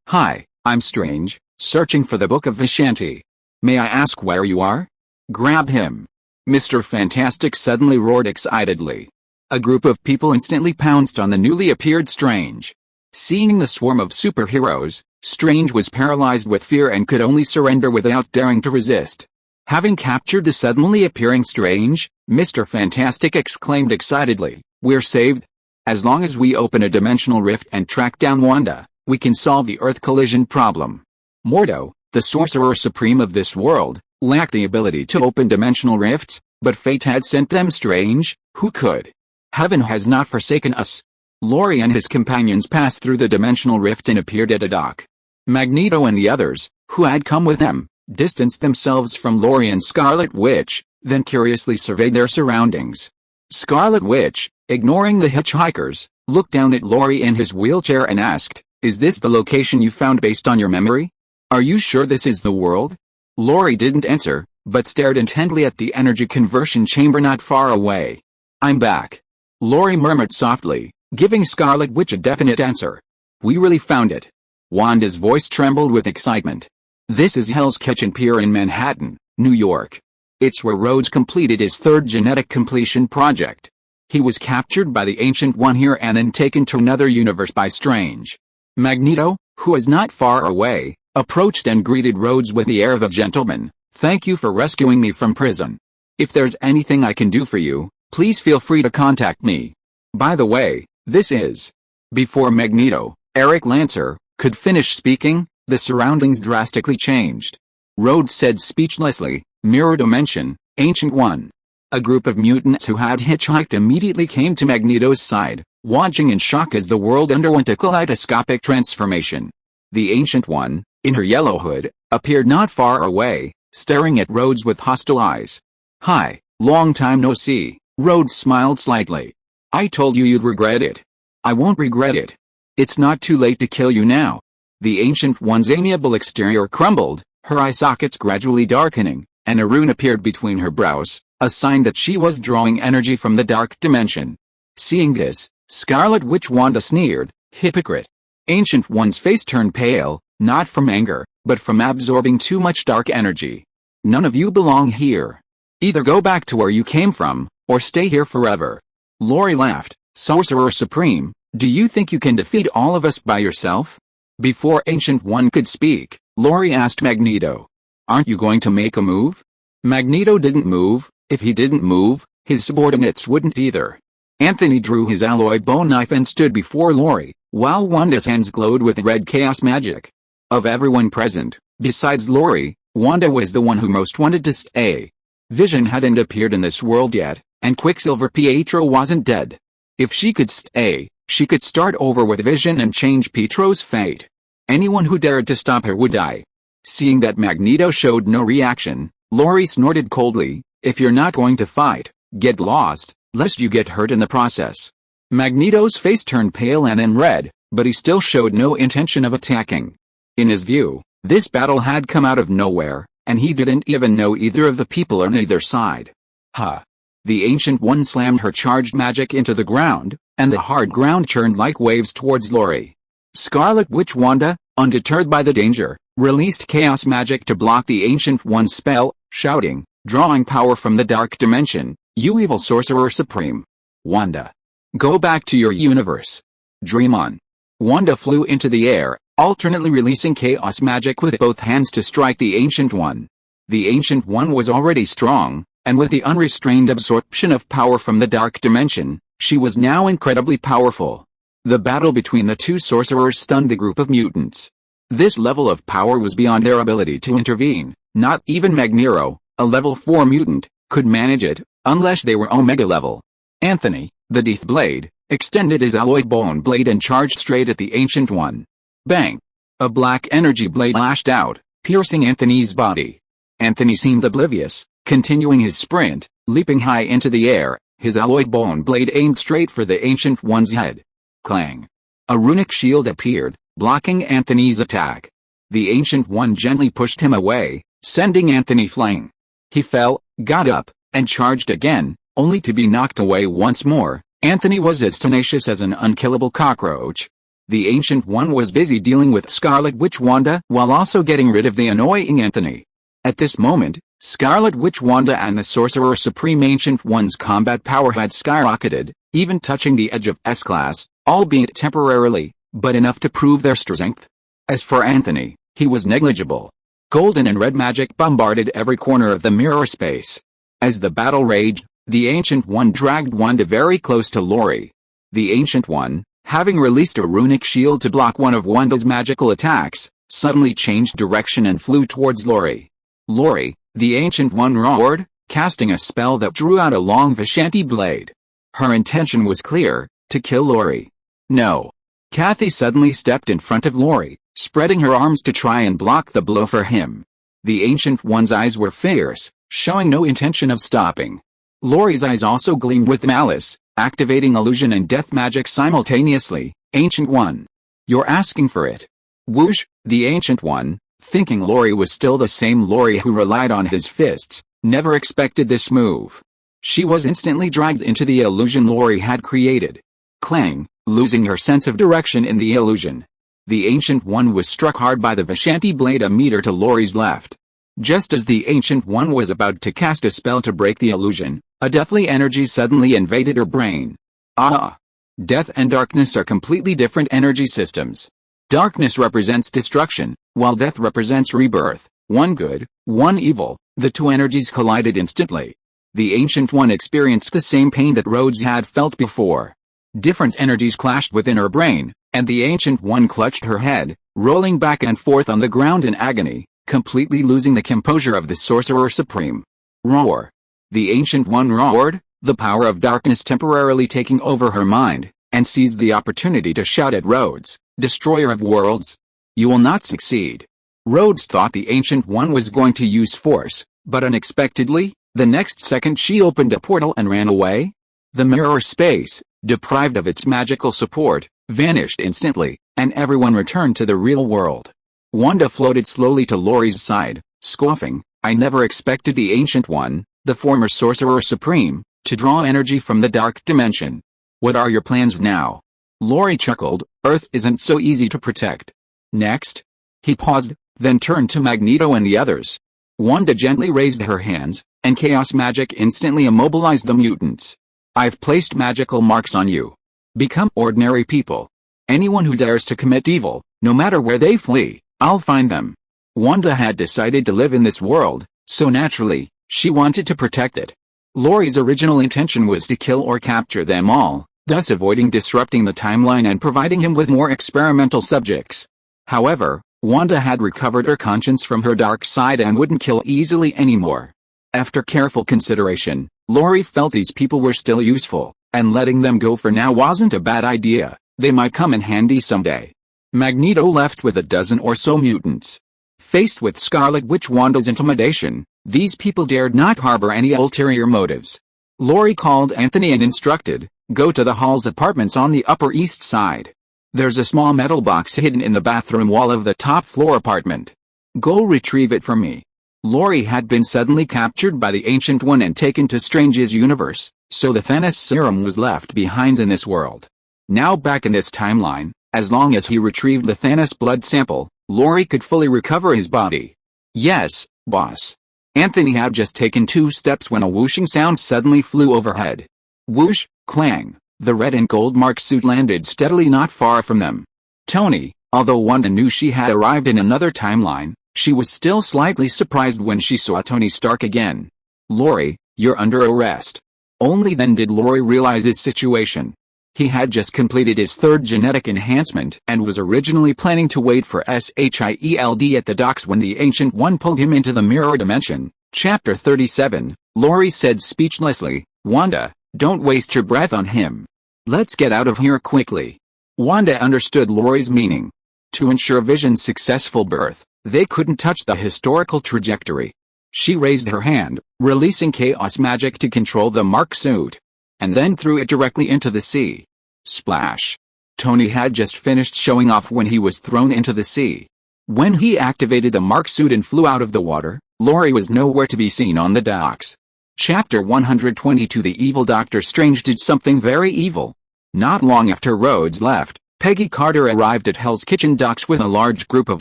"Hi, I'm Strange, searching for the Book of Vishanti. May I ask where you are?" "Grab him!" Mr. Fantastic suddenly roared excitedly. A group of people instantly pounced on the newly appeared Strange. Seeing the swarm of superheroes, Strange was paralyzed with fear and could only surrender without daring to resist. Having captured the suddenly appearing Strange, Mr. Fantastic exclaimed excitedly, "We're saved! As long as we open a dimensional rift and track down Wanda, we can solve the Earth collision problem." Mordo, the sorcerer supreme of this world, lacked the ability to open dimensional rifts, but fate had sent them Strange, who could. "Heaven has not forsaken us." Rory and his companions passed through the dimensional rift and appeared at a dock. Magneto and the others, who had come with them, distanced themselves from Rory and Scarlet Witch, then curiously surveyed their surroundings. Scarlet Witch, ignoring the hitchhikers, looked down at Rory in his wheelchair and asked, "Is this the location you found based on your memory? Are you sure this is the world?" Rory didn't answer, but stared intently at the energy conversion chamber not far away. "I'm back," Rory murmured softly, giving Scarlet Witch a definite answer. "We really found it." Wanda's voice trembled with excitement. "This is Hell's Kitchen Pier in Manhattan, New York. It's where Rhodes completed his third genetic completion project. He was captured by the Ancient One here and then taken to another universe by Strange." Magneto, who was not far away, approached and greeted Rhodes with the air of a gentleman. "Thank you for rescuing me from prison. If there's anything I can do for you, please feel free to contact me. By the way, this is..." Before Magneto, Eric Lancer, could finish speaking, the surroundings drastically changed. Rhodes said speechlessly, "Mirror dimension, Ancient One." A group of mutants who had hitchhiked immediately came to Magneto's side, watching in shock as the world underwent a kaleidoscopic transformation. The Ancient One, in her yellow hood, appeared not far away, staring at Rhodes with hostile eyes. "Hi, long time no see," Rhodes smiled slightly. "I told you you'd regret it." "I won't regret it. It's not too late to kill you now." The Ancient One's amiable exterior crumbled, her eye sockets gradually darkening, and a rune appeared between her brows, a sign that she was drawing energy from the dark dimension. Seeing this, Scarlet Witch Wanda sneered, "Hypocrite." Ancient One's face turned pale, not from anger, but from absorbing too much dark energy. "None of you belong here. Either go back to where you came from, or stay here forever." Rory laughed, "Sorcerer Supreme, do you think you can defeat all of us by yourself?" Before Ancient One could speak, Rory asked Magneto, "Aren't you going to make a move?" Magneto didn't move. If he didn't move, his subordinates wouldn't either. Anthony drew his alloy bone knife and stood before Rory, while Wanda's hands glowed with red chaos magic. Of everyone present, besides Rory, Wanda was the one who most wanted to stay. Vision hadn't appeared in this world yet, and Quicksilver Pietro wasn't dead. If she could stay, she could start over with Vision and change Pietro's fate. Anyone who dared to stop her would die. Seeing that Magneto showed no reaction, Rory snorted coldly, "If you're not going to fight, get lost, lest you get hurt in the process." Magneto's face turned pale and then red, but he still showed no intention of attacking. In his view, this battle had come out of nowhere, and he didn't even know either of the people on either side. Huh. The Ancient One slammed her charged magic into the ground, and the hard ground churned like waves towards Rory. Scarlet Witch Wanda, undeterred by the danger, released chaos magic to block the Ancient One's spell, shouting, "Drawing power from the dark dimension, you evil sorcerer supreme. Wanda, go back to your universe. Dream on." Wanda flew into the air, alternately releasing chaos magic with both hands to strike the Ancient One. The Ancient One was already strong, and with the unrestrained absorption of power from the dark dimension, she was now incredibly powerful. The battle between the two sorcerers stunned the group of mutants. This level of power was beyond their ability to intervene. Not even Magneto, a level 4 mutant, could manage it, unless they were Omega level. Anthony, the Death Blade, extended his alloy bone blade and charged straight at the Ancient One. Bang! A black energy blade lashed out, piercing Anthony's body. Anthony seemed oblivious, continuing his sprint, leaping high into the air, his alloy bone blade aimed straight for the Ancient One's head. Clang! A runic shield appeared, blocking Anthony's attack. The Ancient One gently pushed him away, sending Anthony flying. He fell, got up, and charged again, only to be knocked away once more. Anthony was as tenacious as an unkillable cockroach. The Ancient One was busy dealing with Scarlet Witch Wanda while also getting rid of the annoying Anthony. At this moment, Scarlet Witch Wanda and the Sorcerer Supreme Ancient One's combat power had skyrocketed, even touching the edge of S-Class, albeit temporarily, but enough to prove their strength. As for Anthony, he was negligible. Golden and red magic bombarded every corner of the mirror space. As the battle raged, the Ancient One dragged Wanda very close to Rory. The Ancient One, having released a runic shield to block one of Wanda's magical attacks, suddenly changed direction and flew towards Rory. "Rory," the Ancient One roared, casting a spell that drew out a long Vishanti blade. Her intention was clear, to kill Rory. No. Kathy suddenly stepped in front of Rory, spreading her arms to try and block the blow for him. The Ancient One's eyes were fierce, showing no intention of stopping. Rory's eyes also gleamed with malice, activating illusion and death magic simultaneously. "Ancient One, you're asking for it." Whoosh! The Ancient One, thinking Rory was still the same Rory who relied on his fists, never expected this move. She was instantly dragged into the illusion Rory had created. Clang! Losing her sense of direction in the illusion. The Ancient One was struck hard by the Vishanti blade a meter to Rory's left. Just as the Ancient One was about to cast a spell to break the illusion, a deathly energy suddenly invaded her brain. Ah! Death and darkness are completely different energy systems. Darkness represents destruction, while death represents rebirth, one good, one evil. The two energies collided instantly. The Ancient One experienced the same pain that Rhodes had felt before. Different energies clashed within her brain, and the Ancient One clutched her head, rolling back and forth on the ground in agony, completely losing the composure of the Sorcerer Supreme. Roar! The Ancient One roared, the power of darkness temporarily taking over her mind, and seized the opportunity to shout at Rhodes, "Destroyer of worlds! You will not succeed." Rhodes thought the Ancient One was going to use force, but unexpectedly, the next second she opened a portal and ran away. The mirror space, deprived of its magical support, vanished instantly, and everyone returned to the real world. Wanda floated slowly to Rory's side, scoffing, "I never expected the Ancient One, the former Sorcerer Supreme, to draw energy from the dark dimension. What are your plans now?" Rory chuckled, "Earth isn't so easy to protect." "Next?" He paused, then turned to Magneto and the others. Wanda gently raised her hands, and chaos magic instantly immobilized the mutants. "I've placed magical marks on you. Become ordinary people. Anyone who dares to commit evil, no matter where they flee, I'll find them." Wanda had decided to live in this world, so naturally, she wanted to protect it. Rory's original intention was to kill or capture them all, thus avoiding disrupting the timeline and providing him with more experimental subjects. However, Wanda had recovered her conscience from her dark side and wouldn't kill easily anymore. After careful consideration, Rory felt these people were still useful, and letting them go for now wasn't a bad idea. They might come in handy someday. Magneto left with a dozen or so mutants. Faced with Scarlet Witch Wanda's intimidation, these people dared not harbor any ulterior motives. Rory called Anthony and instructed, "Go to the Hall's apartments on the Upper East Side. There's a small metal box hidden in the bathroom wall of the top floor apartment. Go retrieve it for me." Rory had been suddenly captured by the Ancient One and taken to Strange's universe, so the Thanos serum was left behind in this world. Now back in this timeline, as long as he retrieved the Thanos blood sample, Rory could fully recover his body. "Yes, boss." Anthony had just taken 2 steps when a whooshing sound suddenly flew overhead. Whoosh, clang, the red and gold mark suit landed steadily not far from them. Tony, although Wanda knew she had arrived in another timeline, she was still slightly surprised when she saw Tony Stark again. "Rory, you're under arrest." Only then did Rory realize his situation. He had just completed his 3rd genetic enhancement and was originally planning to wait for SHIELD at the docks when the Ancient One pulled him into the mirror dimension. Chapter 37, Rory said speechlessly, "Wanda, don't waste your breath on him. Let's get out of here quickly." Wanda understood Rory's meaning. To ensure Vision's successful birth, they couldn't touch the historical trajectory. She raised her hand, releasing chaos magic to control the Mark suit, and then threw it directly into the sea. Splash! Tony had just finished showing off when he was thrown into the sea. When he activated the Mark suit and flew out of the water, Rory was nowhere to be seen on the docks. Chapter 122 The evil Doctor Strange did something very evil. Not long after Rhodes left, Peggy Carter arrived at Hell's Kitchen docks with a large group of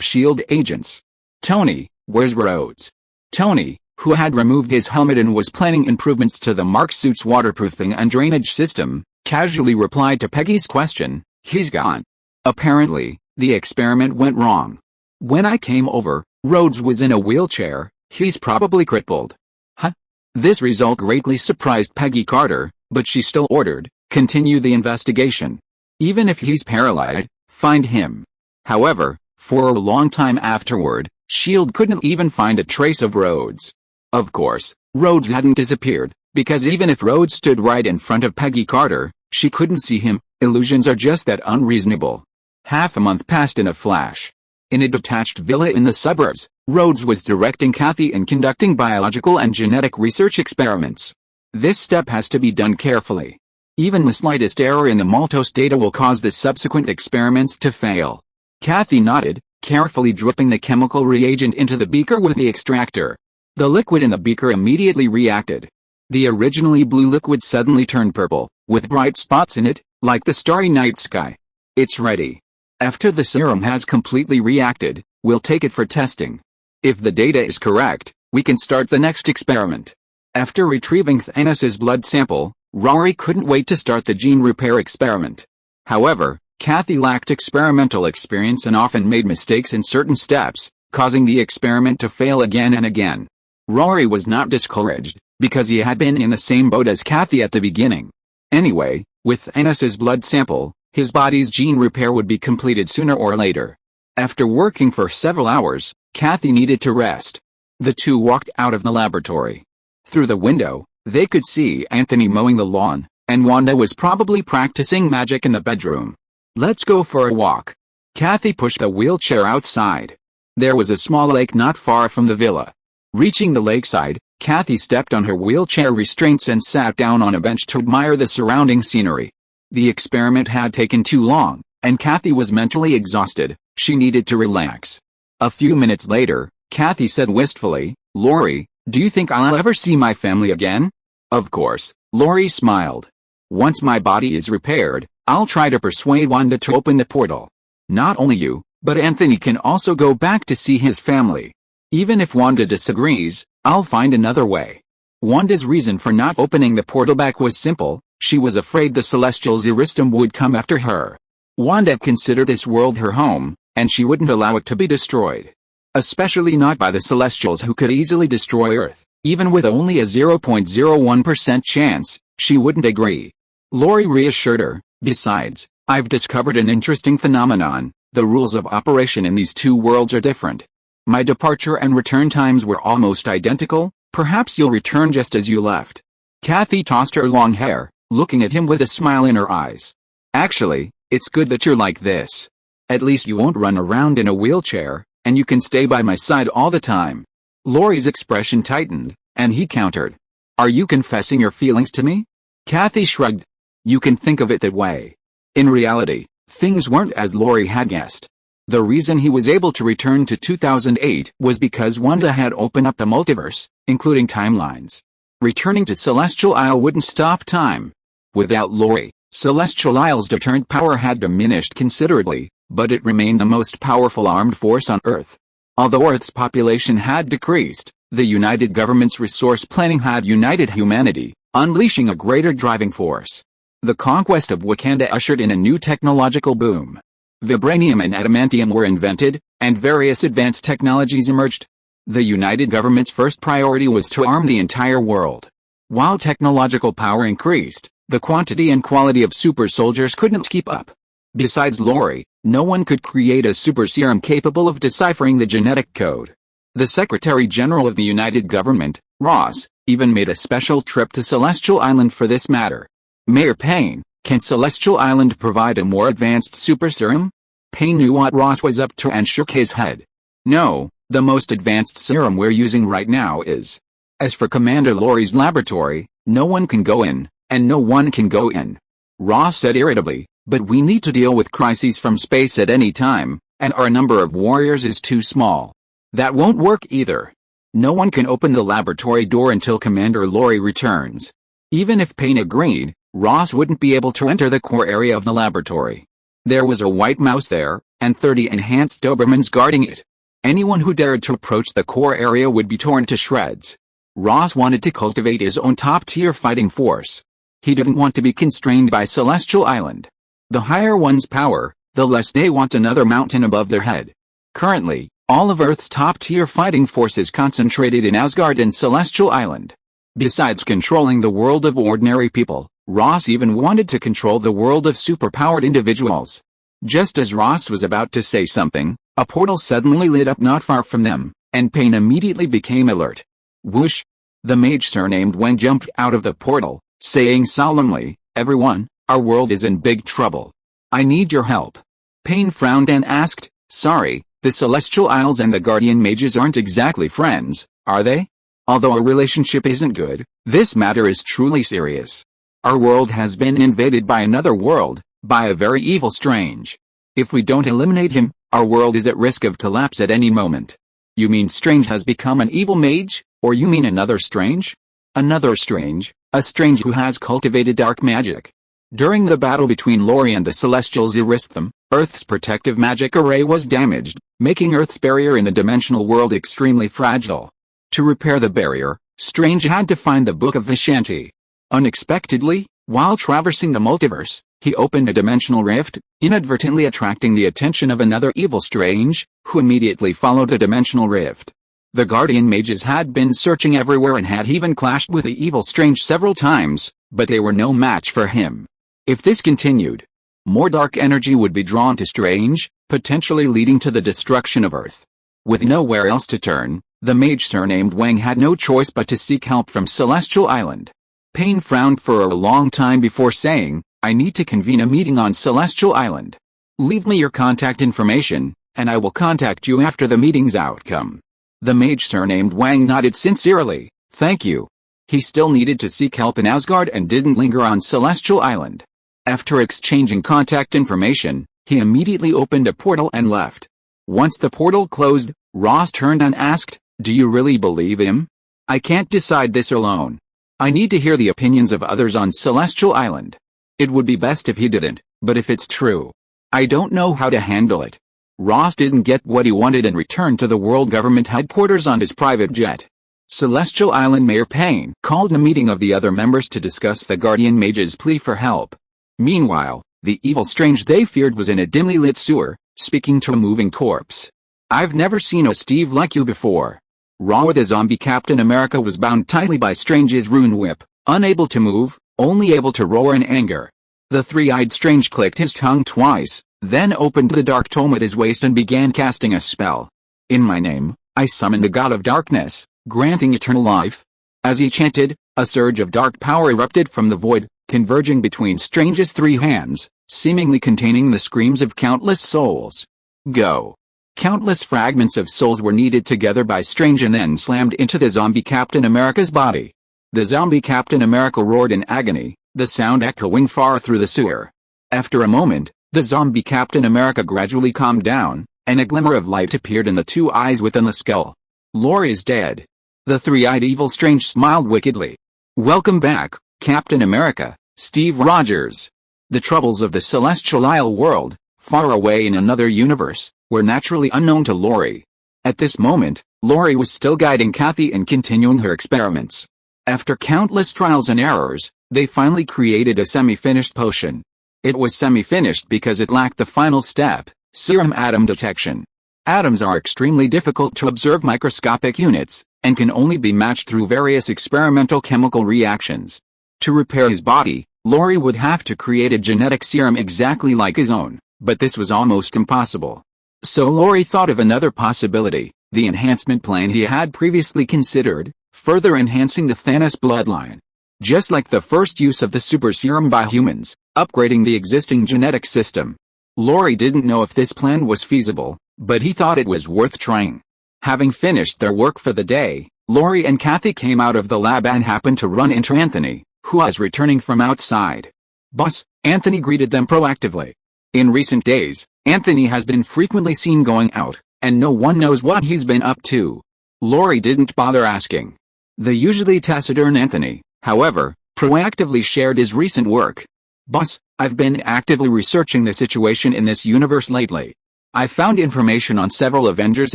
S.H.I.E.L.D. agents. "Tony, where's Rhodes?" Tony, who had removed his helmet and was planning improvements to the Mark suit's waterproofing and drainage system, casually replied to Peggy's question, "He's gone. Apparently, the experiment went wrong. When I came over, Rhodes was in a wheelchair. He's probably crippled." Huh? This result greatly surprised Peggy Carter, but she still ordered, "Continue the investigation. Even if he's paralyzed, find him." However, for a long time afterward, S.H.I.E.L.D. couldn't even find a trace of Rhodes. Of course, Rhodes hadn't disappeared, because even if Rhodes stood right in front of Peggy Carter, she couldn't see him. Illusions are just that unreasonable. Half a month passed in a flash. In a detached villa in the suburbs, Rhodes was directing Kathy and conducting biological and genetic research experiments. This step has to be done carefully. Even the slightest error in the maltose data will cause the subsequent experiments to fail. Kathy nodded, carefully dripping the chemical reagent into the beaker with the extractor. The liquid in the beaker immediately reacted. The originally blue liquid suddenly turned purple, with bright spots in it, like the starry night sky. It's ready. After the serum has completely reacted, we'll take it for testing. If the data is correct, we can start the next experiment. After retrieving Thanos' blood sample, Rory couldn't wait to start the gene repair experiment. However, Kathy lacked experimental experience and often made mistakes in certain steps, causing the experiment to fail again and again. Rory was not discouraged, because he had been in the same boat as Kathy at the beginning. Anyway, with Thanos' blood sample, his body's gene repair would be completed sooner or later. After working for several hours, Kathy needed to rest. The two walked out of the laboratory. Through the window, they could see Anthony mowing the lawn, and Wanda was probably practicing magic in the bedroom. "Let's go for a walk." Kathy pushed the wheelchair outside. There was a small lake not far from the villa. Reaching the lakeside, Kathy stepped on her wheelchair restraints and sat down on a bench to admire the surrounding scenery. The experiment had taken too long, and Kathy was mentally exhausted. She needed to relax. A few minutes later, Kathy said wistfully, "Rory, do you think I'll ever see my family again?" "Of course," Rory smiled. "Once my body is repaired, I'll try to persuade Wanda to open the portal. Not only you, but Anthony can also go back to see his family. Even if Wanda disagrees, I'll find another way." Wanda's reason for not opening the portal back was simple. She was afraid the Celestials' Aristom would come after her. Wanda considered this world her home, and she wouldn't allow it to be destroyed. Especially not by the Celestials, who could easily destroy Earth. Even with only a 0.01% chance, she wouldn't agree. Rory reassured her, "Besides, I've discovered an interesting phenomenon. The rules of operation in these two worlds are different. My departure and return times were almost identical. Perhaps you'll return just as you left." Kathy tossed her long hair, looking at him with a smile in her eyes. "Actually, it's good that you're like this. At least you won't run around in a wheelchair, and you can stay by my side all the time. Laurie's expression tightened, and he countered. Are you confessing your feelings to me? Kathy shrugged. You can think of it that way. In reality, things weren't as Laurie had guessed. The reason he was able to return to 2008 was because Wanda had opened up the multiverse, including timelines. Returning to Celestial Isle wouldn't stop time. Without Laurie, Celestial Isle's deterrent power had diminished considerably, but it remained the most powerful armed force on Earth. Although Earth's population had decreased, the United Government's resource planning had united humanity, unleashing a greater driving force. The conquest of Wakanda ushered in a new technological boom. Vibranium and adamantium were invented, and various advanced technologies emerged. The United Government's first priority was to arm the entire world. While technological power increased, the quantity and quality of super soldiers couldn't keep up. Besides Laurie, no one could create a super serum capable of deciphering the genetic code. The Secretary General of the United Government, Ross, even made a special trip to Celestial Island for this matter. Mayor Payne, can Celestial Island provide a more advanced super serum? Payne knew what Ross was up to and shook his head. No, the most advanced serum we're using right now is. As for Commander Laurie's laboratory, no one can go in, and no one can go in. Ross said irritably, but we need to deal with crises from space at any time, and our number of warriors is too small. That won't work either. No one can open the laboratory door until Commander Laurie returns. Even if Payne agreed, Ross wouldn't be able to enter the core area of the laboratory. There was a white mouse there, and 30 enhanced Dobermans guarding it. Anyone who dared to approach the core area would be torn to shreds. Ross wanted to cultivate his own top-tier fighting force. He didn't want to be constrained by Celestial Island. The higher one's power, the less they want another mountain above their head. Currently, all of Earth's top-tier fighting force is concentrated in Asgard and Celestial Island. Besides controlling the world of ordinary people, Ross even wanted to control the world of superpowered individuals. Just as Ross was about to say something, a portal suddenly lit up not far from them, and Payne immediately became alert. Whoosh! The mage surnamed Wen jumped out of the portal, saying solemnly, Everyone, our world is in big trouble. I need your help. Payne frowned and asked, Sorry, the Celestial Isles and the Guardian Mages aren't exactly friends, are they? Although our relationship isn't good, this matter is truly serious. Our world has been invaded by another world, by a very evil Strange. If we don't eliminate him, our world is at risk of collapse at any moment. You mean Strange has become an evil mage, or you mean another Strange? Another Strange, a Strange who has cultivated dark magic. During the battle between Laurie and the Celestials Eristham, Earth's protective magic array was damaged, making Earth's barrier in the dimensional world extremely fragile. To repair the barrier, Strange had to find the Book of Vishanti. Unexpectedly, while traversing the multiverse, he opened a dimensional rift, inadvertently attracting the attention of another evil Strange, who immediately followed the dimensional rift. The Guardian Mages had been searching everywhere and had even clashed with the evil Strange several times, but they were no match for him. If this continued, more dark energy would be drawn to Strange, potentially leading to the destruction of Earth. With nowhere else to turn, the mage surnamed Wang had no choice but to seek help from Celestial Island. Payne frowned for a long time before saying, I need to convene a meeting on Celestial Island. Leave me your contact information, and I will contact you after the meeting's outcome. The mage surnamed Wang nodded sincerely, thank you. He still needed to seek help in Asgard and didn't linger on Celestial Island. After exchanging contact information, he immediately opened a portal and left. Once the portal closed, Ross turned and asked, Do you really believe him? I can't decide this alone. I need to hear the opinions of others on Celestial Island. It would be best if he didn't, but if it's true, I don't know how to handle it. Ross didn't get what he wanted and returned to the World Government headquarters on his private jet. Celestial Island Mayor Payne called a meeting of the other members to discuss the Guardian Mage's plea for help. Meanwhile, the evil Strange they feared was in a dimly lit sewer, speaking to a moving corpse. I've never seen a Steve like you before. Raw the zombie Captain America was bound tightly by Strange's rune whip, unable to move, only able to roar in anger. The three-eyed Strange clicked his tongue twice, then opened the dark tome at his waist and began casting a spell. In my name, I summon the god of darkness, granting eternal life. As he chanted, a surge of dark power erupted from the void, converging between Strange's three hands, seemingly containing the screams of countless souls. Go. Countless fragments of souls were kneaded together by Strange and then slammed into the zombie Captain America's body. The zombie Captain America roared in agony, the sound echoing far through the sewer. After a moment, the zombie Captain America gradually calmed down, and a glimmer of light appeared in the two eyes within the skull. Rory is dead. The three-eyed evil Strange smiled wickedly. Welcome back, Captain America, Steve Rogers. The troubles of the celestial Isle world, far away in another universe, were naturally unknown to Rory. At this moment, Rory was still guiding Kathy in continuing her experiments. After countless trials and errors, they finally created a semi-finished potion. It was semi-finished because it lacked the final step, serum atom detection. Atoms are extremely difficult to observe microscopic units, and can only be matched through various experimental chemical reactions. To repair his body, Rory would have to create a genetic serum exactly like his own, but this was almost impossible. So Rory thought of another possibility, the enhancement plan he had previously considered, further enhancing the Thanos bloodline. Just like the first use of the super serum by humans, upgrading the existing genetic system. Rory didn't know if this plan was feasible, but he thought it was worth trying. Having finished their work for the day, Rory and Kathy came out of the lab and happened to run into Anthony, who was returning from outside. "Boss," Anthony greeted them proactively. In recent days, Anthony has been frequently seen going out, and no one knows what he's been up to. Rory didn't bother asking. The usually taciturn Anthony, however, proactively shared his recent work. "Boss, I've been actively researching the situation in this universe lately. I found information on several Avengers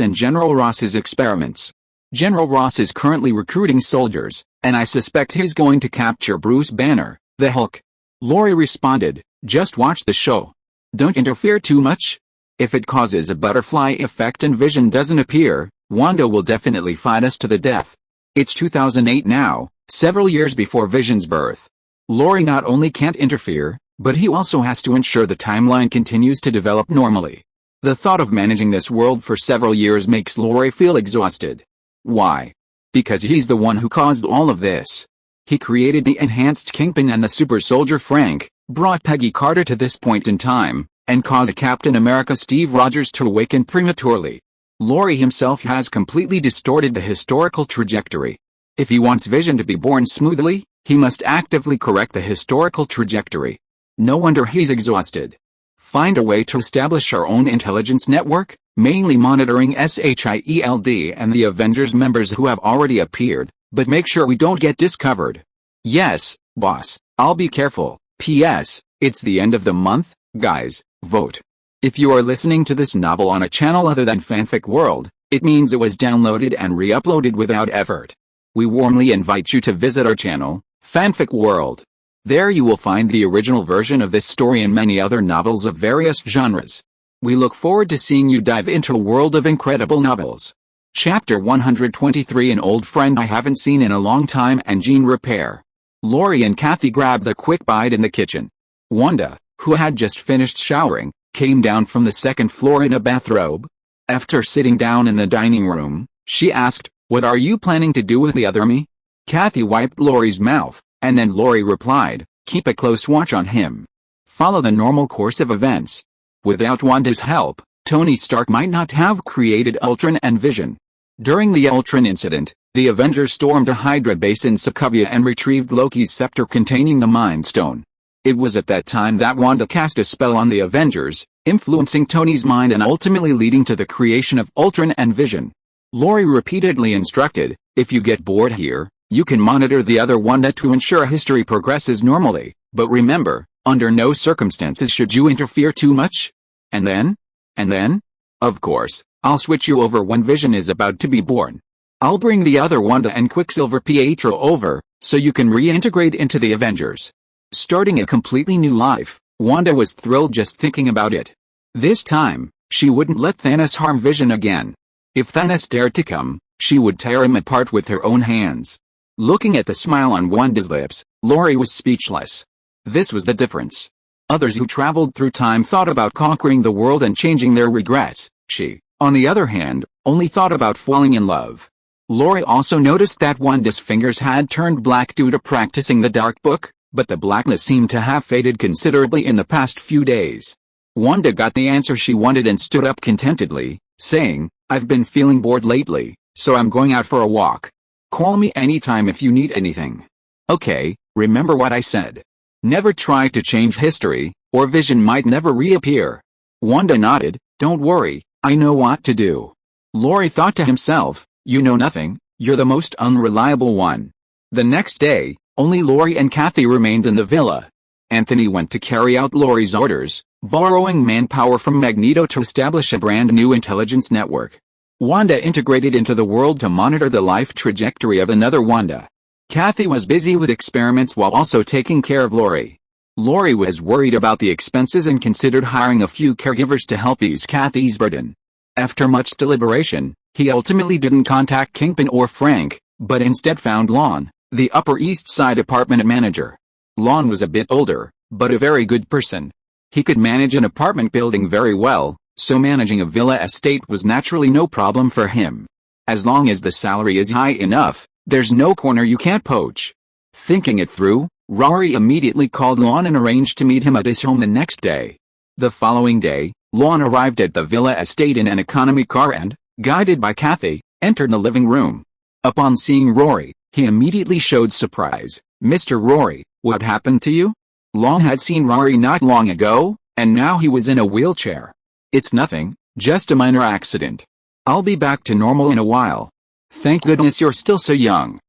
and General Ross's experiments. General Ross is currently recruiting soldiers, and I suspect he's going to capture Bruce Banner, the Hulk." Rory responded, "Just watch the show. Don't interfere too much. If it causes a butterfly effect and Vision doesn't appear, Wanda will definitely fight us to the death." It's 2008 now, several years before Vision's birth. Rory not only can't interfere, but he also has to ensure the timeline continues to develop normally. The thought of managing this world for several years makes Rory feel exhausted. Why? Because he's the one who caused all of this. He created the enhanced Kingpin and the super soldier Frank, brought Peggy Carter to this point in time, and caused Captain America Steve Rogers to awaken prematurely. Rory himself has completely distorted the historical trajectory. If he wants Vision to be born smoothly, he must actively correct the historical trajectory. No wonder he's exhausted. Find a way to establish our own intelligence network, mainly monitoring SHIELD and the Avengers members who have already appeared, but make sure we don't get discovered. Yes, boss, I'll be careful. P.S. It's the end of the month, guys, vote. If you are listening to this novel on a channel other than Fanfic World, it means it was downloaded and re-uploaded without effort. We warmly invite you to visit our channel, Fanfic World. There you will find the original version of this story and many other novels of various genres. We look forward to seeing you dive into a world of incredible novels. Chapter 123, An old friend I haven't seen in a long time and gene repair. Rory and Kathy grabbed a quick bite in the kitchen. Wanda, who had just finished showering, came down from the second floor in a bathrobe. After sitting down in the dining room, she asked, "What are you planning to do with the other me?" Kathy wiped Rory's mouth, and then Rory replied, "Keep a close watch on him. Follow the normal course of events. Without Wanda's help, Tony Stark might not have created Ultron and Vision." During the Ultron incident, the Avengers stormed a Hydra base in Sokovia and retrieved Loki's scepter containing the Mind Stone. It was at that time that Wanda cast a spell on the Avengers, influencing Tony's mind and ultimately leading to the creation of Ultron and Vision. Rory repeatedly instructed, "If you get bored here, you can monitor the other Wanda to ensure history progresses normally, but remember, under no circumstances should you interfere too much." And then? Of course, I'll switch you over when Vision is about to be born. I'll bring the other Wanda and Quicksilver Pietro over, so you can reintegrate into the Avengers. Starting a completely new life, Wanda was thrilled just thinking about it. This time, she wouldn't let Thanos harm Vision again. If Thanos dared to come, she would tear him apart with her own hands. Looking at the smile on Wanda's lips, Rory was speechless. This was the difference. Others who traveled through time thought about conquering the world and changing their regrets. She, on the other hand, only thought about falling in love. Rory also noticed that Wanda's fingers had turned black due to practicing the dark book, but the blackness seemed to have faded considerably in the past few days. Wanda got the answer she wanted and stood up contentedly, saying, "I've been feeling bored lately, so I'm going out for a walk. Call me anytime if you need anything." "Okay, remember what I said. Never try to change history, or Vision might never reappear." Wanda nodded. "Don't worry, I know what to do." Rory thought to himself, "You know nothing, you're the most unreliable one." The next day, only Rory and Kathy remained in the villa. Anthony went to carry out Rory's orders, borrowing manpower from Magneto to establish a brand new intelligence network. Wanda integrated into the world to monitor the life trajectory of another Wanda. Kathy was busy with experiments while also taking care of Rory. Rory was worried about the expenses and considered hiring a few caregivers to help ease Kathy's burden. After much deliberation, he ultimately didn't contact Kingpin or Frank, but instead found Lon, the Upper East Side apartment manager. Lon was a bit older, but a very good person. He could manage an apartment building very well, so managing a villa estate was naturally no problem for him. As long as the salary is high enough, there's no corner you can't poach. Thinking it through, Rory immediately called Lon and arranged to meet him at his home the next day. The following day, Lon arrived at the villa estate in an economy car and, guided by Kathy, entered the living room. Upon seeing Rory, he immediately showed surprise. "Mr. Rory, what happened to you?" Lon had seen Rory not long ago, and now he was in a wheelchair. "It's nothing, just a minor accident. I'll be back to normal in a while. Thank goodness you're still so young."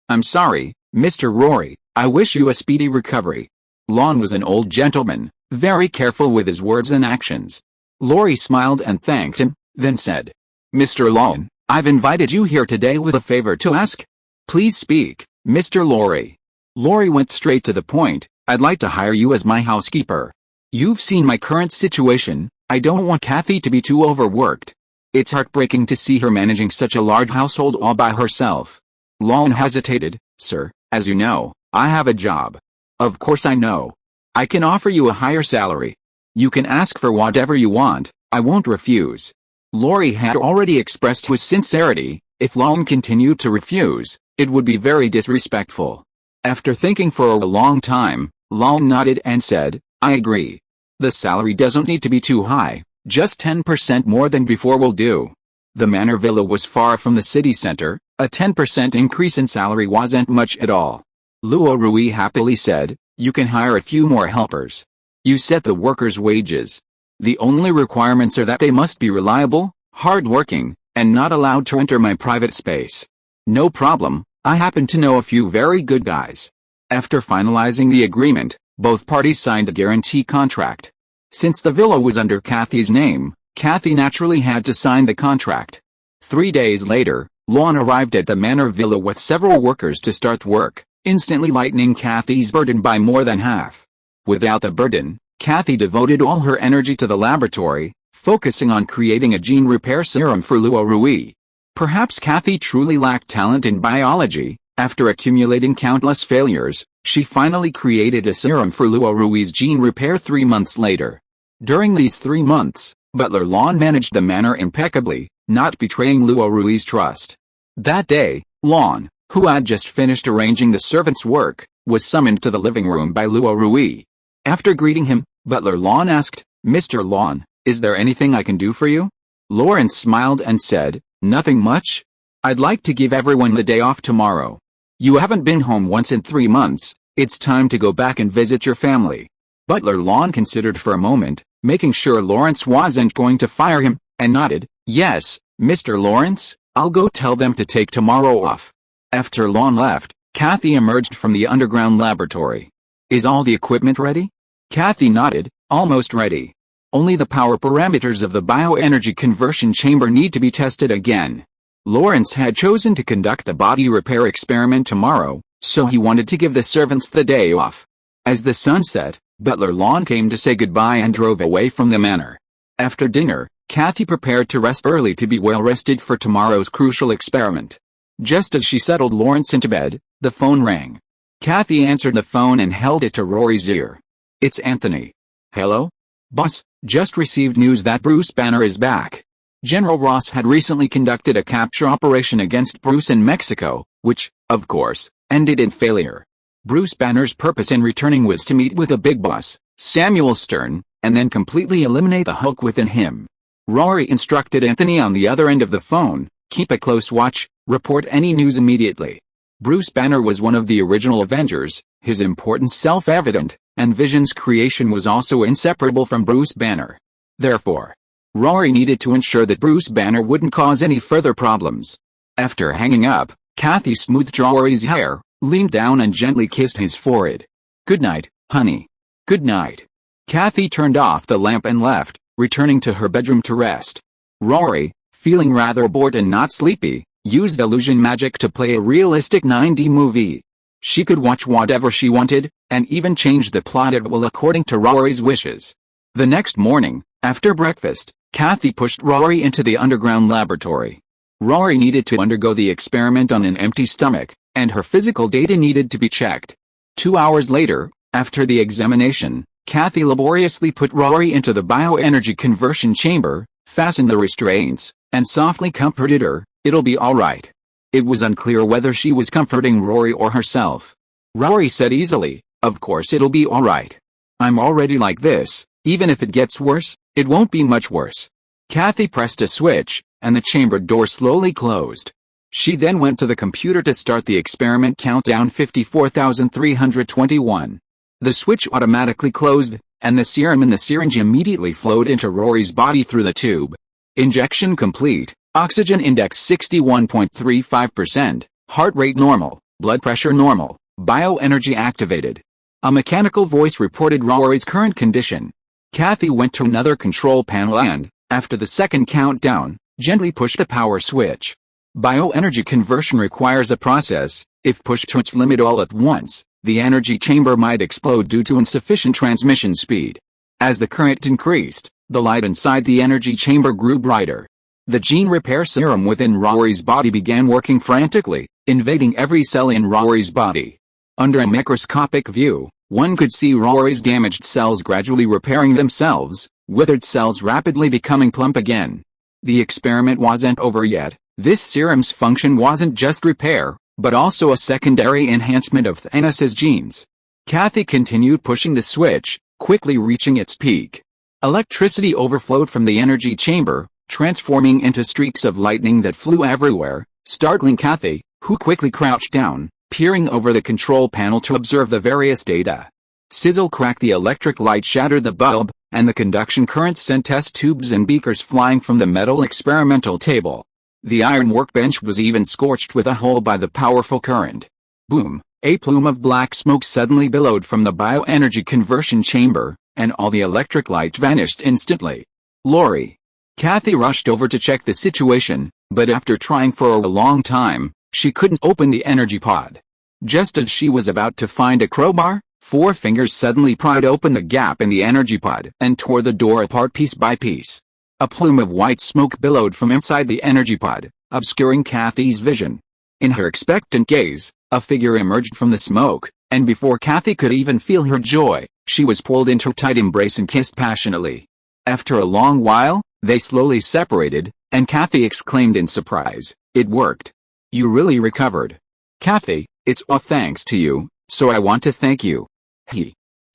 "I'm sorry, Mr. Rory, I wish you a speedy recovery." Lon was an old gentleman, very careful with his words and actions. Rory smiled and thanked him, then said, "Mr. Lon, I've invited you here today with a favor to ask." "Please speak, Mr. Rory." Rory went straight to the point. "I'd like to hire you as my housekeeper. You've seen my current situation, I don't want Kathy to be too overworked. It's heartbreaking to see her managing such a large household all by herself." Lon hesitated. "Sir, as you know, I have a job." "Of course I know. I can offer you a higher salary. You can ask for whatever you want, I won't refuse." Rory had already expressed his sincerity. If Lon continued to refuse, it would be very disrespectful. After thinking for a long time, Lon nodded and said, "I agree. The salary doesn't need to be too high, just 10% more than before will do." The manor villa was far from the city center. A 10% increase in salary wasn't much at all. Rui happily said, "You can hire a few more helpers. You set the workers' wages. The only requirements are that they must be reliable, hard-working, and not allowed to enter my private space." "No problem, I happen to know a few very good guys." After finalizing the agreement, both parties signed a guarantee contract. Since the villa was under Kathy's name, Kathy naturally had to sign the contract. 3 days later, Lon arrived at the manor villa with several workers to start work, instantly lightening Kathy's burden by more than half. Without the burden, Kathy devoted all her energy to the laboratory, focusing on creating a gene repair serum for Rui. Perhaps Kathy truly lacked talent in biology. After accumulating countless failures, she finally created a serum for Rui's gene repair 3 months later. During these 3 months, Butler Lon managed the manor impeccably, not betraying Rui's trust. That day, Lon, who had just finished arranging the servants' work, was summoned to the living room by Rui. After greeting him, Butler Lon asked, "Mr. Lon, is there anything I can do for you?" Lawrence smiled and said, "Nothing much. I'd like to give everyone the day off tomorrow. You haven't been home once in 3 months, it's time to go back and visit your family." Butler Lon considered for a moment, making sure Lawrence wasn't going to fire him, and nodded, "Yes, Mr. Lawrence, I'll go tell them to take tomorrow off." After Lon left, Kathy emerged from the underground laboratory. "Is all the equipment ready?" Kathy nodded, "Almost ready. Only the power parameters of the bioenergy conversion chamber need to be tested again." Lawrence had chosen to conduct the body repair experiment tomorrow, so he wanted to give the servants the day off. As the sun set, Butler Lon came to say goodbye and drove away from the manor. After dinner, Kathy prepared to rest early to be well rested for tomorrow's crucial experiment. Just as she settled Lawrence into bed, the phone rang. Kathy answered the phone and held it to Rory's ear. "It's Anthony." "Hello? Boss, just received news that Bruce Banner is back. General Ross had recently conducted a capture operation against Bruce in Mexico, which, of course, ended in failure. Bruce Banner's purpose in returning was to meet with a big boss, Samuel Stern, and then completely eliminate the Hulk within him. Rory instructed Anthony on the other end of the phone, keep a close watch, report any news immediately. Bruce Banner was one of the original Avengers, his importance self-evident, and Vision's creation was also inseparable from Bruce Banner. Therefore, Rory needed to ensure that Bruce Banner wouldn't cause any further problems. After hanging up, Kathy smoothed Rory's hair, leaned down and gently kissed his forehead. "Good night, honey. Good night." Kathy turned off the lamp and left, returning to her bedroom to rest. Rory, feeling rather bored and not sleepy, used illusion magic to play a realistic 9D movie. She could watch whatever she wanted, and even change the plot at will according to Rory's wishes. The next morning, after breakfast, Kathy pushed Rory into the underground laboratory. Rory needed to undergo the experiment on an empty stomach, and her physical data needed to be checked. 2 hours later, after the examination, Kathy laboriously put Rory into the bioenergy conversion chamber, fastened the restraints, and softly comforted her, "It'll be alright." It was unclear whether she was comforting Rory or herself. Rory said easily, "Of course it'll be alright. I'm already like this, even if it gets worse, it won't be much worse." Kathy pressed a switch, and the chamber door slowly closed. She then went to the computer to start the experiment countdown 54,321. The switch automatically closed, and the serum in the syringe immediately flowed into Rory's body through the tube. Injection complete, oxygen index 61.35%, heart rate normal, blood pressure normal, bioenergy activated. A mechanical voice reported Rory's current condition. Kathy went to another control panel and, after the second countdown, gently pushed the power switch. Bioenergy conversion requires a process. If pushed to its limit all at once, the energy chamber might explode due to insufficient transmission speed. As the current increased, the light inside the energy chamber grew brighter. The gene repair serum within Rory's body began working frantically, invading every cell in Rory's body. Under a microscopic view, one could see Rory's damaged cells gradually repairing themselves, withered cells rapidly becoming plump again. The experiment wasn't over yet. This serum's function wasn't just repair, but also a secondary enhancement of Thanos' genes. Kathy continued pushing the switch, quickly reaching its peak. Electricity overflowed from the energy chamber, transforming into streaks of lightning that flew everywhere, startling Kathy, who quickly crouched down, peering over the control panel to observe the various data. Sizzle crack, the electric light shattered the bulb, and the conduction current sent test tubes and beakers flying from the metal experimental table. The iron workbench was even scorched with a hole by the powerful current. Boom! A plume of black smoke suddenly billowed from the bioenergy conversion chamber, and all the electric light vanished instantly. "Rory." Kathy rushed over to check the situation, but after trying for a long time, she couldn't open the energy pod. Just as she was about to find a crowbar, 4 fingers suddenly pried open the gap in the energy pod and tore the door apart piece by piece. A plume of white smoke billowed from inside the energy pod, obscuring Kathy's vision. In her expectant gaze, a figure emerged from the smoke, and before Kathy could even feel her joy, she was pulled into a tight embrace and kissed passionately. After a long while, they slowly separated, and Kathy exclaimed in surprise, "It worked. You really recovered. Kathy, it's all thanks to you, so I want to thank you."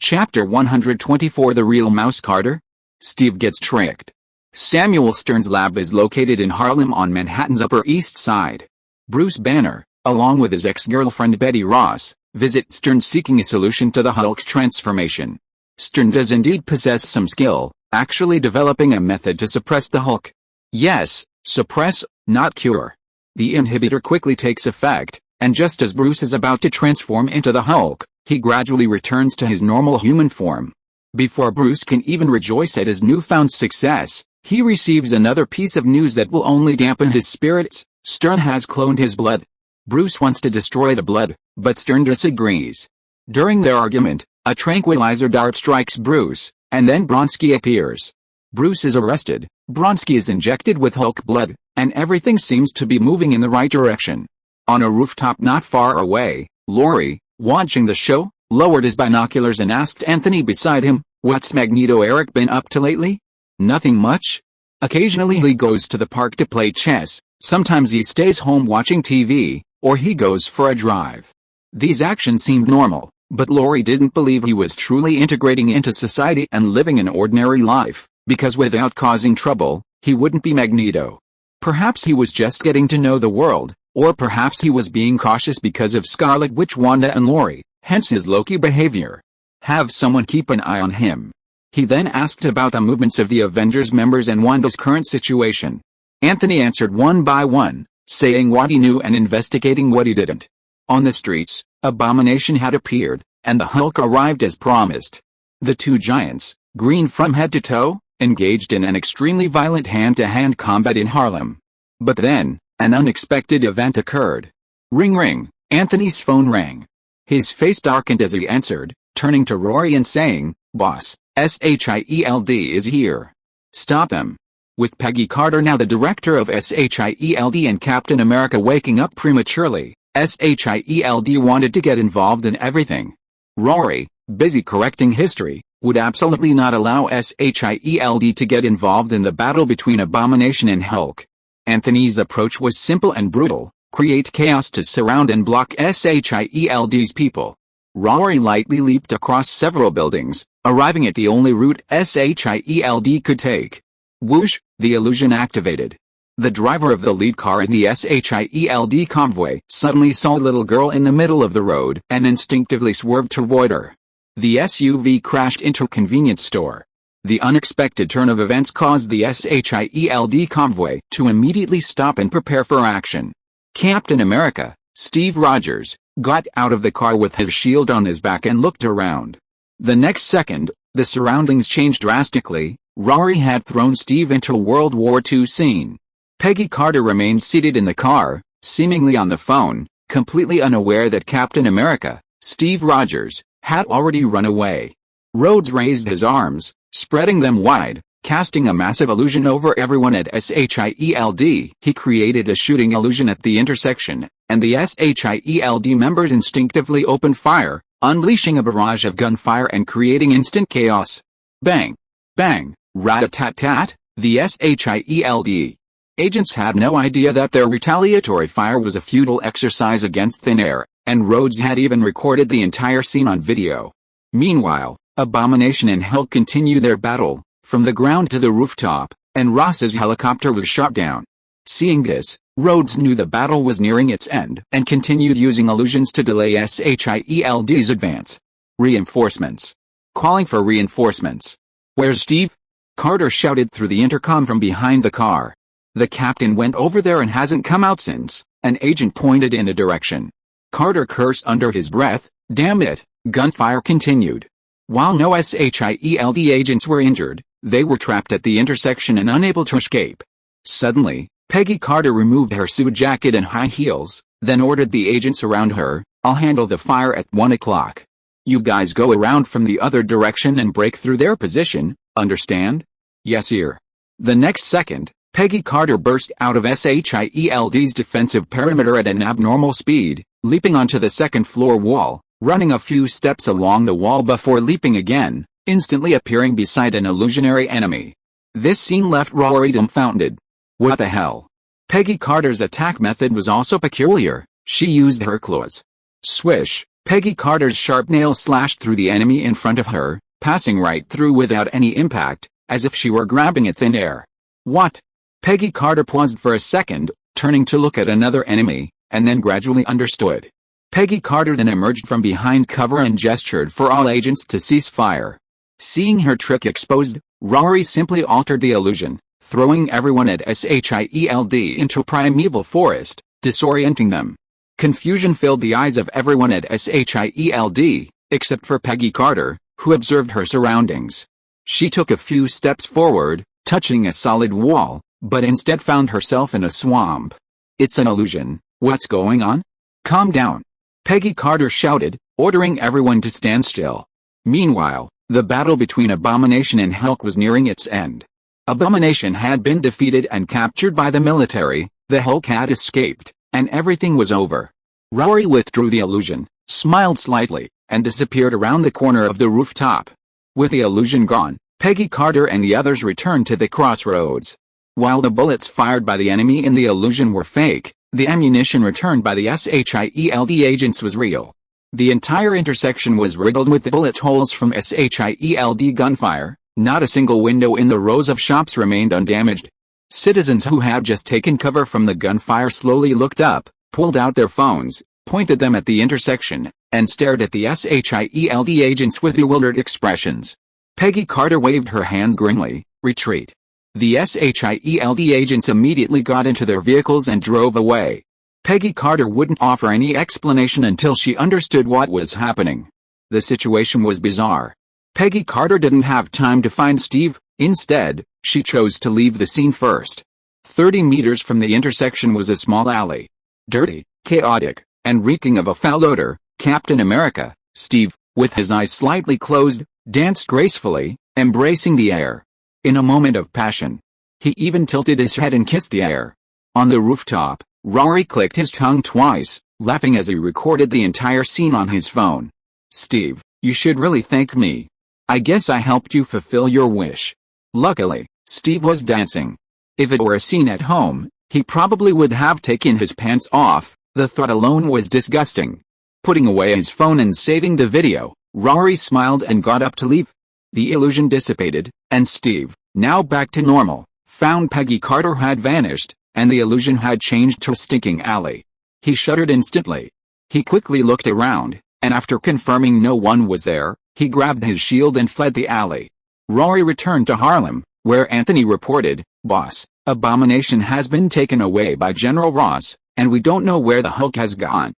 Chapter 124, The Real Mouse Carter? Steve gets tricked. Samuel Stern's lab is located in Harlem on Manhattan's Upper East Side. Bruce Banner, along with his ex-girlfriend Betty Ross, visit Stern seeking a solution to the Hulk's transformation. Stern does indeed possess some skill, actually developing a method to suppress the Hulk. Yes, suppress, not cure. The inhibitor quickly takes effect, and just as Bruce is about to transform into the Hulk, he gradually returns to his normal human form. Before Bruce can even rejoice at his newfound success, he receives another piece of news that will only dampen his spirits. Stern has cloned his blood. Bruce wants to destroy the blood, but Stern disagrees. During their argument, a tranquilizer dart strikes Bruce, and then Bronski appears. Bruce is arrested, Bronski is injected with Hulk blood, and everything seems to be moving in the right direction. On a rooftop not far away, Rory, watching the show, lowered his binoculars and asked Anthony beside him, "What's Magneto Eric been up to lately?" "Nothing much. Occasionally he goes to the park to play chess, sometimes he stays home watching TV, or he goes for a drive." These actions seemed normal, but Rory didn't believe he was truly integrating into society and living an ordinary life, because without causing trouble, he wouldn't be Magneto. Perhaps he was just getting to know the world, or perhaps he was being cautious because of Scarlet Witch, Wanda and Rory, hence his Loki behavior. Have someone keep an eye on him. He then asked about the movements of the Avengers members and Wanda's current situation. Anthony answered one by one, saying what he knew and investigating what he didn't. On the streets, Abomination had appeared, and the Hulk arrived as promised. The two giants, green from head to toe, engaged in an extremely violent hand-to-hand combat in Harlem. But then, an unexpected event occurred. Ring ring, Anthony's phone rang. His face darkened as he answered, turning to Rory and saying, "Boss, SHIELD is here. Stop them." With Peggy Carter now the director of SHIELD and Captain America waking up prematurely, SHIELD wanted to get involved in everything. Rory, busy correcting history, would absolutely not allow SHIELD to get involved in the battle between Abomination and Hulk. Anthony's approach was simple and brutal: create chaos to surround and block SHIELD's people. Rory lightly leaped across several buildings, arriving at the only route SHIELD could take. Whoosh, the illusion activated. The driver of the lead car in the SHIELD convoy suddenly saw a little girl in the middle of the road and instinctively swerved to avoid her. The SUV crashed into a convenience store. The unexpected turn of events caused the SHIELD convoy to immediately stop and prepare for action. Captain America, Steve Rogers, got out of the car with his shield on his back and looked around. The next second, the surroundings changed drastically. Rory had thrown Steve into a World War II scene. Peggy Carter remained seated in the car, seemingly on the phone, completely unaware that Captain America, Steve Rogers, had already run away. Rhodes raised his arms, spreading them wide, casting a massive illusion over everyone at SHIELD. He created a shooting illusion at the intersection, and the SHIELD members instinctively opened fire, unleashing a barrage of gunfire and creating instant chaos. Bang! Bang! Rat-a-tat-tat! The SHIELD agents had no idea that their retaliatory fire was a futile exercise against thin air, and Rhodes had even recorded the entire scene on video. Meanwhile, Abomination and Hulk continued their battle, from the ground to the rooftop, and Ross's helicopter was shot down. Seeing this, Rhodes knew the battle was nearing its end and continued using illusions to delay SHIELD's advance. Reinforcements. Calling for reinforcements. "Where's Steve?" Carter shouted through the intercom from behind the car. "The captain went over there and hasn't come out since," an agent pointed in a direction. Carter cursed under his breath. Damn it, gunfire continued. While no SHIELD agents were injured, they were trapped at the intersection and unable to escape. Suddenly, Peggy Carter removed her suit jacket and high heels, then ordered the agents around her, "I'll handle the fire at 1 o'clock. You guys go around from the other direction and break through their position, understand?" "Yes, sir." The next second, Peggy Carter burst out of SHIELD's defensive perimeter at an abnormal speed, leaping onto the second-floor wall, running a few steps along the wall before leaping again, instantly appearing beside an illusionary enemy. This scene left Rory dumbfounded. What the hell? Peggy Carter's attack method was also peculiar. She used her claws. Swish! Peggy Carter's sharp nails slashed through the enemy in front of her, passing right through without any impact, as if she were grabbing at thin air. What? Peggy Carter paused for a second, turning to look at another enemy, and then gradually understood. Peggy Carter then emerged from behind cover and gestured for all agents to cease fire. Seeing her trick exposed, Rory simply altered the illusion, throwing everyone at SHIELD into a primeval forest, disorienting them. Confusion filled the eyes of everyone at SHIELD, except for Peggy Carter, who observed her surroundings. She took a few steps forward, touching a solid wall, but instead found herself in a swamp. "It's an illusion, what's going on? Calm down," Peggy Carter shouted, ordering everyone to stand still. Meanwhile, the battle between Abomination and Hulk was nearing its end. Abomination had been defeated and captured by the military, the Hulk had escaped, and everything was over. Rory withdrew the illusion, smiled slightly, and disappeared around the corner of the rooftop. With the illusion gone, Peggy Carter and the others returned to the crossroads. While the bullets fired by the enemy in the illusion were fake, the ammunition returned by the SHIELD agents was real. The entire intersection was riddled with bullet holes from SHIELD gunfire. Not a single window in the rows of shops remained undamaged. Citizens who had just taken cover from the gunfire slowly looked up, pulled out their phones, pointed them at the intersection, and stared at the SHIELD agents with bewildered expressions. Peggy Carter waved her hands grimly. Retreat. The SHIELD agents immediately got into their vehicles and drove away. Peggy Carter wouldn't offer any explanation until she understood what was happening. The situation was bizarre. Peggy Carter didn't have time to find Steve. Instead, she chose to leave the scene first. 30 meters from the intersection was a small alley. Dirty, chaotic, and reeking of a foul odor. Captain America, Steve, with his eyes slightly closed, danced gracefully, embracing the air. In a moment of passion, he even tilted his head and kissed the air. On the rooftop, Rory clicked his tongue twice, laughing as he recorded the entire scene on his phone. Steve, you should really thank me. I guess I helped you fulfill your wish. Luckily, Steve was dancing. If it were a scene at home, he probably would have taken his pants off. The thought alone was disgusting. Putting away his phone and saving the video, Rory smiled and got up to leave. The illusion dissipated, and Steve, now back to normal, found Peggy Carter had vanished, and the illusion had changed to a stinking alley. He shuddered instantly. He quickly looked around, and after confirming no one was there, he grabbed his shield and fled the alley. Rory returned to Harlem, where Anthony reported, "Boss, Abomination has been taken away by General Ross, and we don't know where the Hulk has gone.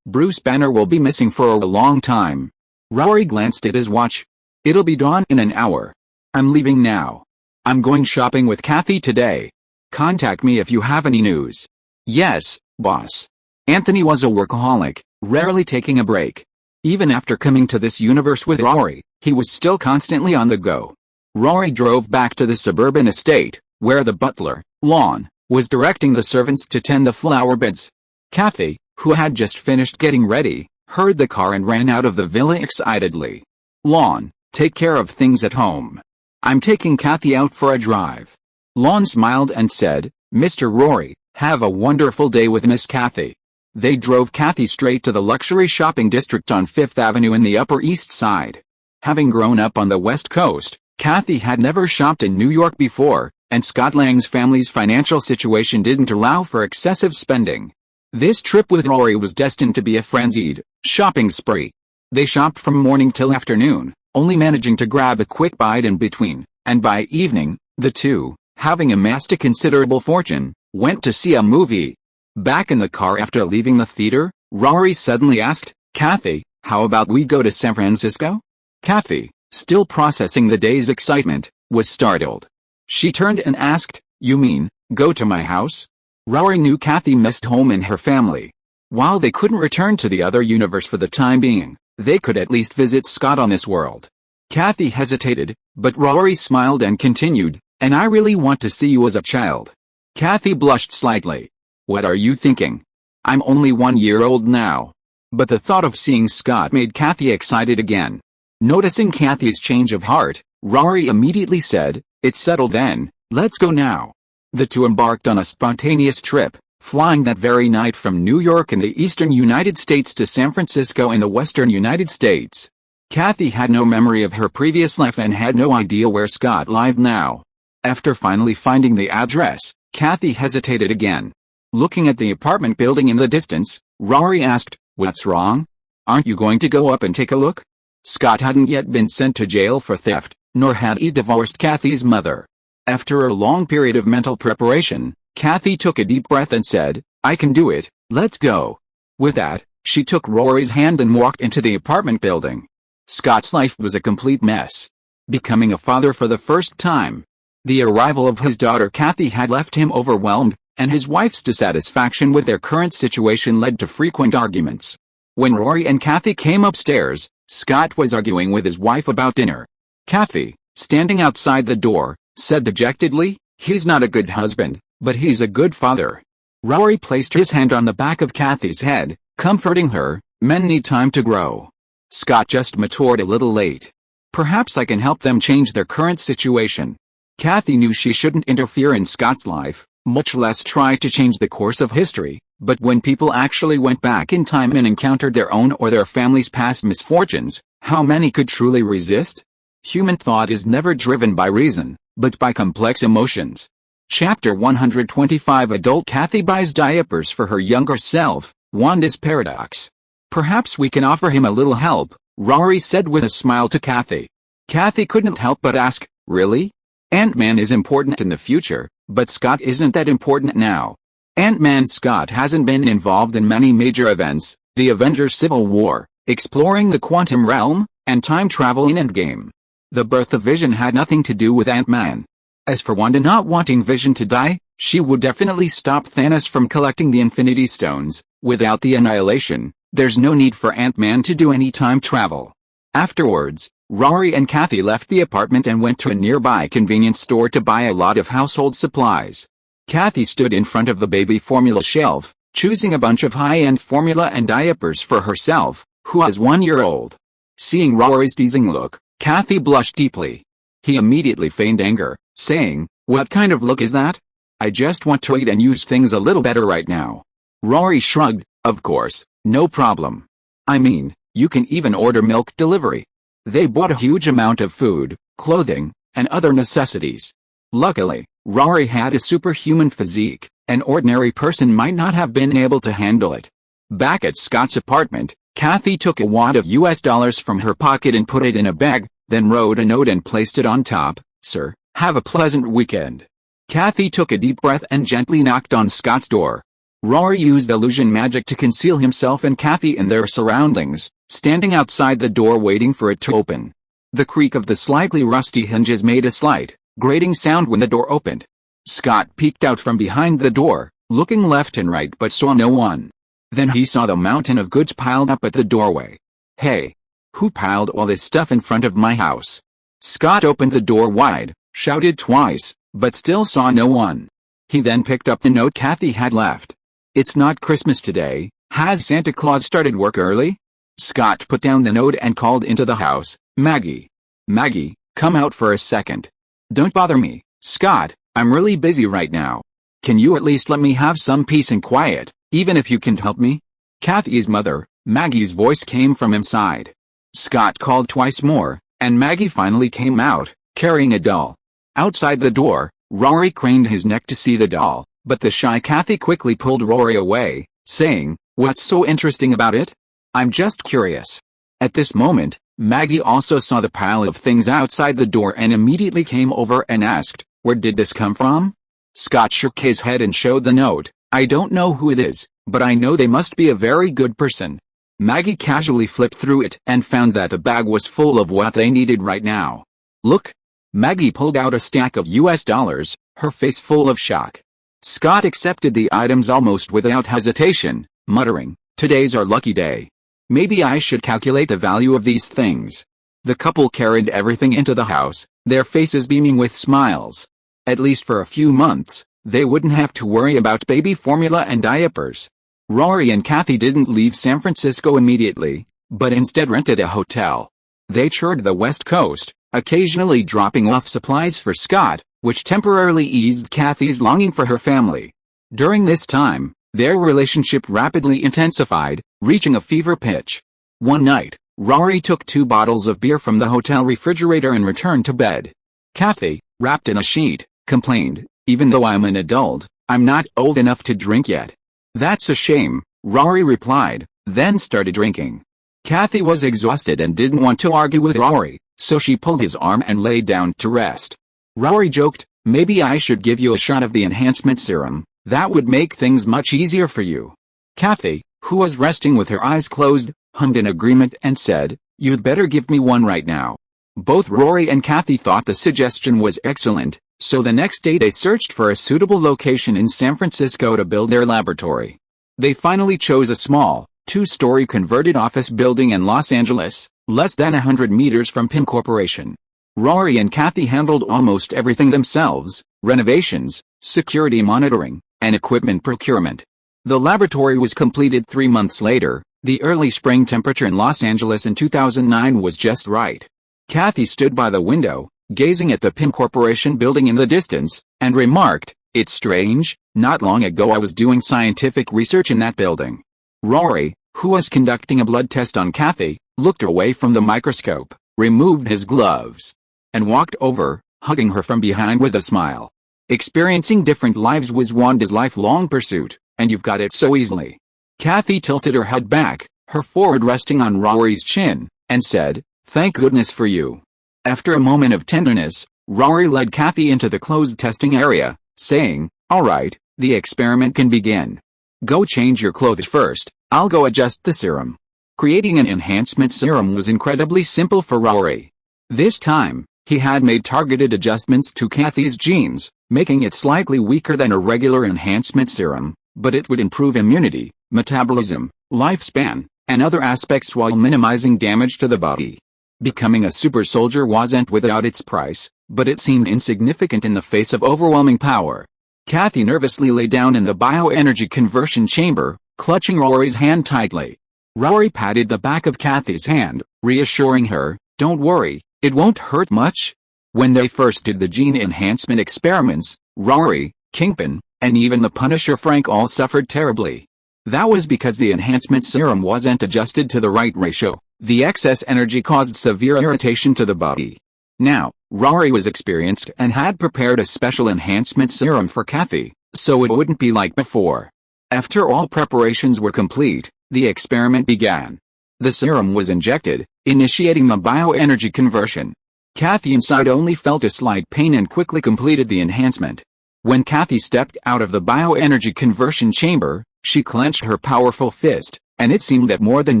Bruce Banner will be missing for a long time." Rory glanced at his watch. "It'll be dawn in an hour. I'm leaving now. I'm going shopping with Kathy today. Contact me if you have any news." "Yes, boss." Anthony was a workaholic, rarely taking a break. Even after coming to this universe with Rory, he was still constantly on the go. Rory drove back to the suburban estate, where the butler, Lon, was directing the servants to tend the flower beds. Kathy, who had just finished getting ready, heard the car and ran out of the villa excitedly. "Lon, take care of things at home. I'm taking Kathy out for a drive." Lon smiled and said, "Mr. Rory, have a wonderful day with Miss Kathy." They drove Kathy straight to the luxury shopping district on Fifth Avenue in the Upper East Side. Having grown up on the West Coast, Kathy had never shopped in New York before, and Scott Lang's family's financial situation didn't allow for excessive spending. This trip with Rory was destined to be a frenzied shopping spree. They shopped from morning till afternoon, only managing to grab a quick bite in between, and by evening, the two, having amassed a considerable fortune, went to see a movie. Back in the car after leaving the theater, Rory suddenly asked, "Kathy, how about we go to San Francisco?" Kathy, still processing the day's excitement, was startled. She turned and asked, "You mean, go to my house?" Rory knew Kathy missed home and her family. While they couldn't return to the other universe for the time being, they could at least visit Scott on this world. Kathy hesitated, but Rory smiled and continued, "And I really want to see you as a child." Kathy blushed slightly. "What are you thinking? I'm only 1 year old now." But the thought of seeing Scott made Kathy excited again. Noticing Kathy's change of heart, Rory immediately said, "It's settled then, let's go now." The two embarked on a spontaneous trip, flying that very night from New York in the eastern United States to San Francisco in the western United States. Kathy had no memory of her previous life and had no idea where Scott lived now. After finally finding the address, Kathy hesitated again. Looking at the apartment building in the distance, Rory asked, "What's wrong? Aren't you going to go up and take a look?" Scott hadn't yet been sent to jail for theft, nor had he divorced Kathy's mother. After a long period of mental preparation, Kathy took a deep breath and said, "I can do it, let's go." With that, she took Rory's hand and walked into the apartment building. Scott's life was a complete mess. Becoming a father for the first time. The arrival of his daughter Kathy had left him overwhelmed, and his wife's dissatisfaction with their current situation led to frequent arguments. When Rory and Kathy came upstairs, Scott was arguing with his wife about dinner. Kathy, standing outside the door, said dejectedly, "He's not a good husband, but he's a good father." Rory placed his hand on the back of Kathy's head, comforting her, "Men need time to grow. Scott just matured a little late. Perhaps I can help them change their current situation." Kathy knew she shouldn't interfere in Scott's life, much less try to change the course of history, But when people actually went back in time and encountered their own or their family's past misfortunes, how many could truly resist? Human thought is never driven by reason, but by complex emotions. Chapter 125 Adult Kathy buys diapers for her younger self, Wanda's paradox. Perhaps we can offer him a little help, Rory said with a smile to Kathy. Kathy couldn't help but ask, really? Ant-Man is important in the future, but Scott isn't that important now. Ant-Man Scott hasn't been involved in many major events, the Avengers Civil War, exploring the quantum realm, and time travel in Endgame. The birth of Vision had nothing to do with Ant-Man. As for Wanda not wanting Vision to die, she would definitely stop Thanos from collecting the Infinity Stones. Without the Annihilation, there's no need for Ant-Man to do any time travel. Afterwards, Rory and Kathy left the apartment and went to a nearby convenience store to buy a lot of household supplies. Kathy stood in front of the baby formula shelf, choosing a bunch of high-end formula and diapers for herself, who was 1 year old. Seeing Rory's teasing look, Kathy blushed deeply. He immediately feigned anger, saying, "What kind of look is that? I just want to eat and use things a little better right now." Rory shrugged, "Of course, no problem. I mean, you can even order milk delivery." They bought a huge amount of food, clothing, and other necessities. Luckily, Rory had a superhuman physique. An ordinary person might not have been able to handle it. Back at Scott's apartment, Kathy took a wad of US dollars from her pocket and put it in a bag, then wrote a note and placed it on top. "Sir, have a pleasant weekend." Kathy took a deep breath and gently knocked on Scott's door. Rory used illusion magic to conceal himself and Kathy in their surroundings, standing outside the door waiting for it to open. The creak of the slightly rusty hinges made a slight, grating sound when the door opened. Scott peeked out from behind the door, looking left and right but saw no one. Then he saw the mountain of goods piled up at the doorway. "Hey! Who piled all this stuff in front of my house?" Scott opened the door wide, shouted twice, but still saw no one. He then picked up the note Kathy had left. "It's not Christmas today. Has Santa Claus started work early?" Scott put down the note and called into the house, "Maggie. Maggie, come out for a second." "Don't bother me, Scott, I'm really busy right now. Can you at least let me have some peace and quiet, even if you can't help me?" Kathy's mother, Maggie's voice came from inside. Scott called twice more, and Maggie finally came out, carrying a doll. Outside the door, Rory craned his neck to see the doll, but the shy Kathy quickly pulled Rory away, saying, "What's so interesting about it? I'm just curious." At this moment, Maggie also saw the pile of things outside the door and immediately came over and asked, "Where did this come from?" Scott shook his head and showed the note. "I don't know who it is, but I know they must be a very good person." Maggie casually flipped through it and found that the bag was full of what they needed right now. "Look." Maggie pulled out a stack of US dollars, her face full of shock. Scott accepted the items almost without hesitation, muttering, "Today's our lucky day. Maybe I should calculate the value of these things." The couple carried everything into the house, their faces beaming with smiles. At least for a few months, they wouldn't have to worry about baby formula and diapers. Rory and Kathy didn't leave San Francisco immediately, but instead rented a hotel. They toured the West Coast, occasionally dropping off supplies for Scott, which temporarily eased Kathy's longing for her family. During this time, their relationship rapidly intensified, reaching a fever pitch. One night, Rory took 2 bottles of beer from the hotel refrigerator and returned to bed. Kathy, wrapped in a sheet, complained, "Even though I'm an adult, I'm not old enough to drink yet." "That's a shame," Rory replied, then started drinking. Kathy was exhausted and didn't want to argue with Rory, so she pulled his arm and lay down to rest. Rory joked, "Maybe I should give you a shot of the enhancement serum, that would make things much easier for you." Kathy, who was resting with her eyes closed, hummed in agreement and said, "You'd better give me one right now." Both Rory and Kathy thought the suggestion was excellent, so the next day they searched for a suitable location in San Francisco to build their laboratory. They finally chose a small, 2-story converted office building in Los Angeles, less than 100 meters from Pym Corporation. Rory and Kathy handled almost everything themselves: renovations, security monitoring, and equipment procurement. The laboratory was completed 3 months later. The early spring temperature in Los Angeles in 2009 was just right. Kathy stood by the window, gazing at the Pym Corporation building in the distance, and remarked, "It's strange, Not long ago I was doing scientific research in that building. Rory, who was conducting a blood test on Kathy, looked away from the microscope, removed his gloves, and walked over, hugging her from behind with a smile. Experiencing different lives was Wanda's lifelong pursuit, and you've got it so easily. Kathy tilted her head back, her forehead resting on Rory's chin, and said, "Thank goodness for you." After a moment of tenderness, Rory led Kathy into the closed testing area, saying, "All right, the experiment can begin. Go change your clothes first, I'll go adjust the serum." Creating an enhancement serum was incredibly simple for Rory. This time, he had made targeted adjustments to Kathy's genes, making it slightly weaker than a regular enhancement serum, but it would improve immunity, metabolism, lifespan, and other aspects while minimizing damage to the body. Becoming a super soldier wasn't without its price, but it seemed insignificant in the face of overwhelming power. Kathy nervously lay down in the bioenergy conversion chamber, clutching Rory's hand tightly. Rory patted the back of Kathy's hand, reassuring her, "Don't worry, it won't hurt much." When they first did the gene enhancement experiments, Rory, Kingpin, and even the Punisher Frank all suffered terribly. That was because the enhancement serum wasn't adjusted to the right ratio. The excess energy caused severe irritation to the body. Now, Rory was experienced and had prepared a special enhancement serum for Kathy, so it wouldn't be like before. After all preparations were complete, the experiment began. The serum was injected, initiating the bioenergy conversion. Kathy inside only felt a slight pain and quickly completed the enhancement. When Kathy stepped out of the bioenergy conversion chamber, she clenched her powerful fist, and it seemed that more than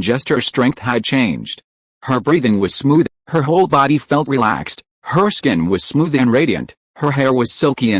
just her strength had changed. Her breathing was smooth, her whole body felt relaxed, her skin was smooth and radiant, her hair was silky,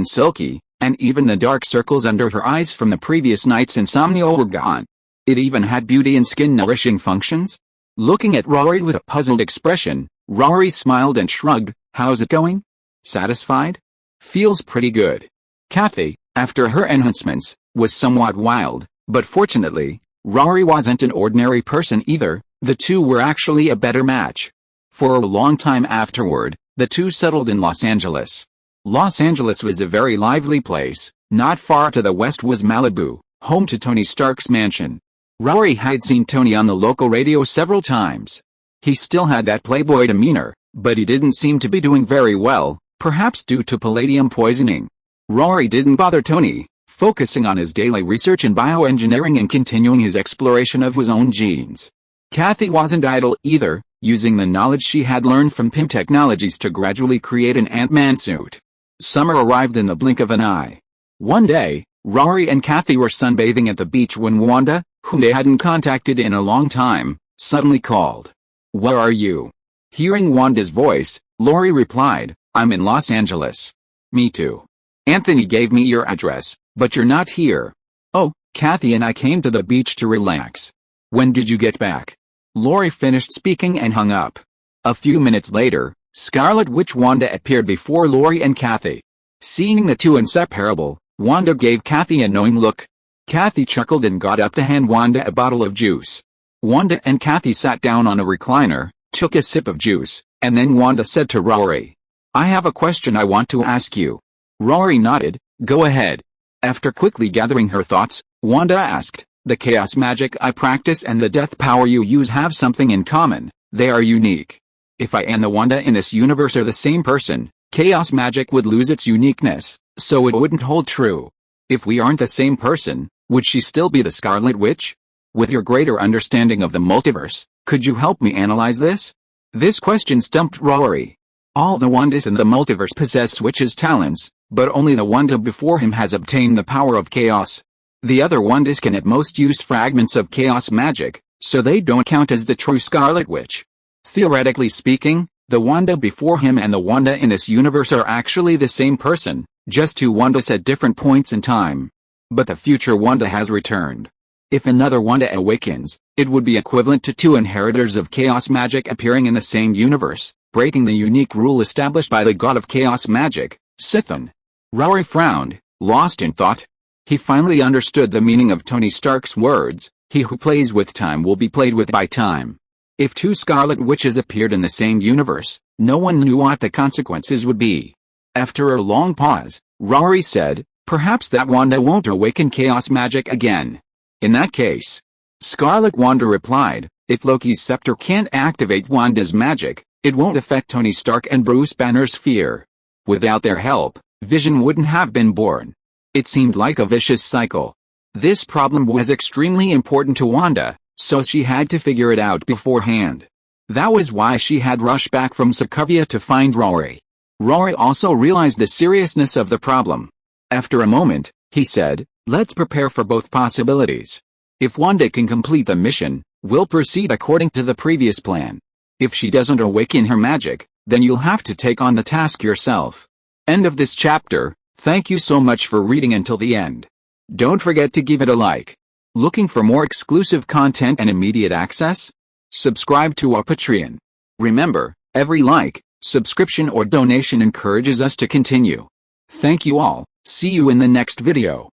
and even the dark circles under her eyes from the previous night's insomnia were gone. It even had beauty and skin-nourishing functions. Looking at Rory with a puzzled expression, Rory smiled and shrugged. "How's it going? Satisfied?" "Feels pretty good." Kathy, after her enhancements, was somewhat wild, but fortunately, Rory wasn't an ordinary person either. The two were actually a better match. For a long time afterward, the two settled in Los Angeles. Los Angeles was a very lively place. Not far to the west was Malibu, home to Tony Stark's mansion. Rory had seen Tony on the local radio several times. He still had that playboy demeanor, but he didn't seem to be doing very well, perhaps due to palladium poisoning. Rory didn't bother Tony, focusing on his daily research in bioengineering and continuing his exploration of his own genes. Kathy wasn't idle either, using the knowledge she had learned from Pym Technologies to gradually create an Ant-Man suit. Summer arrived in the blink of an eye. One day, Rory and Kathy were sunbathing at the beach when Wanda, whom they hadn't contacted in a long time, suddenly called. "Where are you?" Hearing Wanda's voice, Rory replied, "I'm in Los Angeles." "Me too. Anthony gave me your address, but you're not here." "Oh, Kathy and I came to the beach to relax." "When did you get back?" Rory finished speaking and hung up. A few minutes later, Scarlet Witch Wanda appeared before Rory and Kathy. Seeing the two inseparable, Wanda gave Kathy a knowing look. Kathy chuckled and got up to hand Wanda a bottle of juice. Wanda and Kathy sat down on a recliner, took a sip of juice, and then Wanda said to Rory, "I have a question I want to ask you." Rory nodded. "Go ahead." After quickly gathering her thoughts, Wanda asked, "The chaos magic I practice and the death power you use have something in common. They are unique. If I and the Wanda in this universe are the same person, chaos magic would lose its uniqueness, so it wouldn't hold true. If we aren't the same person, would she still be the Scarlet Witch? With your greater understanding of the multiverse, could you help me analyze this?" This question stumped Rory. All the Wandas in the multiverse possess witches' talents, but only the Wanda before him has obtained the power of chaos. The other Wandas can at most use fragments of chaos magic, so they don't count as the true Scarlet Witch. Theoretically speaking, the Wanda before him and the Wanda in this universe are actually the same person, just two Wandas at different points in time. But the future Wanda has returned. If another Wanda awakens, it would be equivalent to two inheritors of chaos magic appearing in the same universe, breaking the unique rule established by the god of chaos magic, Sithon. Rory frowned, lost in thought. He finally understood the meaning of Tony Stark's words, "He who plays with time will be played with by time." If two Scarlet Witches appeared in the same universe, no one knew what the consequences would be. After a long pause, Rory said, Perhaps that Wanda won't awaken chaos magic again. In that case, Scarlet Wanda replied, if Loki's scepter can't activate Wanda's magic, it won't affect Tony Stark and Bruce Banner's fear. Without their help, Vision wouldn't have been born. It seemed like a vicious cycle. This problem was extremely important to Wanda, so she had to figure it out beforehand. That was why she had rushed back from Sokovia to find Rory. Rory also realized the seriousness of the problem. After a moment, he said, let's prepare for both possibilities. If Wanda can complete the mission, we'll proceed according to the previous plan. If she doesn't awaken her magic, then you'll have to take on the task yourself. End of this chapter. Thank you so much for reading until the end. Don't forget to give it a like. Looking for more exclusive content and immediate access? Subscribe to our Patreon. Remember, every like, subscription or donation encourages us to continue. Thank you all. See you in the next video.